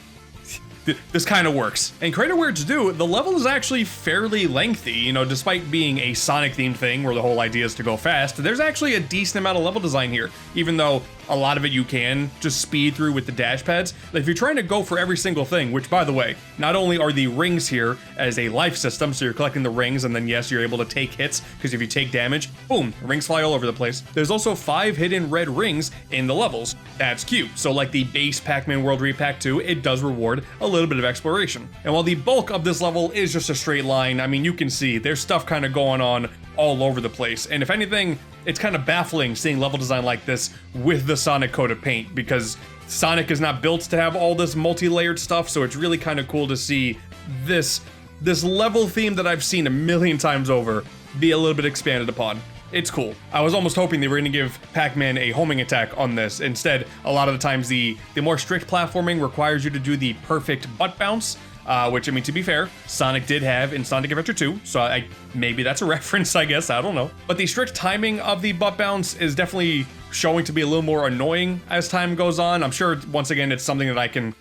This kind of works. And credit where it's due, the level is actually fairly lengthy, you know, despite being a Sonic-themed thing where the whole idea is to go fast, there's actually a decent amount of level design here, even though a lot of it you can just speed through with the dash pads. If you're trying to go for every single thing, which by the way, not only are the rings here as a life system, so you're collecting the rings and then yes, you're able to take hits, because if you take damage, boom, rings fly all over the place. There's also 5 hidden red rings in the levels. That's cute. So like the base Pac-Man World Re-Pac 2, it does reward a little bit of exploration. And while the bulk of this level is just a straight line, I mean, you can see there's stuff kind of going on all over the place. And if anything, it's kind of baffling seeing level design like this with the Sonic coat of paint, because Sonic is not built to have all this multi-layered stuff, so it's really kind of cool to see this level theme that I've seen a million times over be a little bit expanded upon. It's cool. I was almost hoping they were going to give Pac-Man a homing attack on this. Instead, a lot of the times the more strict platforming requires you to do the perfect butt bounce, which, I mean, to be fair, Sonic did have in Sonic Adventure 2, so maybe that's a reference, I guess, I don't know. But the strict timing of the butt bounce is definitely showing to be a little more annoying as time goes on. I'm sure, once again, it's something that I can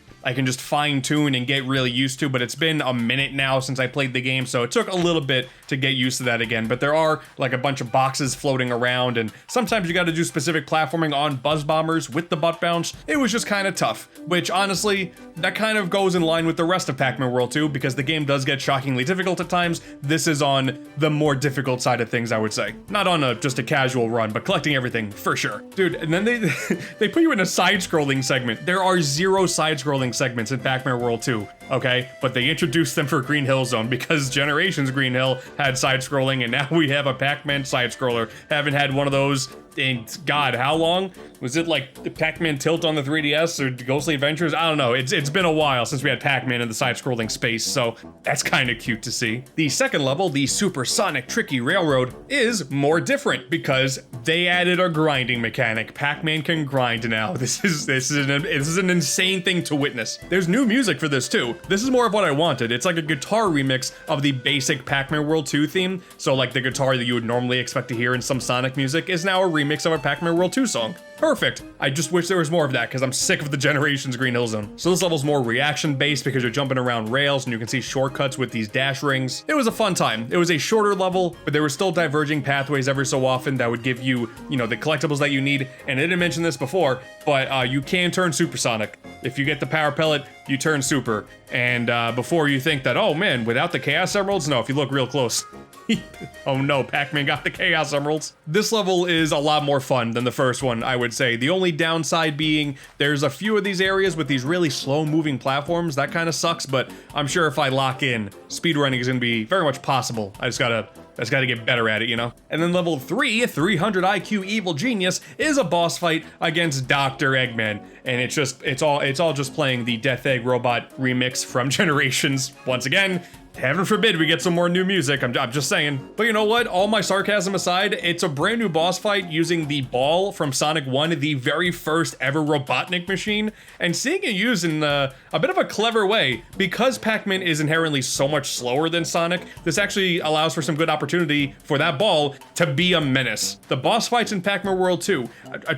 just fine-tune and get really used to, but it's been a minute now since I played the game, so it took a little bit to get used to that again. But there are like a bunch of boxes floating around, and sometimes you gotta do specific platforming on buzz bombers with the butt bounce. It was just kind of tough, which honestly, that kind of goes in line with the rest of Pac-Man World 2, because the game does get shockingly difficult at times. This is on the more difficult side of things, I would say. Not on just a casual run, but collecting everything, for sure. Dude, and then they put you in a side-scrolling segment. There are 0 side-scrolling segments in Pac-Man World 2, okay? But they introduced them for Green Hill Zone because Generations Green Hill had side-scrolling, and now we have a Pac-Man side-scroller. Haven't had one of those in, God, how long? Was it like the Pac-Man Tilt on the 3DS or Ghostly Adventures? I don't know. It's been a while since we had Pac-Man in the side-scrolling space, so that's kind of cute to see. The second level, the Supersonic Tricky Railroad, is more different because they added a grinding mechanic. Pac-Man can grind now. This is an insane thing to witness. There's new music for this too. This is more of what I wanted. It's like a guitar remix of the basic Pac-Man World 2 theme. So like the guitar that you would normally expect to hear in some Sonic music is now a remix of a Pac-Man World 2 song. Perfect. I just wish there was more of that because I'm sick of the Generations Green Hill Zone. So this level's more reaction-based because you're jumping around rails and you can see shortcuts with these dash rings. It was a fun time. It was a shorter level, but there were still diverging pathways every so often that would give you, the collectibles that you need. And I didn't mention this before, but you can turn supersonic. If you get the power pellet, you turn super. And before you think that, oh man, without the Chaos Emeralds? No, if you look real close. Oh no, Pac-Man got the Chaos Emeralds. This level is a lot more fun than the first one, I would say. The only downside being there's a few of these areas with these really slow-moving platforms. That kind of sucks, but I'm sure if I lock in, speedrunning is going to be very much possible. I just gotta get better at it, And then level 3, 300 IQ Evil Genius, is a boss fight against Dr. Eggman. And it's all just playing the Death Egg Robot remix from Generations. Once again, heaven forbid we get some more new music, I'm just saying. But you know what, all my sarcasm aside, it's a brand new boss fight using the ball from Sonic 1, the very first ever Robotnik machine, and seeing it used in a bit of a clever way. Because Pac-Man is inherently so much slower than Sonic, this actually allows for some good opportunity for that ball to be a menace. The boss fights in Pac-Man World 2,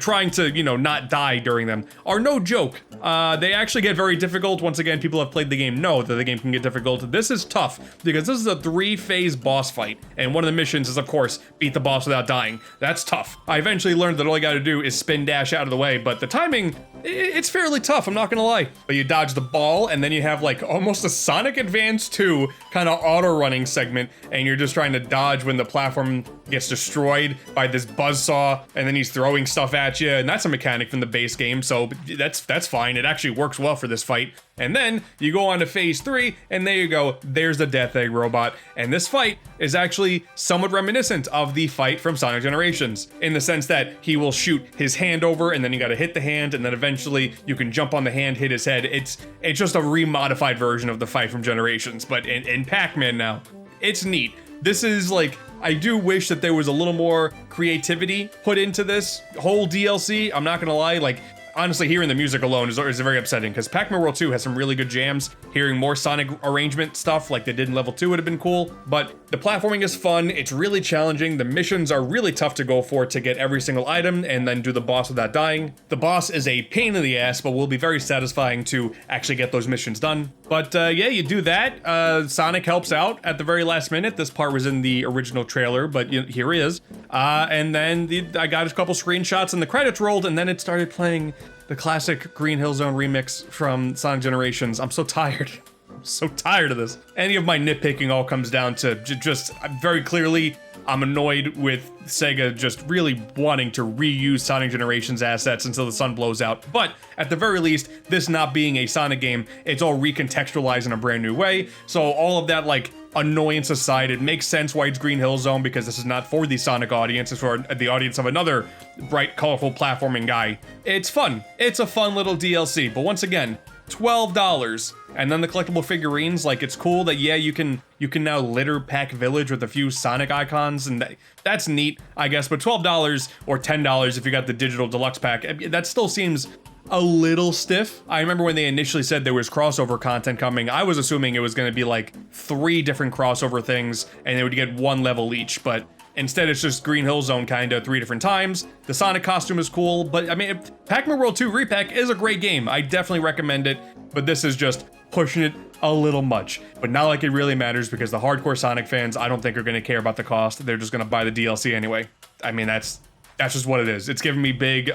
trying to, not die during them, are no joke. They actually get very difficult. Once again, people who have played the game know that the game can get difficult. This is tough, because this is a 3-phase boss fight, and one of the missions is, of course, beat the boss without dying. That's tough. I eventually learned that all you gotta do is spin dash out of the way, but the timing, it's fairly tough, I'm not gonna lie. But you dodge the ball, and then you have like almost a Sonic Advance 2 kind of auto-running segment, and you're just trying to dodge when the platform gets destroyed by this buzzsaw, and then he's throwing stuff at you, and that's a mechanic from the base game, so that's fine. It actually works well for this fight. And then you go on to phase 3, and there you go, there's the Death Egg Robot. And this fight is actually somewhat reminiscent of the fight from Sonic Generations, in the sense that he will shoot his hand over, and then you gotta hit the hand, and then eventually you can jump on the hand, hit his head. It's just a remodified version of the fight from Generations, but in Pac-Man now. It's neat. This is like, I do wish that there was a little more creativity put into this whole DLC. I'm not gonna lie, like, honestly, hearing the music alone is very upsetting, because Pac-Man World 2 has some really good jams. Hearing more Sonic arrangement stuff like they did in level 2 would have been cool, but the platforming is fun, it's really challenging, the missions are really tough to go for to get every single item and then do the boss without dying. The boss is a pain in the ass, but will be very satisfying to actually get those missions done. But yeah, you do that. Sonic helps out at the very last minute. This part was in the original trailer, but here he is. And then I got a couple screenshots and the credits rolled, and then it started playing the classic Green Hill Zone remix from Sonic Generations. I'm so tired. I'm so tired of this. Any of my nitpicking all comes down to just very clearly, I'm annoyed with Sega just really wanting to reuse Sonic Generations assets until the sun blows out. But at the very least, this not being a Sonic game, it's all recontextualized in a brand new way. So all of that, like, annoyance aside, it makes sense why it's Green Hill Zone, because this is not for the Sonic audience, it's for the audience of another bright, colorful platforming guy. It's fun. It's a fun little DLC, but once again, $12. And then the collectible figurines, like, it's cool that, yeah, you can now litter Pac Village with a few Sonic icons, and that's neat, I guess, but $12 or $10 if you got the digital deluxe pack, that still seems a little stiff. I remember when they initially said there was crossover content coming, I was assuming it was going to be like 3 different crossover things, and they would get 1 level each, but instead it's just Green Hill Zone kinda 3 different times. The Sonic costume is cool, but I mean, Pac-Man World 2 Re-Pac is a great game. I definitely recommend it, but this is just pushing it a little much. But not like it really matters, because the hardcore Sonic fans, I don't think are gonna care about the cost. They're just gonna buy the DLC anyway. I mean, that's just what it is. It's giving me big,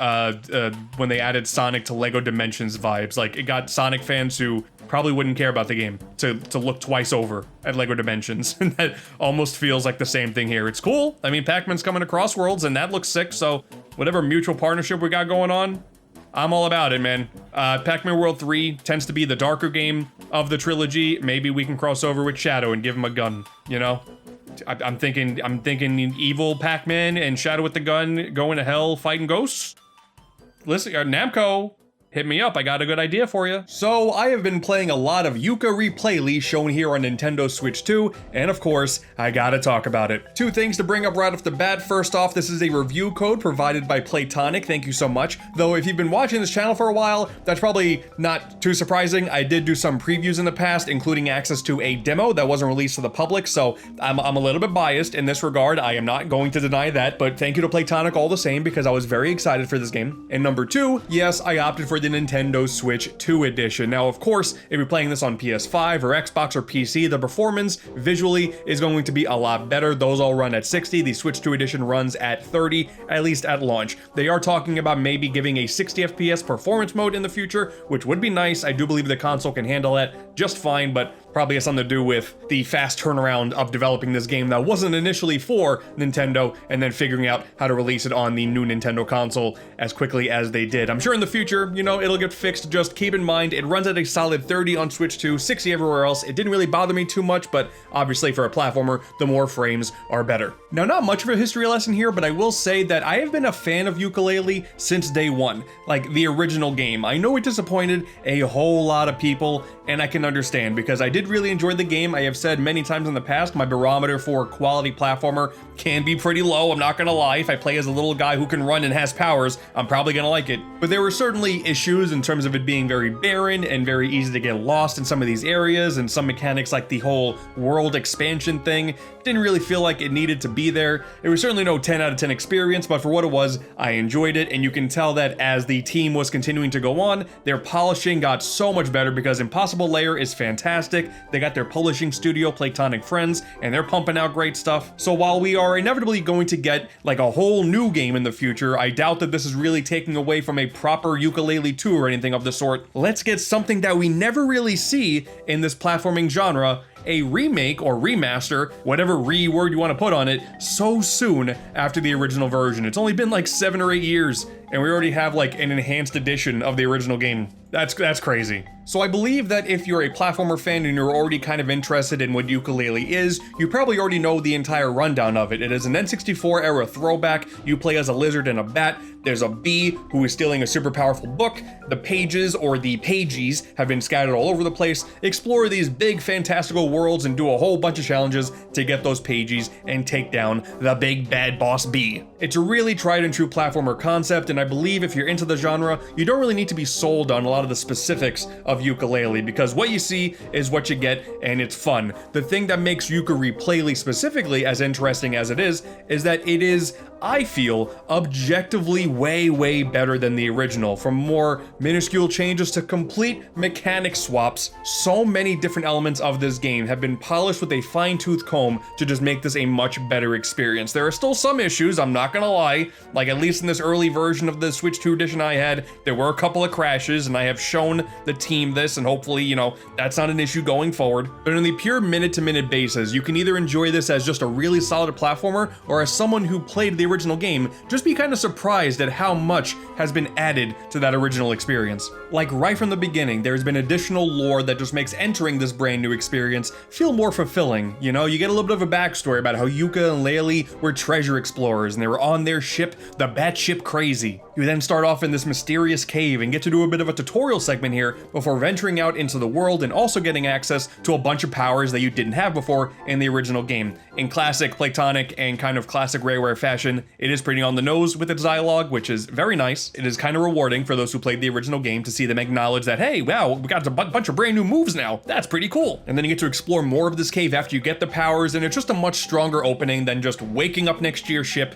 when they added Sonic to Lego Dimensions vibes. Like, it got Sonic fans who probably wouldn't care about the game to look twice over at Lego Dimensions. And that almost feels like the same thing here. It's cool. I mean, Pac-Man's coming across worlds, and that looks sick, so whatever mutual partnership we got going on, I'm all about it, man. Pac-Man World 3 tends to be the darker game of the trilogy. Maybe we can cross over with Shadow and give him a gun, you know? I'm thinking evil Pac-Man and Shadow with the gun going to hell fighting ghosts. Listen, Namco, hit me up, I got a good idea for you. So I have been playing a lot of Yooka-Replaylee shown here on Nintendo Switch 2, and of course, I gotta talk about it. Two things to bring up right off the bat. First off, this is a review code provided by Playtonic, thank you so much. Though if you've been watching this channel for a while, that's probably not too surprising. I did do some previews in the past, including access to a demo that wasn't released to the public, so I'm a little bit biased in this regard. I am not going to deny that, but thank you to Playtonic all the same, because I was very excited for this game. And number two, yes, I opted for the Nintendo Switch 2 edition. Now, of course, if you're playing this on PS5 or Xbox or PC, the performance visually is going to be a lot better. Those all run at 60. The Switch 2 edition runs at 30, at least at launch. They are talking about maybe giving a 60 FPS performance mode in the future, which would be nice. I do believe the console can handle that just fine, but probably has something to do with the fast turnaround of developing this game that wasn't initially for Nintendo and then figuring out how to release it on the new Nintendo console as quickly as they did. I'm sure in the future, you know, it'll get fixed. Just keep in mind, it runs at a solid 30 on Switch 2, 60 everywhere else. It didn't really bother me too much, but obviously for a platformer, the more frames are better. Now, not much of a history lesson here, but I will say that I have been a fan of Yooka-Laylee since day one, like the original game. I know it disappointed a whole lot of people, and I can understand because I did really enjoy the game. I have said many times in the past, my barometer for quality platformer can be pretty low, I'm not gonna lie. If I play as a little guy who can run and has powers, I'm probably gonna like it. But there were certainly issues in terms of it being very barren and very easy to get lost in some of these areas, and some mechanics like the whole world expansion thing didn't really feel like it needed to be there. It was certainly no 10 out of 10 experience, but for what it was, I enjoyed it, and you can tell that as the team was continuing to go on, their polishing got so much better because Impossible Lair is fantastic. They got their publishing studio, Playtonic Friends, and they're pumping out great stuff. So while we are inevitably going to get like a whole new game in the future, I doubt that this is really taking away from a proper Yooka-Laylee 2 or anything of the sort. Let's get something that we never really see in this platforming genre, a remake or remaster, whatever word you want to put on it, so soon after the original version. It's only been like 7 or 8 years, and we already have like an enhanced edition of the original game. That's crazy. So I believe that if you're a platformer fan and you're already kind of interested in what Yooka-Laylee is, you probably already know the entire rundown of it. It is an N64 era throwback. You play as a lizard and a bat. There's a bee who is stealing a super powerful book. The pages, or the pages, have been scattered all over the place. Explore these big fantastical worlds and do a whole bunch of challenges to get those pages and take down the big bad boss bee. It's a really tried and true platformer concept, and I believe if you're into the genre, you don't really need to be sold on a lot of the specifics of Yooka-Laylee, because what you see is what you get, and it's fun. The thing that makes Yooka-Replaylee specifically as interesting as it is that it is, I feel, objectively way better than the original. From more minuscule changes to complete mechanic swaps, so many different elements of this game have been polished with a fine-tooth comb to just make this a much better experience. There are still some issues, I'm not gonna lie, like at least in this early version of the Switch 2 edition I had, there were a couple of crashes, and I have shown the team this, and hopefully, you know, that's not an issue going forward. But on the pure minute-to-minute basis, you can either enjoy this as just a really solid platformer, or as someone who played the original game, just be kind of surprised at how much has been added to that original experience. Like right from the beginning, there's been additional lore that just makes entering this brand new experience feel more fulfilling. You know, you get a little bit of a backstory about how Yooka and Laylee were treasure explorers, and they were on their ship, the Batship Crazy. You then start off in this mysterious cave and get to do a bit of a tutorial segment here before venturing out into the world and also getting access to a bunch of powers that you didn't have before in the original game. In classic Playtonic and kind of classic Rareware fashion, it is pretty on the nose with its dialogue, which is very nice. It is kind of rewarding for those who played the original game to see them acknowledge that, hey, wow, we got a bunch of brand new moves now. That's pretty cool. And then you get to explore more of this cave after you get the powers, and it's just a much stronger opening than just waking up next to your ship,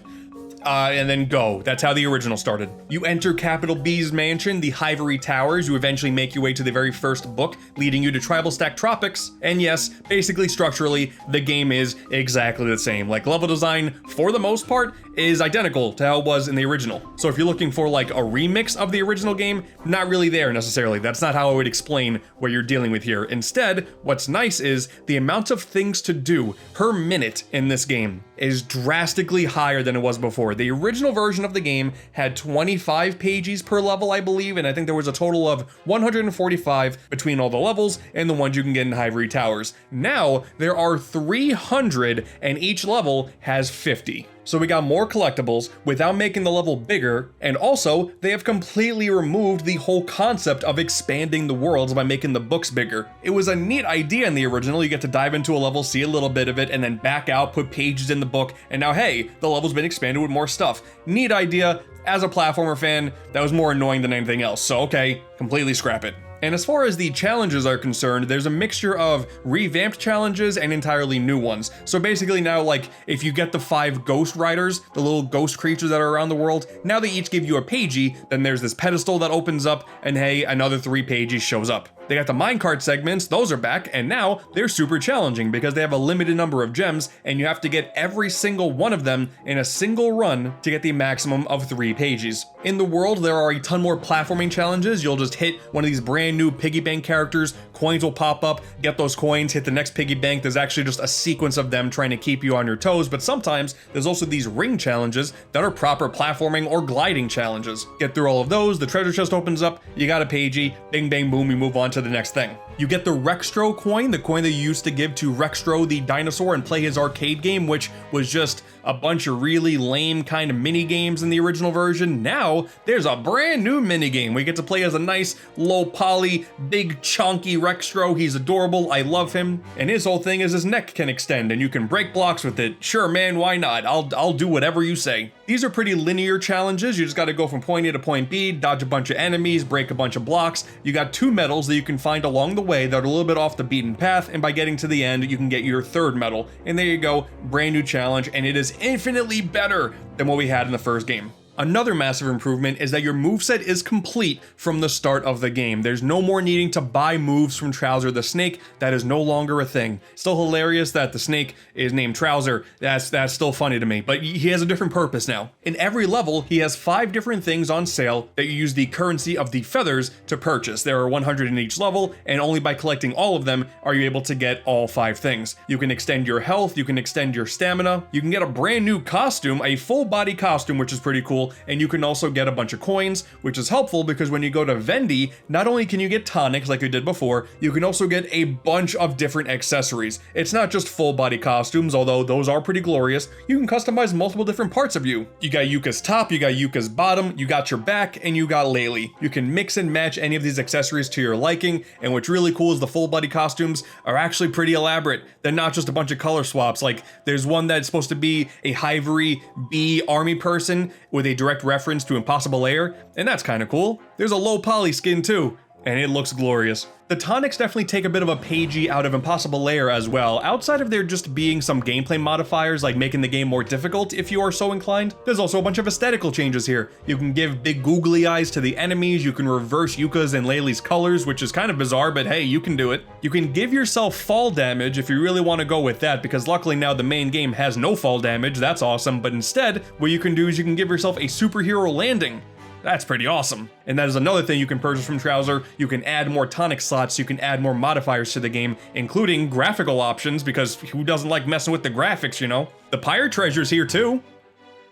and then go. That's how the original started. You enter Capital B's mansion, the Hyrule Towers. You eventually make your way to the very first book, leading you to Tribal Stack Tropics. And yes, basically structurally, the game is exactly the same. Like, level design, for the most part, is identical to how it was in the original. So if you're looking for like a remix of the original game, not really there necessarily. That's not how I would explain what you're dealing with here. Instead, what's nice is the amount of things to do per minute in this game is drastically higher than it was before. The original version of the game had 25 pages per level, I believe, and I think there was a total of 145 between all the levels and the ones you can get in Hyrule Towers. Now, there are 300, and each level has 50. So we got more collectibles without making the level bigger, and also they have completely removed the whole concept of expanding the worlds by making the books bigger. It was a neat idea in the original. You get to dive into a level, see a little bit of it, and then back out, put pages in the book, and now hey, the level's been expanded with more stuff. Neat idea. As a platformer fan, that was more annoying than anything else, so okay, completely scrap it. And as far as the challenges are concerned, there's a mixture of revamped challenges and entirely new ones. So basically now, like, if you get the 5 ghost riders, the little ghost creatures that are around the world, now they each give you a pagey, then there's this pedestal that opens up, and hey, another 3 pages shows up. They got the minecart segments, those are back, and now they're super challenging because they have a limited number of gems, and you have to get every single one of them in a single run to get the maximum of 3 pages. In the world, there are a ton more platforming challenges. You'll just hit one of these brand new piggy bank characters, coins will pop up, get those coins, hit the next piggy bank. There's actually just a sequence of them trying to keep you on your toes, but sometimes there's also these ring challenges that are proper platforming or gliding challenges. Get through all of those, the treasure chest opens up, you got a pagey, bing bang boom, you move on to the next thing. You get the Rextro coin, the coin that you used to give to Rextro the dinosaur and play his arcade game, which was just a bunch of really lame kind of mini games in the original version. Now there's a brand new mini game. We get to play as a nice low poly, big chunky Rextro. He's adorable. I love him. And his whole thing is his neck can extend and you can break blocks with it. Sure, man, why not? I'll do whatever you say. These are pretty linear challenges. You just got to go from point A to point B, dodge a bunch of enemies, break a bunch of blocks. You got 2 medals that you can find along the way that are a little bit off the beaten path, and by getting to the end, you can get your 3rd medal. And there you go, brand new challenge, and it is infinitely better than what we had in the first game. Another massive improvement is that your moveset is complete from the start of the game. There's no more needing to buy moves from Trowser the Snake. That is no longer a thing. Still hilarious that the snake is named Trowser. That's still funny to me, but he has a different purpose now. In every level, he has 5 different things on sale that you use the currency of the feathers to purchase. There are 100 in each level, and only by collecting all of them are you able to get all 5 things. You can extend your health, you can extend your stamina, you can get a brand new costume, a full body costume, which is pretty cool. And you can also get a bunch of coins, which is helpful because when you go to Vendy, not only can you get tonics like you did before, you can also get a bunch of different accessories. It's not just full body costumes, although those are pretty glorious. You can customize multiple different parts of you. You got Yuka's top, you got Yuka's bottom, you got your back, and you got Laylee. You can mix and match any of these accessories to your liking, and what's really cool is the full body costumes are actually pretty elaborate. They're not just a bunch of color swaps. Like there's one that's supposed to be a Hivory bee army person with a direct reference to Impossible Air, and that's kind of cool. There's a low poly skin too, and it looks glorious. The tonics definitely take a bit of a pagey out of Impossible Lair as well. Outside of there just being some gameplay modifiers like making the game more difficult if you are so inclined, there's also a bunch of aesthetical changes here. You can give big googly eyes to the enemies, you can reverse Yuka's and Laylee's colors, which is kind of bizarre, but hey, you can do it. You can give yourself fall damage if you really want to go with that, because luckily now the main game has no fall damage, that's awesome, but instead, what you can do is you can give yourself a superhero landing. That's pretty awesome. And that is another thing you can purchase from Trowser. You can add more tonic slots, you can add more modifiers to the game, including graphical options, because who doesn't like messing with the graphics, you know? The pirate treasure's here too.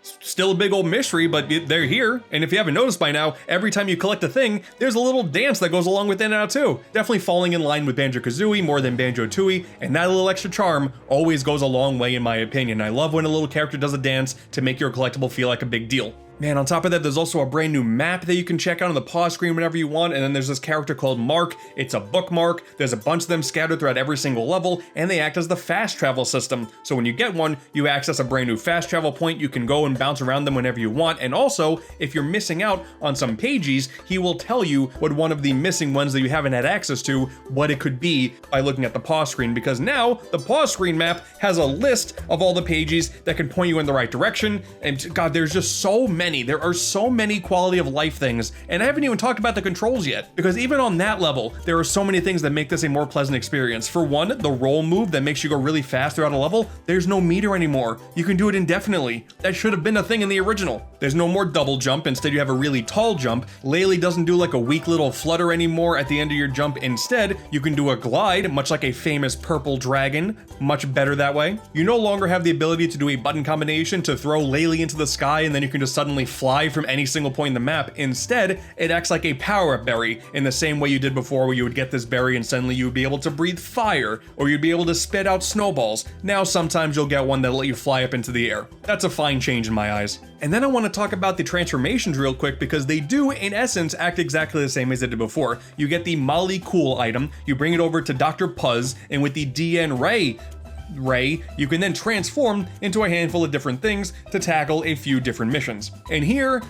Still a big old mystery, but they're here. And if you haven't noticed by now, every time you collect a thing, there's a little dance that goes along with it now too. Definitely falling in line with Banjo-Kazooie more than Banjo-Tooie, and that little extra charm always goes a long way in my opinion. I love when a little character does a dance to make your collectible feel like a big deal. Man, on top of that, there's also a brand new map that you can check out on the pause screen whenever you want, and then there's this character called Mark. It's a bookmark. There's a bunch of them scattered throughout every single level, and they act as the fast travel system. So when you get one, you access a brand new fast travel point. You can go and bounce around them whenever you want, and also, if you're missing out on some pages, he will tell you what one of the missing ones that you haven't had access to, what it could be by looking at the pause screen, because now the pause screen map has a list of all the pages that can point you in the right direction, and God, there's just so many. There are so many quality of life things, and I haven't even talked about the controls yet, because even on that level, there are so many things that make this a more pleasant experience. For one, the roll move that makes you go really fast throughout a level, there's no meter anymore. You can do it indefinitely. That should have been a thing in the original. There's no more double jump, instead you have a really tall jump. Laylee doesn't do like a weak little flutter anymore at the end of your jump. Instead, you can do a glide, much like a famous purple dragon, much better that way. You no longer have the ability to do a button combination to throw Laylee into the sky and then you can just suddenly instantly fly from any single point in the map. Instead, it acts like a power-up berry in the same way you did before, where you would get this berry and suddenly you would be able to breathe fire, or you'd be able to spit out snowballs. Now sometimes you'll get one that'll let you fly up into the air. That's a fine change in my eyes. And then I want to talk about the transformations real quick, because they do, in essence, act exactly the same as they did before. You get the Molly Cool item, you bring it over to Dr. Puzz, and with the DN Ray, you can then transform into a handful of different things to tackle a few different missions. And here,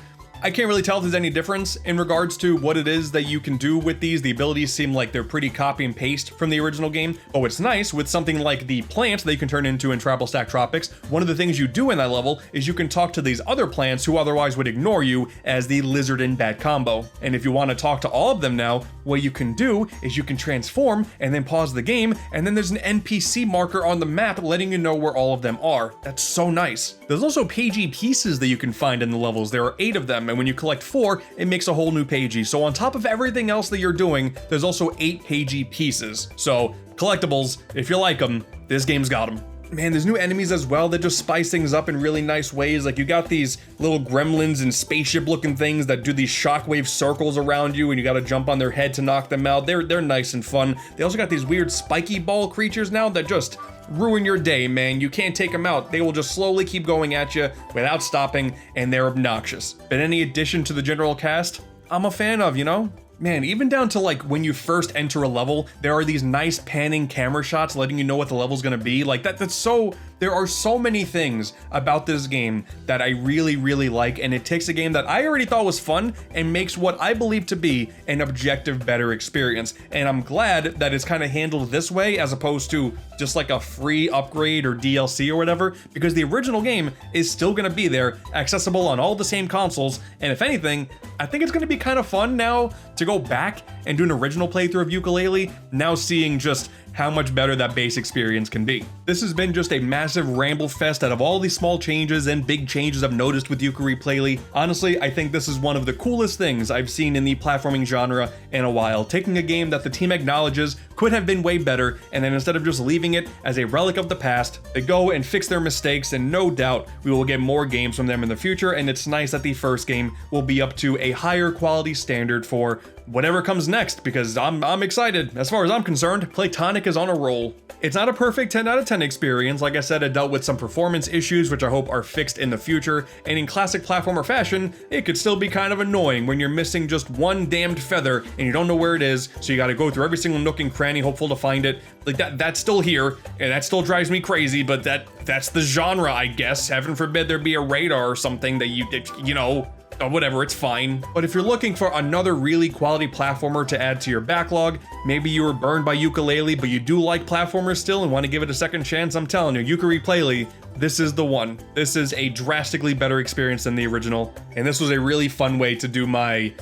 I can't really tell if there's any difference in regards to what it is that you can do with these. The abilities seem like they're pretty copy and paste from the original game. But what's nice with something like the plants that you can turn into in Travel Stack Tropics, one of the things you do in that level is you can talk to these other plants who otherwise would ignore you as the lizard and bat combo. And if you want to talk to all of them now, what you can do is you can transform and then pause the game, and then there's an NPC marker on the map letting you know where all of them are. That's so nice. There's also pagey pieces that you can find in the levels. There are 8 of them, and when you collect 4, it makes a whole new pagey. So on top of everything else that you're doing, there's also 8 pagey pieces. So collectibles, if you like them, this game's got them. Man, there's new enemies as well that just spice things up in really nice ways. Like, you got these little gremlins and spaceship looking things that do these shockwave circles around you, and you gotta jump on their head to knock them out. They're nice and fun. They also got these weird spiky ball creatures now that just ruin your day, man. You can't take them out. They will just slowly keep going at you without stopping, and they're obnoxious. But any addition to the general cast, I'm a fan of, you know? Man, even down to like when you first enter a level, there are these nice panning camera shots letting you know what the level's gonna be. Like that's so, there are so many things about this game that I really, really like, and it takes a game that I already thought was fun and makes what I believe to be an objective, better experience. And I'm glad that it's kind of handled this way as opposed to just like a free upgrade or DLC or whatever, because the original game is still gonna be there, accessible on all the same consoles, and if anything, I think it's gonna be kind of fun now to go back and do an original playthrough of Yooka-Laylee, now seeing just how much better that base experience can be. This has been just a massive ramble fest out of all these small changes and big changes I've noticed with Yooka-Replaylee. Honestly, I think this is one of the coolest things I've seen in the platforming genre in a while, taking a game that the team acknowledges could have been way better, and then instead of just leaving it as a relic of the past, they go and fix their mistakes, and no doubt we will get more games from them in the future, and it's nice that the first game will be up to a higher quality standard for whatever comes next, because I'm excited. As far as I'm concerned, Playtonic is on a roll. It's not a perfect 10 out of 10 experience. Like I said, it dealt with some performance issues, which I hope are fixed in the future, and in classic platformer fashion, it could still be kind of annoying when you're missing just one damned feather and you don't know where it is, so you gotta go through every single nook and cranny hopeful to find it. Like that's still here, and that still drives me crazy, but that's the genre, I guess. Heaven forbid there be a radar or something that you know, or whatever, it's fine. But if you're looking for another really quality platformer to add to your backlog, maybe you were burned by Yooka-Laylee, but you do like platformers still and want to give it a second chance, I'm telling you, Yooka-Replaylee, this is the one. This is a drastically better experience than the original, and this was a really fun way to do my,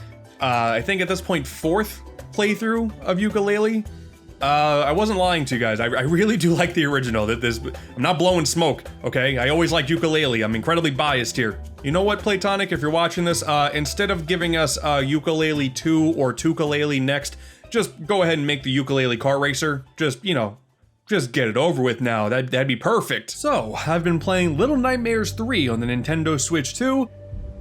I think at this point, 4th playthrough of Yooka-Laylee. I wasn't lying to you guys. I really do like the original. I'm not blowing smoke, okay? I always liked Yooka-Laylee. I'm incredibly biased here. You know what, Playtonic, if you're watching this, instead of giving us Yooka-Laylee 2 or Tooka-Laylee next, just go ahead and make the Yooka-Laylee Kart Racer. Just, you know, just get it over with now. That'd be perfect. So, I've been playing Little Nightmares 3 on the Nintendo Switch 2.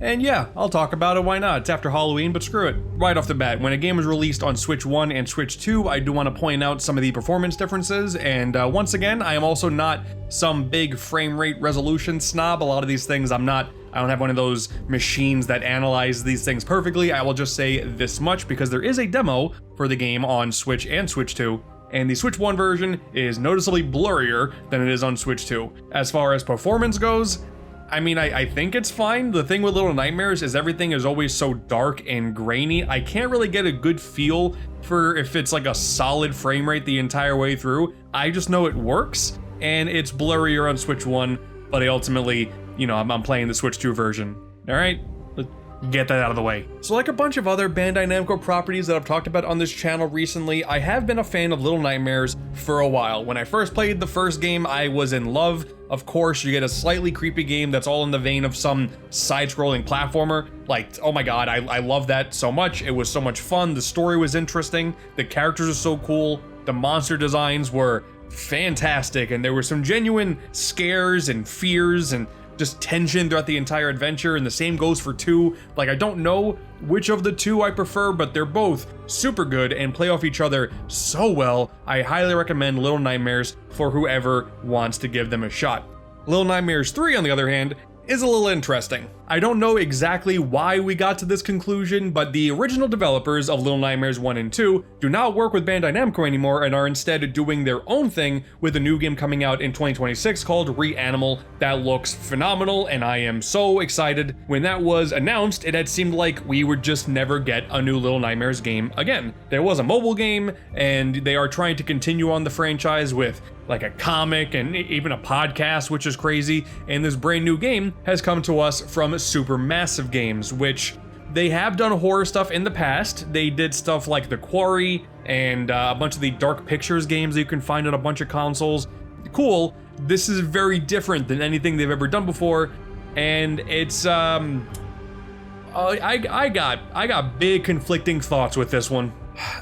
And yeah, I'll talk about it, why not? It's after Halloween, but screw it. Right off the bat, when a game was released on Switch 1 and Switch 2, I do want to point out some of the performance differences, and once again, I am also not some big frame rate resolution snob. A lot of these things I don't have one of those machines that analyze these things perfectly. I will just say this much, because there is a demo for the game on Switch and Switch 2, and the Switch 1 version is noticeably blurrier than it is on Switch 2. As far as performance goes, I mean, I think it's fine. The thing with Little Nightmares is everything is always so dark and grainy. I can't really get a good feel for if it's like a solid frame rate the entire way through. I just know it works, and it's blurrier on Switch 1, but I ultimately, you know, I'm playing the Switch 2 version. All right, let's get that out of the way. So like a bunch of other Bandai Namco properties that I've talked about on this channel recently, I have been a fan of Little Nightmares for a while. When I first played the first game, I was in love. Of course, you get a slightly creepy game that's all in the vein of some side-scrolling platformer. Like, oh my god, I love that so much. It was so much fun. The story was interesting. The characters are so cool. The monster designs were fantastic, and there were some genuine scares and fears and just tension throughout the entire adventure, and the same goes for 2. Like, I don't know which of the 2 I prefer, but they're both super good and play off each other so well. I highly recommend Little Nightmares for whoever wants to give them a shot. Little Nightmares 3, on the other hand, is a little interesting. I don't know exactly why we got to this conclusion, but the original developers of Little Nightmares 1 and 2 do not work with Bandai Namco anymore and are instead doing their own thing with a new game coming out in 2026 called Re-Animal that looks phenomenal, and I am so excited. When that was announced, it had seemed like we would just never get a new Little Nightmares game again. There was a mobile game, and they are trying to continue on the franchise with like a comic and even a podcast, which is crazy, and this brand new game has come to us from Supermassive Games, which they have done horror stuff in the past. They did stuff like The Quarry and a bunch of the Dark Pictures games that you can find on a bunch of consoles. Cool. This is very different than anything they've ever done before, and it's I got big conflicting thoughts with this one.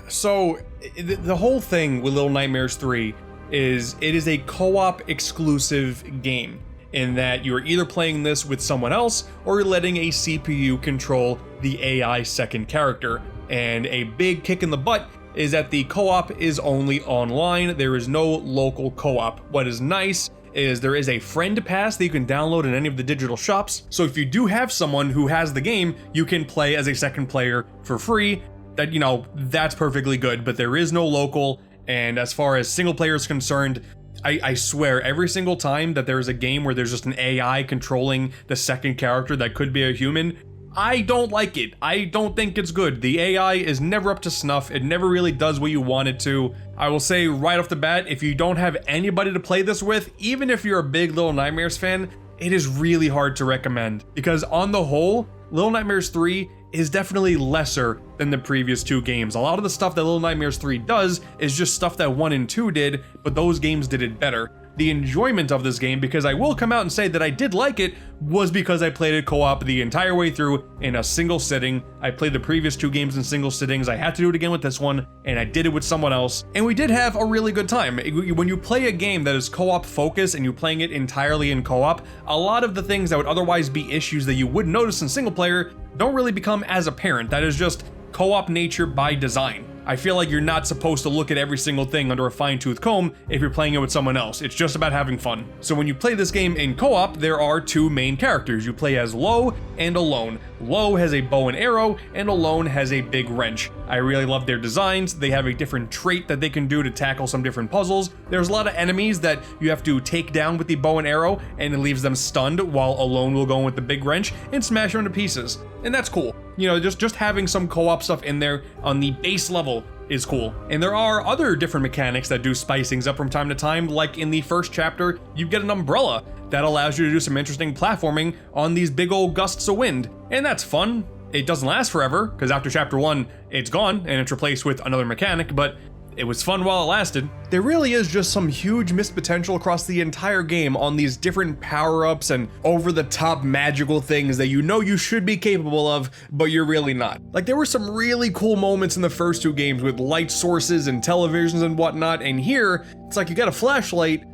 So the whole thing with Little Nightmares 3 is it is a co-op exclusive game, in that you're either playing this with someone else or you're letting a CPU control the AI second character. And a big kick in the butt is that the co-op is only online. There is no local co-op. What is nice is there is a friend pass that you can download in any of the digital shops. So if you do have someone who has the game, you can play as a second player for free. That, you know, that's perfectly good, but there is no local. And as far as single player is concerned, I swear every single time that there is a game where there's just an AI controlling the second character that could be a human, I don't like it. I don't think it's good. The AI is never up to snuff. It never really does what you want it to. I will say right off the bat, if you don't have anybody to play this with, even if you're a big Little Nightmares fan, it is really hard to recommend. Because on the whole, Little Nightmares 3 is definitely lesser than the previous 2 games. A lot of the stuff that Little Nightmares 3 does is just stuff that 1 and 2 did, but those games did it better. The enjoyment of this game, because I will come out and say that I did like it, was because I played it co-op the entire way through in a single sitting. I played the previous 2 games in single sittings. I had to do it again with this one, and I did it with someone else, and we did have a really good time. When you play a game that is co-op focused and you're playing it entirely in co-op, a lot of the things that would otherwise be issues that you would notice in single player don't really become as apparent. That is just co-op nature by design. I feel like you're not supposed to look at every single thing under a fine-tooth comb if you're playing it with someone else. It's just about having fun. So when you play this game in co-op, there are 2 main characters. You play as Lo and Alone. Lo has a bow and arrow, and Alone has a big wrench. I really love their designs. They have a different trait that they can do to tackle some different puzzles. There's a lot of enemies that you have to take down with the bow and arrow, and it leaves them stunned, while Alone will go in with the big wrench and smash them to pieces. And that's cool. You know, just having some co-op stuff in there on the base level is cool. And there are other different mechanics that do spice things up from time to time, like in the first chapter, you get an umbrella that allows you to do some interesting platforming on these big old gusts of wind. And that's fun. It doesn't last forever, because after chapter 1, it's gone and it's replaced with another mechanic, but it was fun while it lasted. There really is just some huge missed potential across the entire game on these different power-ups and over-the-top magical things that you know you should be capable of, but you're really not. Like, there were some really cool moments in the first 2 games with light sources and televisions and whatnot, and here, it's like you got a flashlight,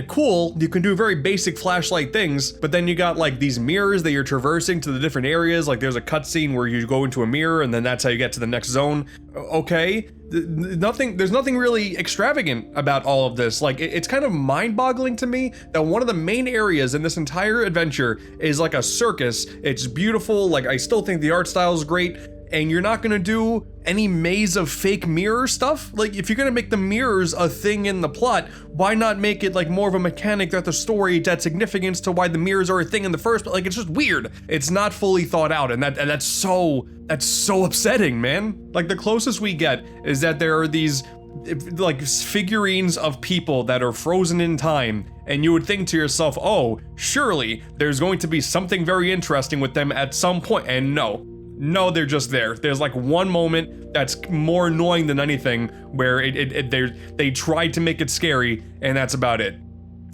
cool, you can do very basic flashlight things, but then you got like these mirrors that you're traversing to the different areas. Like there's a cutscene where you go into a mirror and then that's how you get to the next zone. Okay, there's nothing really extravagant about all of this. Like it's kind of mind-boggling to me that one of the main areas in this entire adventure is like a circus. It's beautiful, like I still think the art style is great, and you're not gonna do any maze of fake mirror stuff? Like, if you're gonna make the mirrors a thing in the plot, why not make it like more of a mechanic throughout the story to add significance to why the mirrors are a thing in the first place? Like, it's just weird. It's not fully thought out, and that's so upsetting, man. Like, the closest we get is that there are these like figurines of people that are frozen in time, and you would think to yourself, oh, surely there's going to be something very interesting with them at some point, and no, they're just there. There's like one moment that's more annoying than anything where they tried to make it scary, and that's about it.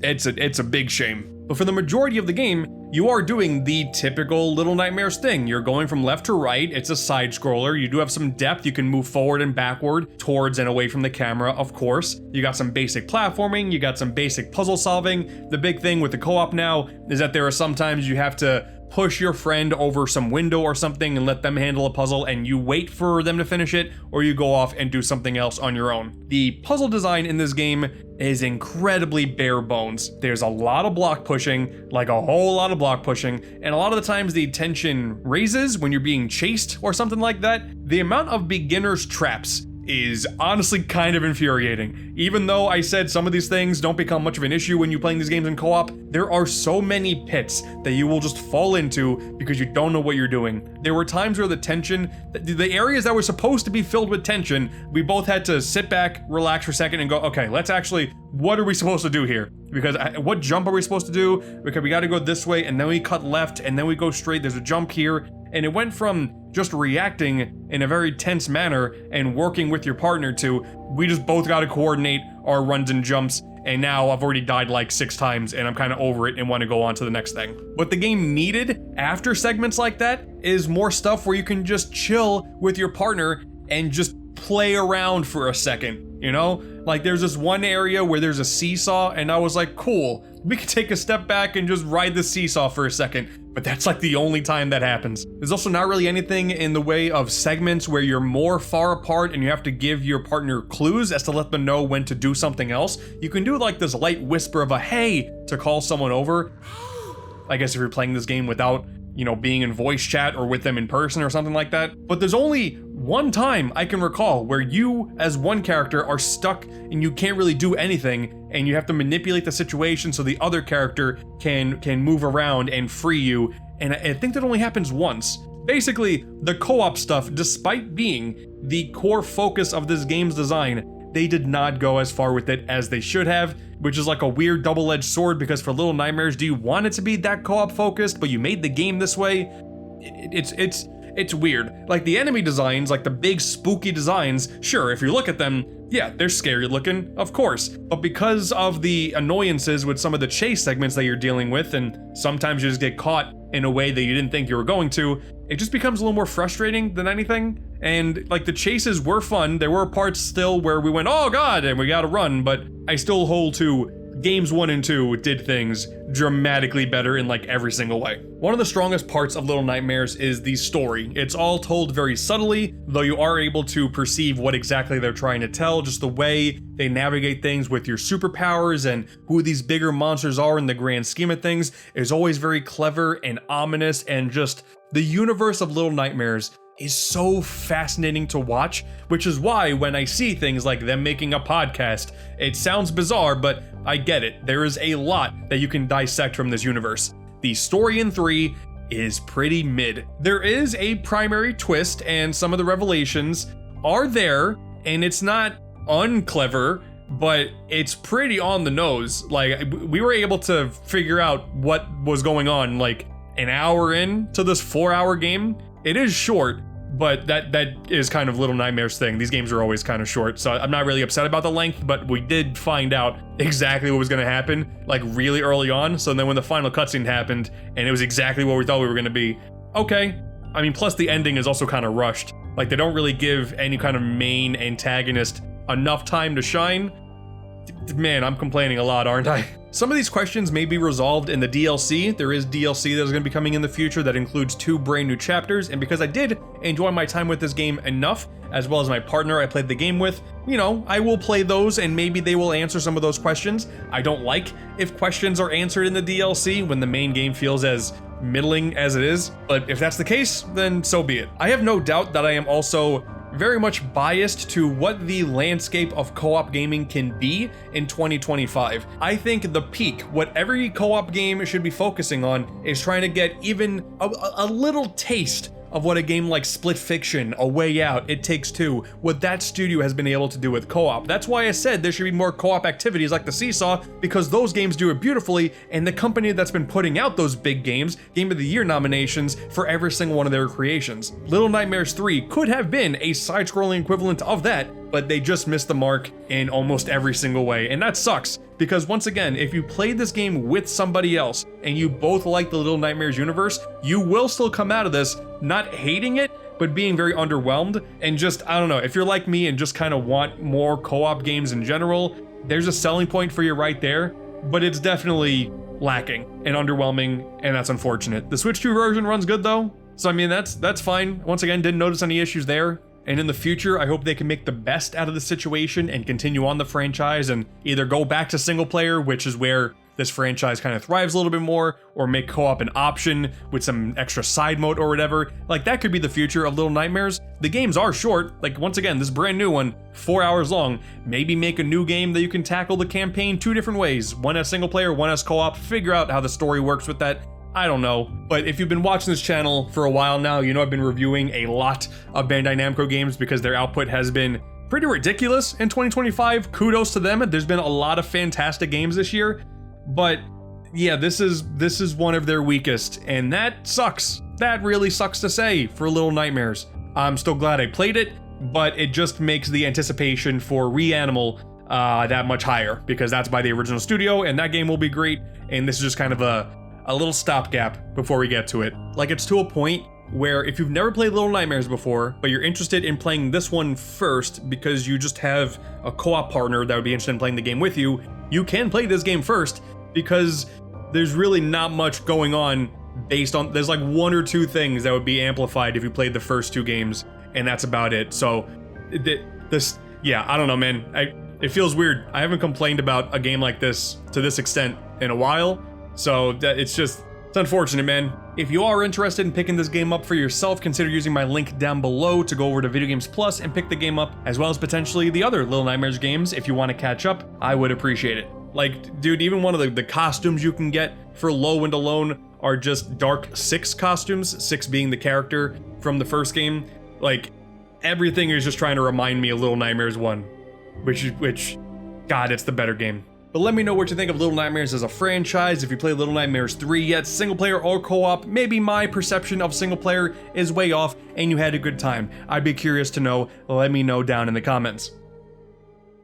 It's a big shame. But for the majority of the game, you are doing the typical Little Nightmares thing. You're going from left to right. It's a side scroller. You do have some depth. You can move forward and backward, towards and away from the camera, of course. You got some basic platforming. You got some basic puzzle solving. The big thing with the co-op now is that there are sometimes you have to push your friend over some window or something and let them handle a puzzle, and you wait for them to finish it, or you go off and do something else on your own. The puzzle design in this game is incredibly bare bones. There's a lot of block pushing, like a whole lot of block pushing, and a lot of the times the tension raises when you're being chased or something like that. The amount of beginner's traps is honestly kind of infuriating. Even though I said some of these things don't become much of an issue when you're playing these games in co-op, there are so many pits that you will just fall into because you don't know what you're doing. There were times where the tension, the areas that were supposed to be filled with tension, we both had to sit back, relax for a second and go, okay, let's actually, what are we supposed to do here? Because what jump are we supposed to do? Because we got to go this way, and then we cut left, and then we go straight. There's a jump here. And it went from just reacting in a very tense manner and working with your partner to, we just both got to coordinate our runs and jumps. And now I've already died like 6 times and I'm kind of over it and want to go on to the next thing. What the game needed after segments like that is more stuff where you can just chill with your partner and just play around for a second, you know? Like there's this one area where there's a seesaw and I was like, cool, we can take a step back and just ride the seesaw for a second. But that's like the only time that happens. There's also not really anything in the way of segments where you're more far apart and you have to give your partner clues as to let them know when to do something else. You can do like this light whisper of a hey to call someone over. I guess if you're playing this game without, you know, being in voice chat or with them in person or something like that. But there's only one time I can recall where you as one character are stuck and you can't really do anything and you have to manipulate the situation so the other character can move around and free you. And I think that only happens once. Basically, the co-op stuff, despite being the core focus of this game's design, they did not go as far with it as they should have, which is like a weird double-edged sword because for Little Nightmares, do you want it to be that co-op focused, but you made the game this way? It's weird. Like the enemy designs, like the big spooky designs, sure, if you look at them, yeah, they're scary looking, of course. But because of the annoyances with some of the chase segments that you're dealing with, and sometimes you just get caught in a way that you didn't think you were going to, it just becomes a little more frustrating than anything. And like the chases were fun. There were parts still where we went, oh God, and we gotta run, but I still hold to games 1 and 2 did things dramatically better in like every single way. One of the strongest parts of Little Nightmares is the story. It's all told very subtly, though you are able to perceive what exactly they're trying to tell, just the way they navigate things with your superpowers and who these bigger monsters are in the grand scheme of things is always very clever and ominous, and just the universe of Little Nightmares is so fascinating to watch, which is why when I see things like them making a podcast, it sounds bizarre, but I get it. There is a lot that you can dissect from this universe. The story in 3 is pretty mid. There is a primary twist and some of the revelations are there, and it's not unclever, but it's pretty on the nose. Like we were able to figure out what was going on like an hour into this 4-hour game. It is short, but that is kind of Little Nightmares thing. These games are always kind of short, so I'm not really upset about the length, but we did find out exactly what was going to happen, like really early on. So then when the final cutscene happened, and it was exactly what we thought we were going to be, okay. I mean, plus the ending is also kind of rushed. Like they don't really give any kind of main antagonist enough time to shine. Man, I'm complaining a lot, aren't I? Some of these questions may be resolved in the DLC. There is DLC that is going to be coming in the future that includes 2 brand new chapters, and because I did enjoy my time with this game enough, as well as my partner I played the game with, you know, I will play those and maybe they will answer some of those questions. I don't like if questions are answered in the DLC when the main game feels as middling as it is, but if that's the case, then so be it. I have no doubt that I am also very much biased to what the landscape of co-op gaming can be in 2025. I think the peak, what every co-op game should be focusing on, is trying to get even a little taste of what a game like Split Fiction, A Way Out, It Takes Two, what that studio has been able to do with co-op. That's why I said there should be more co-op activities like the Seesaw, because those games do it beautifully, and the company that's been putting out those big games, Game of the Year nominations for every single one of their creations. Little Nightmares 3 could have been a side-scrolling equivalent of that, but they just missed the mark in almost every single way, and that sucks. Because once again, if you played this game with somebody else and you both like the Little Nightmares universe, you will still come out of this not hating it, but being very underwhelmed. And just, I don't know, if you're like me and just kind of want more co-op games in general, there's a selling point for you right there, but it's definitely lacking and underwhelming, and that's unfortunate. The Switch 2 version runs good though, so I mean, that's fine. Once again, didn't notice any issues there. And in the future, I hope they can make the best out of the situation and continue on the franchise and either go back to single player, which is where this franchise kind of thrives a little bit more, or make co-op an option with some extra side mode or whatever. Like, that could be the future of Little Nightmares. The games are short. Like, once again, this brand new one, 4 hours long. Maybe make a new game that you can tackle the campaign 2 different ways. One as single player, one as co-op. Figure out how the story works with that. I don't know, but if you've been watching this channel for a while now, you know I've been reviewing a lot of Bandai Namco games because their output has been pretty ridiculous in 2025. Kudos to them. There's been a lot of fantastic games this year, but yeah, this is one of their weakest, and that sucks. That really sucks to say for Little Nightmares. I'm still glad I played it, but it just makes the anticipation for Re-Animal that much higher, because that's by the original studio, and that game will be great, and this is just kind of a little stopgap before we get to it. Like, it's to a point where if you've never played Little Nightmares before, but you're interested in playing this one first because you just have a co-op partner that would be interested in playing the game with you, you can play this game first, because there's really not much going on based on, there's like 1 or 2 things that would be amplified if you played the first 2 games, and that's about it. So yeah, I don't know, man. It feels weird. I haven't complained about a game like this to this extent in a while. So it's unfortunate, man. If you are interested in picking this game up for yourself, consider using my link down below to go over to Video Games Plus and pick the game up, as well as potentially the other Little Nightmares games if you want to catch up. I would appreciate it. Like, dude, even one of the costumes you can get for Low and Alone are just Dark 6 costumes, 6 being the character from the first game. Like, everything is just trying to remind me of Little Nightmares 1, which, God, it's the better game. But let me know what you think of Little Nightmares as a franchise. If you play Little Nightmares 3 yet, single player or co-op, maybe my perception of single player is way off and you had a good time. I'd be curious to know. Let me know down in the comments.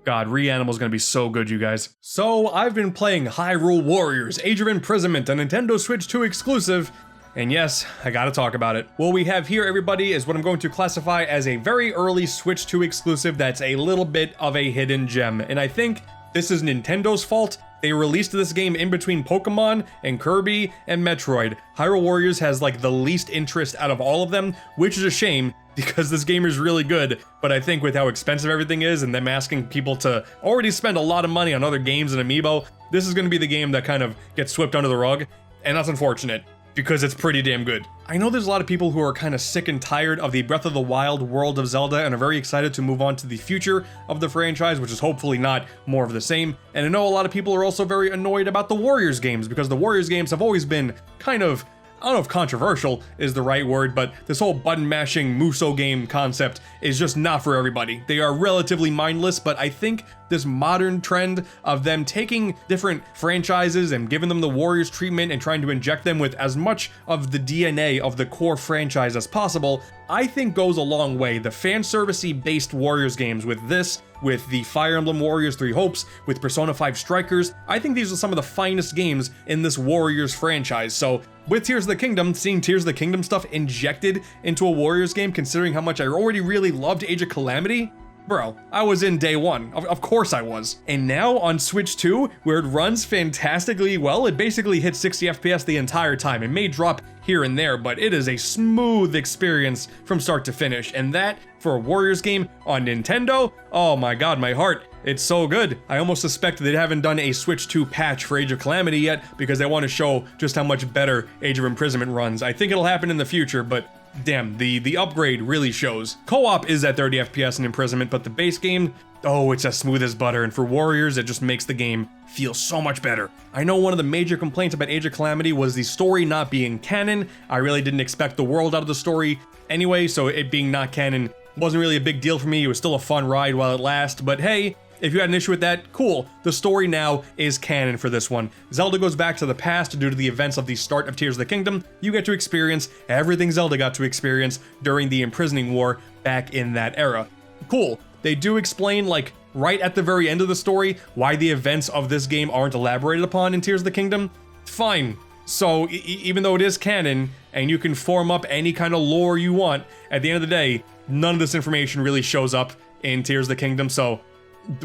God, Re-Animal is going to be so good, you guys. So, I've been playing Hyrule Warriors, Age of Imprisonment, a Nintendo Switch 2 exclusive, and yes, I gotta talk about it. What we have here, everybody, is what I'm going to classify as a very early Switch 2 exclusive that's a little bit of a hidden gem, and I think this is Nintendo's fault. They released this game in between Pokemon and Kirby and Metroid. Hyrule Warriors has like the least interest out of all of them, which is a shame because this game is really good, but I think with how expensive everything is and them asking people to already spend a lot of money on other games and Amiibo, this is going to be the game that kind of gets swept under the rug, and that's unfortunate, because it's pretty damn good. I know there's a lot of people who are kind of sick and tired of the Breath of the Wild world of Zelda and are very excited to move on to the future of the franchise, which is hopefully not more of the same. And I know a lot of people are also very annoyed about the Warriors games, because the Warriors games have always been kind of, I don't know if controversial is the right word, but this whole button mashing Muso game concept is just not for everybody. They are relatively mindless, but I think this modern trend of them taking different franchises and giving them the Warriors treatment and trying to inject them with as much of the DNA of the core franchise as possible, I think goes a long way. The fan servicey based Warriors games with this, with the Fire Emblem Warriors 3 Hopes, with Persona 5 Strikers, I think these are some of the finest games in this Warriors franchise. So with Tears of the Kingdom, seeing Tears of the Kingdom stuff injected into a Warriors game, considering how much I already really loved Age of Calamity, bro, I was in day one. Of course I was. And now on Switch 2, where it runs fantastically well, it basically hits 60 FPS the entire time. It may drop here and there, but it is a smooth experience from start to finish. And that, for a Warriors game on Nintendo, oh my god, my heart, it's so good. I almost suspect they haven't done a Switch 2 patch for Age of Calamity yet, because they want to show just how much better Age of Imprisonment runs. I think it'll happen in the future, but damn, the upgrade really shows. Co-op is at 30 FPS in Imprisonment, but the base game, oh, it's as smooth as butter, and for Warriors, it just makes the game feel so much better. I know one of the major complaints about Age of Calamity was the story not being canon. I really didn't expect the world out of the story anyway, so it being not canon wasn't really a big deal for me. It was still a fun ride while it lasted, but hey, if you had an issue with that, cool. The story now is canon for this one. Zelda goes back to the past due to the events of the start of Tears of the Kingdom. You get to experience everything Zelda got to experience during the Imprisoning War back in that era. Cool. They do explain, like, right at the very end of the story, why the events of this game aren't elaborated upon in Tears of the Kingdom. Fine. So, even though it is canon, and you can form up any kind of lore you want, at the end of the day, none of this information really shows up in Tears of the Kingdom, so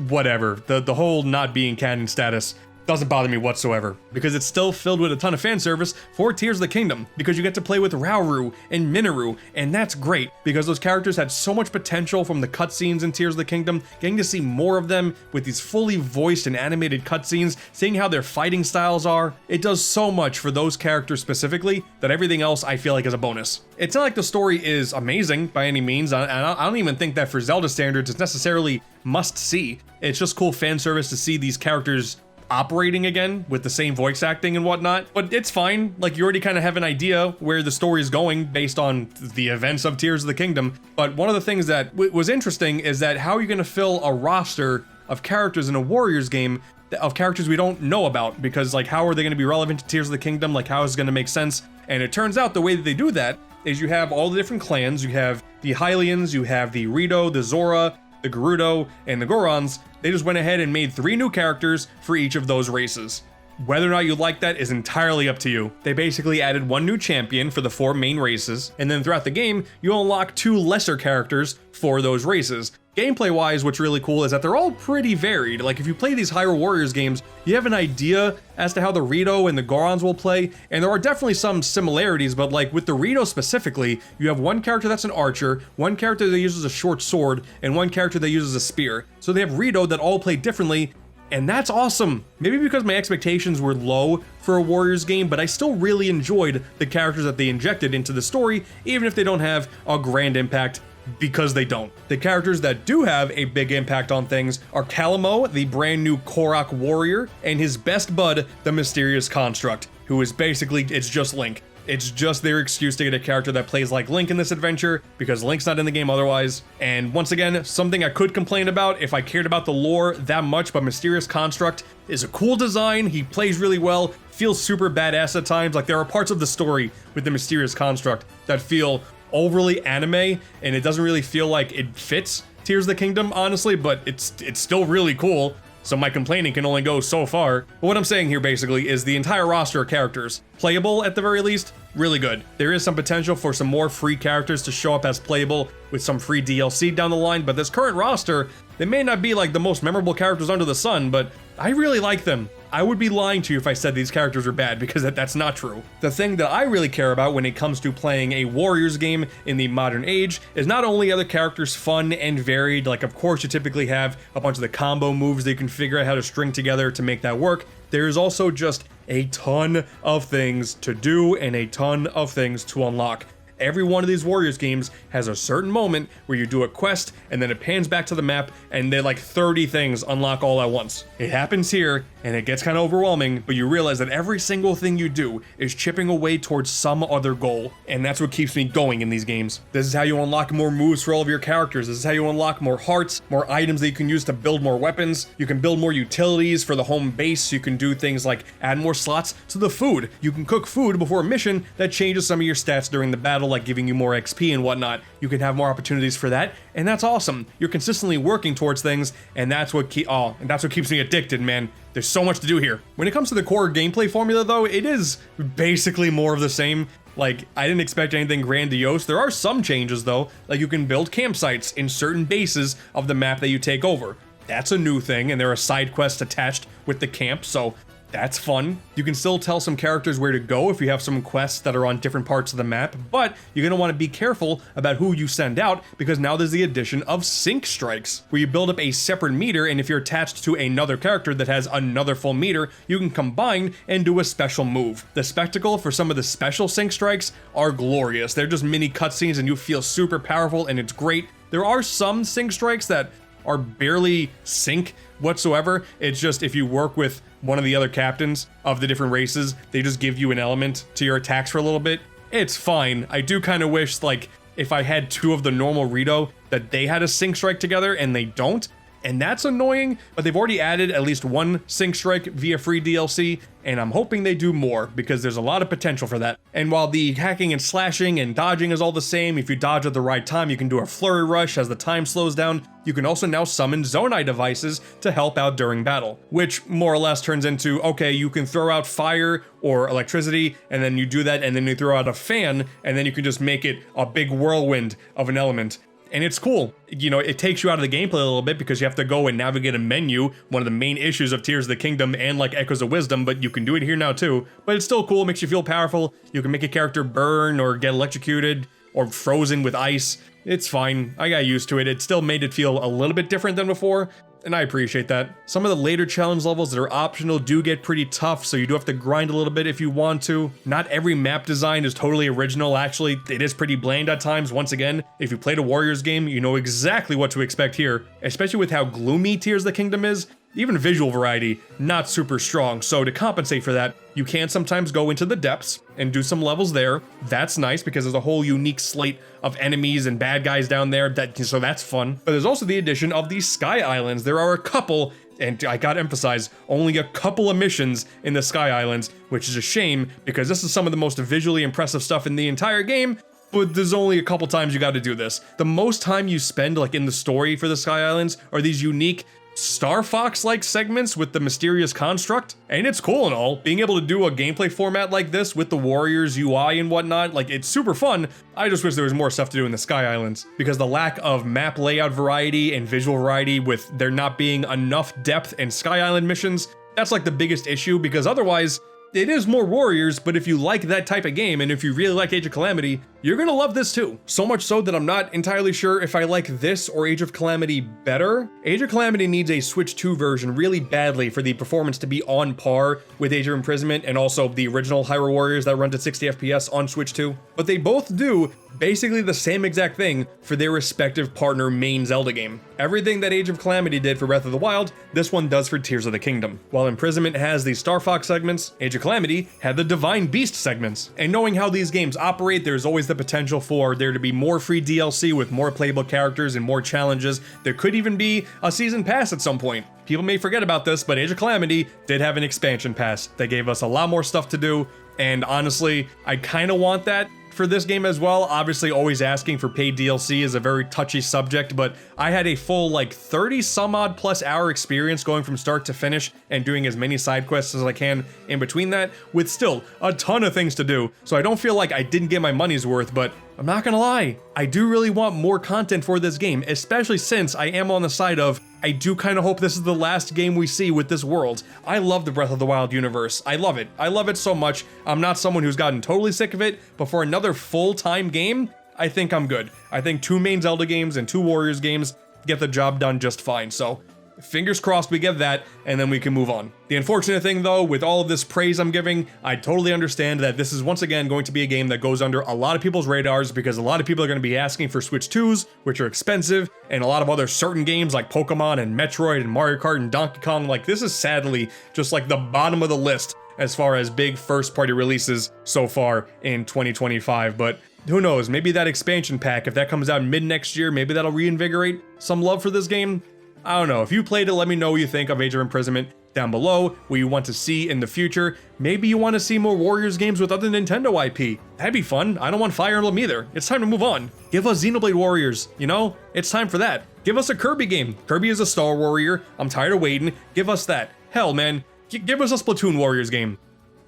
whatever. The whole not being canon status doesn't bother me whatsoever, because it's still filled with a ton of fan service for Tears of the Kingdom, because you get to play with Rauru and Minoru, and that's great, because those characters had so much potential from the cutscenes in Tears of the Kingdom, getting to see more of them with these fully voiced and animated cutscenes, seeing how their fighting styles are. It does so much for those characters specifically, that everything else I feel like is a bonus. It's not like the story is amazing by any means, and I don't even think that for Zelda standards it's necessarily must-see. It's just cool fan service to see these characters operating again with the same voice acting and whatnot, but it's fine. Like, you already kind of have an idea where the story is going based on the events of Tears of the Kingdom. But one of the things that was interesting is that how are you going to fill a roster of characters in a Warriors game of characters we don't know about, because like, how are they going to be relevant to Tears of the Kingdom? Like, how is it going to make sense? And it turns out the way that they do that is you have all the different clans. You have the Hylians, you have the Rito, the Zora, the Gerudo, and the Gorons. They just went ahead and made 3 new characters for each of those races. Whether or not you like that is entirely up to you. They basically added 1 new champion for the 4 main races, and then throughout the game, you'll unlock 2 lesser characters for those races. Gameplay-wise, what's really cool is that they're all pretty varied. Like, if you play these Hyrule Warriors games, you have an idea as to how the Rito and the Gorons will play, and there are definitely some similarities, but like with the Rito specifically, you have 1 character that's an archer, 1 character that uses a short sword, and 1 character that uses a spear. So they have Rito that all play differently, and that's awesome. Maybe because my expectations were low for a Warriors game, but I still really enjoyed the characters that they injected into the story, even if they don't have a grand impact, because they don't. The characters that do have a big impact on things are Kalamo, the brand new Korok warrior, and his best bud, the Mysterious Construct, who is basically, it's just Link. It's just their excuse to get a character that plays like Link in this adventure, because Link's not in the game otherwise. And once again, something I could complain about if I cared about the lore that much, but Mysterious Construct is a cool design, he plays really well, feels super badass at times. Like, there are parts of the story with the Mysterious Construct that feel overly anime, and it doesn't really feel like it fits Tears of the Kingdom, honestly, but it's still really cool. So my complaining can only go so far. But what I'm saying here basically is the entire roster of characters, playable at the very least, really good. There is some potential for some more free characters to show up as playable with some free DLC down the line, but this current roster, they may not be like the most memorable characters under the sun, but I really like them. I would be lying to you if I said these characters are bad, because that's not true. The thing that I really care about when it comes to playing a Warriors game in the modern age is not only are the characters fun and varied, like of course you typically have a bunch of the combo moves that you can figure out how to string together to make that work, there's also just a ton of things to do and a ton of things to unlock. Every one of these Warriors games has a certain moment where you do a quest and then it pans back to the map and they like 30 things unlock all at once. It happens here and it gets kind of overwhelming, but you realize that every single thing you do is chipping away towards some other goal, and that's what keeps me going in these games. This is how you unlock more moves for all of your characters. This is how you unlock more hearts, more items that you can use to build more weapons. You can build more utilities for the home base. You can do things like add more slots to the food. You can cook food before a mission that changes some of your stats during the battle, like giving you more XP and whatnot. You can have more opportunities for that, and that's awesome. You're consistently working towards things, and that's what keeps me addicted, man. There's so much to do here. When it comes to the core gameplay formula though, it is basically more of the same. Like, I didn't expect anything grandiose. There are some changes though, like you can build campsites in certain bases of the map that you take over. That's a new thing, and there are side quests attached with the camp, so that's fun. You can still tell some characters where to go if you have some quests that are on different parts of the map, but you're gonna want to be careful about who you send out, because now there's the addition of sync strikes, where you build up a separate meter, and if you're attached to another character that has another full meter, you can combine and do a special move. The spectacle for some of the special sync strikes are glorious. They're just mini cutscenes and you feel super powerful, and it's great. There are some sync strikes that are barely sync whatsoever. It's just if you work with one of the other captains of the different races, they just give you an element to your attacks for a little bit. It's fine. I do kind of wish, like, if I had 2 of the normal Rito, that they had a sync strike together and they don't. and that's annoying, but they've already added at least one Sync Strike via free DLC, and I'm hoping they do more because there's a lot of potential for that. And while the hacking and slashing and dodging is all the same, if you dodge at the right time, you can do a flurry rush as the time slows down. You can also now summon Zonai devices to help out during battle, which more or less turns into, okay, you can throw out fire or electricity, and then you do that, and then you throw out a fan, and then you can just make it a big whirlwind of an element. And it's cool. You know, it takes you out of the gameplay a little bit because you have to go and navigate a menu, one of the main issues of Tears of the Kingdom and like Echoes of Wisdom, but you can do it here now too. But it's still cool, makes you feel powerful. You can make a character burn or get electrocuted or frozen with ice. It's fine, I got used to it. It still made it feel a little bit different than before, and I appreciate that. Some of the later challenge levels that are optional do get pretty tough, so you do have to grind a little bit if you want to. Not every map design is totally original, actually. It is pretty bland at times. Once again, if you played a Warriors game, you know exactly what to expect here, especially with how gloomy Tears of the Kingdom is. Even visual variety, not super strong, so to compensate for that, you can sometimes go into the depths and do some levels there. That's nice because there's a whole unique slate of enemies and bad guys down there, so that's fun. But there's also the addition of these Sky Islands. There are a couple, and I gotta emphasize, only a couple of missions in the Sky Islands, which is a shame because this is some of the most visually impressive stuff in the entire game, but there's only a couple times you gotta do this. The most time you spend like in the story for the Sky Islands are these unique Star Fox-like segments with the mysterious construct, and it's cool and all. Being able to do a gameplay format like this with the Warriors UI and whatnot, like, it's super fun. I just wish there was more stuff to do in the Sky Islands, because the lack of map layout variety and visual variety with there not being enough depth in Sky Island missions, that's like the biggest issue, because otherwise, it is more Warriors, but if you like that type of game, and if you really like Age of Calamity, you're gonna love this too. So much so that I'm not entirely sure if I like this or Age of Calamity better. Age of Calamity needs a Switch 2 version really badly for the performance to be on par with Age of Imprisonment and also the original Hyrule Warriors that runs at 60 FPS on Switch 2. But they both do basically the same exact thing for their respective partner main Zelda game. Everything that Age of Calamity did for Breath of the Wild, this one does for Tears of the Kingdom. While Imprisonment has the Star Fox segments, Age of Calamity had the Divine Beast segments. And knowing how these games operate, there's always the potential for there to be more free DLC with more playable characters and more challenges. There could even be a season pass at some point. People may forget about this, but Age of Calamity did have an expansion pass that gave us a lot more stuff to do, and honestly, I kinda want that for this game as well. Obviously, always asking for paid DLC is a very touchy subject, but I had a full like 30 some odd plus hour experience going from start to finish and doing as many side quests as I can in between that, with still a ton of things to do. So I don't feel like I didn't get my money's worth, but I'm not gonna lie, I do really want more content for this game, especially since I am on the side of, I do kind of hope this is the last game we see with this world. I love the Breath of the Wild universe. I love it. I love it so much. I'm not someone who's gotten totally sick of it, but for another full-time game, I think I'm good. I think 2 main Zelda games and 2 Warriors games get the job done just fine, so fingers crossed we get that, and then we can move on. The unfortunate thing though, with all of this praise I'm giving, I totally understand that this is once again going to be a game that goes under a lot of people's radars because a lot of people are going to be asking for Switch 2s, which are expensive, and a lot of other certain games like Pokemon and Metroid and Mario Kart and Donkey Kong. Like, this is sadly just like the bottom of the list as far as big first-party releases so far in 2025, but who knows, maybe that expansion pack, if that comes out mid-next year, maybe that'll reinvigorate some love for this game. I don't know. If you played it, let me know what you think of Age of Imprisonment down below, what you want to see in the future. Maybe you want to see more Warriors games with other Nintendo IP. That'd be fun. I don't want Fire Emblem either. It's time to move on. Give us Xenoblade Warriors, you know? It's time for that. Give us a Kirby game. Kirby is a Star Warrior. I'm tired of waiting. Give us that. Hell, man. Give us a Splatoon Warriors game.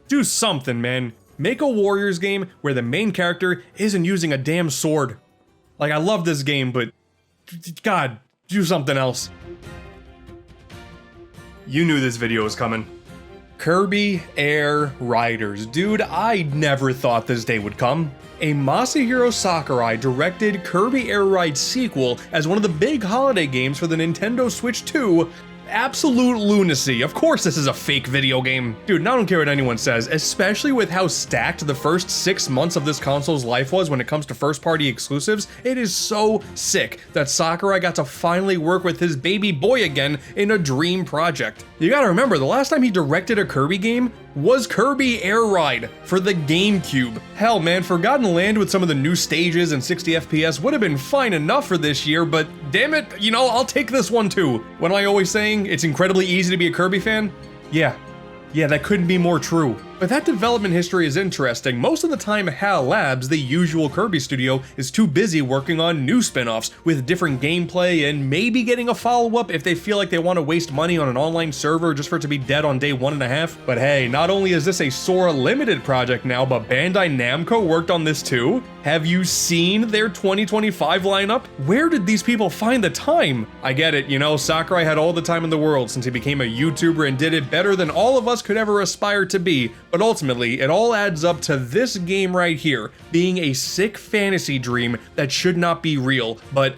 Do something, man. Make a Warriors game where the main character isn't using a damn sword. Like, I love this game, but God, do something else. You knew this video was coming. Kirby Air Riders. Dude, I never thought this day would come. A Masahiro Sakurai directed Kirby Air Ride sequel as one of the big holiday games for the Nintendo Switch 2. Absolute lunacy. Of course this is a fake video game. Dude, I don't care what anyone says, especially with how stacked the first 6 months of this console's life was when it comes to first-party exclusives. It is so sick that Sakurai got to finally work with his baby boy again in a dream project. You gotta remember, the last time he directed a Kirby game was Kirby Air Ride for the GameCube. Hell man, Forgotten Land with some of the new stages and 60 FPS would have been fine enough for this year, but damn it, you know, I'll take this one too. What am I always saying? It's incredibly easy to be a Kirby fan? Yeah, that couldn't be more true. But that development history is interesting. Most of the time, HAL Labs, the usual Kirby studio, is too busy working on new spin-offs with different gameplay and maybe getting a follow-up if they feel like they want to waste money on an online server just for it to be dead on day 1.5. But hey, not only is this a Sora Limited project now, but Bandai Namco worked on this too. Have you seen their 2025 lineup? Where did these people find the time? I get it, you know, Sakurai had all the time in the world since he became a YouTuber and did it better than all of us could ever aspire to be. But ultimately, it all adds up to this game right here being a sick fantasy dream that should not be real, but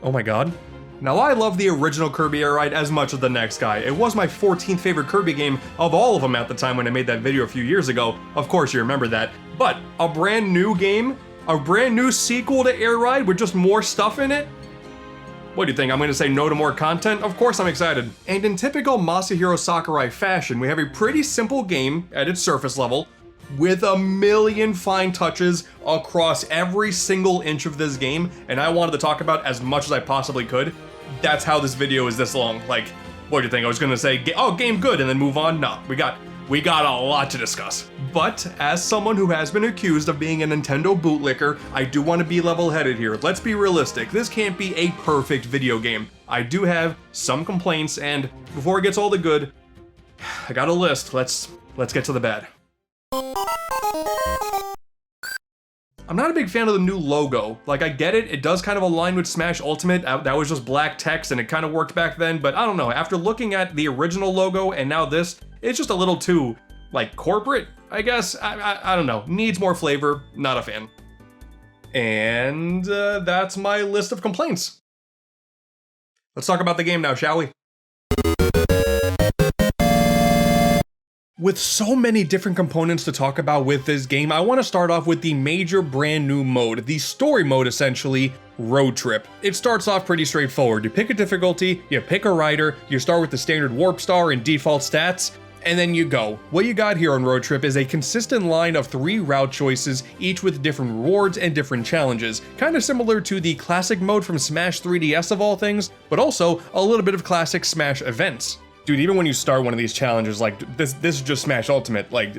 oh my god. Now I love the original Kirby Air Ride as much as the next guy. It was my 14th favorite Kirby game of all of them at the time when I made that video a few years ago. Of course you remember that. But a brand new game, a brand new sequel to Air Ride with just more stuff in it? What do you think, I'm gonna say no to more content? Of course I'm excited. And in typical Masahiro Sakurai fashion, we have a pretty simple game at its surface level with a million fine touches across every single inch of this game, and I wanted to talk about as much as I possibly could. That's how this video is this long. Like, what do you think? I was gonna say, oh, game good, and then move on? No, we got a lot to discuss. But as someone who has been accused of being a Nintendo bootlicker, I do want to be level-headed here. Let's be realistic. This can't be a perfect video game. I do have some complaints, and before it gets all the good, I got a list. Let's get to the bad. I'm not a big fan of the new logo. Like, I get it does kind of align with Smash Ultimate. That was just black text and it kind of worked back then, but I don't know. After looking at the original logo and now this, it's just a little too, like, corporate, I guess. I don't know. Needs more flavor. Not a fan. And that's my list of complaints. Let's talk about the game now, shall we? With so many different components to talk about with this game, I want to start off with the major brand new mode, the story mode essentially, Road Trip. It starts off pretty straightforward. You pick a difficulty, you pick a rider, you start with the standard warp star and default stats, and then you go. What you got here on Road Trip is a consistent line of 3 route choices, each with different rewards and different challenges. Kind of similar to the classic mode from Smash 3DS of all things, but also a little bit of classic Smash events. Dude, even when you start one of these challenges, like this is just Smash Ultimate, like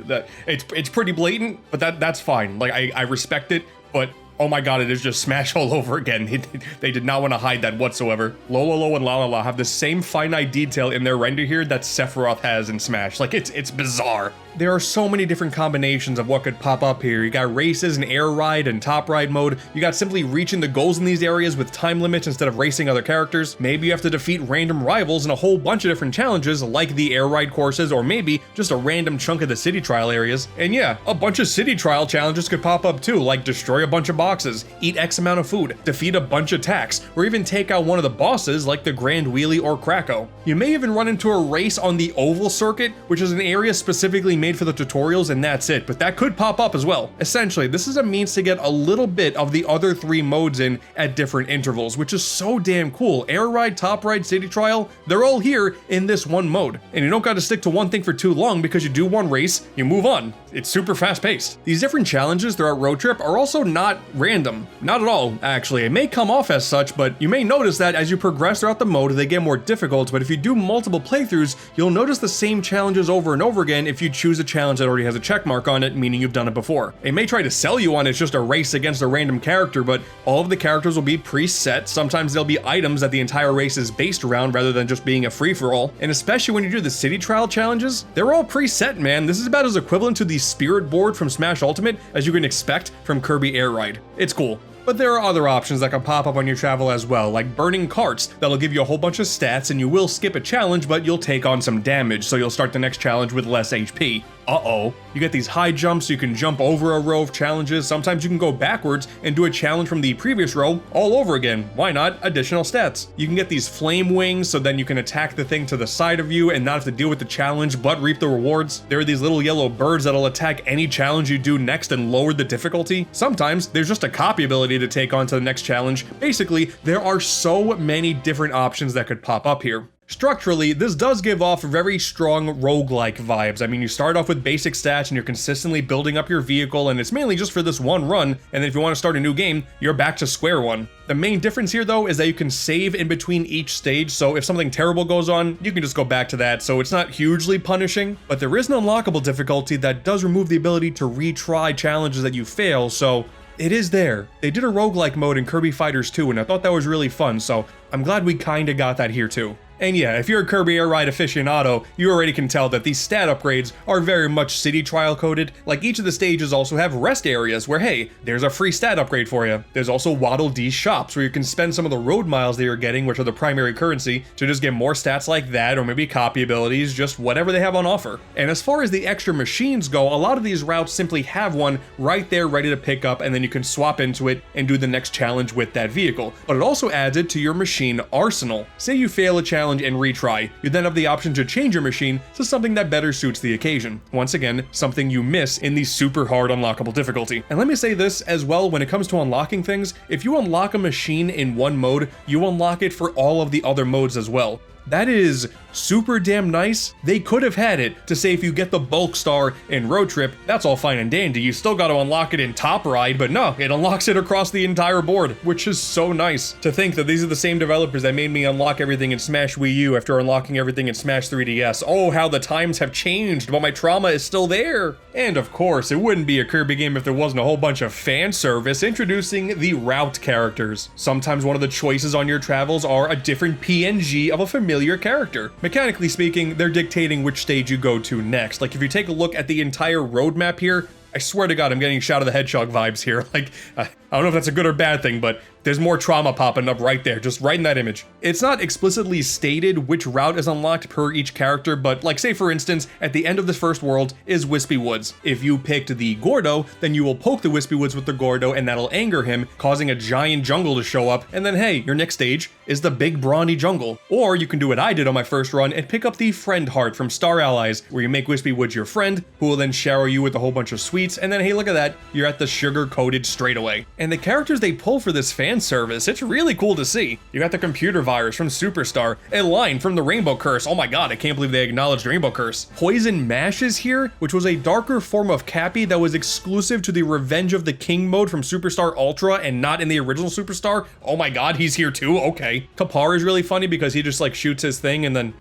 it's pretty blatant, but that's fine. Like I respect it, but oh my god, it is just Smash all over again. They did not want to hide that whatsoever. Lolo and La have the same finite detail in their render here that Sephiroth has in Smash. Like it's bizarre. There are so many different combinations of what could pop up here. You got races and air ride and top ride mode. You got simply reaching the goals in these areas with time limits instead of racing other characters. Maybe you have to defeat random rivals in a whole bunch of different challenges like the air ride courses, or maybe just a random chunk of the city trial areas. And yeah, a bunch of city trial challenges could pop up too, like destroy a bunch of boxes, eat X amount of food, defeat a bunch of attacks, or even take out one of the bosses like the Grand Wheelie or Krakow. You may even run into a race on the Oval Circuit, which is an area specifically made for the tutorials, and that's it, but that could pop up as well. Essentially, this is a means to get a little bit of the other 3 modes in at different intervals, which is so damn cool. Air ride, top ride, city trial, they're all here in this one mode. And you don't gotta stick to one thing for too long because you do one race, you move on. It's super fast paced. These different challenges throughout Road Trip are also not random. Not at all, actually. It may come off as such, but you may notice that as you progress throughout the mode, they get more difficult, but if you do multiple playthroughs, you'll notice the same challenges over and over again if you choose a challenge that already has a check mark on it, meaning you've done it before. It may try to sell you on it's just a race against a random character, but all of the characters will be preset. Sometimes there'll be items that the entire race is based around rather than just being a free-for-all. And especially when you do the city trial challenges, they're all preset, man. This is about as equivalent to the spirit board from Smash Ultimate as you can expect from Kirby Air Ride. It's cool. But there are other options that can pop up on your travel as well, like burning carts that'll give you a whole bunch of stats, and you will skip a challenge, but you'll take on some damage, so you'll start the next challenge with less HP. Uh-oh. You get these high jumps, so you can jump over a row of challenges. Sometimes you can go backwards and do a challenge from the previous row all over again. Why not? Additional stats. You can get these flame wings, so then you can attack the thing to the side of you and not have to deal with the challenge, but reap the rewards. There are these little yellow birds that'll attack any challenge you do next and lower the difficulty. Sometimes there's just a copy ability to take on to the next challenge. Basically, there are so many different options that could pop up here. Structurally, this does give off very strong roguelike vibes. I mean, you start off with basic stats and you're consistently building up your vehicle, and it's mainly just for this one run, and then if you want to start a new game, you're back to square one. The main difference here though is that you can save in between each stage, so if something terrible goes on, you can just go back to that, so it's not hugely punishing, but there is an unlockable difficulty that does remove the ability to retry challenges that you fail, so it is there. They did a roguelike mode in Kirby Fighters 2, and I thought that was really fun, so I'm glad we kinda got that here too. And yeah, if you're a Kirby Air Ride aficionado, you already can tell that these stat upgrades are very much city trial coded. Like, each of the stages also have rest areas where, hey, there's a free stat upgrade for you. There's also Waddle Dee shops where you can spend some of the road miles that you're getting, which are the primary currency, to just get more stats like that, or maybe copy abilities, just whatever they have on offer. And as far as the extra machines go, a lot of these routes simply have one right there ready to pick up, and then you can swap into it and do the next challenge with that vehicle. But it also adds it to your machine arsenal. Say you fail a challenge and retry, you then have the option to change your machine to something that better suits the occasion. Once again, something you miss in the super hard unlockable difficulty. And let me say this as well, when it comes to unlocking things, if you unlock a machine in one mode, you unlock it for all of the other modes as well. That is super damn nice. They could have had it to say if you get the bulk star in Road Trip, that's all fine and dandy. You still got to unlock it in Top Ride, but no, it unlocks it across the entire board, which is so nice. To think that these are the same developers that made me unlock everything in Smash Wii U after unlocking everything in Smash 3DS. Oh, how the times have changed, but my trauma is still there. And of course, it wouldn't be a Kirby game if there wasn't a whole bunch of fan service introducing the route characters. Sometimes one of the choices on your travels are a different PNG of a familiar character. Mechanically speaking, they're dictating which stage you go to next. Like, if you take a look at the entire roadmap here, I swear to God, I'm getting Shadow the Hedgehog vibes here. Like, I don't know if that's a good or bad thing, but there's more trauma popping up right there, just right in that image. It's not explicitly stated which route is unlocked per each character, but like, say for instance, at the end of this first world is Wispy Woods. If you picked the Gordo, then you will poke the Wispy Woods with the Gordo, and that'll anger him, causing a giant jungle to show up, and then hey, your next stage is the big brawny jungle. Or you can do what I did on my first run and pick up the Friend Heart from Star Allies, where you make Wispy Woods your friend, who will then shower you with a whole bunch of sweets, and then hey, look at that, you're at the sugar-coated straightaway. And the characters they pull for this fan service, it's really cool to see. You got the Computer Virus from Superstar, a line from the Rainbow Curse. Oh my god, I can't believe they acknowledged Rainbow Curse. Poison Mash is here, which was a darker form of Cappy that was exclusive to the Revenge of the King mode from Superstar Ultra and not in the original Superstar. Oh my god, he's here too? Okay. Kapar is really funny because he just like shoots his thing and then...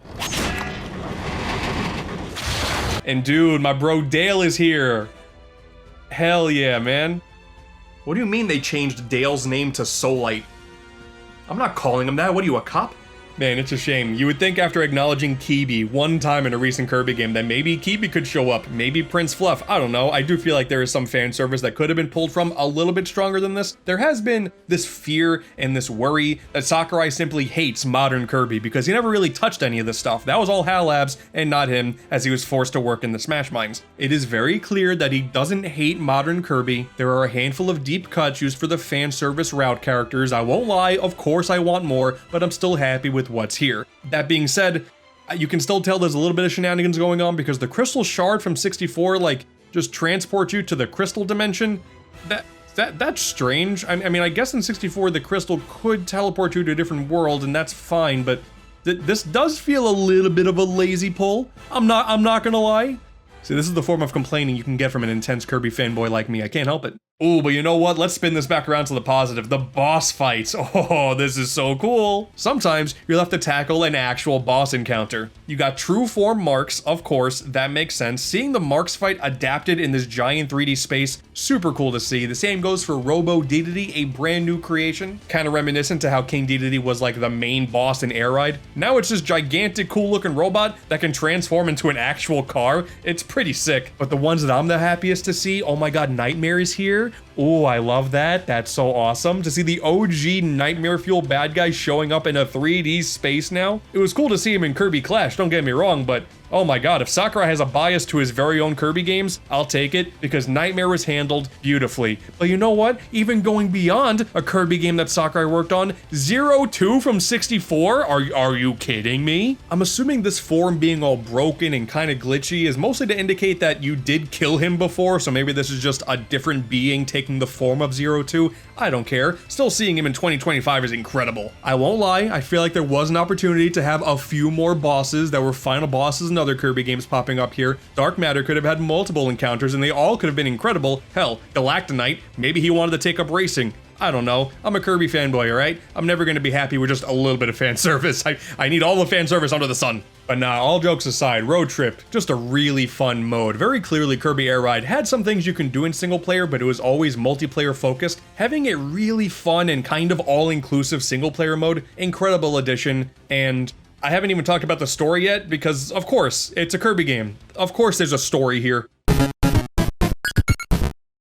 And dude, my bro Dale is here. Hell yeah, man. What do you mean they changed Dale's name to Soulite? I'm not calling him that. What are you, a cop? Man, it's a shame. You would think after acknowledging Kibi one time in a recent Kirby game that maybe Kibi could show up, maybe Prince Fluff, I don't know. I do feel like there is some fan service that could have been pulled from a little bit stronger than this. There has been this fear and this worry that Sakurai simply hates modern Kirby because he never really touched any of this stuff. That was all HAL Labs and not him, as he was forced to work in the Smash Mines. It is very clear that he doesn't hate modern Kirby. There are a handful of deep cuts used for the fan service route characters. I won't lie, of course I want more, but I'm still happy with what's here. That being said, you can still tell there's a little bit of shenanigans going on because the Crystal Shard from 64 like just transports you to the Crystal Dimension. That's strange. I mean, I guess in 64 the Crystal could teleport you to a different world, and that's fine, but this does feel a little bit of a lazy pull. I'm not gonna lie. See, this is the form of complaining you can get from an intense Kirby fanboy like me. I can't help it. Ooh, but you know what? Let's spin this back around to the positive. The boss fights. Oh, this is so cool. Sometimes you'll have to tackle an actual boss encounter. You got true form Marks, of course, that makes sense. Seeing the Marks fight adapted in this giant 3D space, super cool to see. The same goes for Robo Dedede, a brand new creation. Kind of reminiscent to how King Dedede was like the main boss in Air Ride. Now it's this gigantic, cool looking robot that can transform into an actual car. It's pretty sick. But the ones that I'm the happiest to see, oh my god, Nightmare is here. Oh, I love that. That's so awesome. To see the OG Nightmare Fuel bad guy showing up in a 3D space now. It was cool to see him in Kirby Clash, don't get me wrong, but oh my god, if Sakurai has a bias to his very own Kirby games, I'll take it, because Nightmare was handled beautifully. But you know what? Even going beyond a Kirby game that Sakurai worked on, 02 from 64? Are you kidding me? I'm assuming this form being all broken and kind of glitchy is mostly to indicate that you did kill him before, so maybe this is just a different being taking taking the form of Zero 2, I don't care. Still seeing him in 2025 is incredible. I won't lie, I feel like there was an opportunity to have a few more bosses that were final bosses in other Kirby games popping up here. Dark Matter could have had multiple encounters and they all could have been incredible. Hell, Galactonite, maybe he wanted to take up racing. I don't know. I'm a Kirby fanboy, alright? I'm never gonna be happy with just a little bit of fan service. I need all the fan service under the sun. But nah, all jokes aside, Road Trip, just a really fun mode. Very clearly, Kirby Air Ride had some things you can do in single player, but it was always multiplayer focused. Having a really fun and kind of all-inclusive single player mode, incredible addition, and I haven't even talked about the story yet, because of course, it's a Kirby game. Of course there's a story here.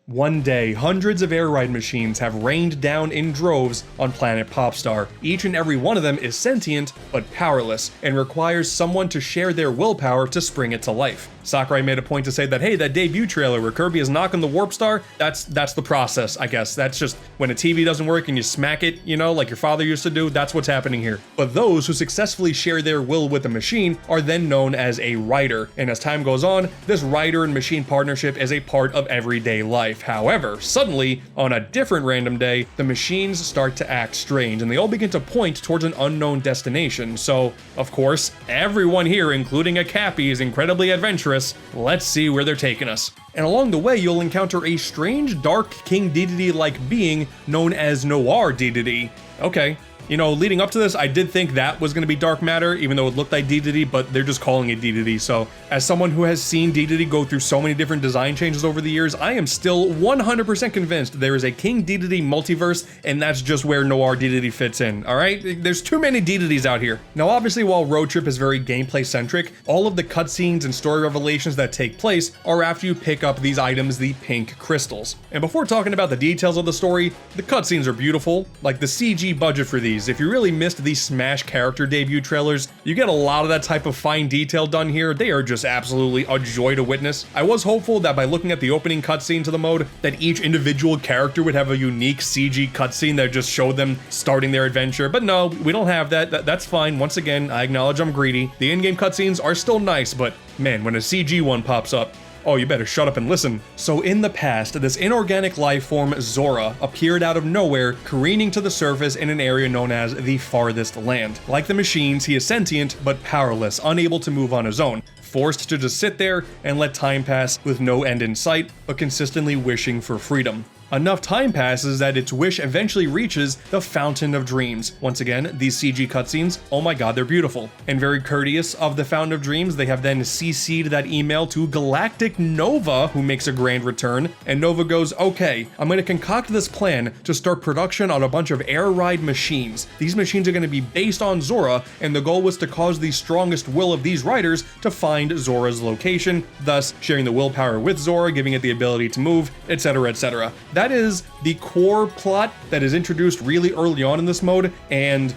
One day, hundreds of air ride machines have rained down in droves on planet Popstar. Each and every one of them is sentient, but powerless, and requires someone to share their willpower to spring it to life. Sakurai made a point to say that, hey, that debut trailer where Kirby is knocking the Warp Star, that's the process, I guess. That's just when a TV doesn't work and you smack it, you know, like your father used to do, that's what's happening here. But those who successfully share their will with the machine are then known as a rider. And as time goes on, this rider and machine partnership is a part of everyday life. However, suddenly, on a different random day, the machines start to act strange and they all begin to point towards an unknown destination. So, of course, everyone here, including a Cappy, is incredibly adventurous. Let's see where they're taking us. And along the way, you'll encounter a strange dark King Dedede-like being known as Noir Dedede. Okay. You know, leading up to this, I did think that was going to be Dark Matter, even though it looked like Dedede, but they're just calling it Dedede. So, as someone who has seen Dedede go through so many different design changes over the years, I am still 100% convinced there is a King Dedede multiverse, and that's just where Noir Dedede fits in, alright? There's too many Dededes out here. Now, obviously, while Road Trip is very gameplay-centric, all of the cutscenes and story revelations that take place are after you pick up these items, the pink crystals. And before talking about the details of the story, the cutscenes are beautiful, like the CG budget for these. If you really missed these Smash character debut trailers, you get a lot of that type of fine detail done here. They are just absolutely a joy to witness. I was hopeful that by looking at the opening cutscene to the mode, that each individual character would have a unique CG cutscene that just showed them starting their adventure, but no, we don't have that. That's fine. Once again, I acknowledge I'm greedy. The in-game cutscenes are still nice, but man, when a CG one pops up, oh, you better shut up and listen. So in the past, this inorganic life form, Zora, appeared out of nowhere, careening to the surface in an area known as the Farthest Land. Like the machines, he is sentient, but powerless, unable to move on his own, forced to just sit there and let time pass with no end in sight, but consistently wishing for freedom. Enough time passes that its wish eventually reaches the Fountain of Dreams. Once again, these CG cutscenes, oh my god, they're beautiful. And very courteous of the Fountain of Dreams, they have then CC'd that email to Galactic Nova, who makes a grand return, and Nova goes, okay, I'm gonna concoct this plan to start production on a bunch of air ride machines. These machines are gonna be based on Zora, and the goal was to cause the strongest will of these riders to find Zora's location, thus sharing the willpower with Zora, giving it the ability to move, etc, etc. That is the core plot that is introduced really early on in this mode, and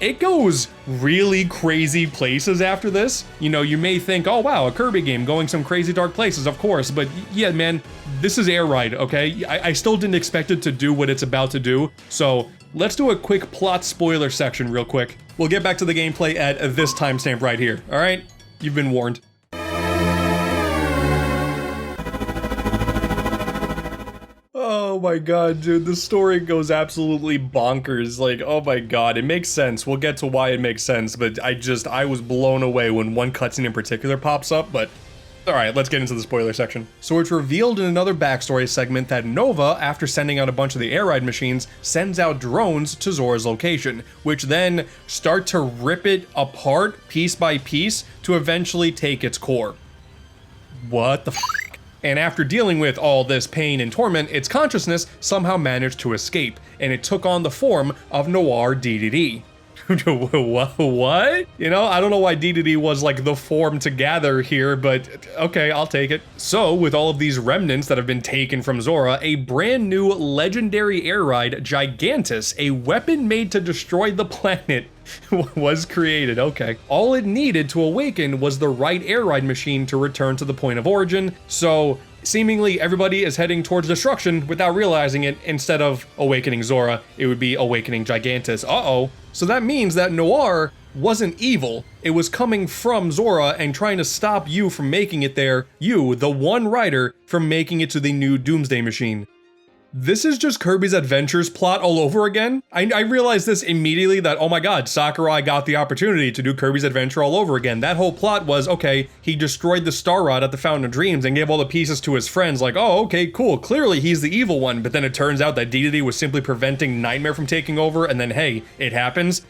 it goes really crazy places after this. You know, you may think, oh wow, a Kirby game going some crazy dark places, of course, but yeah, man, this is Air Ride, okay? I still didn't expect it to do what it's about to do, so let's do a quick plot spoiler section real quick. We'll get back to the gameplay at this timestamp right here, alright? You've been warned. Oh my god, dude, the story goes absolutely bonkers. Like, oh my god, it makes sense. We'll get to why it makes sense, but I was blown away when one cutscene in particular pops up, but alright, let's get into the spoiler section. So it's revealed in another backstory segment that Nova, after sending out a bunch of the air ride machines, sends out drones to Zora's location, which then start to rip it apart piece by piece to eventually take its core. What the f***? And after dealing with all this pain and torment, its consciousness somehow managed to escape, and it took on the form of Noir Dedede. What? You know, I don't know why Dedede was like the form to gather here, but okay, I'll take it. So, with all of these remnants that have been taken from Zora, a brand new legendary air ride, Gigantus, a weapon made to destroy the planet, was created. Okay. All it needed to awaken was the right air ride machine to return to the point of origin, so seemingly everybody is heading towards destruction without realizing it. Instead of awakening Zora, it would be awakening Gigantus. Uh-oh. So that means that Noir wasn't evil. It was coming from Zora and trying to stop you from making it there, you, the one rider, from making it to the new Doomsday Machine. This is just Kirby's Adventures plot all over again. I realized this immediately that, oh my god, Sakurai got the opportunity to do Kirby's Adventure all over again. That whole plot was, okay, he destroyed the Star Rod at the Fountain of Dreams and gave all the pieces to his friends, like, oh, okay, cool, clearly he's the evil one, but then it turns out that Dedede was simply preventing Nightmare from taking over, and then hey, it happens.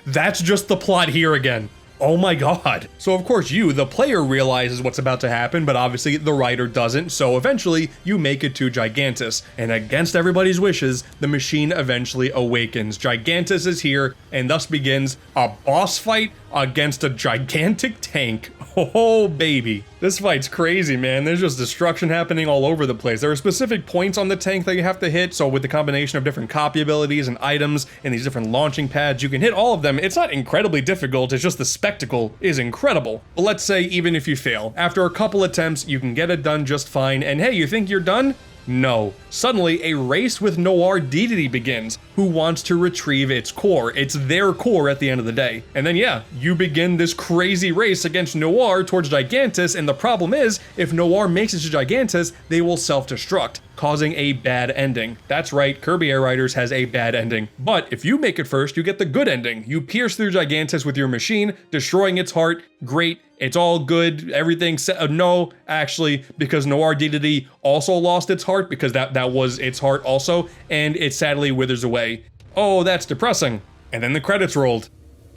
That's just the plot here again. Oh my god. So of course you, the player, realizes what's about to happen, but obviously the writer doesn't, so eventually you make it to Gigantus. And against everybody's wishes, the machine eventually awakens. Gigantus is here, and thus begins a boss fight against a gigantic tank. Oh baby. This fight's crazy, man. There's just destruction happening all over the place. There are specific points on the tank that you have to hit, so with the combination of different copy abilities and items and these different launching pads, you can hit all of them. It's not incredibly difficult, it's just the spectacle is incredible. But let's say even if you fail, after a couple attempts, you can get it done just fine, and hey, you think you're done? No. Suddenly, a race with Noir Dedede begins, who wants to retrieve its core. It's their core at the end of the day. And then yeah, you begin this crazy race against Noir towards Gigantus, and the problem is, if Noir makes it to Gigantus, they will self-destruct, causing a bad ending. That's right, Kirby Air Riders has a bad ending. But if you make it first, you get the good ending. You pierce through Gigantus with your machine, destroying its heart. Great. It's all good, everything set. No, actually, because Noir Dedede also lost its heart, because that was its heart also, and it sadly withers away. Oh, that's depressing. And then the credits rolled.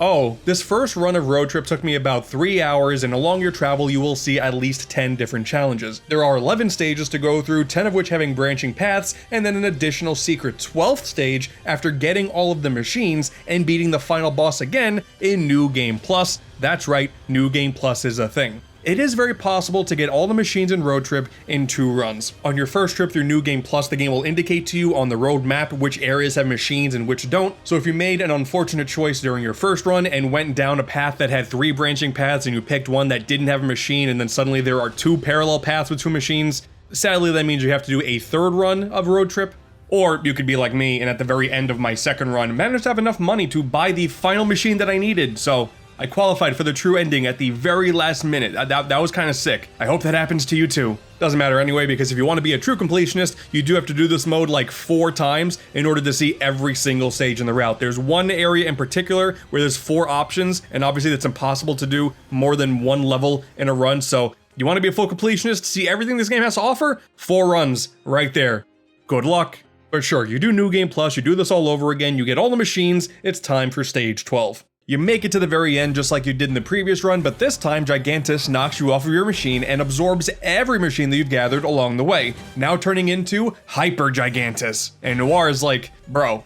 Oh, this first run of Road Trip took me about 3 hours, and along your travel you will see at least 10 different challenges. There are 11 stages to go through, 10 of which having branching paths, and then an additional secret 12th stage after getting all of the machines and beating the final boss again in New Game Plus. That's right, New Game Plus is a thing. It is very possible to get all the machines in Road Trip in 2 runs. On your first trip through New Game Plus, the game will indicate to you on the road map which areas have machines and which don't. So if you made an unfortunate choice during your first run and went down a path that had 3 branching paths and you picked one that didn't have a machine, and then suddenly there are 2 parallel paths with 2 machines, sadly that means you have to do a 3rd run of Road Trip. Or you could be like me and at the very end of my 2nd run managed to have enough money to buy the final machine that I needed, so I qualified for the true ending at the very last minute. That was kind of sick. I hope that happens to you too. Doesn't matter anyway, because if you want to be a true completionist, you do have to do this mode like 4 times in order to see every single stage in the route. There's one area in particular where there's 4 options, and obviously it's impossible to do more than 1 level in a run, so you want to be a full completionist, see everything this game has to offer? 4 runs right there. Good luck. But sure, you do New Game Plus, you do this all over again, you get all the machines, it's time for stage 12. You make it to the very end just like you did in the previous run, but this time Gigantus knocks you off of your machine and absorbs every machine that you've gathered along the way, now turning into Hyper Gigantus. And Noir is like, bro,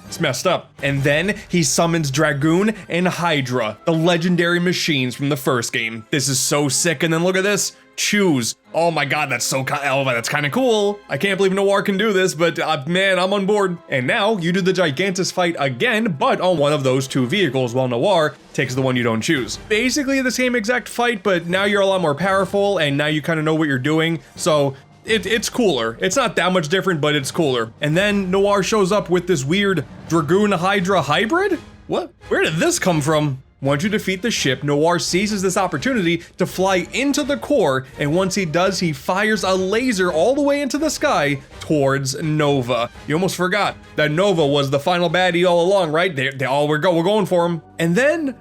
it's messed up. And then he summons Dragoon and Hydra, the legendary machines from the first game. This is so sick, and then look at this. Choose. Oh my god, that's so that's kind of cool. I can't believe Noir can do this, but man, I'm on board. And now you do the Gigantus fight again, but on one of those 2 vehicles, while Noir takes the one you don't choose. Basically the same exact fight, but now you're a lot more powerful, and now you kind of know what you're doing, so it's cooler. It's not that much different, but it's cooler. And then Noir shows up with this weird Dragoon Hydra hybrid? What? Where did this come from? Once you defeat the ship, Noir seizes this opportunity to fly into the core, and once he does, he fires a laser all the way into the sky towards Nova. You almost forgot that Nova was the final baddie all along, right? We're going for him. And then,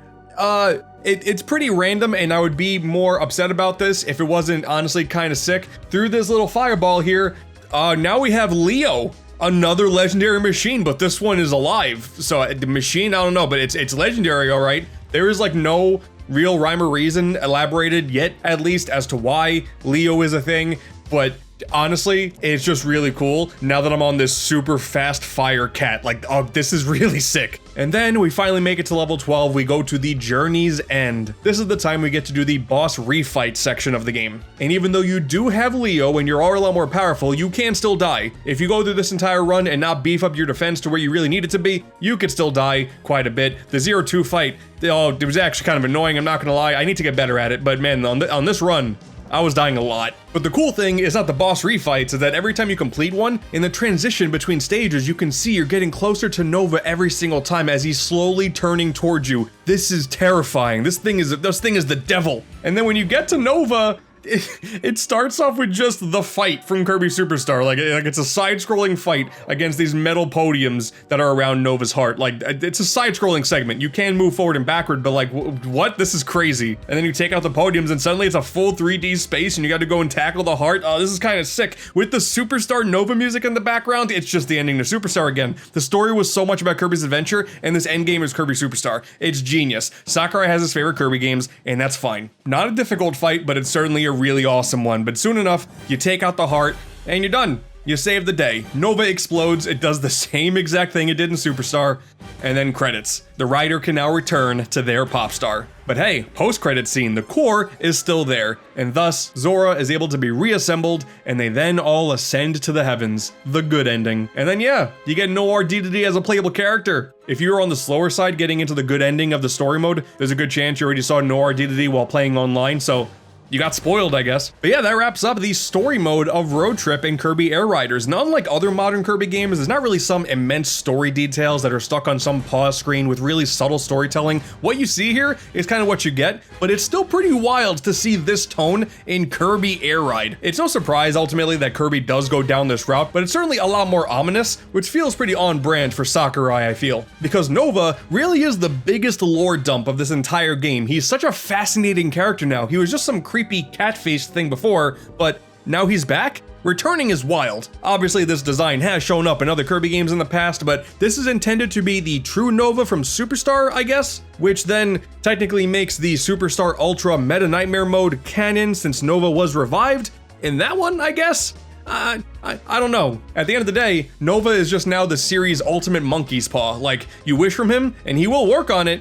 it's pretty random, and I would be more upset about this if it wasn't honestly kind of sick. Through this little fireball here, now we have Leo. Another legendary machine, but this one is alive. So the machine, I don't know, but it's legendary, all right. There is like no real rhyme or reason elaborated yet, at least, as to why Leo is a thing, but honestly, it's just really cool now that I'm on this super fast fire cat. Like, oh, this is really sick. And then we finally make it to level 12. We go to the Journey's End. This is the time we get to do the boss refight section of the game. And even though you do have Leo and you're a lot more powerful, you can still die. If you go through this entire run and not beef up your defense to where you really need it to be, you could still die quite a bit. The 0-2 fight, oh, it was actually kind of annoying, I'm not gonna lie. I need to get better at it, but man, on this run, I was dying a lot. But the cool thing is not the boss refights, is that every time you complete one, in the transition between stages, you can see you're getting closer to Nova every single time as he's slowly turning towards you. This is terrifying. This thing is the devil. And then when you get to Nova, it starts off with just the fight from Kirby Superstar. Like it's a side-scrolling fight against these metal podiums that are around Nova's heart. Like, it's a side-scrolling segment. You can move forward and backward, but like, what? This is crazy. And then you take out the podiums and suddenly it's a full 3D space and you got to go and tackle the heart. Oh, this is kind of sick. With the Superstar Nova music in the background, it's just the ending to Superstar again. The story was so much about Kirby's adventure, and this endgame is Kirby Superstar. It's genius. Sakurai has his favorite Kirby games, and that's fine. Not a difficult fight, but it's certainly a really awesome one. But soon enough, you take out the heart, and you're done. You save the day. Nova explodes, it does the same exact thing it did in Superstar, and then credits. The rider can now return to their pop star. But hey, post-credit scene, the core is still there, and thus Zora is able to be reassembled, and they then all ascend to the heavens. The good ending. And then yeah, you get Noir DDD as a playable character. If you're on the slower side getting into the good ending of the story mode, there's a good chance you already saw Noir DDD while playing online, so you got spoiled, I guess. But yeah, that wraps up the story mode of Road Trip and Kirby Air Riders. And unlike other modern Kirby games, there's not really some immense story details that are stuck on some pause screen with really subtle storytelling. What you see here is kind of what you get, but it's still pretty wild to see this tone in Kirby Air Ride. It's no surprise, ultimately, that Kirby does go down this route, but it's certainly a lot more ominous, which feels pretty on brand for Sakurai, I feel. Because Nova really is the biggest lore dump of this entire game. He's such a fascinating character now. He was just some creepy cat-faced thing before, but now he's back? Returning is wild. Obviously, this design has shown up in other Kirby games in the past, but this is intended to be the true Nova from Superstar, I guess? Which then technically makes the Superstar Ultra Meta Nightmare mode canon since Nova was revived? In that one, I guess? I don't know. At the end of the day, Nova is just now the series' ultimate monkey's paw. Like, you wish from him, and he will work on it,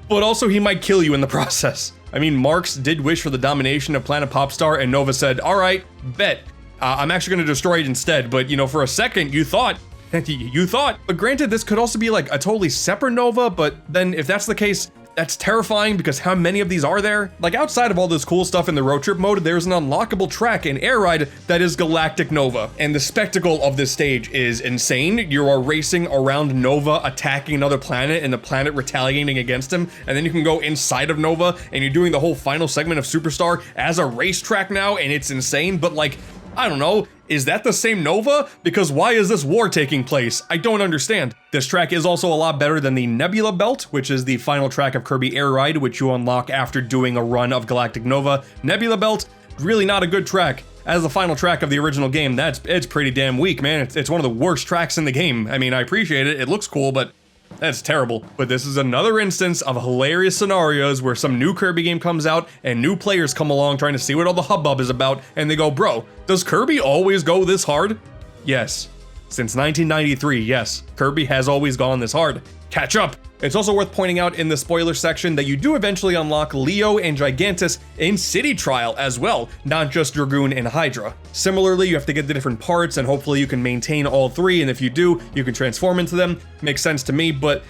but also he might kill you in the process. I mean, Marx did wish for the domination of Planet Popstar, and Nova said, all right, bet. I'm actually gonna destroy it instead, but you know, for a second, you thought. But granted, this could also be like a totally separate Nova, but then if that's the case, that's terrifying because how many of these are there? Like outside of all this cool stuff in the road trip mode, there's an unlockable track in Air Ride that is Galactic Nova. And the spectacle of this stage is insane. You are racing around Nova, attacking another planet and the planet retaliating against him. And then you can go inside of Nova and you're doing the whole final segment of Superstar as a racetrack now, and it's insane. But like, I don't know, is that the same Nova? Because why is this war taking place? I don't understand. This track is also a lot better than the Nebula Belt, which is the final track of Kirby Air Ride, which you unlock after doing a run of Galactic Nova. Nebula Belt, really not a good track. As the final track of the original game, it's pretty damn weak, man. It's one of the worst tracks in the game. I mean, I appreciate it, it looks cool, but that's terrible. But this is another instance of hilarious scenarios where some new Kirby game comes out and new players come along trying to see what all the hubbub is about, and they go, bro, does Kirby always go this hard? Yes. Since 1993, yes, Kirby has always gone this hard. Catch up! It's also worth pointing out in the spoiler section that you do eventually unlock Leo and Gigantus in City Trial as well, not just Dragoon and Hydra. Similarly, you have to get the different parts and hopefully you can maintain all three, and if you do, you can transform into them. Makes sense to me, but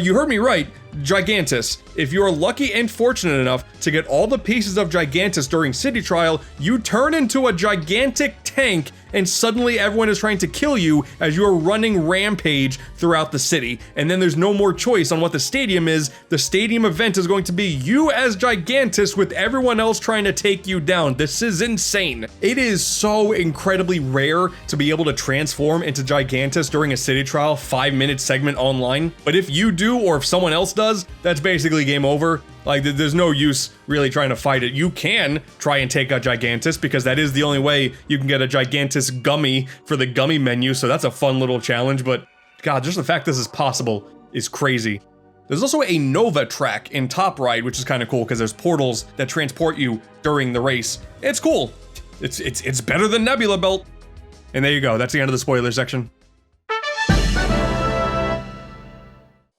you heard me right. Gigantus. If you are lucky and fortunate enough to get all the pieces of Gigantus during City Trial, you turn into a gigantic tank and suddenly everyone is trying to kill you as you are running rampage throughout the city. And then there's no more choice on what the stadium is. The stadium event is going to be you as Gigantus with everyone else trying to take you down. This is insane. It is so incredibly rare to be able to transform into Gigantus during a City Trial 5-minute segment online. But if you do, or if someone else does, that's basically game over. Like, there's no use really trying to fight it. You can try and take out Gigantus because that is the only way you can get a Gigantus gummy for the gummy menu, so that's a fun little challenge, but God, just the fact this is possible is crazy. There's also a Nova track in Top Ride, which is kind of cool because there's portals that transport you during the race. It's cool. It's better than Nebula Belt. And there you go, that's the end of the spoiler section.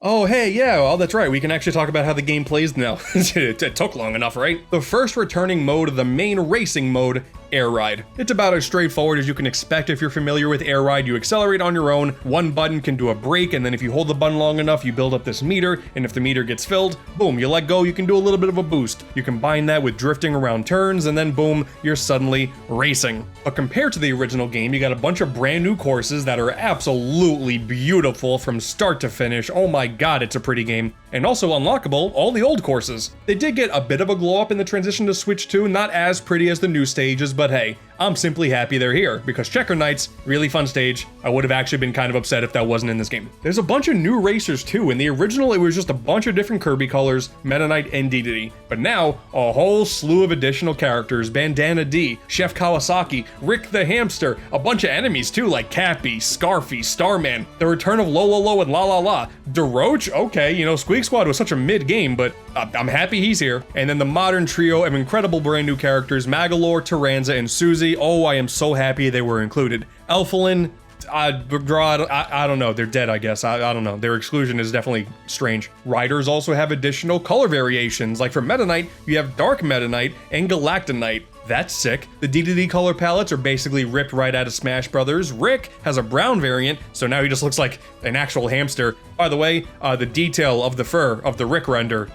Oh, hey, yeah, well, that's right. We can actually talk about how the game plays now. It took long enough, right? The first returning mode, the main racing mode, Air Ride. It's about as straightforward as you can expect if you're familiar with Air Ride. You accelerate on your own, one button can do a brake, and then if you hold the button long enough, you build up this meter, and if the meter gets filled, boom, you let go, you can do a little bit of a boost. You combine that with drifting around turns, and then boom, you're suddenly racing. But compared to the original game, you got a bunch of brand new courses that are absolutely beautiful from start to finish. Oh my god, it's a pretty game. And also unlockable, all the old courses. They did get a bit of a glow up in the transition to Switch 2, not as pretty as the new stages, but hey, I'm simply happy they're here, because Checker Knight's really fun stage. I would have actually been kind of upset if that wasn't in this game. There's a bunch of new racers too. In the original, it was just a bunch of different Kirby colors, Meta Knight and Dedede. But now, a whole slew of additional characters, Bandana D, Chef Kawasaki, Rick the Hamster, a bunch of enemies too, like Cappy, Scarfy, Starman, the return of Lolo and La La La, DeRoach, okay, you know, Squeak Squad was such a mid-game, but I'm happy he's here. And then the modern trio of incredible brand new characters, Magolor, Taranza, and Susie. Oh, I am so happy they were included. Elfilin, I don't know, they're dead, I guess. I don't know, their exclusion is definitely strange. Riders also have additional color variations, like for Meta Knight, you have Dark Meta Knight and Galactonite. That's sick. The Dedede color palettes are basically ripped right out of Smash Brothers. Rick has a brown variant, so now he just looks like an actual hamster. By the way, the detail of the fur of the Rick render,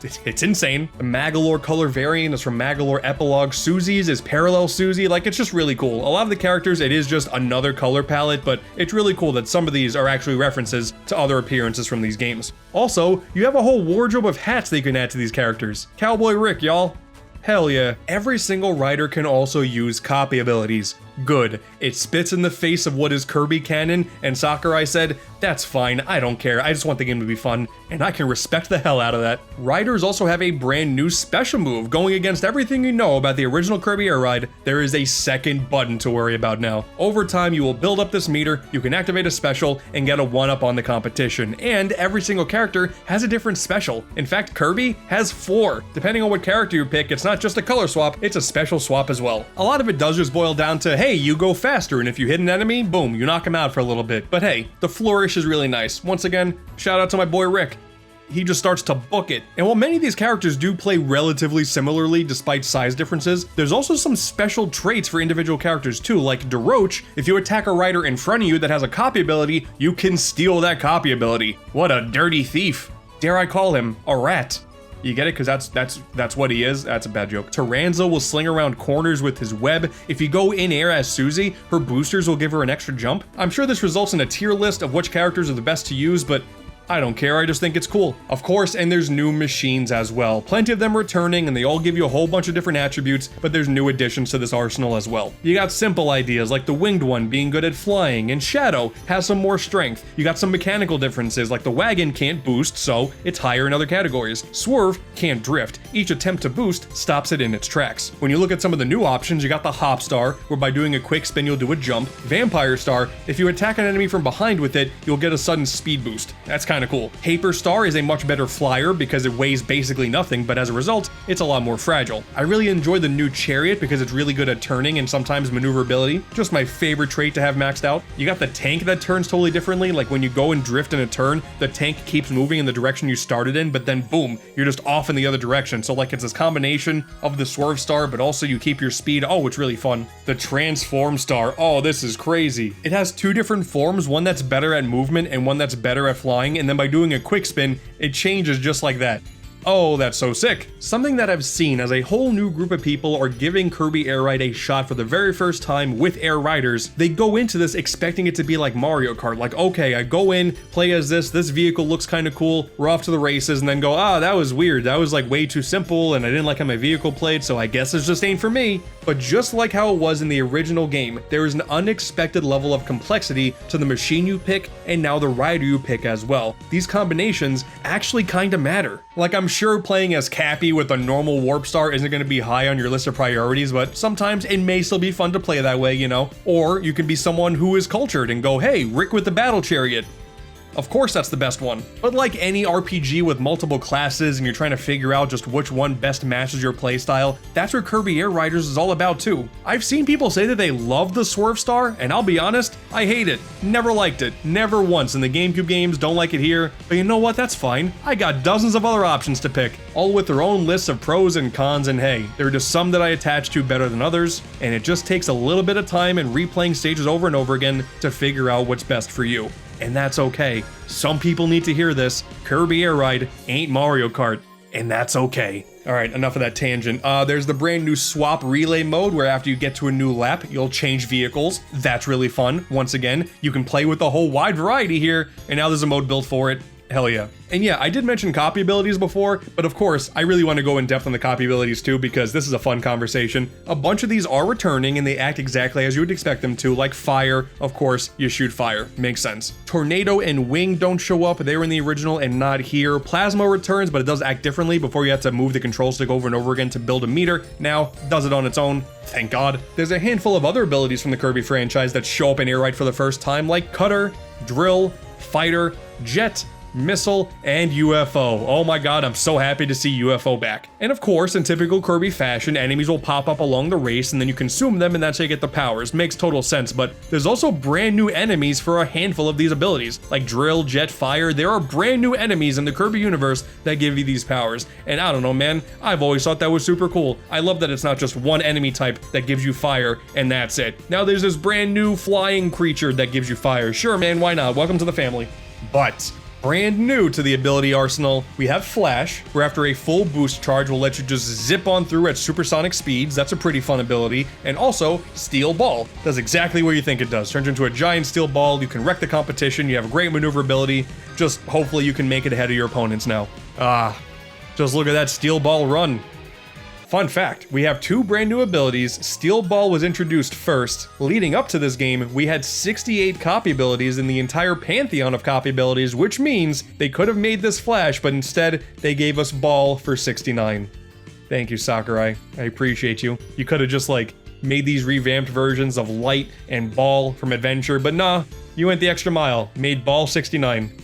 it's insane. The Magolor color variant is from Magolor Epilogue. Susie's is Parallel Susie. Like, it's just really cool. A lot of the characters, it is just another color palette, but it's really cool that some of these are actually references to other appearances from these games. Also, you have a whole wardrobe of hats that you can add to these characters. Cowboy Rick, y'all. Hell yeah. Every single rider can also use copy abilities. Good. It spits in the face of what is Kirby canon, and Sakurai said, that's fine, I don't care, I just want the game to be fun, and I can respect the hell out of that. Riders also have a brand new special move. Going against everything you know about the original Kirby Air Ride, there is a second button to worry about now. Over time, you will build up this meter, you can activate a special, and get a 1-up on the competition, and every single character has a different special. In fact, Kirby has 4. Depending on what character you pick, it's not just a color swap, it's a special swap as well. A lot of it does just boil down to, hey, you go faster, and if you hit an enemy, boom, you knock him out for a little bit. But hey, the flourish is really nice. Once again, shout out to my boy Rick. He just starts to book it. And while many of these characters do play relatively similarly despite size differences, there's also some special traits for individual characters too, like DeRoach. If you attack a rider in front of you that has a copy ability, you can steal that copy ability. What a dirty thief. Dare I call him a rat? You get it? Because that's what he is. That's a bad joke. Taranza will sling around corners with his web. If you go in air as Susie, her boosters will give her an extra jump. I'm sure this results in a tier list of which characters are the best to use, but I don't care, I just think it's cool. Of course, and there's new machines as well. Plenty of them returning, and they all give you a whole bunch of different attributes, but there's new additions to this arsenal as well. You got simple ideas, like the winged one being good at flying, and Shadow has some more strength. You got some mechanical differences, like the wagon can't boost, so it's higher in other categories. Swerve can't drift. Each attempt to boost stops it in its tracks. When you look at some of the new options, you got the Hop Star, where by doing a quick spin you'll do a jump. Vampire Star, if you attack an enemy from behind with it, you'll get a sudden speed boost. That's kind of cool. Paper Star is a much better flyer because it weighs basically nothing, but as a result, it's a lot more fragile. I really enjoy the new Chariot because it's really good at turning and sometimes maneuverability. Just my favorite trait to have maxed out. You got the Tank that turns totally differently, like when you go and drift in a turn, the tank keeps moving in the direction you started in, but then boom, you're just off in the other direction. So like it's this combination of the Swerve Star, but also you keep your speed. Oh, it's really fun. The Transform Star. Oh, this is crazy. It has 2 different forms, one that's better at movement and one that's better at flying, and then by doing a quick spin, it changes just like that. Oh, that's so sick. Something that I've seen as a whole new group of people are giving Kirby Air Ride a shot for the very first time with Air Riders. They go into this expecting it to be like Mario Kart, like, okay, I go in, play as this vehicle looks kind of cool, we're off to the races, and then go, that was weird, that was like way too simple, and I didn't like how my vehicle played, so I guess it just ain't for me. But just like how it was in the original game, there is an unexpected level of complexity to the machine you pick, and now the rider you pick as well. These combinations actually kinda matter. Like, I'm sure playing as Cappy with a normal Warp Star isn't going to be high on your list of priorities, but sometimes it may still be fun to play that way, you know? Or you can be someone who is cultured and go, hey, Rick with the Battle Chariot. Of course that's the best one. But like any RPG with multiple classes and you're trying to figure out just which one best matches your playstyle, that's what Kirby Air Riders is all about too. I've seen people say that they love the Swerve Star, and I'll be honest, I hate it. Never liked it. Never once in the GameCube games, don't like it here. But you know what, that's fine. I got dozens of other options to pick, all with their own lists of pros and cons, and hey, there are just some that I attach to better than others, and it just takes a little bit of time and replaying stages over and over again to figure out what's best for you. And that's okay. Some people need to hear this. Kirby Air Ride ain't Mario Kart, and that's okay. Alright, enough of that tangent. There's the brand new swap relay mode where after you get to a new lap, you'll change vehicles. That's really fun. Once again, you can play with a whole wide variety here, and now there's a mode built for it. Hell yeah. And yeah, I did mention copy abilities before, but of course, I really want to go in depth on the copy abilities too because this is a fun conversation. A bunch of these are returning and they act exactly as you would expect them to, like fire, of course, you shoot fire. Makes sense. Tornado and wing don't show up, they were in the original and not here. Plasma returns, but it does act differently. Before you have to move the control stick over and over again to build a meter. Now, does it on its own. Thank God. There's a handful of other abilities from the Kirby franchise that show up in Air Ride for the first time, like Cutter, Drill, Fighter, Jet, Missile, and UFO. Oh my god, I'm so happy to see UFO back. And of course, in typical Kirby fashion, enemies will pop up along the race and then you consume them and that's how you get the powers. Makes total sense, but there's also brand new enemies for a handful of these abilities. Like Drill, Jet, Fire, there are brand new enemies in the Kirby universe that give you these powers. And I don't know, man, I've always thought that was super cool. I love that it's not just one enemy type that gives you fire and that's it. Now there's this brand new flying creature that gives you fire. Sure, man, why not? Welcome to the family. But brand new to the ability arsenal, we have Flash, where after a full boost charge will let you just zip on through at supersonic speeds. That's a pretty fun ability. And also, Steel Ball. Does exactly what you think it does. Turns into a giant steel ball, you can wreck the competition, you have great maneuverability. Just hopefully you can make it ahead of your opponents now. Just look at that Steel Ball run. Fun fact, we have two brand new abilities. Steel Ball was introduced first. Leading up to this game, we had 68 copy abilities in the entire pantheon of copy abilities, which means they could have made this Flash, but instead they gave us Ball for 69. Thank you, Sakurai. I appreciate you. You could have just like made these revamped versions of Light and Ball from Adventure, but nah, you went the extra mile, made Ball 69.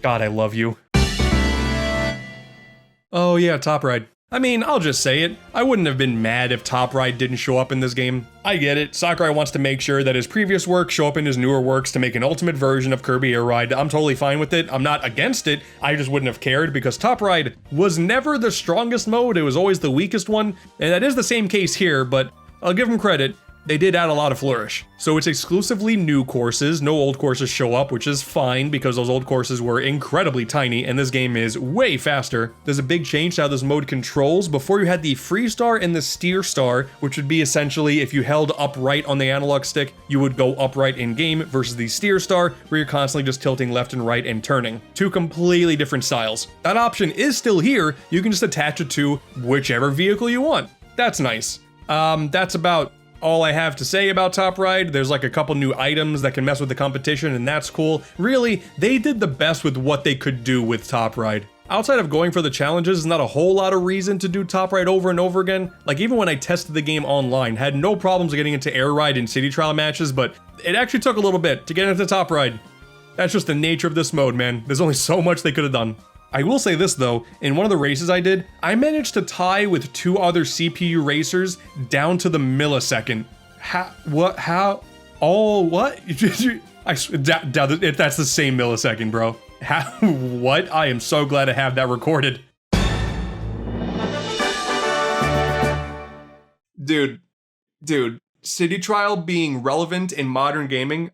God, I love you. Oh yeah, Top Ride. I mean, I'll just say it. I wouldn't have been mad if Top Ride didn't show up in this game. I get it. Sakurai wants to make sure that his previous work show up in his newer works to make an ultimate version of Kirby Air Ride. I'm totally fine with it. I'm not against it. I just wouldn't have cared because Top Ride was never the strongest mode. It was always the weakest one. And that is the same case here, but I'll give him credit. They did add a lot of flourish. So it's exclusively new courses, no old courses show up, which is fine because those old courses were incredibly tiny and this game is way faster. There's a big change to how this mode controls. Before you had the Free Star and the Steer Star, which would be essentially if you held upright on the analog stick, you would go upright in game versus the Steer Star where you're constantly just tilting left and right and turning. Two completely different styles. That option is still here, you can just attach it to whichever vehicle you want. That's nice. That's about all I have to say about Top Ride. There's like a couple new items that can mess with the competition and that's cool. Really, they did the best with what they could do with Top Ride. Outside of going for the challenges, there's not a whole lot of reason to do Top Ride over and over again. Like even when I tested the game online, had no problems getting into Air Ride and City Trial matches, but it actually took a little bit to get into Top Ride. That's just the nature of this mode, man. There's only so much they could have done. I will say this though, in one of the races I did, I managed to tie with two other CPU racers down to the millisecond. How? What? How? Oh, what? I doubt if that's the same millisecond, bro. How? What? I am so glad to have that recorded. Dude, City Trial being relevant in modern gaming,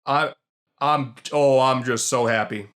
I'm just so happy.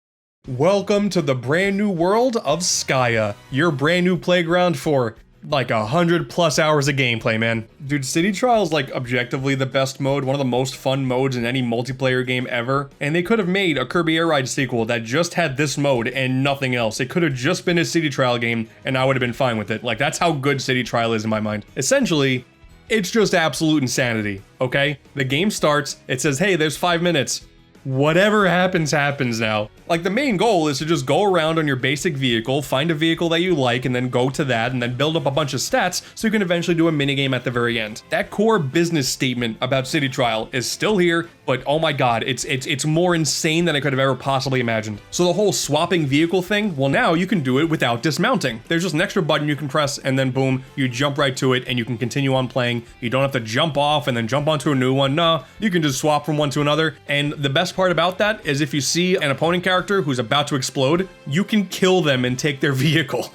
Welcome to the brand new world of Skya, your brand new playground for like 100+ hours of gameplay, man. Dude, City Trial is like objectively the best mode, one of the most fun modes in any multiplayer game ever. And they could have made a Kirby Air Ride sequel that just had this mode and nothing else. It could have just been a City Trial game and I would have been fine with it. Like that's how good City Trial is in my mind. Essentially, it's just absolute insanity, okay? The game starts, it says, hey, there's 5 minutes. Whatever happens, happens now. Like, the main goal is to just go around on your basic vehicle, find a vehicle that you like, and then go to that, and then build up a bunch of stats so you can eventually do a minigame at the very end. That core business statement about City Trial is still here, but oh my god, it's more insane than I could have ever possibly imagined. So the whole swapping vehicle thing, well, now you can do it without dismounting. There's just an extra button you can press, and then boom, you jump right to it, and you can continue on playing. You don't have to jump off and then jump onto a new one. No, you can just swap from one to another. And the best part about that is if you see an opponent character who's about to explode, you can kill them and take their vehicle.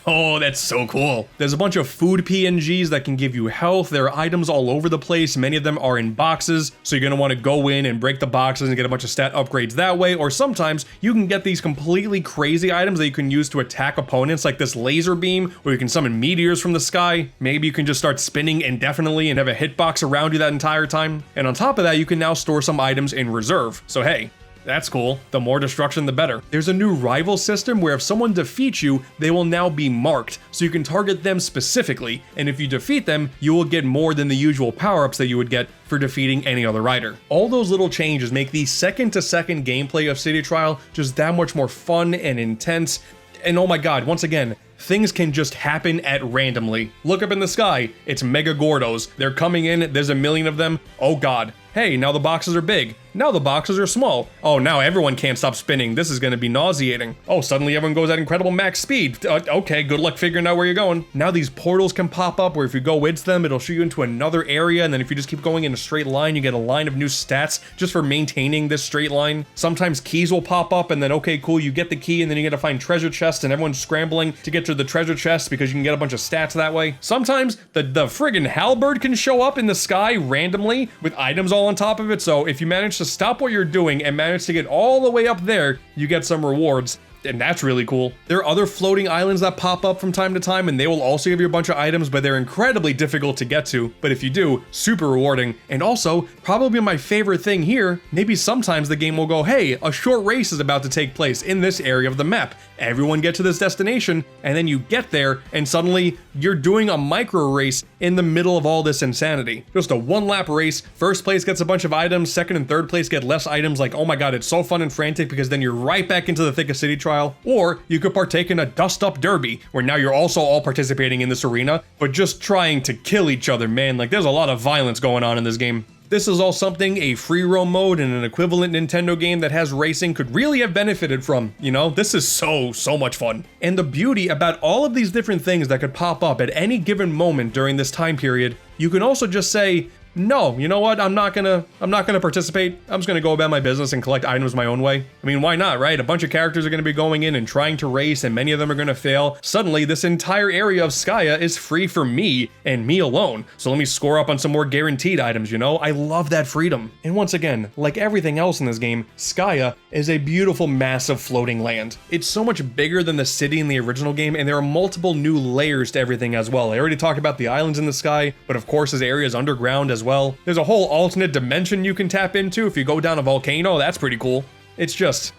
Oh, that's so cool. There's a bunch of food PNGs that can give you health. There are items all over the place. Many of them are in boxes, so you're gonna want to go in and break the boxes and get a bunch of stat upgrades that way. Or sometimes you can get these completely crazy items that you can use to attack opponents, like this laser beam, where you can summon meteors from the sky. Maybe you can just start spinning indefinitely and have a hitbox around you that entire time. And on top of that, you can now store some items in reserve. So hey, that's cool. The more destruction, the better. There's a new rival system where if someone defeats you, they will now be marked, so you can target them specifically, and if you defeat them, you will get more than the usual power-ups that you would get for defeating any other rider. All those little changes make the second-to-second gameplay of City Trial just that much more fun and intense, and oh my god, once again, things can just happen at randomly. Look up in the sky, it's Mega Gordos. They're coming in, there's a million of them. Oh god. Hey, now the boxes are big. Now the boxes are small. Oh, now everyone can't stop spinning. This is gonna be nauseating. Oh, suddenly everyone goes at incredible max speed. Okay, good luck figuring out where you're going. Now these portals can pop up where if you go into them, it'll shoot you into another area, and then if you just keep going in a straight line, you get a line of new stats just for maintaining this straight line. Sometimes keys will pop up, and then okay, cool, you get the key, and then you gotta find treasure chests, and everyone's scrambling to get to the treasure chests because you can get a bunch of stats that way. Sometimes the friggin' halberd can show up in the sky randomly with items all on top of it, so if you manage to stop what you're doing and manage to get all the way up there, you get some rewards. And that's really cool. There are other floating islands that pop up from time to time, and they will also give you a bunch of items, but they're incredibly difficult to get to. But if you do, super rewarding. And also, probably my favorite thing here, maybe sometimes the game will go, hey, a short race is about to take place in this area of the map. Everyone get to this destination, and then you get there, and suddenly you're doing a micro race in the middle of all this insanity. Just a one-lap race. First place gets a bunch of items, second and third place get less items. Like, oh my god, it's so fun and frantic because then you're right back into the thick of City Trial. Or you could partake in a dust-up derby, where now you're also all participating in this arena, but just trying to kill each other, man. Like, there's a lot of violence going on in this game. This is all something a free roam mode and an equivalent Nintendo game that has racing could really have benefited from, you know? This is so much fun. And the beauty about all of these different things that could pop up at any given moment during this time period, you can also just say, no, you know what? I'm not gonna participate. I'm just gonna go about my business and collect items my own way. I mean, why not, right? A bunch of characters are gonna be going in and trying to race, and many of them are gonna fail. Suddenly, this entire area of Skya is free for me and me alone. So let me score up on some more guaranteed items, you know? I love that freedom. And once again, like everything else in this game, Skya is a beautiful, massive floating land. It's so much bigger than the city in the original game, and there are multiple new layers to everything as well. I already talked about the islands in the sky, but of course, there's areas underground as well. There's a whole alternate dimension you can tap into if you go down a volcano. That's pretty cool. It's just,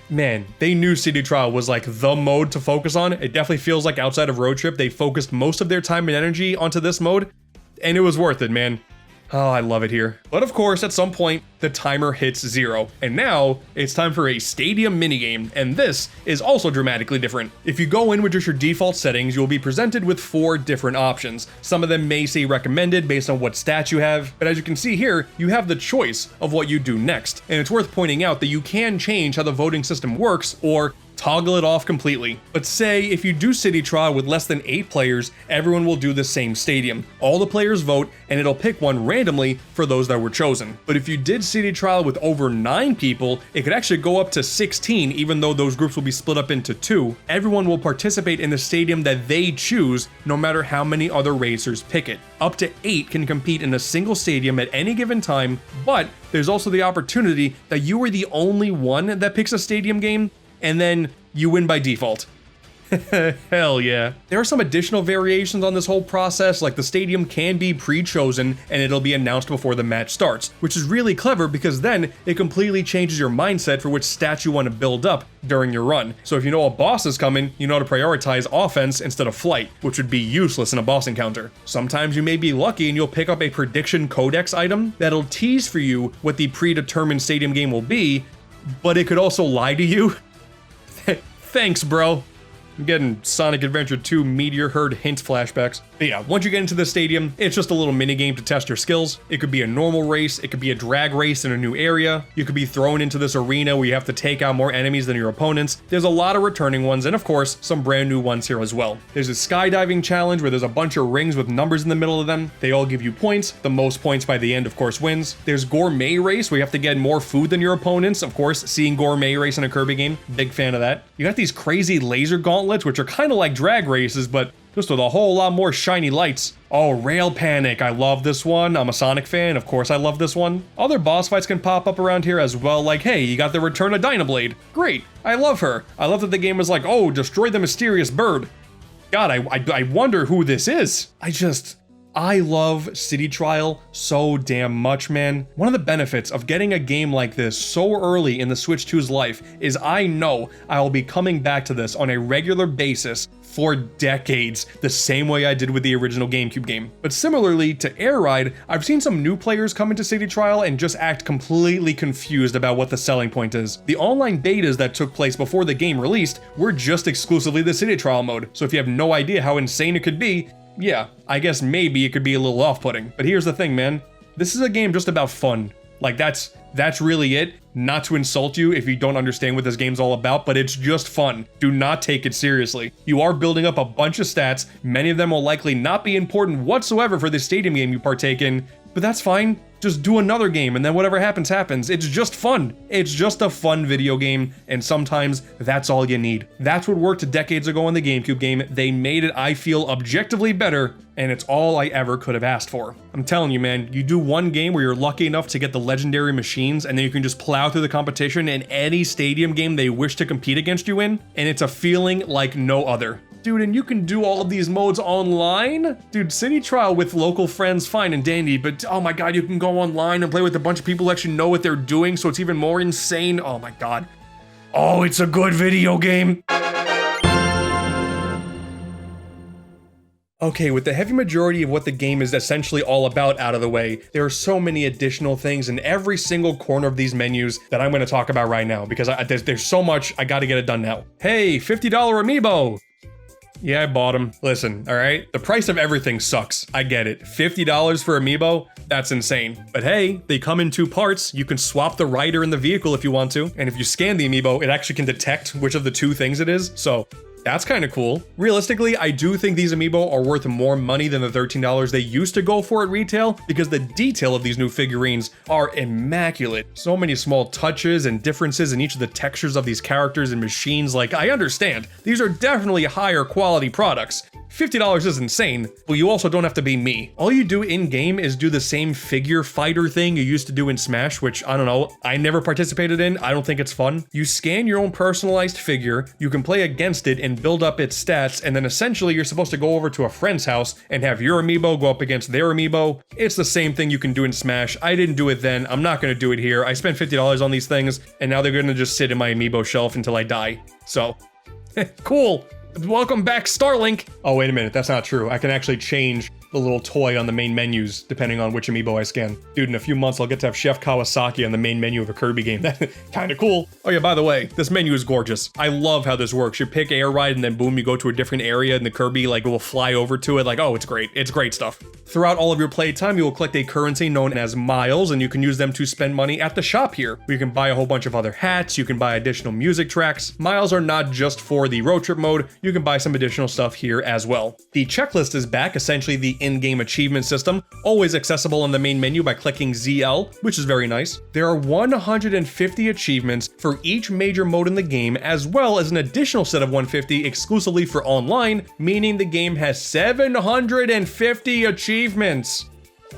man, they knew City Trial was like the mode to focus on. It definitely feels like outside of Road Trip, they focused most of their time and energy onto this mode, and it was worth it, man. Oh, I love it here. But of course, at some point, the timer hits 0. And now, it's time for a stadium minigame, and this is also dramatically different. If you go in with just your default settings, you'll be presented with 4 different options. Some of them may say recommended based on what stats you have, but as you can see here, you have the choice of what you do next. And it's worth pointing out that you can change how the voting system works, or toggle it off completely. But say if you do City Trial with less than 8 players, everyone will do the same stadium. All the players vote, and it'll pick one randomly for those that were chosen. But if you did City Trial with over 9 people, it could actually go up to 16, even though those groups will be split up into 2. Everyone will participate in the stadium that they choose, no matter how many other racers pick it. Up to 8 can compete in a single stadium at any given time, but there's also the opportunity that you are the only one that picks a stadium game, and then you win by default. Hell yeah. There are some additional variations on this whole process, like the stadium can be pre-chosen and it'll be announced before the match starts, which is really clever because then it completely changes your mindset for which stats you want to build up during your run. So if you know a boss is coming, you know to prioritize offense instead of flight, which would be useless in a boss encounter. Sometimes you may be lucky and you'll pick up a prediction codex item that'll tease for you what the predetermined stadium game will be, but it could also lie to you. Thanks, bro. I'm getting Sonic Adventure 2 Meteor Herd hint flashbacks. But yeah, once you get into the stadium, it's just a little mini game to test your skills. It could be a normal race, it could be a drag race in a new area. You could be thrown into this arena where you have to take out more enemies than your opponents. There's a lot of returning ones, and of course, some brand new ones here as well. There's a skydiving challenge where there's a bunch of rings with numbers in the middle of them. They all give you points. The most points by the end, of course, wins. There's gourmet race where you have to get more food than your opponents. Of course, seeing gourmet race in a Kirby game, big fan of that. You got these crazy laser gauntlets, which are kind of like drag races, but just with a whole lot more shiny lights. Oh, Rail Panic, I love this one. I'm a Sonic fan, of course I love this one. Other boss fights can pop up around here as well, like, hey, you got the return of Dynablade. Great, I love her. I love that the game is like, oh, destroy the mysterious bird. God, I wonder who this is. I love City Trial so damn much, man. One of the benefits of getting a game like this so early in the Switch 2's life is I know I will be coming back to this on a regular basis for decades, the same way I did with the original GameCube game. But similarly to Air Ride, I've seen some new players come into City Trial and just act completely confused about what the selling point is. The online betas that took place before the game released were just exclusively the City Trial mode, so if you have no idea how insane it could be, yeah, I guess maybe it could be a little off-putting. But here's the thing, man. This is a game just about fun. Like, that's really it. Not to insult you if you don't understand what this game's all about, but it's just fun. Do not take it seriously. You are building up a bunch of stats. Many of them will likely not be important whatsoever for the stadium game you partake in, but that's fine. Just do another game, and then whatever happens, happens. It's just fun. It's just a fun video game, and sometimes that's all you need. That's what worked decades ago in the GameCube game. They made it, I feel, objectively better, and it's all I ever could have asked for. I'm telling you, man, you do one game where you're lucky enough to get the legendary machines, and then you can just plow through the competition in any stadium game they wish to compete against you in, and it's a feeling like no other. Dude, and you can do all of these modes online? Dude, City Trial with local friends, fine and dandy, but oh my god, you can go online and play with a bunch of people who actually know what they're doing, so it's even more insane. Oh my god. Oh, it's a good video game. Okay, with the heavy majority of what the game is essentially all about out of the way, there are so many additional things in every single corner of these menus that I'm going to talk about right now, because there's so much, I gotta get it done now. Hey, $50 amiibo! Yeah, I bought them. Listen, alright? The price of everything sucks. I get it. $50 for amiibo? That's insane. But hey, they come in two parts. You can swap the rider and the vehicle if you want to. And if you scan the amiibo, it actually can detect which of the two things it is. So that's kind of cool. Realistically, I do think these amiibo are worth more money than the $13 they used to go for at retail, because the detail of these new figurines are immaculate. So many small touches and differences in each of the textures of these characters and machines. Like, I understand, these are definitely higher quality products. $50 is insane, but you also don't have to be me. All you do in-game is do the same figure fighter thing you used to do in Smash, which, I don't know, I never participated in. I don't think it's fun. You scan your own personalized figure, you can play against it and build up its stats, and then essentially you're supposed to go over to a friend's house and have your amiibo go up against their amiibo. It's the same thing you can do in Smash. I didn't do it then, I'm not gonna do it here. I spent $50 on these things, and now they're gonna just sit in my amiibo shelf until I die. So, cool. Welcome back, Starlink! Oh, wait a minute, that's not true. I can actually change the little toy on the main menus depending on which amiibo I scan. Dude, in a few months I'll get to have Chef Kawasaki on the main menu of a Kirby game. That's kinda cool. Oh yeah, by the way, this menu is gorgeous. I love how this works. You pick Air Ride and then boom, you go to a different area and the Kirby like will fly over to it. Like, oh, it's great. It's great stuff. Throughout all of your playtime, you will collect a currency known as miles, and you can use them to spend money at the shop here. You can buy a whole bunch of other hats, you can buy additional music tracks. Miles are not just for the road trip mode, you can buy some additional stuff here as well. The checklist is back, essentially the in-game achievement system, always accessible in the main menu by clicking ZL, which is very nice. There are 150 achievements for each major mode in the game, as well as an additional set of 150 exclusively for online, meaning the game has 750 achievements.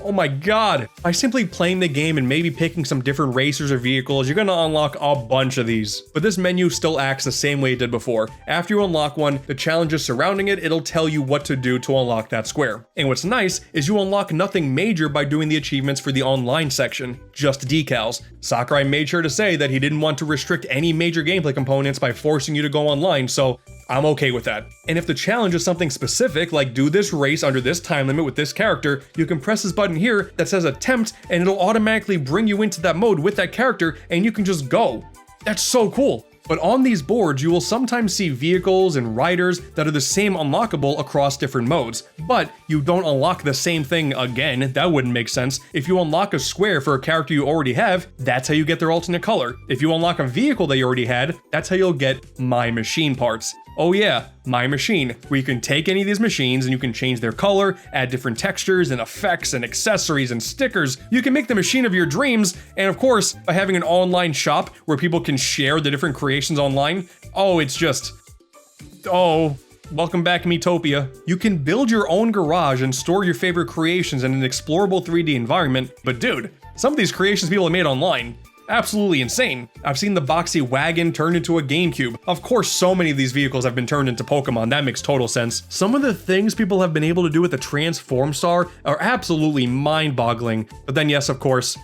Oh my god. By simply playing the game and maybe picking some different racers or vehicles, you're gonna unlock a bunch of these. But this menu still acts the same way it did before. After you unlock one, the challenges surrounding it, it'll tell you what to do to unlock that square. And what's nice is you unlock nothing major by doing the achievements for the online section, just decals. Sakurai made sure to say that he didn't want to restrict any major gameplay components by forcing you to go online, so I'm okay with that. And if the challenge is something specific, like do this race under this time limit with this character, you can press this button here that says attempt, and it'll automatically bring you into that mode with that character, and you can just go. That's so cool. But on these boards, you will sometimes see vehicles and riders that are the same unlockable across different modes, but you don't unlock the same thing again. That wouldn't make sense. If you unlock a square for a character you already have, that's how you get their alternate color. If you unlock a vehicle that you already had, that's how you'll get My Machine parts. Oh yeah, My Machine, where you can take any of these machines and you can change their color, add different textures and effects and accessories and stickers. You can make the machine of your dreams, and of course, by having an online shop where people can share the different creations online, welcome back, Metopia. You can build your own garage and store your favorite creations in an explorable 3D environment, but dude, some of these creations people have made online, absolutely insane. I've seen the boxy wagon turned into a GameCube. Of course, so many of these vehicles have been turned into Pokemon. That makes total sense. Some of the things people have been able to do with the Transform Star are absolutely mind-boggling. But then, yes, of course,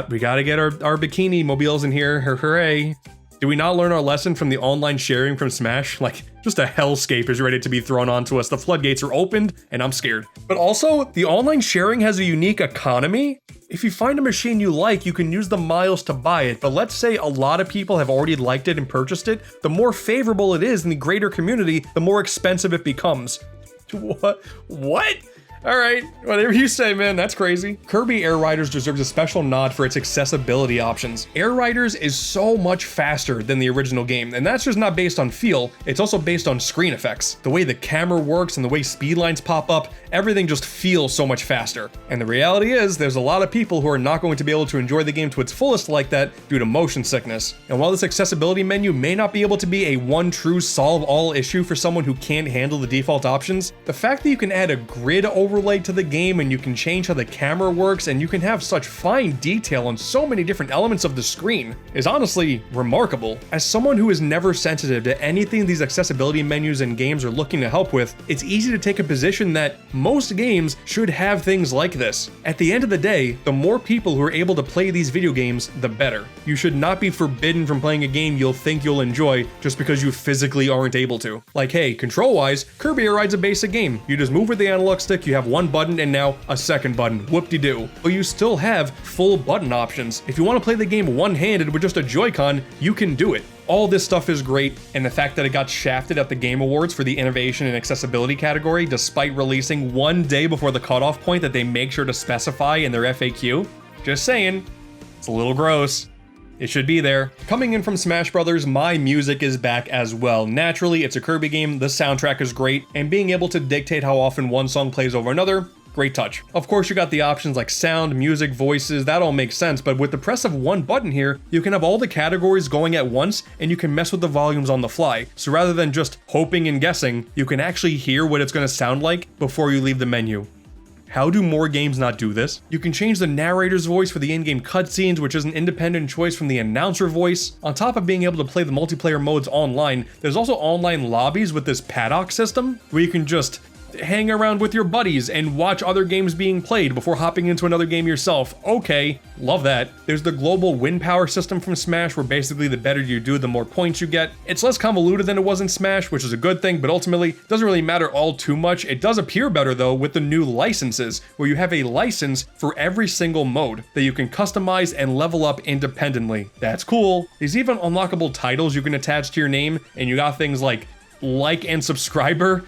we gotta get our bikini mobiles in here. Hooray. Did we not learn our lesson from the online sharing from Smash? Like, just a hellscape is ready to be thrown onto us. The floodgates are opened, and I'm scared. But also, the online sharing has a unique economy. If you find a machine you like, you can use the miles to buy it, but let's say a lot of people have already liked it and purchased it, the more favorable it is in the greater community, the more expensive it becomes. What? Alright, whatever you say, man, that's crazy. Kirby Air Riders deserves a special nod for its accessibility options. Air Riders is so much faster than the original game, and that's just not based on feel, it's also based on screen effects. The way the camera works and the way speed lines pop up, everything just feels so much faster. And the reality is, there's a lot of people who are not going to be able to enjoy the game to its fullest like that due to motion sickness. And while this accessibility menu may not be able to be a one true solve-all issue for someone who can't handle the default options, the fact that you can add a grid overlay to the game and you can change how the camera works and you can have such fine detail on so many different elements of the screen is honestly remarkable. As someone who is never sensitive to anything these accessibility menus and games are looking to help with, it's easy to take a position that most games should have things like this. At the end of the day, the more people who are able to play these video games, the better. You should not be forbidden from playing a game you'll think you'll enjoy just because you physically aren't able to. Like, hey, control-wise, Kirby Air Ride's a basic game. You just move with the analog stick, you have one button and now a second button, whoop-de-doo. But you still have full button options. If you want to play the game one-handed with just a Joy-Con, you can do it. All this stuff is great, and the fact that it got shafted at the Game Awards for the Innovation and Accessibility category, despite releasing one day before the cutoff point that they make sure to specify in their FAQ, just saying, it's a little gross. It should be there. Coming in from Smash Brothers, My Music is back as well. Naturally, it's a Kirby game, the soundtrack is great, and being able to dictate how often one song plays over another, great touch. Of course, you got the options like sound, music, voices, that all makes sense, but with the press of one button here, you can have all the categories going at once, and you can mess with the volumes on the fly. So rather than just hoping and guessing, you can actually hear what it's going to sound like before you leave the menu. How do more games not do this? You can change the narrator's voice for the in-game cutscenes, which is an independent choice from the announcer voice. On top of being able to play the multiplayer modes online, there's also online lobbies with this paddock system, where you can just hang around with your buddies and watch other games being played before hopping into another game yourself. Okay, love that. There's the global win power system from Smash, where basically the better you do, the more points you get. It's less convoluted than it was in Smash, which is a good thing, but ultimately it doesn't really matter all too much. It does appear better though with the new licenses, where you have a license for every single mode that you can customize and level up independently. That's cool. There's even unlockable titles you can attach to your name, and you got things like and subscriber.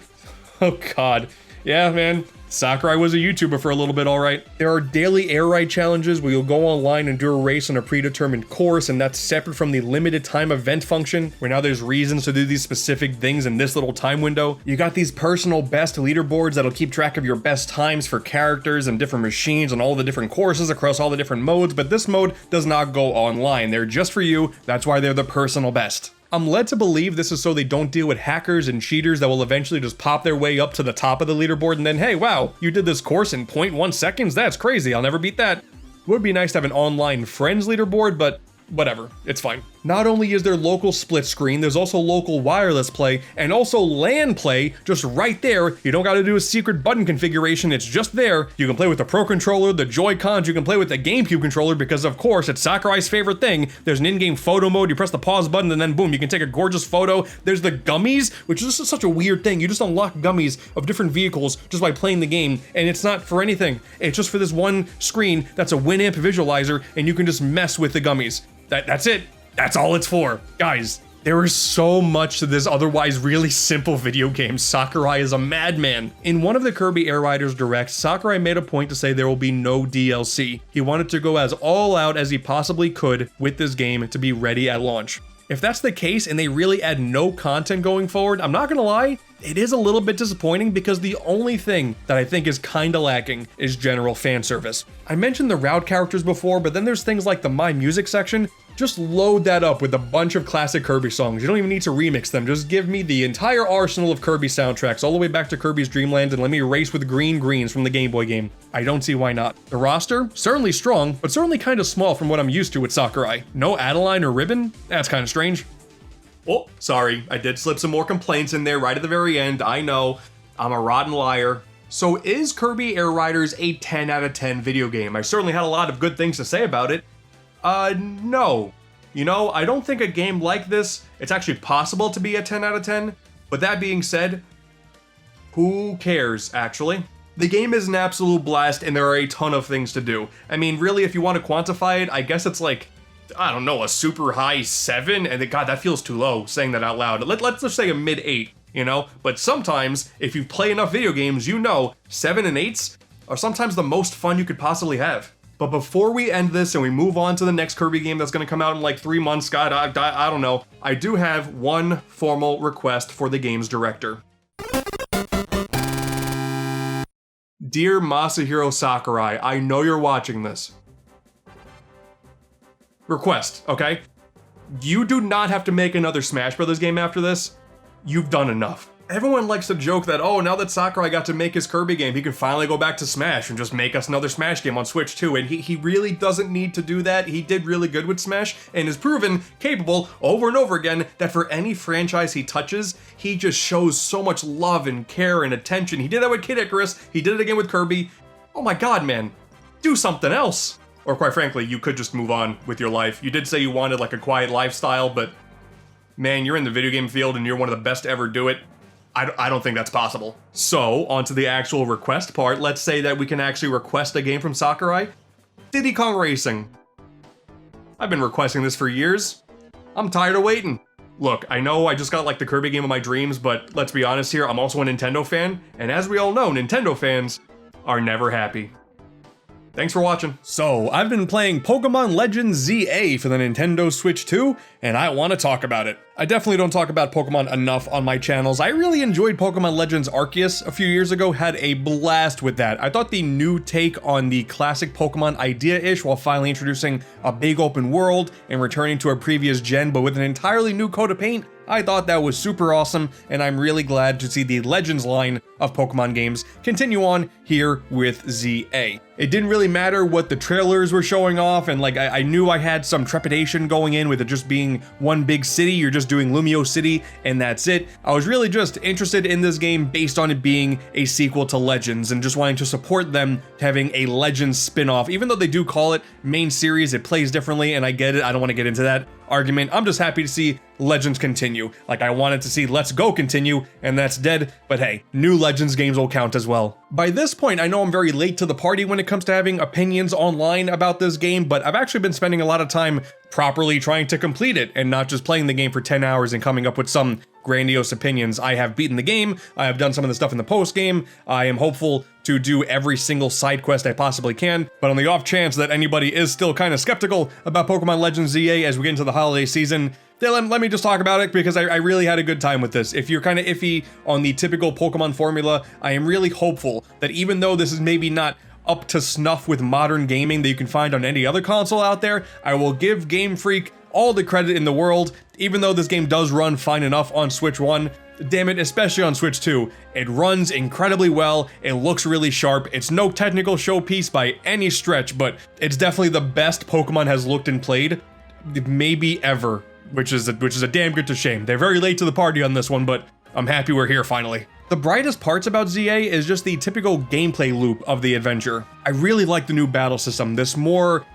Oh god. Yeah, man. Sakurai was a YouTuber for a little bit, alright. There are daily air ride challenges where you'll go online and do a race on a predetermined course, and that's separate from the limited time event function, where now there's reasons to do these specific things in this little time window. You got these personal best leaderboards that'll keep track of your best times for characters and different machines on all the different courses across all the different modes, but this mode does not go online. They're just for you. That's why they're the personal best. I'm led to believe this is so they don't deal with hackers and cheaters that will eventually just pop their way up to the top of the leaderboard and then, hey, wow, you did this course in 0.1 seconds? That's crazy, I'll never beat that. Would be nice to have an online friends leaderboard, but whatever, it's fine. Not only is there local split screen, there's also local wireless play, and also LAN play just right there. You don't gotta do a secret button configuration, it's just there. You can play with the Pro Controller, the Joy-Cons, you can play with the GameCube controller because of course it's Sakurai's favorite thing. There's an in-game photo mode, you press the pause button and then boom, you can take a gorgeous photo. There's the gummies, which is just such a weird thing. You just unlock gummies of different vehicles just by playing the game, and it's not for anything. It's just for this one screen that's a Winamp visualizer, and you can just mess with the gummies. That's it. That's all it's for. Guys, there is so much to this otherwise really simple video game. Sakurai is a madman. In one of the Kirby Air Riders Directs, Sakurai made a point to say there will be no DLC. He wanted to go as all out as he possibly could with this game to be ready at launch. If that's the case and they really add no content going forward, I'm not gonna lie, it is a little bit disappointing because the only thing that I think is kinda lacking is general fan service. I mentioned the route characters before, but then there's things like the My Music section. Just load that up with a bunch of classic Kirby songs. You don't even need to remix them. Just give me the entire arsenal of Kirby soundtracks all the way back to Kirby's Dream Land and let me race with green greens from the Game Boy game. I don't see why not. The roster, certainly strong, but certainly kind of small from what I'm used to with Sakurai. No Adeline or Ribbon? That's kind of strange. Oh, sorry, I did slip some more complaints in there right at the very end. I know, I'm a rotten liar. So is Kirby Air Riders a 10 out of 10 video game? I certainly had a lot of good things to say about it. No. You know, I don't think a game like this, it's actually possible to be a 10 out of 10. But that being said, who cares, actually? The game is an absolute blast and there are a ton of things to do. I mean, really, if you want to quantify it, I guess it's like, I don't know, a super high 7? And God, that feels too low, saying that out loud. Let's just say a mid 8, you know? But sometimes, if you play enough video games, you know 7 and 8s are sometimes the most fun you could possibly have. But before we end this and we move on to the next Kirby game that's going to come out in like 3 months, God, I don't know. I do have one formal request for the game's director. Dear Masahiro Sakurai, I know you're watching this. Request, okay? You do not have to make another Smash Brothers game after this. You've done enough. Everyone likes to joke that, oh, now that Sakurai got to make his Kirby game, he can finally go back to Smash and just make us another Smash game on Switch 2. And he really doesn't need to do that. He did really good with Smash and is proven capable over and over again that for any franchise he touches, he just shows so much love and care and attention. He did that with Kid Icarus. He did it again with Kirby. Oh my God, man. Do something else. Or quite frankly, you could just move on with your life. You did say you wanted like a quiet lifestyle, but man, you're in the video game field and you're one of the best to ever do it. I don't think that's possible. So, onto the actual request part. Let's say that we can actually request a game from Sakurai. Diddy Kong Racing. I've been requesting this for years. I'm tired of waiting. Look, I know I just got like the Kirby game of my dreams, but let's be honest here, I'm also a Nintendo fan, and as we all know, Nintendo fans are never happy. Thanks for watching. So, I've been playing Pokemon Legends ZA for the Nintendo Switch 2, and I want to talk about it. I definitely don't talk about Pokemon enough on my channels. I really enjoyed Pokemon Legends Arceus a few years ago, had a blast with that. I thought the new take on the classic Pokemon idea-ish while finally introducing a big open world and returning to a previous gen but with an entirely new coat of paint, I thought that was super awesome, and I'm really glad to see the Legends line of Pokemon games continue on here with ZA. It didn't really matter what the trailers were showing off, and like I knew I had some trepidation going in with it just being one big city. You're just doing Lumio City, and that's it. I was really just interested in this game based on it being a sequel to Legends and just wanting to support them having a Legends spin-off. Even though they do call it main series, it plays differently, and I get it. I don't want to get into that argument. I'm just happy to see Legends continue. Like I wanted to see Let's Go continue, and that's dead, but hey, new Legends games will count as well. By this point, I know I'm very late to the party when it comes to having opinions online about this game, but I've actually been spending a lot of time properly trying to complete it and not just playing the game for 10 hours and coming up with some grandiose opinions. I have beaten the game, I have done some of the stuff in the post game, I am hopeful to do every single side quest I possibly can, but on the off chance that anybody is still kind of skeptical about Pokemon Legends ZA as we get into the holiday season, then let me just talk about it because I really had a good time with this. If you're kind of iffy on the typical Pokemon formula, I am really hopeful that even though this is maybe not up to snuff with modern gaming that you can find on any other console out there, I will give Game Freak all the credit in the world. Even though this game does run fine enough on Switch 1, damn it, especially on Switch 2, it runs incredibly well, it looks really sharp, it's no technical showpiece by any stretch, but it's definitely the best Pokemon has looked and played, maybe ever, which is a damn good to shame. They're very late to the party on this one, but I'm happy we're here finally. The brightest parts about ZA is just the typical gameplay loop of the adventure. I really like the new battle system, this more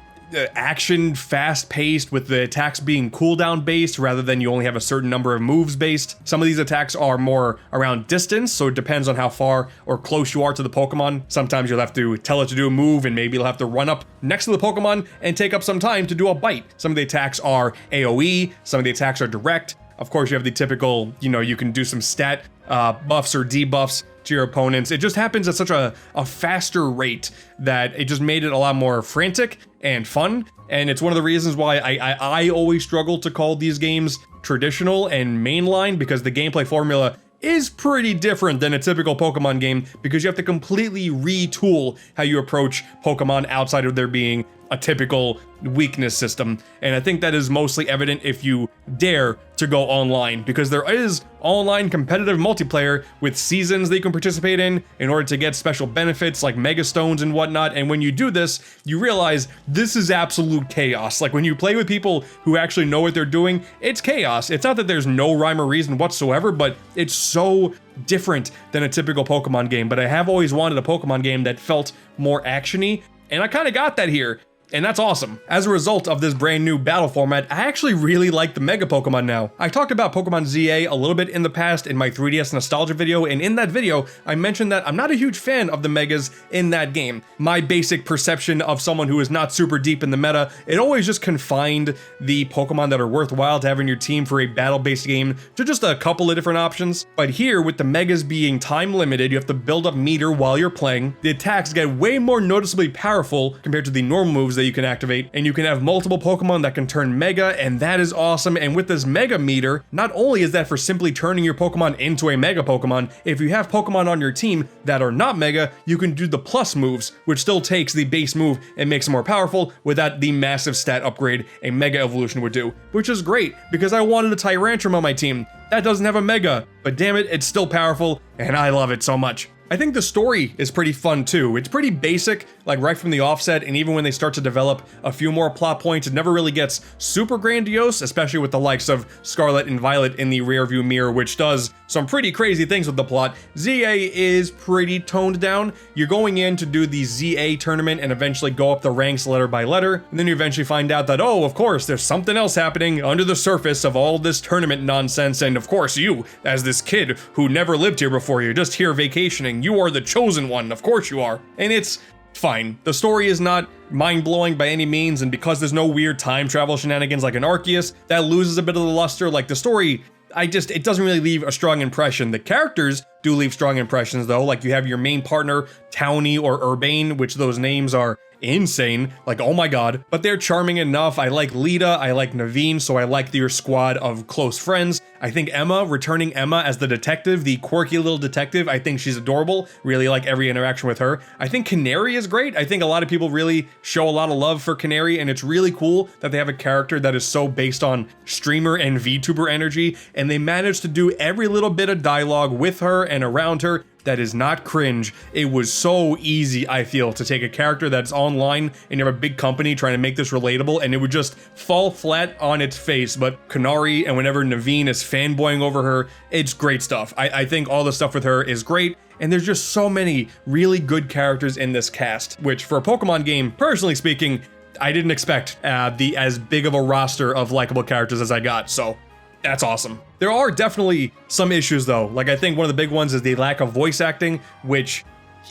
action fast-paced with the attacks being cooldown based rather than you only have a certain number of moves based. Some of these attacks are more around distance, so it depends on how far or close you are to the Pokemon. Sometimes you'll have to tell it to do a move and maybe you'll have to run up next to the Pokemon and take up some time to do a bite. Some of the attacks are AoE, some of the attacks are direct. Of course, you have the typical, you can do some stat buffs or debuffs to your opponents. It just happens at such a faster rate that it just made it a lot more frantic and fun. And it's one of the reasons why I always struggle to call these games traditional and mainline, because the gameplay formula is pretty different than a typical Pokemon game, because you have to completely retool how you approach Pokemon outside of there being a typical weakness system. And I think that is mostly evident if you dare to go online, because there is online competitive multiplayer with seasons that you can participate in order to get special benefits like Mega Stones and whatnot. And when you do this, you realize this is absolute chaos. Like when you play with people who actually know what they're doing, it's chaos. It's not that there's no rhyme or reason whatsoever, but it's so different than a typical Pokemon game. But I have always wanted a Pokemon game that felt more actiony, and I kind of got that here. And that's awesome. As a result of this brand new battle format, I actually really like the Mega Pokemon now. I talked about Pokemon ZA a little bit in the past in my 3DS nostalgia video, and in that video, I mentioned that I'm not a huge fan of the Megas in that game. My basic perception of someone who is not super deep in the meta, it always just confined the Pokemon that are worthwhile to have in your team for a battle-based game to just a couple of different options. But here, with the Megas being time limited, you have to build up meter while you're playing. The attacks get way more noticeably powerful compared to the normal moves that you can activate, and you can have multiple Pokemon that can turn Mega, and that is awesome. And with this Mega meter, not only is that for simply turning your Pokemon into a Mega Pokemon, if you have Pokemon on your team that are not Mega, you can do the plus moves, which still takes the base move and makes it more powerful without the massive stat upgrade a Mega evolution would do, which is great because I wanted a Tyrantrum on my team. That doesn't have a Mega, but damn it, it's still powerful, and I love it so much. I think the story is pretty fun too. It's pretty basic, like right from the offset, and even when they start to develop a few more plot points, it never really gets super grandiose, especially with the likes of Scarlet and Violet in the rearview mirror, which does some pretty crazy things with the plot. ZA is pretty toned down. You're going in to do the ZA tournament and eventually go up the ranks letter by letter, and then you eventually find out that, oh, of course, there's something else happening under the surface of all this tournament nonsense, and of course you, as this kid who never lived here before, you're just here vacationing, you are the chosen one, of course you are. And it's fine. The story is not mind-blowing by any means, and because there's no weird time travel shenanigans like an Arceus, that loses a bit of the luster. Like the story, it doesn't really leave a strong impression. The characters do leave strong impressions though, like you have your main partner, Townie or Urbane, which those names are insane, like oh my god, but they're charming enough. I like Lita, I like Naveen, so I like your squad of close friends. I think Emma, returning Emma as the detective, the quirky little detective, I think she's adorable, really like every interaction with her. I think Canary is great. I think a lot of people really show a lot of love for Canary, and it's really cool that they have a character that is so based on streamer and VTuber energy, and they managed to do every little bit of dialogue with her and around her that is not cringe. It was so easy, I feel, to take a character that's online and you have a big company trying to make this relatable, and it would just fall flat on its face. But Canary, and whenever Naveen is fanboying over her, it's great stuff. I think all the stuff with her is great, and there's just so many really good characters in this cast, which for a Pokemon game, personally speaking, I didn't expect as big of a roster of likable characters as I got, so that's awesome. There are definitely some issues though. Like I think one of the big ones is the lack of voice acting, which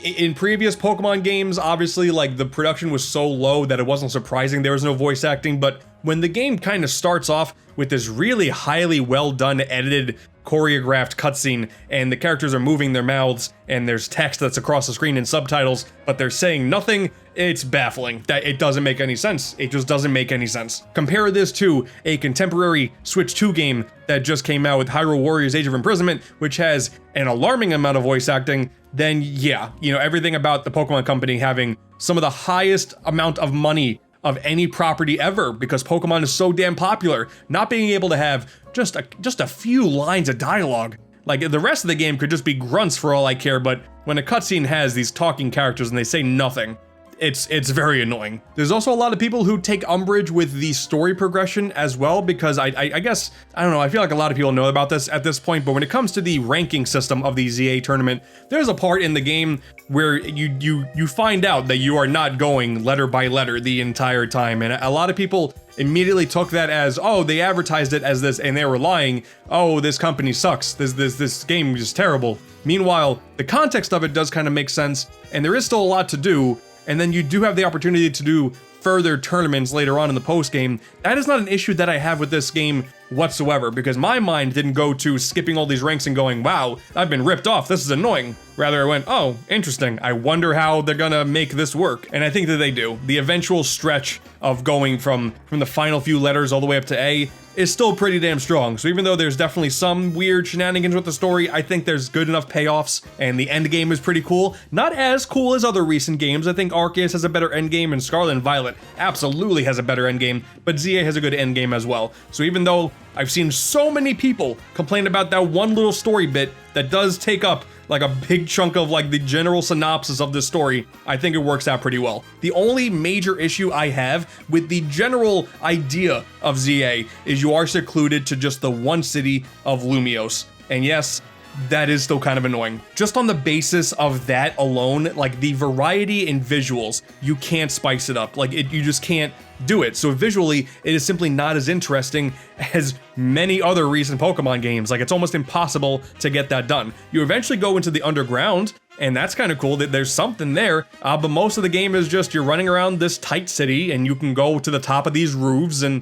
in previous Pokemon games, obviously like the production was so low that it wasn't surprising there was no voice acting, but when the game kind of starts off with this really highly well done edited choreographed cutscene and the characters are moving their mouths and there's text that's across the screen and subtitles, but they're saying nothing, it's baffling. That it doesn't make any sense. It just doesn't make any sense. Compare this to a contemporary Switch 2 game that just came out with Hyrule Warriors Age of Imprisonment, which has an alarming amount of voice acting, then yeah, everything about the Pokemon Company having some of the highest amount of money of any property ever, because Pokemon is so damn popular, not being able to have just a few lines of dialogue. Like the rest of the game could just be grunts for all I care, but when a cutscene has these talking characters and they say nothing, it's very annoying. There's also a lot of people who take umbrage with the story progression as well, because I guess, I don't know, I feel like a lot of people know about this at this point, but when it comes to the ranking system of the ZA tournament, there's a part in the game where you find out that you are not going letter by letter the entire time, and a lot of people immediately took that as, oh, they advertised it as this and they were lying. Oh, this company sucks. This game is terrible. Meanwhile, the context of it does kind of make sense, and there is still a lot to do. And then you do have the opportunity to do further tournaments later on in the post game. That is not an issue that I have with this game whatsoever, because my mind didn't go to skipping all these ranks and going, wow, I've been ripped off, this is annoying. Rather, I went, oh, interesting, I wonder how they're gonna make this work. And I think that they do. The eventual stretch of going from the final few letters all the way up to A is still pretty damn strong. So even though there's definitely some weird shenanigans with the story, I think there's good enough payoffs, and the end game is pretty cool. Not as cool as other recent games. I think Arceus has a better end game, and Scarlet and Violet absolutely has a better end game, but ZA has a good end game as well. So even though I've seen so many people complain about that one little story bit that does take up like a big chunk of like the general synopsis of this story, I think it works out pretty well. The only major issue I have with the general idea of ZA is you are secluded to just the one city of Lumiose. And yes, that is still kind of annoying. Just on the basis of that alone, like the variety in visuals, you can't spice it up. Like you just can't do it. So visually, it is simply not as interesting as many other recent Pokemon games. Like it's almost impossible to get that done. You eventually go into the underground, and that's kind of cool that there's something there, but most of the game is just you're running around this tight city and you can go to the top of these roofs and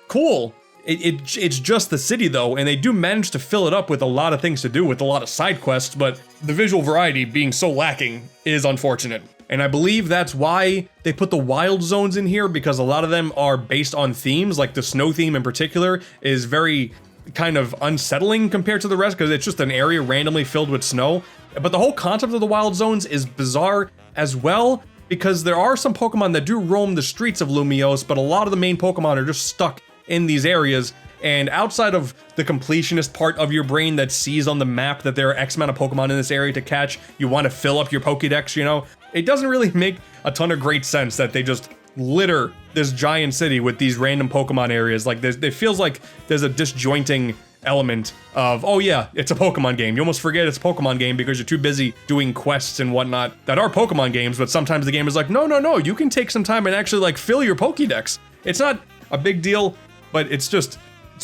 cool. It's just the city though, and they do manage to fill it up with a lot of things to do, with a lot of side quests, but the visual variety being so lacking is unfortunate. And I believe that's why they put the wild zones in here, because a lot of them are based on themes, like the snow theme in particular is very kind of unsettling compared to the rest, because it's just an area randomly filled with snow. But the whole concept of the wild zones is bizarre as well, because there are some Pokemon that do roam the streets of Lumiose, but a lot of the main Pokemon are just stuck in these areas. And outside of the completionist part of your brain that sees on the map that there are X amount of Pokemon in this area to catch, you want to fill up your Pokédex, you know? It doesn't really make a ton of great sense that they just litter this giant city with these random Pokemon areas. Like, it feels like there's a disjointing element of, oh yeah, it's a Pokemon game. You almost forget it's a Pokemon game because you're too busy doing quests and whatnot that are Pokemon games, but sometimes the game is like, no, you can take some time and actually like fill your Pokédex. It's not a big deal, but it's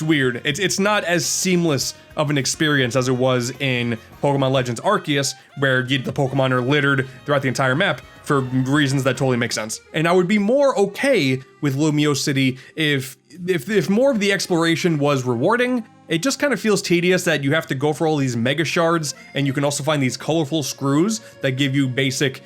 weird. It's not as seamless of an experience as it was in Pokemon Legends Arceus, where the Pokemon are littered throughout the entire map for reasons that totally make sense. And I would be more okay with Lumiose City if more of the exploration was rewarding. It just kind of feels tedious that you have to go for all these mega shards, and you can also find these colorful screws that give you basic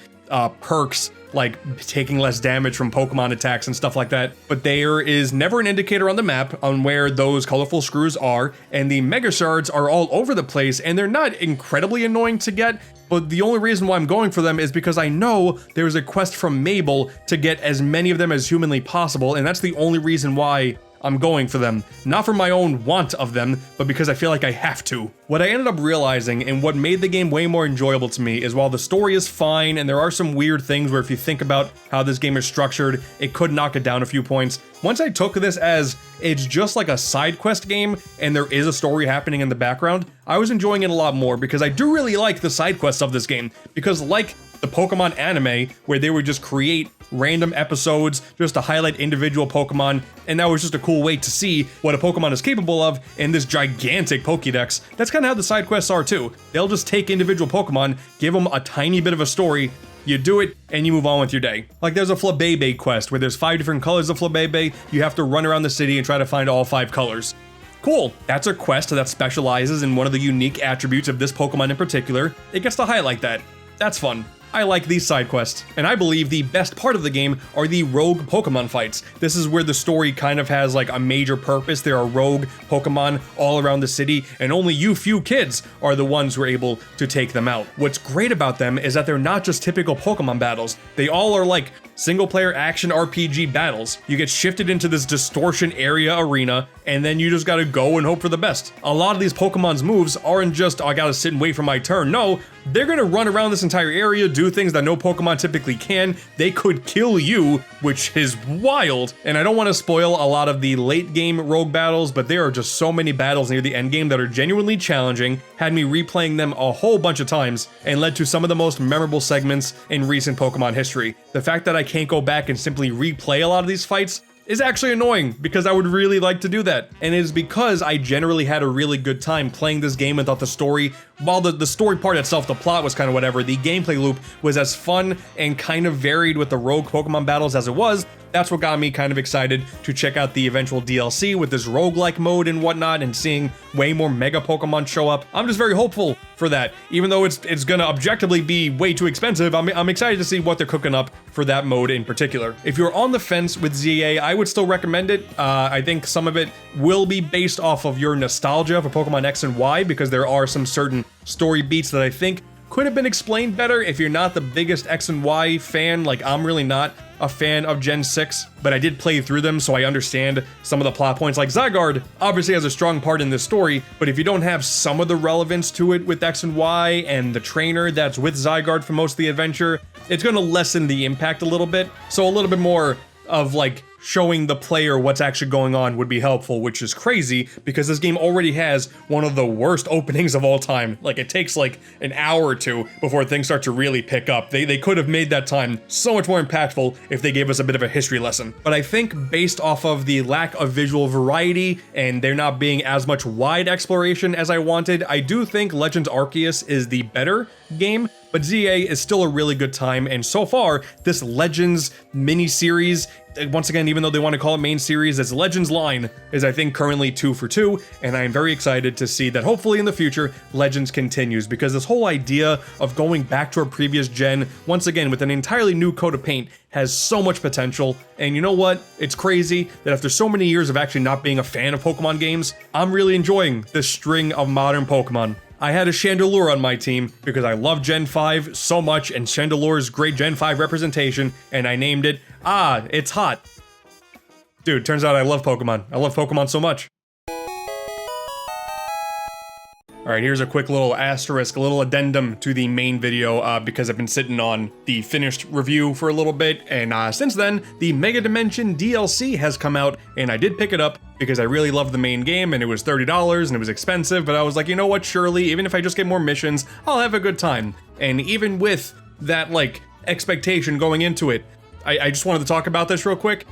perks like taking less damage from Pokemon attacks and stuff like that. But there is never an indicator on the map on where those colorful screws are, and the mega shards are all over the place, and they're not incredibly annoying to get, but the only reason why I'm going for them is because I know there's a quest from Mabel to get as many of them as humanly possible, and that's the only reason why I'm going for them. Not for my own want of them, but because I feel like I have to. What I ended up realizing, and what made the game way more enjoyable to me, is while the story is fine, and there are some weird things where if you think about how this game is structured, it could knock it down a few points. Once I took this as it's just like a side quest game, and there is a story happening in the background, I was enjoying it a lot more, because I do really like the side quests of this game. Because like the Pokemon anime, where they would just create random episodes just to highlight individual Pokemon, and that was just a cool way to see what a Pokemon is capable of in this gigantic Pokédex. That's kind of how the side quests are too. They'll just take individual Pokemon, give them a tiny bit of a story, you do it, and you move on with your day. Like there's a Flabébé quest where there's 5 different colors of Flabébé. You have to run around the city and try to find all 5 colors. Cool, that's a quest that specializes in one of the unique attributes of this Pokemon in particular. It gets to highlight that. That's fun. I like these side quests, and I believe the best part of the game are the rogue Pokemon fights. This is where the story kind of has like a major purpose. There are rogue Pokemon all around the city, and only you few kids are the ones who are able to take them out. What's great about them is that they're not just typical Pokemon battles. They all are like single-player action RPG battles. You get shifted into this distortion area arena, and then you just gotta go and hope for the best. A lot of these Pokemon's moves aren't just, oh, I gotta sit and wait for my turn. No, they're gonna run around this entire area, do things that no Pokemon typically can. They could kill you, which is wild. And I don't want to spoil a lot of the late game rogue battles, but there are just so many battles near the end game that are genuinely challenging, had me replaying them a whole bunch of times, and led to some of the most memorable segments in recent Pokemon history. The fact that I can't go back and simply replay a lot of these fights is actually annoying, because I would really like to do that. And it is because I generally had a really good time playing this game and thought the story, while the story part itself, the plot was kind of whatever, the gameplay loop was as fun and kind of varied with the rogue Pokemon battles as it was. That's what got me kind of excited to check out the eventual DLC with this roguelike mode and whatnot, and seeing way more Mega Pokemon show up. I'm just very hopeful for that. Even though it's gonna objectively be way too expensive, I'm excited to see what they're cooking up for that mode in particular. If you're on the fence with ZA, I would still recommend it. I think some of it will be based off of your nostalgia for Pokemon X and Y, because there are some certain story beats that I think could have been explained better if you're not the biggest X and Y fan. Like, I'm really not a fan of Gen 6, but I did play through them, so I understand some of the plot points. Like, Zygarde obviously has a strong part in this story, but if you don't have some of the relevance to it with X and Y and the trainer that's with Zygarde for most of the adventure, it's gonna lessen the impact a little bit. So a little bit more of like showing the player what's actually going on would be helpful, which is crazy because this game already has one of the worst openings of all time. Like, it takes like an hour or two before things start to really pick up. They could have made that time so much more impactful if they gave us a bit of a history lesson. But I think based off of the lack of visual variety and there not being as much wide exploration as I wanted, I do think Legends Arceus is the better game, but ZA is still a really good time. And so far, this Legends mini-series, once again, even though they want to call it main series, this Legends line is, I think, currently 2 for 2, and I am very excited to see that hopefully in the future, Legends continues, because this whole idea of going back to a previous gen, once again, with an entirely new coat of paint, has so much potential. And you know what? It's crazy that after so many years of actually not being a fan of Pokemon games, I'm really enjoying this string of modern Pokemon. I had a Chandelure on my team because I love Gen 5 so much, and Chandelure's great Gen 5 representation, and I named it, it's hot. Dude, turns out I love Pokemon. I love Pokemon so much. Alright, here's a quick little asterisk, a little addendum to the main video, because I've been sitting on the finished review for a little bit, and since then, the Mega Dimension DLC has come out, and I did pick it up because I really loved the main game, and it was $30, and it was expensive, but I was like, you know what, surely, even if I just get more missions, I'll have a good time. And even with that, like, expectation going into it, I just wanted to talk about this real quick.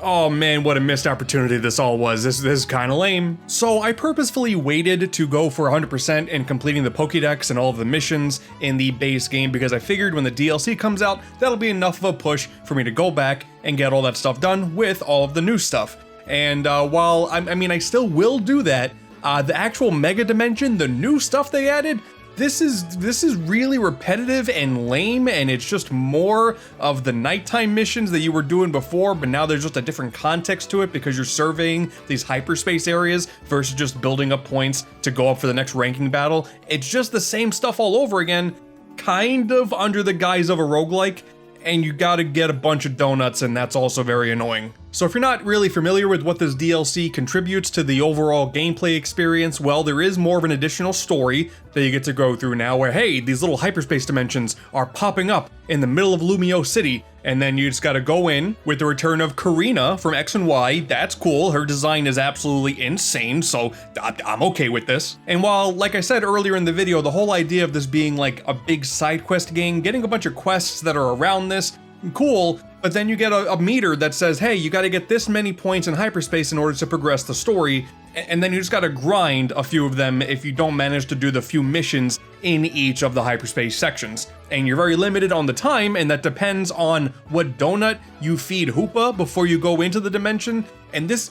Oh man, what a missed opportunity this all was. This is kind of lame. So I purposefully waited to go for 100% in completing the Pokédex and all of the missions in the base game, because I figured when the DLC comes out, that'll be enough of a push for me to go back and get all that stuff done with all of the new stuff. And while I still will do that, the actual Mega Dimension, the new stuff they added, this is really repetitive and lame, and it's just more of the nighttime missions that you were doing before, but now there's just a different context to it because you're surveying these hyperspace areas versus just building up points to go up for the next ranking battle. It's just the same stuff all over again, kind of under the guise of a roguelike, and you gotta get a bunch of donuts, and that's also very annoying. So if you're not really familiar with what this DLC contributes to the overall gameplay experience, well, there is more of an additional story that you get to go through now where, hey, these little hyperspace dimensions are popping up in the middle of Lumio City, and then you just gotta go in with the return of Karina from X and Y. That's cool. Her design is absolutely insane, so I'm okay with this. And while, like I said earlier in the video, the whole idea of this being like a big side quest game, getting a bunch of quests that are around this, cool, but then you get a meter that says, hey, you gotta get this many points in hyperspace in order to progress the story, and then you just gotta grind a few of them if you don't manage to do the few missions in each of the hyperspace sections. And you're very limited on the time, and that depends on what donut you feed Hoopa before you go into the dimension. And this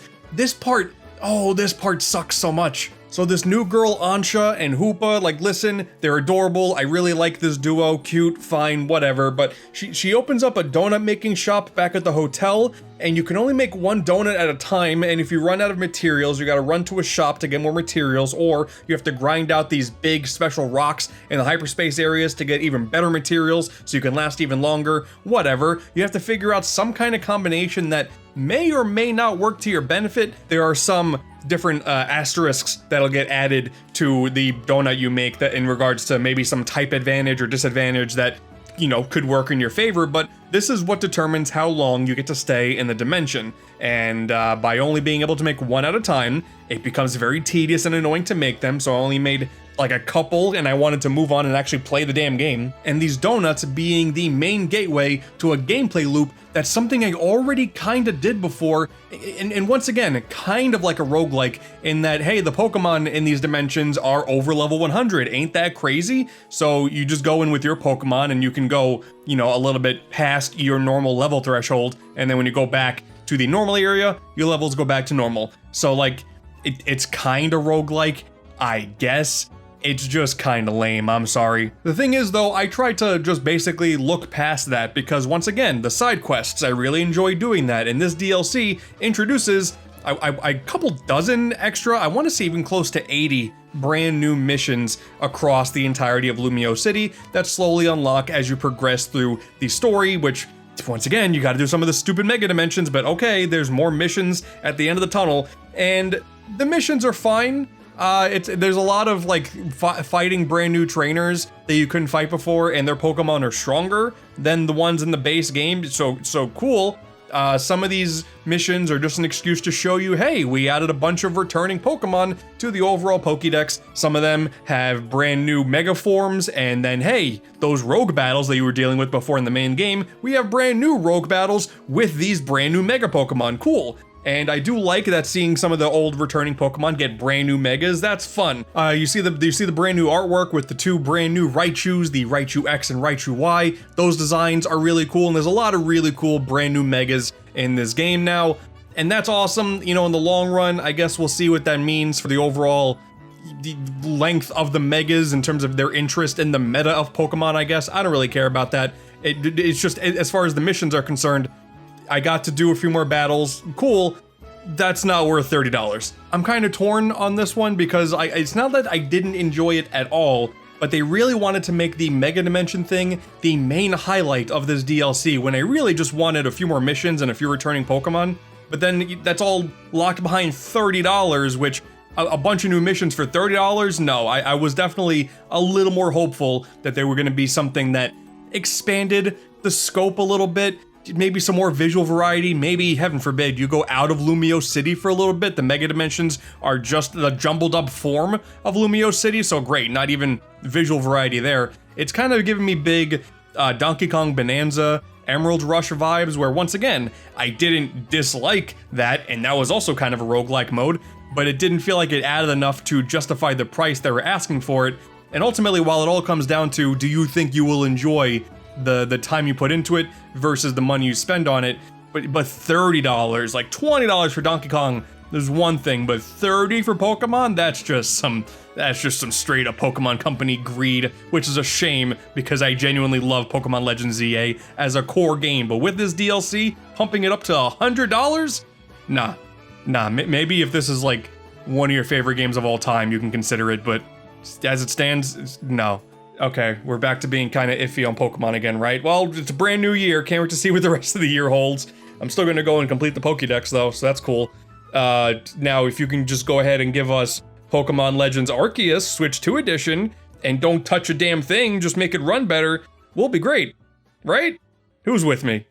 part sucks so much. So this new girl, Ansha and Hoopa, like, listen, they're adorable. I really like this duo, cute, fine, whatever. But she opens up a donut making shop back at the hotel, and you can only make one donut at a time. And if you run out of materials, you gotta run to a shop to get more materials, or you have to grind out these big special rocks in the hyperspace areas to get even better materials so you can last even longer, whatever. You have to figure out some kind of combination that may or may not work to your benefit. There are some different asterisks that'll get added to the donut you make that in regards to maybe some type advantage or disadvantage that, you know, could work in your favor, but this is what determines how long you get to stay in the dimension. And by only being able to make one at a time, it becomes very tedious and annoying to make them, so I only made like a couple, and I wanted to move on and actually play the damn game. And these donuts being the main gateway to a gameplay loop that's something I already kinda did before, and once again, kind of like a roguelike in that, hey, the Pokemon in these dimensions are over level 100, ain't that crazy? So you just go in with your Pokemon and you can go, you know, a little bit past your normal level threshold, and then when you go back to the normal area, your levels go back to normal. So like, it's kinda roguelike, I guess. It's just kinda lame, I'm sorry. The thing is though, I try to just basically look past that because once again, the side quests, I really enjoy doing that, and this DLC introduces a couple dozen extra, I want to say even close to 80 brand new missions across the entirety of Lumio City that slowly unlock as you progress through the story, which once again, you gotta do some of the stupid mega dimensions, but okay, there's more missions at the end of the tunnel, and the missions are fine. There's a lot of like fighting brand new trainers that you couldn't fight before, and their Pokemon are stronger than the ones in the base game, so cool. Some of these missions are just an excuse to show you, hey, we added a bunch of returning Pokemon to the overall Pokédex. Some of them have brand new Mega Forms, and then hey, those rogue battles that you were dealing with before in the main game, we have brand new rogue battles with these brand new Mega Pokemon, cool. And I do like that seeing some of the old returning Pokemon get brand new Megas, that's fun. You see the brand new artwork with the two brand new Raichus, the Raichu X and Raichu Y. Those designs are really cool, and there's a lot of really cool brand new Megas in this game now. And that's awesome, you know, in the long run. I guess we'll see what that means for the overall length of the Megas in terms of their interest in the meta of Pokemon, I guess. I don't really care about that. It's just, as far as the missions are concerned, I got to do a few more battles, cool, that's not worth $30. I'm kind of torn on this one because it's not that I didn't enjoy it at all, but they really wanted to make the Mega Dimension thing the main highlight of this DLC when I really just wanted a few more missions and a few returning Pokemon, but then that's all locked behind $30, which a bunch of new missions for $30? No, I was definitely a little more hopeful that they were going to be something that expanded the scope a little bit. Maybe some more visual variety, maybe, heaven forbid, you go out of Lumio City for a little bit. The Mega Dimensions are just the jumbled up form of Lumio City, so great, not even visual variety there. It's kind of giving me big Donkey Kong Bananza, Emerald Rush vibes, where once again, I didn't dislike that, and that was also kind of a roguelike mode, but it didn't feel like it added enough to justify the price they were asking for it. And ultimately, while it all comes down to, do you think you will enjoy the time you put into it versus the money you spend on it, but $30, like $20 for Donkey Kong, there's one thing, but $30 for Pokemon, that's just some straight up Pokemon Company greed, which is a shame because I genuinely love Pokemon Legends ZA as a core game, but with this DLC, pumping it up to $100? Nah, maybe if this is like one of your favorite games of all time, you can consider it, but as it stands, no. Okay, we're back to being kind of iffy on Pokemon again, right? Well, it's a brand new year, can't wait to see what the rest of the year holds. I'm still gonna go and complete the Pokédex though, so that's cool. Now, if you can just go ahead and give us Pokemon Legends Arceus Switch 2 Edition, and don't touch a damn thing, just make it run better, we'll be great, right? Who's with me?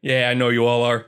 Yeah, I know you all are.